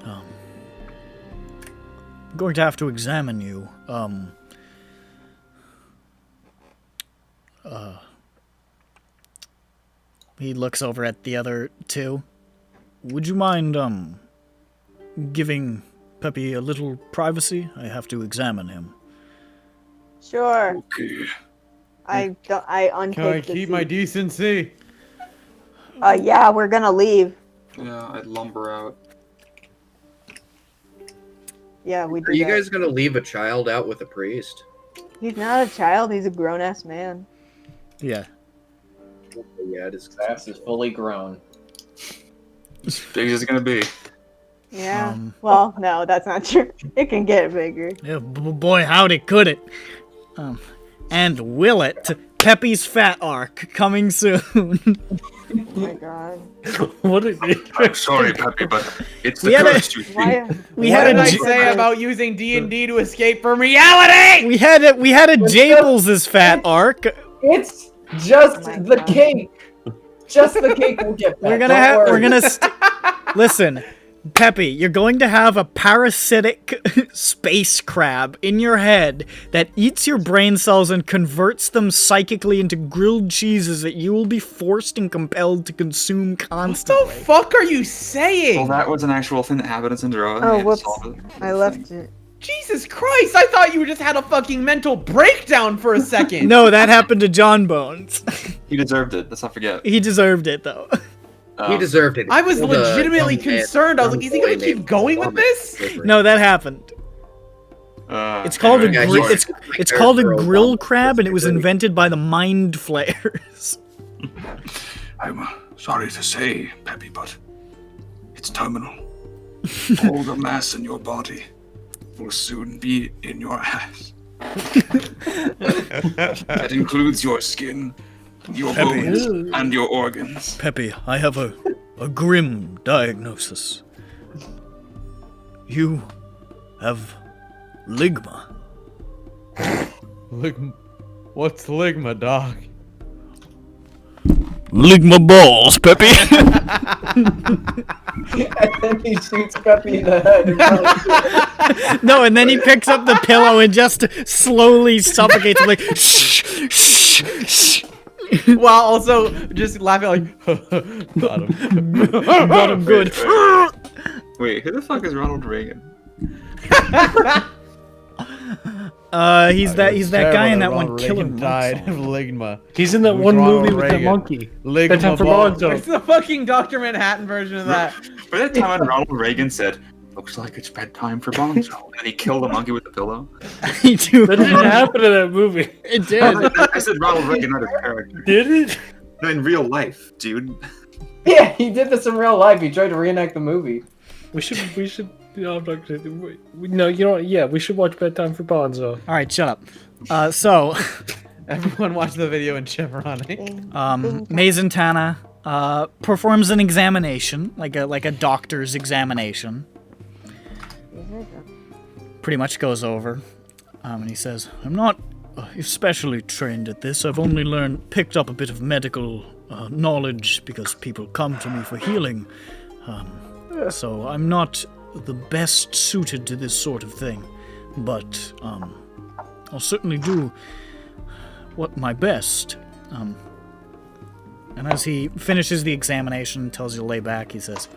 I'm going to have to examine you. He looks over at the other two. Would you mind, giving Peppy a little privacy? I have to examine him. Sure. Okay. I Can untake I the keep my seat. decency? Yeah, we're gonna leave. Yeah, I'd lumber out. Yeah, we do Are you that. guys gonna leave a child out with a priest? He's not a child, he's a grown-ass man. Yeah. Yeah, it is. His ass is fully grown. As big as it's gonna be. Yeah. Well, no, that's not true. It can get bigger. Yeah, boy, howdy could it. And will it? Peppy's Fat Arc, coming soon. Oh my god. What is it? I'm sorry, Peppy, but it's the We had a- curse you see. Why? We What had did a I J- say about using D&D to escape from reality? we had a Jables' Fat Arc. It's just Oh my the God. cake. Just the cake will get We're that. gonna Don't have. worry. We're gonna. Listen, Peppy, you're going to have a parasitic space crab in your head that eats your brain cells and converts them psychically into grilled cheeses that you will be forced and compelled to consume What the constantly. fuck are you saying? Well, that was an actual thing that happened in Cinderella. and Oh, they had to whoops. solve it. I left it. Jesus Christ, I thought you just had a fucking mental breakdown for a second. No, that happened to John Bones. He deserved it. Let's not forget. He deserved it though. He deserved it. I was The legitimately young man- concerned. I was like, is he gonna young boy keep named going with Muhammad this? delivered. No, that happened. It's called anyway, a Yeah, gri- he's- it's called a for grill Obama. crab, and it was invented by the mind flayers. I'm sorry to say, Peppy, but it's terminal. All the mass in your body will soon be in your ass. That includes your skin, your Peppy. bones, and your organs. Peppy, I have a grim diagnosis. You have ligma. What's ligma, dog? Ligma balls, Peppy. And then he shoots Peppy in the head. And No, and then he picks up the pillow and just slowly suffocates him, like, shh, shh, shh. While also just laughing like, got him. Got him good. Wait, who the fuck is Ronald Reagan? He's that guy in that one Killer Monk died of song. ligma. He's in that Who's one Ronald movie with that Reagan? monkey. Ligma Bedtime for balls. Bonzo. It's the fucking Dr. Manhattan version of that. By that time when Ronald Reagan said, "Looks like it's bedtime for Bonzo," and he killed a monkey with a pillow. He do. That didn't happen in that movie. It did. I said Ronald Reagan, not a character. Did it? No, in real life, dude. yeah, he did this in real life. He tried to reenact the movie. We should. No, I'm not gonna. No, you know. Yeah, we should watch Bedtime for Bonzo. All right, shut up. So, Everyone watch the video in Chevron. Mazentana performs an examination, like a doctor's examination. Pretty much goes over, and he says, "I'm not especially trained at this. I've only picked up a bit of medical knowledge because people come to me for healing. So I'm not the best suited to this sort of thing, but I'll certainly do my best." And as he finishes the examination, tells you to lay back, he says,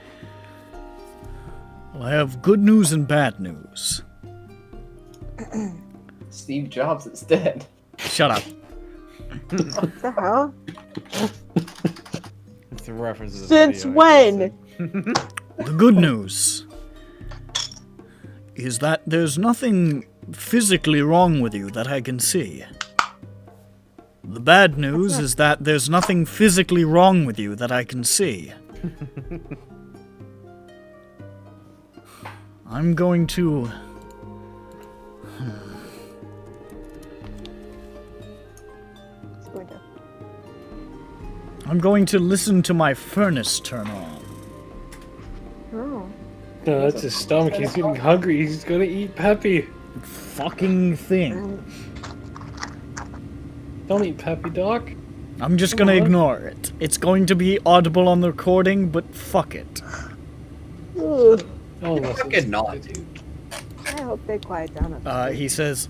"Well, I have good news and bad news." Steve Jobs is dead. Shut up. What the hell? It's a reference to the Since video, when? The good news is that there's nothing physically wrong with you that I can see. The bad news is that there's nothing physically wrong with you that I can see. I'm going to... I'm going to listen to my furnace turn on. Oh. No, that's his stomach. He's getting hungry. He's gonna eat Peppy. Fucking thing. Don't eat Peppy, Doc. I'm just gonna ignore it. It's going to be audible on the recording, but fuck it. Ugh. Oh, Fucking not. I hope they quiet down. He says,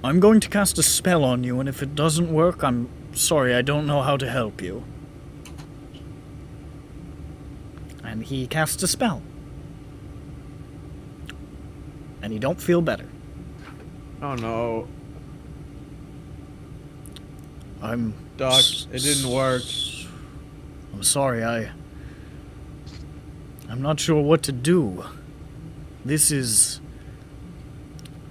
"I'm going to cast a spell on you, and if it doesn't work, I'm sorry, I don't know how to help you." And he casts a spell. And you don't feel better. Oh no. I'm... Doc, it didn't work. I'm sorry, I'm not sure what to do. This is...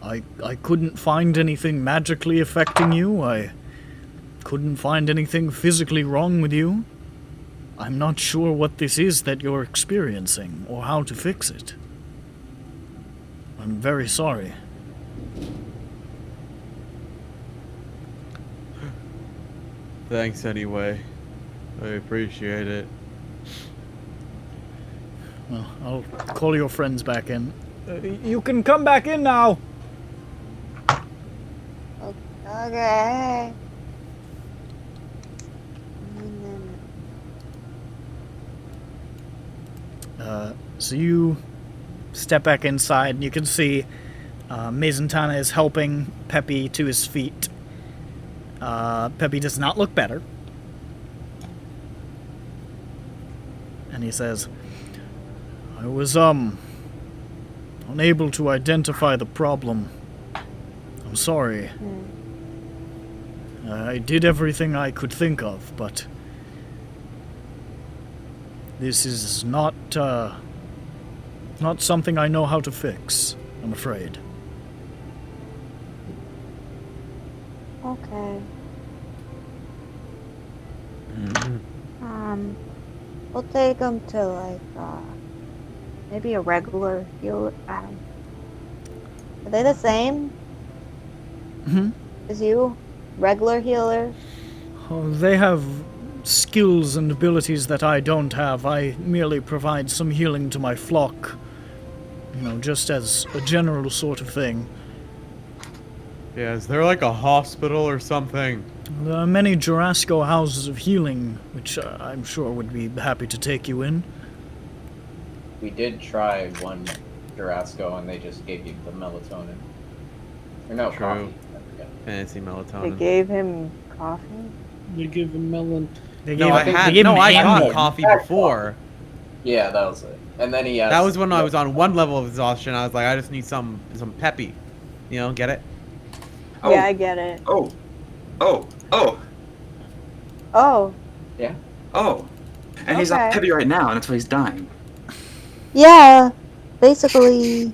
I couldn't find anything magically affecting you. I couldn't find anything physically wrong with you. I'm not sure what this is that you're experiencing, or how to fix it. I'm very sorry. Thanks anyway. I appreciate it. Well, I'll call your friends back in. You can come back in now! Okay. So you step back inside, and you can see Mazentana is helping Peppy to his feet. Peppy does not look better. And he says, "I was, unable to identify the problem. I'm sorry. I did everything I could think of, but This is not something I know how to fix, I'm afraid. Okay. We'll take him to like maybe a regular healer. Are they the same as you? Regular healer? Oh, they have skills and abilities that I don't have. I merely provide some healing to my flock. You know, just as a general sort of thing. Yeah, is there like a hospital or something? There are many Jurasco houses of healing, which I'm sure would be happy to take you in. We did try one Jurasco and they just gave you the melatonin. Or no, True. coffee. I forget. Fancy They melatonin. gave him coffee? You give him melon. They No, gave, I they had gave no. him I got Ambien. coffee before. Yeah, that was it. And then he asked... That was when I was on one level of exhaustion. I was like, I just need some Peppy. You know, get it? Oh, Yeah, I get it. oh, oh, oh, Oh, oh. And he's not Okay. Peppy right now, and that's why he's dying. yeah. Basically,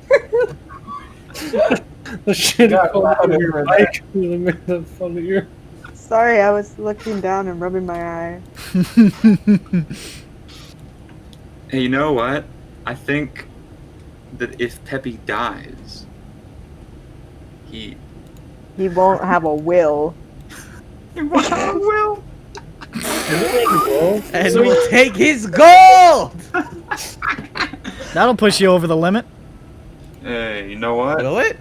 The shit Yeah, on yeah, your right. mic really made that funnier. sorry, I was looking down and rubbing my eye. Hey, you know what? I think that if Peppy dies, he won't have a will. will. And we take his gold. That'll push you over the limit. Hey, you know what? Will it?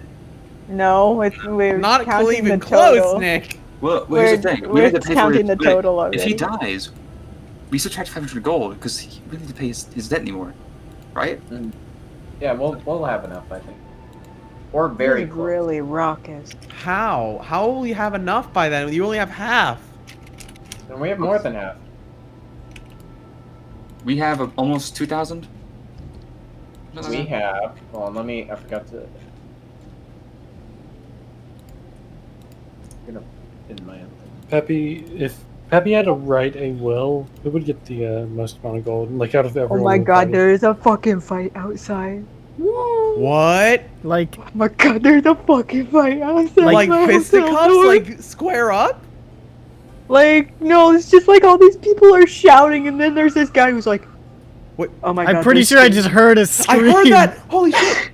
No, we're Not counting even the close, total. Nick. Well, here's the thing. We're need to pay for counting his- the total already. If he dies, we subtract 500 gold because we need to pay his debt anymore, right? Yeah, we'll have enough, I think. Or very He's close. really raucous. How? How will we have enough by then? You only have half. And we have more than half. We have almost 2,000. We have... Hold on, I forgot to... I'm gonna in my own thing. Peppy, if Peppy had to write a will, who would get the most amount of gold? Like out of Oh everyone. my in the god, party? there is a fucking fight outside. What? Like, Oh my god, there's a fucking fight outside. Like my hotel fisticuffs? door. Like square up? Like, no, it's just like all these people are shouting, and then there's this guy who's like, What? oh my god. I'm pretty there's sure I two. just heard a I scream. heard that! Holy shit!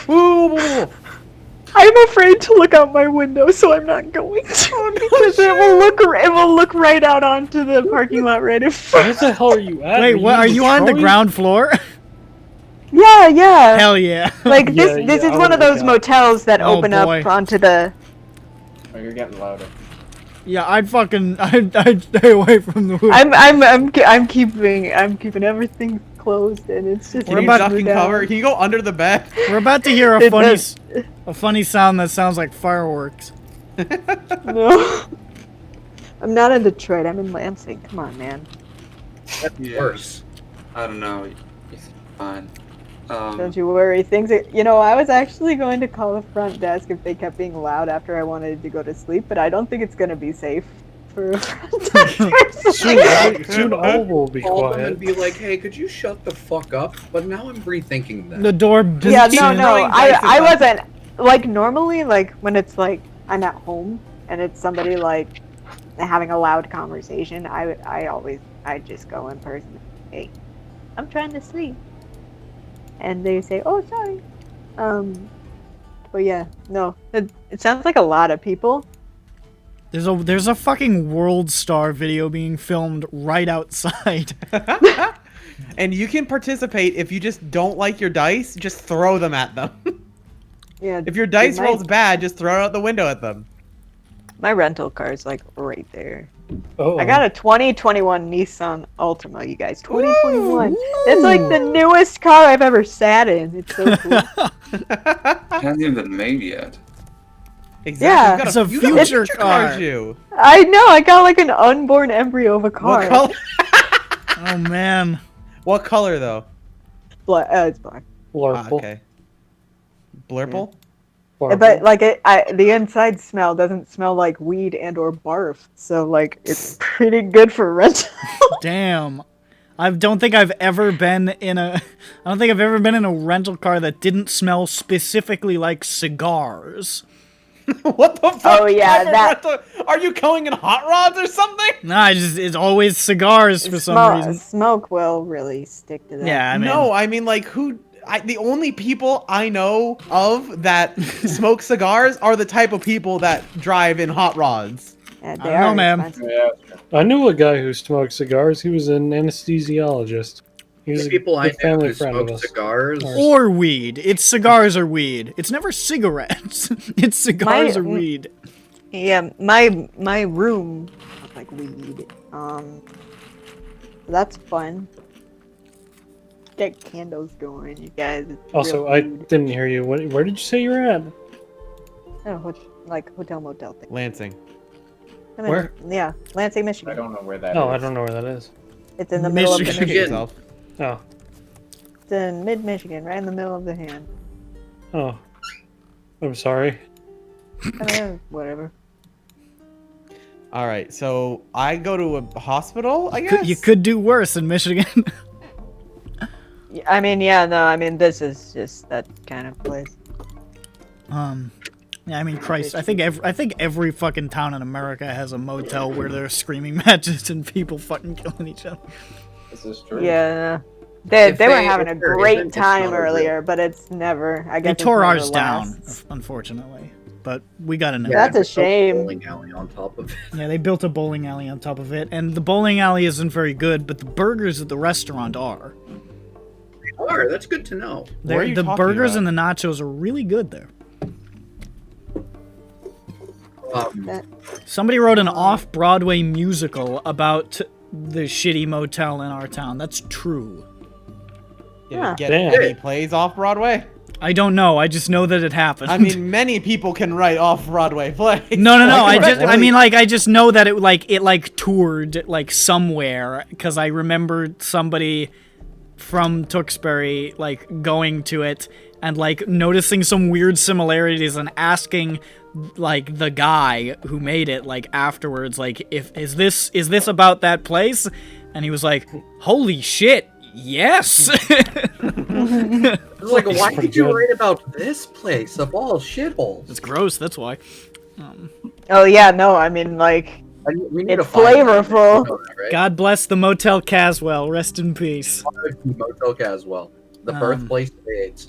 Whoa, whoa, whoa, whoa. I'm afraid to look out my window, so I'm not going to because it will look right out onto the parking lot right in front. Where the hell are you at? Wait, what? Are you on the Detroit? ground floor? Yeah, yeah. Hell yeah. Like Yeah, this yeah, is I one of would like those that. motels that Oh, open boy. up onto the. Oh, you're getting louder. Yeah, I'd stay away from the wood. I'm keeping everything closed, and it's just. Can We're you about duck to and cover? Can you go under the bed? We're about to hear It does. a funny sound that sounds like fireworks. No. I'm not in Detroit. I'm in Lansing. Come on, man. That's Yeah. worse. I don't know. It's fine. Don't you worry. Things are, I was actually going to call the front desk if they kept being loud after I wanted to go to sleep, but I don't think it's going to be safe for a front desk. Soon all will be Call them and quiet. be like, hey, could you shut the fuck up? But now I'm rethinking that. The door. Yeah, keeps no. throwing dice I at wasn't. Like, normally, like, when it's like, I'm at home and it's somebody, like, having a loud conversation, I just go in person. Hey, I'm trying to sleep. And they say, oh, sorry. But yeah, no. It sounds like a lot of people. There's a fucking World Star video being filmed right outside. And you can participate if you just don't like your dice, just throw them at them. Yeah. If your dice my- rolls bad, just throw it out the window at them. My rental car is like right there. Oh, I got a 2021 Nissan Altima, you guys. 2021. It's like the newest car I've ever sat in. It's so cool. It hasn't even been made yet. Exactly. Yeah. You got It's a you got future car. You. I know. I got like an unborn embryo of a car. What color? Oh man. What color though? It's black. Blurple. Okay. Blurple. Blurple. But like the inside smell doesn't smell like weed and or barf. So like it's pretty good for rental. Damn. I don't think I've ever been in a rental car that didn't smell specifically like cigars. What the fuck? Oh, yeah, Are you going in hot rods or something? Nah, it's always cigars for some reason. Smoke will really stick to that. Yeah, I mean, No, I mean like the only people I know of that smoke cigars are the type of people that drive in hot rods. Yeah, I don't know, man. I knew a guy who smoked cigars. He was an anesthesiologist. He was The a people I good know family who friend of smoke us. cigars. Or weed. It's cigars or weed. It's never cigarettes. It's cigars or weed. Yeah, my room smells like weed. That's fun. Get candles going, you guys. It's Also, real I food. didn't hear you. Where did you say you were at? Oh, like hotel motel thing. Lansing. I'm in- Where? Yeah, Lansing, Michigan. I don't know where that Oh, is. I don't know where that is. It's in the middle of the Michigan. Michigan. Yourself. Oh, It's in mid-Michigan, right in the middle of the hand. oh. I'm sorry. I mean, whatever. All right, so I go to a hospital, I guess. You could do worse in Michigan. I mean, yeah, no, I mean, this is just that kind of place. Yeah, I mean, Christ, I think every fucking town in America has a motel where there's screaming matches and people fucking killing each other. This is true. Yeah, they If were they- having a if there great isn't, it's time not a real- earlier, but it's never. I guess They it's tore never ours down, lasts. unfortunately. But we got to know. That's a there's no shame. Bowling alley on top of it. Yeah, they built a bowling alley on top of it, and the bowling alley isn't very good, but the burgers at the restaurant are. Or that's good to know. Where are you The talking burgers about? and the nachos are really good there. Somebody wrote an off-Broadway musical about the shitty motel in our town. That's true. Yeah. Get Damn. any plays off Broadway? I don't know. I just know that it happened. I mean, many people can write off Broadway plays. no. Like, I mean, like, I just know that it toured like somewhere because I remembered somebody from Tewksbury like going to it and like noticing some weird similarities and asking like the guy who made it like afterwards, like, is this about that place? And he was like, "Holy shit, yes." I was like, why pretty did you good. write about this place of all shitholes? It's gross. That's why. Oh yeah, no, I mean like We need it's to find flavorful. Right? God bless the Motel Caswell. Rest in peace. Motel Caswell, the birthplace of AIDS.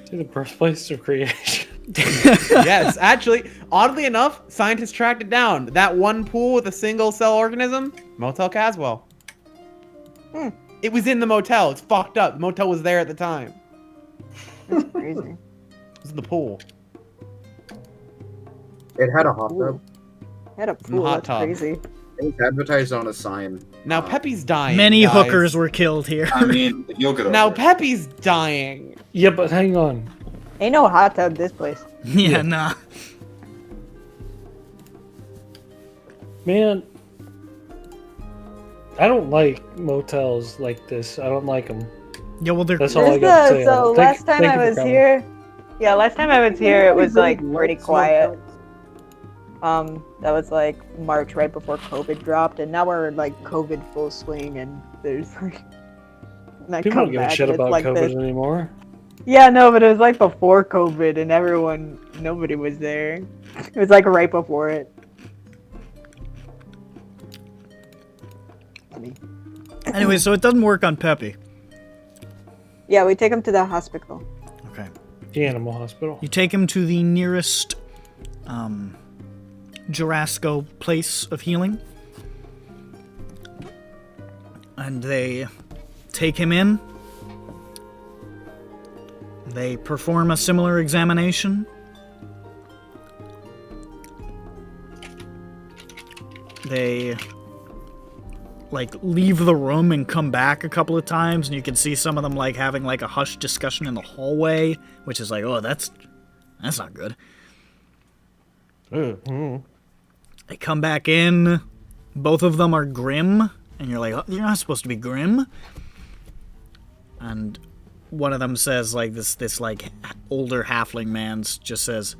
To the birthplace of creation. Yes, actually, oddly enough, scientists tracked it down. That one pool with a single cell organism, Motel Caswell. It was in the motel. It's fucked up. The motel was there at the time. That's crazy. It was in the pool. It had a hot tub. Had a pool. hot That's tub. crazy. It was advertised on a sign. Now Peppy's dying. Many guys. hookers were killed here. I mean, you'll get over Now it. Peppy's dying. Yeah, but hang on. Ain't no hot tub this place. Yeah, nah. Man, I don't like motels like this. I don't like them. Yeah, well, they're That's all I got to say. So last time I was here, last time I was here, it was like pretty quiet. That was like March, right before COVID dropped, and now we're like COVID full swing, and there's like. and I People come don't give a back shit and it's about like COVID this. anymore. Yeah, no, but it was like before COVID, and nobody was there. It was like right before it. Funny. Anyway, so it doesn't work on Peppy. Yeah, we take him to the hospital. Okay. The animal hospital. You take him to the nearest Jurasco place of healing. And they take him in. They perform a similar examination. They like leave the room and come back a couple of times, and you can see some of them like having like a hushed discussion in the hallway, which is like, oh, that's not good. They come back in, both of them are grim, and you're like, oh, you're not supposed to be grim. And one of them says, like, this like older halfling man just says,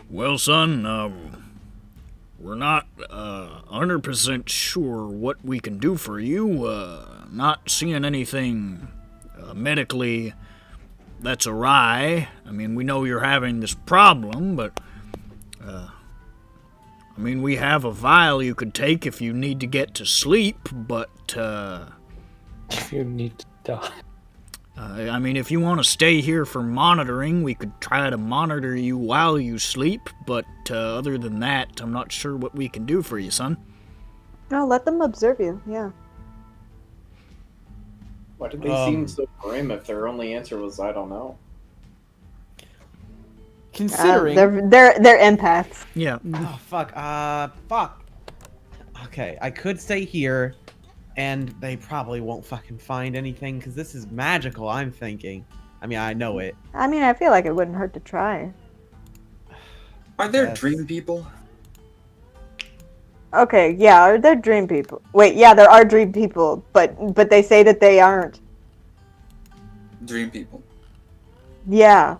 well, son, we're not 100% sure what we can do for you. Not seeing anything medically that's awry. I mean, we know you're having this problem, but I mean, we have a vial you could take if you need to get to sleep, but If you need to die. I mean, if you want to stay here for monitoring, we could try to monitor you while you sleep, but other than that, I'm not sure what we can do for you, son. No, let them observe you. Yeah. Why did they seem so grim if their only answer was, I don't know? Considering they're empaths. Yeah. Oh fuck. Fuck. Okay, I could stay here, and they probably won't fucking find anything because this is magical. I'm thinking. I mean, I know it. I mean, I feel like it wouldn't hurt to try. Are there Yes. dream people? Okay, yeah, they're dream people. Wait, yeah, there are dream people, but they say that they aren't. Dream people. Yeah,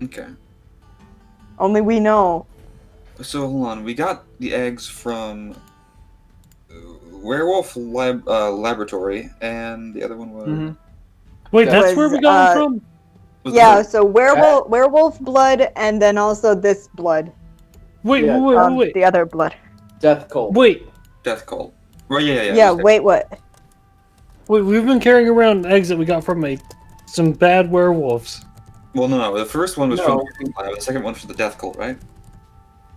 Okay. only we know. So hold on, we got the eggs from Werewolf Laboratory, and the other one was. Mhm. Wait, that's where we got them from? was Yeah, it- so werewolf blood, and then also this blood. Wait, Yeah, wait. The other blood. Death Cult. Wait, Death Cult. Right? Yeah. Yeah, wait, what? we've been carrying around eggs that we got from some bad werewolves. Well, no. The first one was No. from the lab. The second one from the Death Cult, right?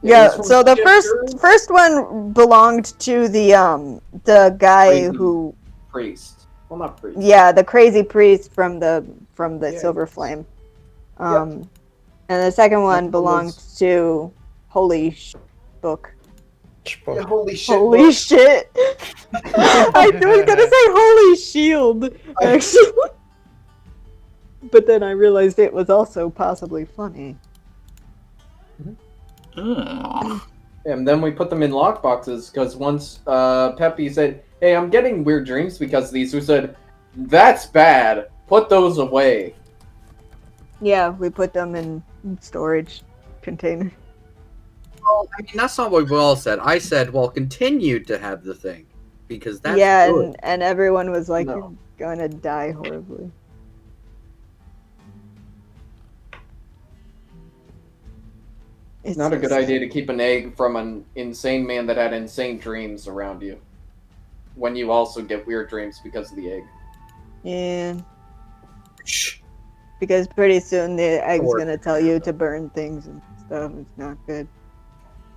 Yeah, this so one's the Jeffrey. first one belonged to the guy Crazy. who, Priest. Well, not priest. yeah, the crazy priest from the Yeah. Silver Flame. And the second one That belonged was- to Holy Book. Yeah, holy shit. Holy look. shit! I was gonna say Holy Shield, actually. But then I realized it was also possibly funny. And then we put them in lockboxes because once Peppy said, "Hey, I'm getting weird dreams because of these," we said, "That's bad. Put those away." Yeah, we put them in storage container. Well, I mean, that's not what we all said. I said, well, continue to have the thing. Because that's yeah, good. and everyone was like, No. "You're gonna die horribly." It's not a good idea to keep an egg from an insane man that had insane dreams around you. When you also get weird dreams because of the egg. Yeah. Because pretty soon the egg's gonna tell you to burn things and stuff. It's not good.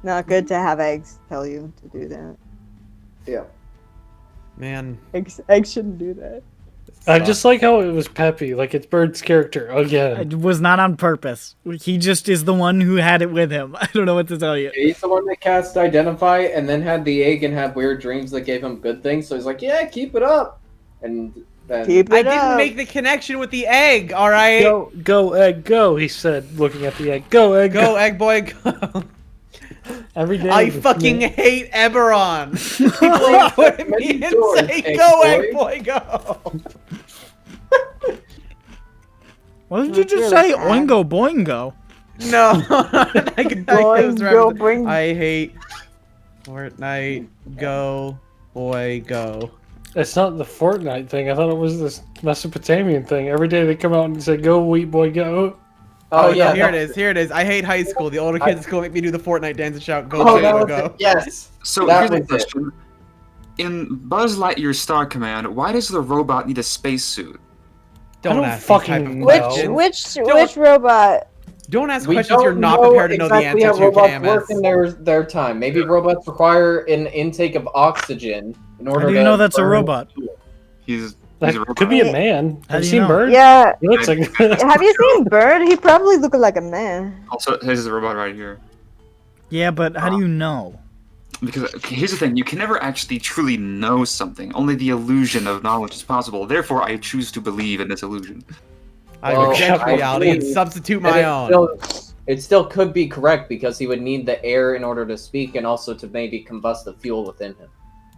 Not good to have eggs tell you to do that. Yeah. Man. Eggs shouldn't do that. I just like how it was Peppy, like it's Bird's character again. It was not on purpose. He just is the one who had it with him. I don't know what to tell you. He's the one that cast Identify and then had the egg and had weird dreams that gave him good things. So he's like, yeah, keep it up. And then Keep I it didn't up. make the connection with the egg, alright? Go, egg, go, he said, looking at the egg. Go, egg, Go, egg boy, go. Every day. I with fucking me. hate Eberron. People are putting me Many and doors, say, egg go, boy." egg boy, go. What did you That's just really say? sad. Oingo boingo. No. Boingo, I hate Fortnite. Go, boy, go. It's not the Fortnite thing. I thought it was this Mesopotamian thing. Every day they come out and say, go, wheat boy, go. Oh, yeah, no, here it no. is. Here it is. I hate high school. The older kids at school make me do the Fortnite dance and shout, go, Oh, boy, that go, was go. it. Yes. So That here's a was it. question: in Buzz Lightyear's Star Command, why does the robot need a spacesuit? don't ask these fucking type of know. questions. Which robot? Don't ask We questions you're don't not know prepared to know the exactly answer how to, robots work in KMS. their time. Maybe robots require an intake of oxygen in order How do to you know that's a burn robot? He's That a robot. could be a man. How Have do you you seen know? Bird? Yeah. He looks like. Have you seen Bird? He probably looked like a man. Also, here's a robot right here. Yeah, but how do you know? Because okay, here's the thing: you can never actually truly know something. Only the illusion of knowledge is possible. Therefore, I choose to believe in this illusion. I Well, reject I reality and believe- substitute And my it own. still could be correct because he would need the air in order to speak and also to maybe combust the fuel within him.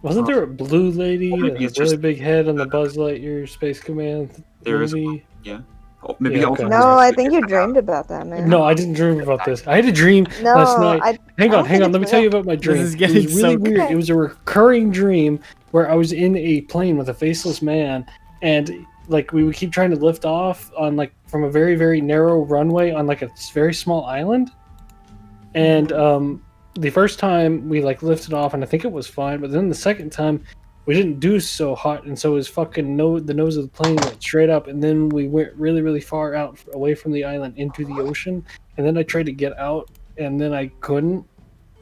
Wasn't there a blue lady Well, with a he's really just- big head on the Buzz Lightyear Space Command There is movie? Hold Oh, maybe Yeah, I'll okay. No, I think you dreamed about that, man. No, I didn't dream about this. I had a dream No, last night. I Hang don't on. think Let it's me tell you real. about my dream. is It getting was really so weird. Okay. It was a recurring dream where I was in a plane with a faceless man, and like we would keep trying to lift off on like from a very very narrow runway on like a very small island. And the first time we like lifted off, and I think it was fine, but then the second time we didn't do so hot, and so his fucking the nose of the plane went straight up, and then we went really really far out away from the island into the ocean, and then I tried to get out, and then I couldn't,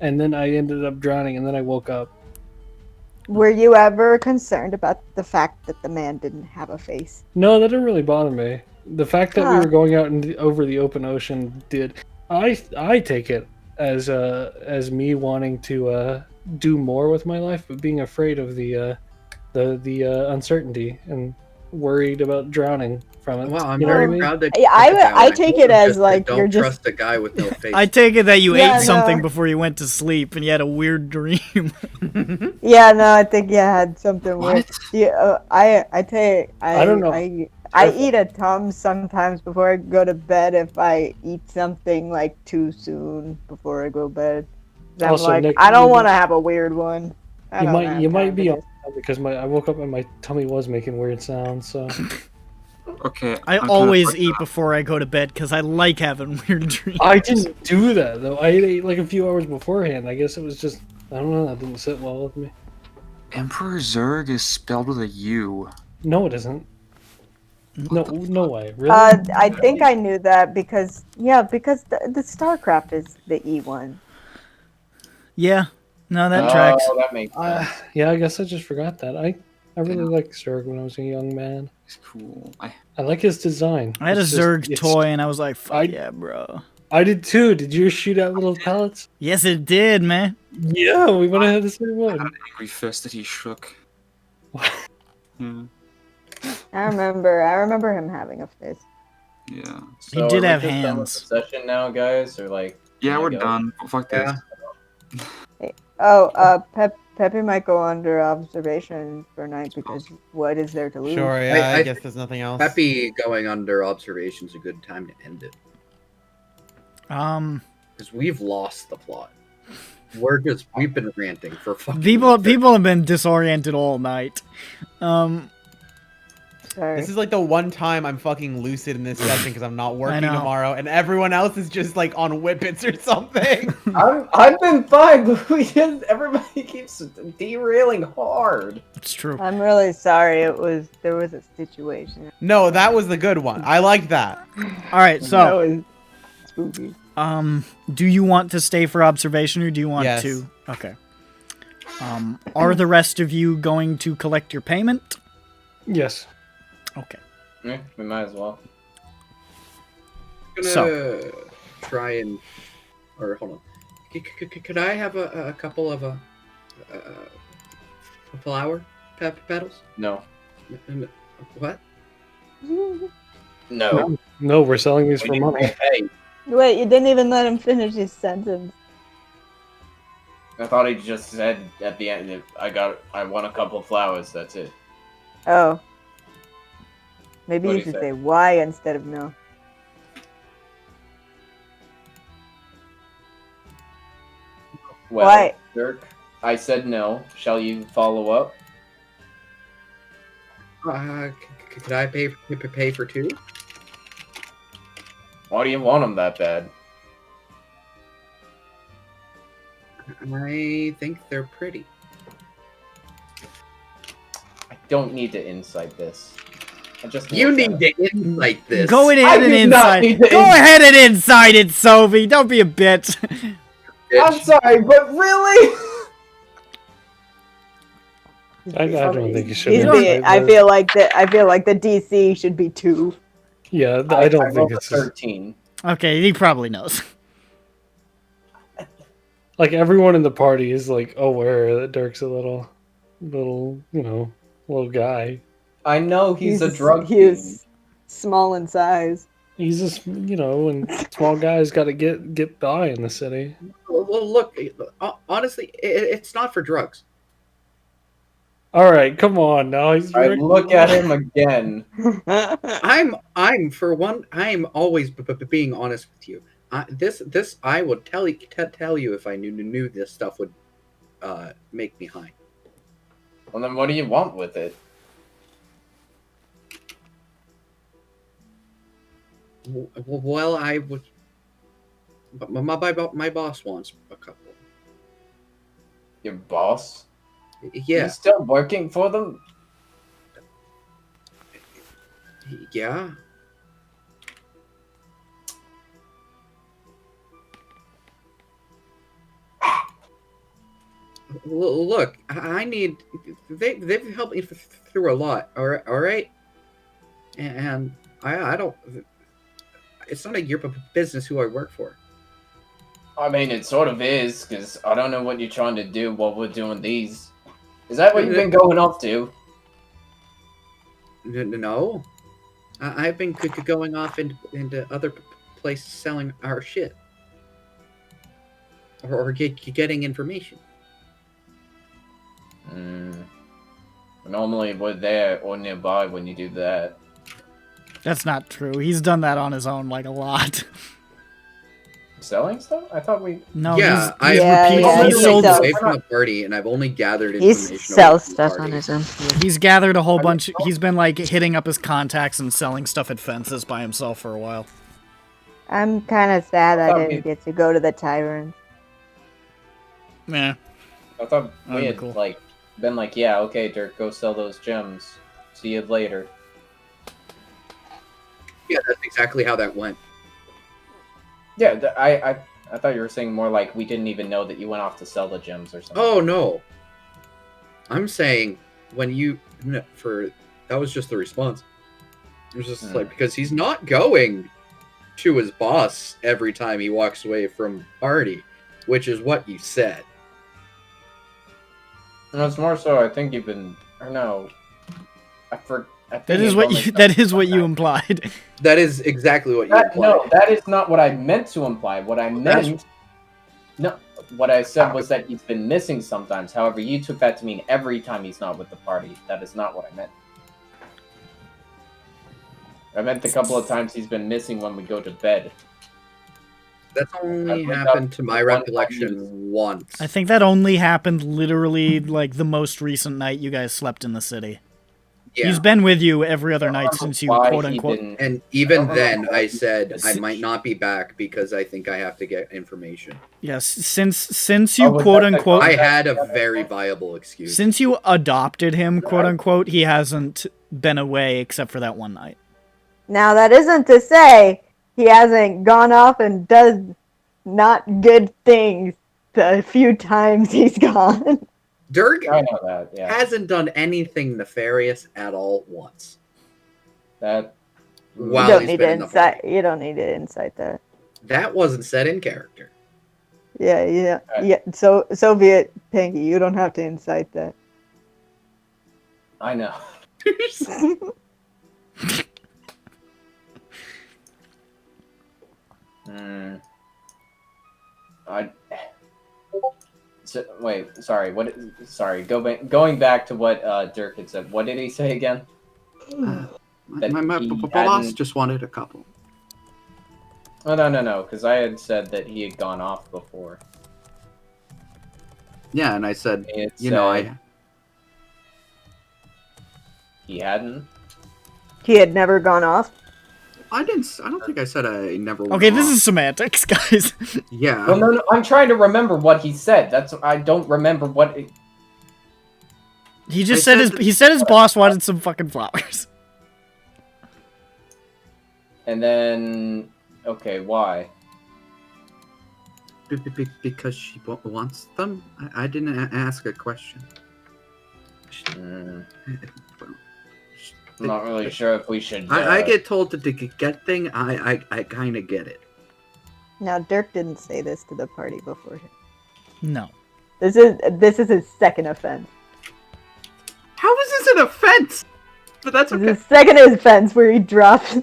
and then I ended up drowning, and then I woke up. Were you ever concerned about the fact that the man didn't have a face? No, that didn't really bother me. The fact that we Huh. were going out over the open ocean did. I take it as me wanting to do more with my life, but being afraid of the uncertainty and worried about drowning from it. Wow, I'm You know what I very mean? proud that. Yeah, I you took that I one. take it as like don't you're just trust a guy with no face. I take it that you Yeah, ate something no. before you went to sleep and you had a weird dream. yeah no I think you had something What? weird. Yeah, I don't know. I eat a Tums sometimes before I go to bed if I eat something like too soon before I go to bed. I'm Also, like Nick, I don't you- want to have a weird one. I You don't might have you might time be for on this. because I woke up and my tummy was making weird sounds. So Okay. I I'm gonna always look eat up. before I go to bed because I like having weird dreams. I didn't do that though. I ate like a few hours beforehand. I guess it was just I don't know. That didn't sit well with me. Emperor Zurg is spelled with a U. No, it isn't. No way. Really? I think I knew that because the StarCraft is the E one. Yeah, no, that tracks. Oh, that makes sense. Yeah, I guess I just forgot that. I really liked Zerg when I was a young man. It's cool. I like his design. I had a It's just- Zerg it's- toy and I was like, fuck I- yeah, bro. I did too. Did you shoot out little pellets? Yes, it did, man. Yeah, we might have had the same one. Angry fist that he shook. Yeah. I remember him having a fist. Yeah. He did are we have just done with hands. the session now, guys, or like? Yeah, can I we're go? done. Fuck this. Oh, Peppy might go under observation for night because what is there to lose? Sure, yeah, I I- guess there's nothing else. Peppy going under observation is a good time to end it because we've lost the plot. We've been ranting for fucking. People have been disoriented all night. Sorry. This is like the one time I'm fucking lucid in this session because I'm not working know. tomorrow, and everyone else is just like on whippets or something. I've been fine, but everybody keeps derailing hard. It's true. I'm really sorry. There was a situation. No, that was the good one. I liked that. All right, That so was spooky. do you want to stay for observation or do you want Yes. to? Okay. Are the rest of you going to collect your payment? Yes. Okay. Yeah, we might as well. Gonna try and, or hold on. Could I have a couple of flower petals? No. What? No. No, we're selling these for We need money. to pay. Wait, you didn't even let him finish his sentence. I thought he just said at the end, I want a couple of flowers, that's it. Oh. Maybe What you do you should say? say why instead of no. Well, Why? Dirk, I said no. Shall you follow up? Could I pay for two? Why do you want them that bad? I think they're pretty. I don't need to insight this. I just You want need that. to insight this. Go ahead I and did not inside. need to Go ahead and inside it, Sophie. Don't be a bitch. I'm sorry, but really? I don't think you should. He's being, I feel like the DC should be 2. Yeah, I don't think rolled a it's just, 13. Okay, he probably knows. like everyone in the party is like aware that Dirk's a little, little guy. I know he's a drug He's fiend. small in size. He's just, and small guys got to get by in the city. Well, look, honestly, it's not for drugs. All right, come on now. He's I look at him again. I'm for one. I'm always being honest with you. This I would tell you if I knew this stuff would make me high. Well, then what do you want with it? Well, I would. But my boss wants a couple. Your boss? Yeah. You still working for them? Yeah. Look, I need. They've helped me through a lot. All right. And I don't. It's none of your business who I work for. I mean, it sort of is, because I don't know what you're trying to do while we're doing these. Is that what you've been going off to? No. I've been going off into other places selling our shit. Or getting information. Normally we're there or nearby when you do that. That's not true. He's done that on his own, like, a lot. Selling stuff? I thought we... No, Yeah, he's yeah, repeatedly he sold sells. away from the party, and I've only gathered He information. sells away from the stuff on party. his own. He's gathered a whole bunch. He's been like hitting up his contacts and selling stuff at fences by himself for a while. I'm kind of sad I thought didn't we- get to go to the tavern. Yeah. I thought That'd we be had, cool. like, been like, yeah, okay, Dirk, go sell those gems. See you later. Yeah, that's exactly how that went. Yeah, I thought you were saying more like we didn't even know that you went off to sell the gems or something. Oh no. I'm saying when you that was just the response. It was just like because he's not going to his boss every time he walks away from party, which is what you said. No, it's more so I think you've been... Or no. I think That is you've what only you. done That is what that. you implied. That is exactly what you That, implied. no, that is not what I meant to imply. What I meant... No, what I said was that he's been missing sometimes. However, you took that to mean every time he's not with the party. That is not what I meant. I meant the couple of times he's been missing when we go to bed. That's only I looked happened up to my one recollection once. I think that only happened literally like the most recent night you guys slept in the city. Yeah. He's been with you every other night since you Why quote he unquote. didn't- And even I don't then, know. I said I might not be back because I think I have to get information. Yes, since you was quote that the unquote. I had a very viable excuse. Since you adopted him, quote unquote, he hasn't been away except for that one night. Now that isn't to say he hasn't gone off and does not good things the few times he's gone. Dirk I know that, yeah. hasn't done anything nefarious at all once. That... Wow. You don't he's need been to in the insight. You don't need to insight that. That wasn't said in character. Yeah. Right. Yeah. So Soviet Pinky, you don't have to incite that. I know. So, wait, sorry. What? Sorry. Going back to what Dirk had said. What did he say again? That My he boss hadn't- just wanted a couple. Oh no. Because I had said that he had gone off before. Yeah, and I said, He had you know, said he hadn't. He had never gone off. I don't think I said I never. Went Okay, this off. is semantics, guys. Yeah. Well, no. I'm trying to remember what he said. I don't remember what. He just I said said his his boss wanted some fucking flowers. And then, okay, why? Because she wants them. I didn't ask a question. I'm not really sure if we should. I get told to get thing. I kind of get it. Now Dirk didn't say this to the party before. No. This is his second offense. How is this an offense? But that's There's okay. a second offense where he drops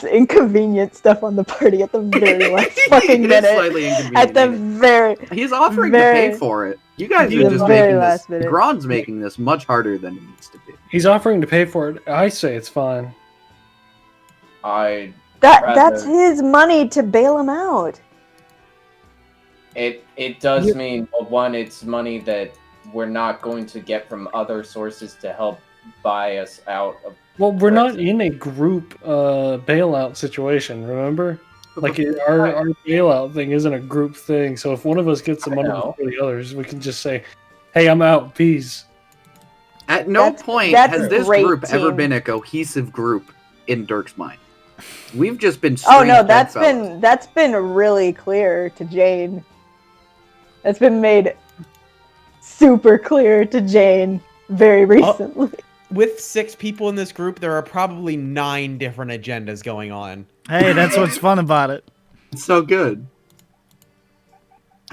inconvenient stuff on the party at the very last fucking It is minute. slightly inconvenient. At the ain't it? very, He's offering to very- pay for it. You guys the are just very making this. last minute. Gron's making this much harder than it needs to be. He's offering to pay for it. I say it's fine. That's his money to bail him out. It does mean, well, one, it's money that we're not going to get from other sources to help buy us out of. Well, we're not in a group bailout situation, remember? Like our bailout thing isn't a group thing. So if one of us gets the money before the others, we can just say, "Hey, I'm out. Peace." At no point that's has this great group ever team. been a cohesive group in Dirk's mind. We've just been. Oh no, strange that's been really clear to Jane. That's been made super clear to Jane very recently. With 6 people in this group, there are probably 9 different agendas going on. Hey, that's what's fun about it. It's so good.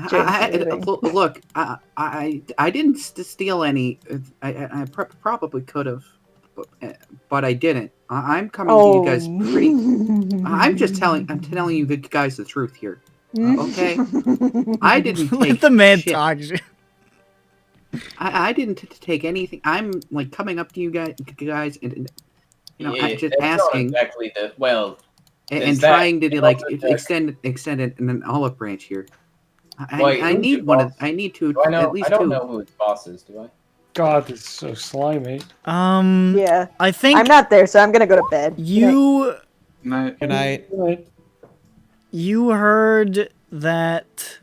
Jane's Look, I didn't steal any. I probably could have, but I didn't. I'm coming to you guys pretty. I'm telling you guys the truth here. Okay, I didn't take Let the man shit. talk. I didn't take anything. I'm like coming up to you guys, and Yeah, just that's not asking exactly the and there's that, trying to and like also the- extend an olive branch here. Wait, I who's need your one. boss? I need to Do I know? at least I don't two. know who his boss is. Do I? God, this is so slimy. Yeah. I think I'm not there, so I'm gonna go to bed. you Night. Good night. Right. you heard that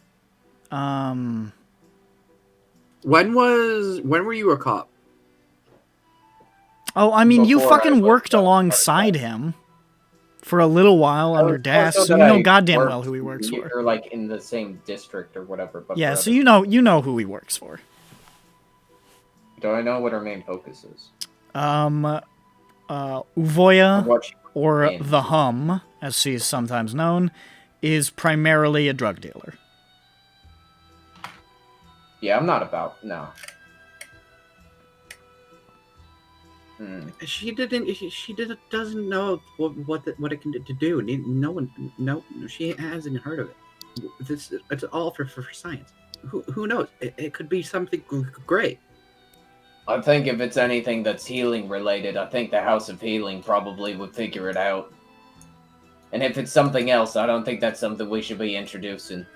When were you a cop? oh, I mean, you Before I fucking went worked to- aliside him for a little while under Das, so you know goddamn well who he works for. You're like in the same district or whatever. But Yeah, forever. so you know who he works for. Do I know what her main focus is? Uvoya, What she- or in. the Hum, as she is sometimes known, is primarily a drug dealer. Yeah, I'm not about no. She doesn't know what it can do. No, she hasn't heard of it. It's all for science. Who knows? It could be something great. I think if it's anything that's healing related, I think the House of Healing probably would figure it out. And if it's something else, I don't think that's something we should be introducing.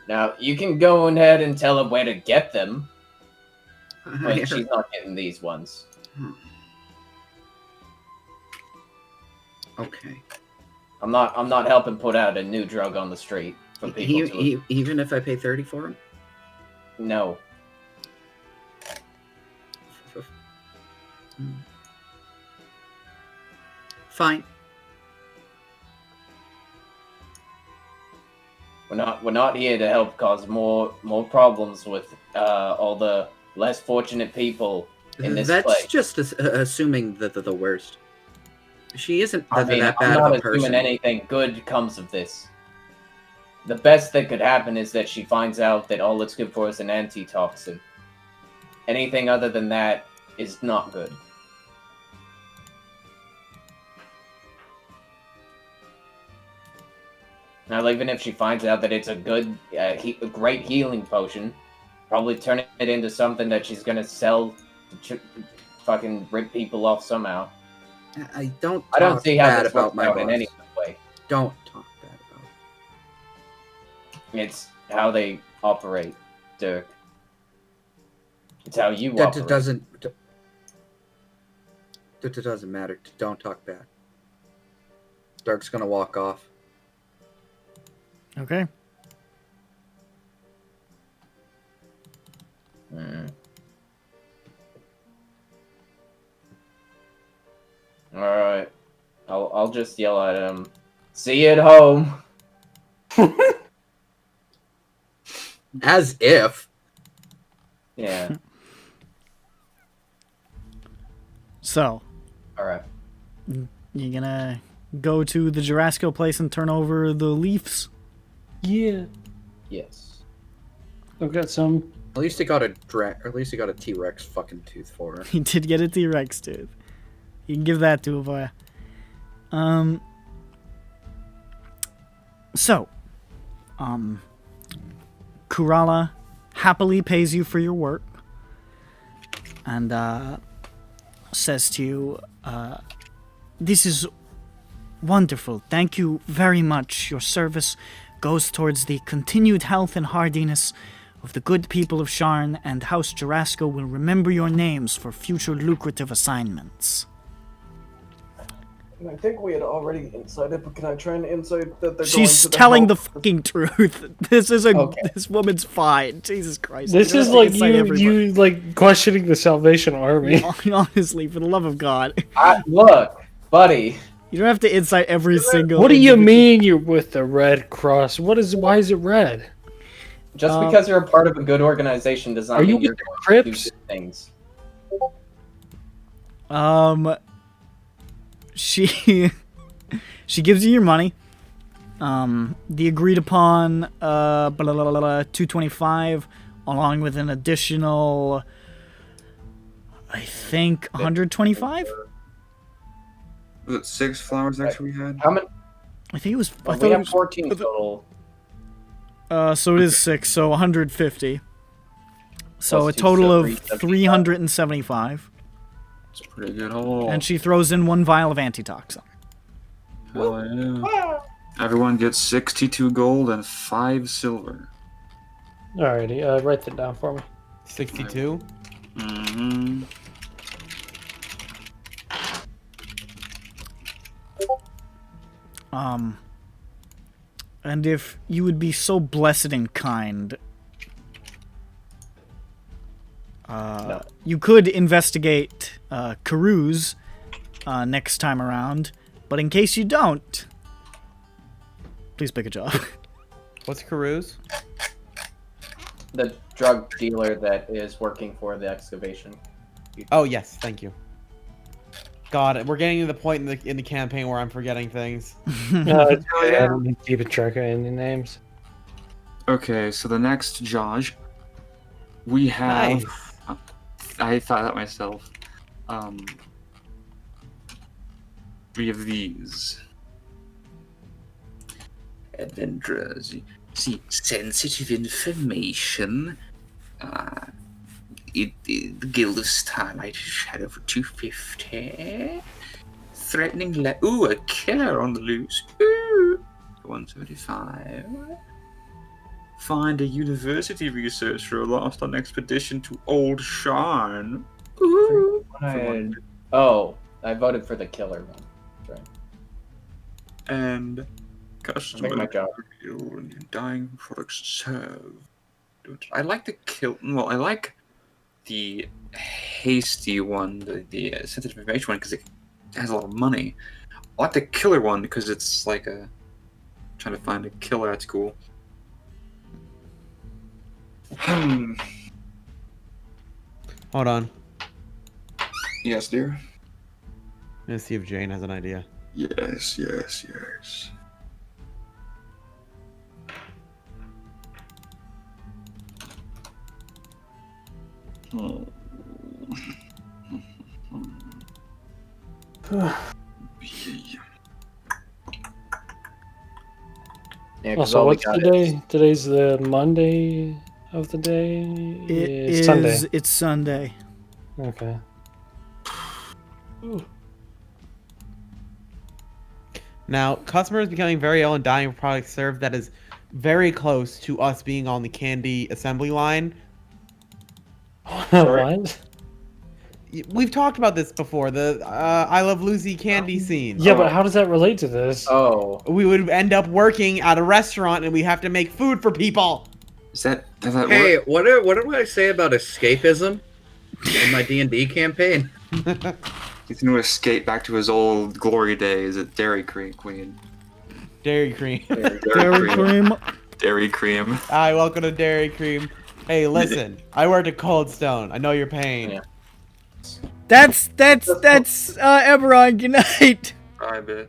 Now, you can go ahead and tell her where to get them, but she's not getting these ones. Okay. I'm not helping put out a new drug on the street for people to... Even if I pay 30 for them? No. Fine. We're not here to help cause more problems with all the less fortunate people in this That's place. just assuming the worst. She isn't I mean, that I'm bad not of a person. assuming anything good comes of this. The best that could happen is that she finds out that all it's good for is an antitoxin. Anything other than that is not good. Now, even if she finds out that it's a good, a great healing potion, probably turn it into something that she's gonna sell to fucking rip people off somehow. I don't see how bad this about works my out boss. in any way. Don't talk bad about it. It's how they operate, Dirk. It's how you That operate. doesn't matter. Don't talk bad. Dirk's gonna walk off. Okay. Alright. I'll just yell at him. See you at home. As if. Yeah. So, Alright. you gonna go to the Jurassico place and turn over the leaves? Yeah. Yes. I've got some. At least he got a T-Rex fucking tooth for her. He did get a T-Rex tooth. You can give that to Avaya. So, Kurala happily pays you for your work and says to you, this is wonderful. Thank you very much. Your service goes towards the continued health and hardiness of the good people of Sharn, and House Jurasko will remember your names for future lucrative assignments. I think we had already incited, but can I try and incite that they're She's going to telling the help? fucking truth. This woman's fine. Jesus Christ. This You is don't have like to incite you like questioning the Salvation Army. Honestly, for the love of God. Look, buddy. You don't have to incite every single... What do you mean you're with the Red Cross? Why is it red? Just because you're a part of a good organization does not Are you mean you're with the going to do Crips? good things. She gives you your money. The agreed upon 225, along with an additional, I think, 125. Was it 6 flowers extra we had? How many? I think it was. I We thought it have was, 14 total. so it is 6, so 150. So Plus a two, total so of 375. 375. It's pretty good. Oh, And she throws in 1 vial of antitoxin. hell yeah. Everyone gets 62 gold and 5 silver. Alrighty, write that down for me. 62. Mm-hmm. And if you would be so blessed and kind, you could investigate Karuz next time around, but in case you don't, please pick a job. What's Karuz? The drug dealer that is working for the excavation. Oh yes, thank you. God, we're getting to the point in the campaign where I'm forgetting things. No, it's okay. I don't need to keep a track of any names. Okay, so the next Josh, we have. Nice. I thought that myself. We have these. Adventurers. See, sensitive information. The Guild of Starlight Shadow for 250. Threatening ooh, a killer on the loose. Ooh, 175. Find a university researcher lost on expedition to Old Sharn. Ooh. I voted for the killer one. Right. And customer my job. dying products served. I like the kill. Well, I like the hasty one, the sensitive information one, because it has a lot of money. I like the killer one because it's like a trying to find a killer at school. Hold on. Yes, dear. I'm gonna see if Jane has an idea. Yes. Oh. Yeah, 'cause Also, all we what's got today? Today's the Monday of the day. It's Sunday. It's Sunday. Okay. Now, customers becoming very ill and dying of products served that is very close to us being on the candy assembly line. What? We've talked about this before, the I Love Lucy candy scene. Yeah, but how does that relate to this? We would end up working at a restaurant and we have to make food for people. Does that Hey, work? what did I say about escapism in my D&D campaign? He's going to escape back to his old glory days at Dairy Queen. Dairy Cream. Dairy Cream. Dairy Cream. Hi, welcome to Dairy Cream. Hey, listen, I worked at Cold Stone. I know your pain. Yeah. That's EBERRON. Good night. Bye, bitch.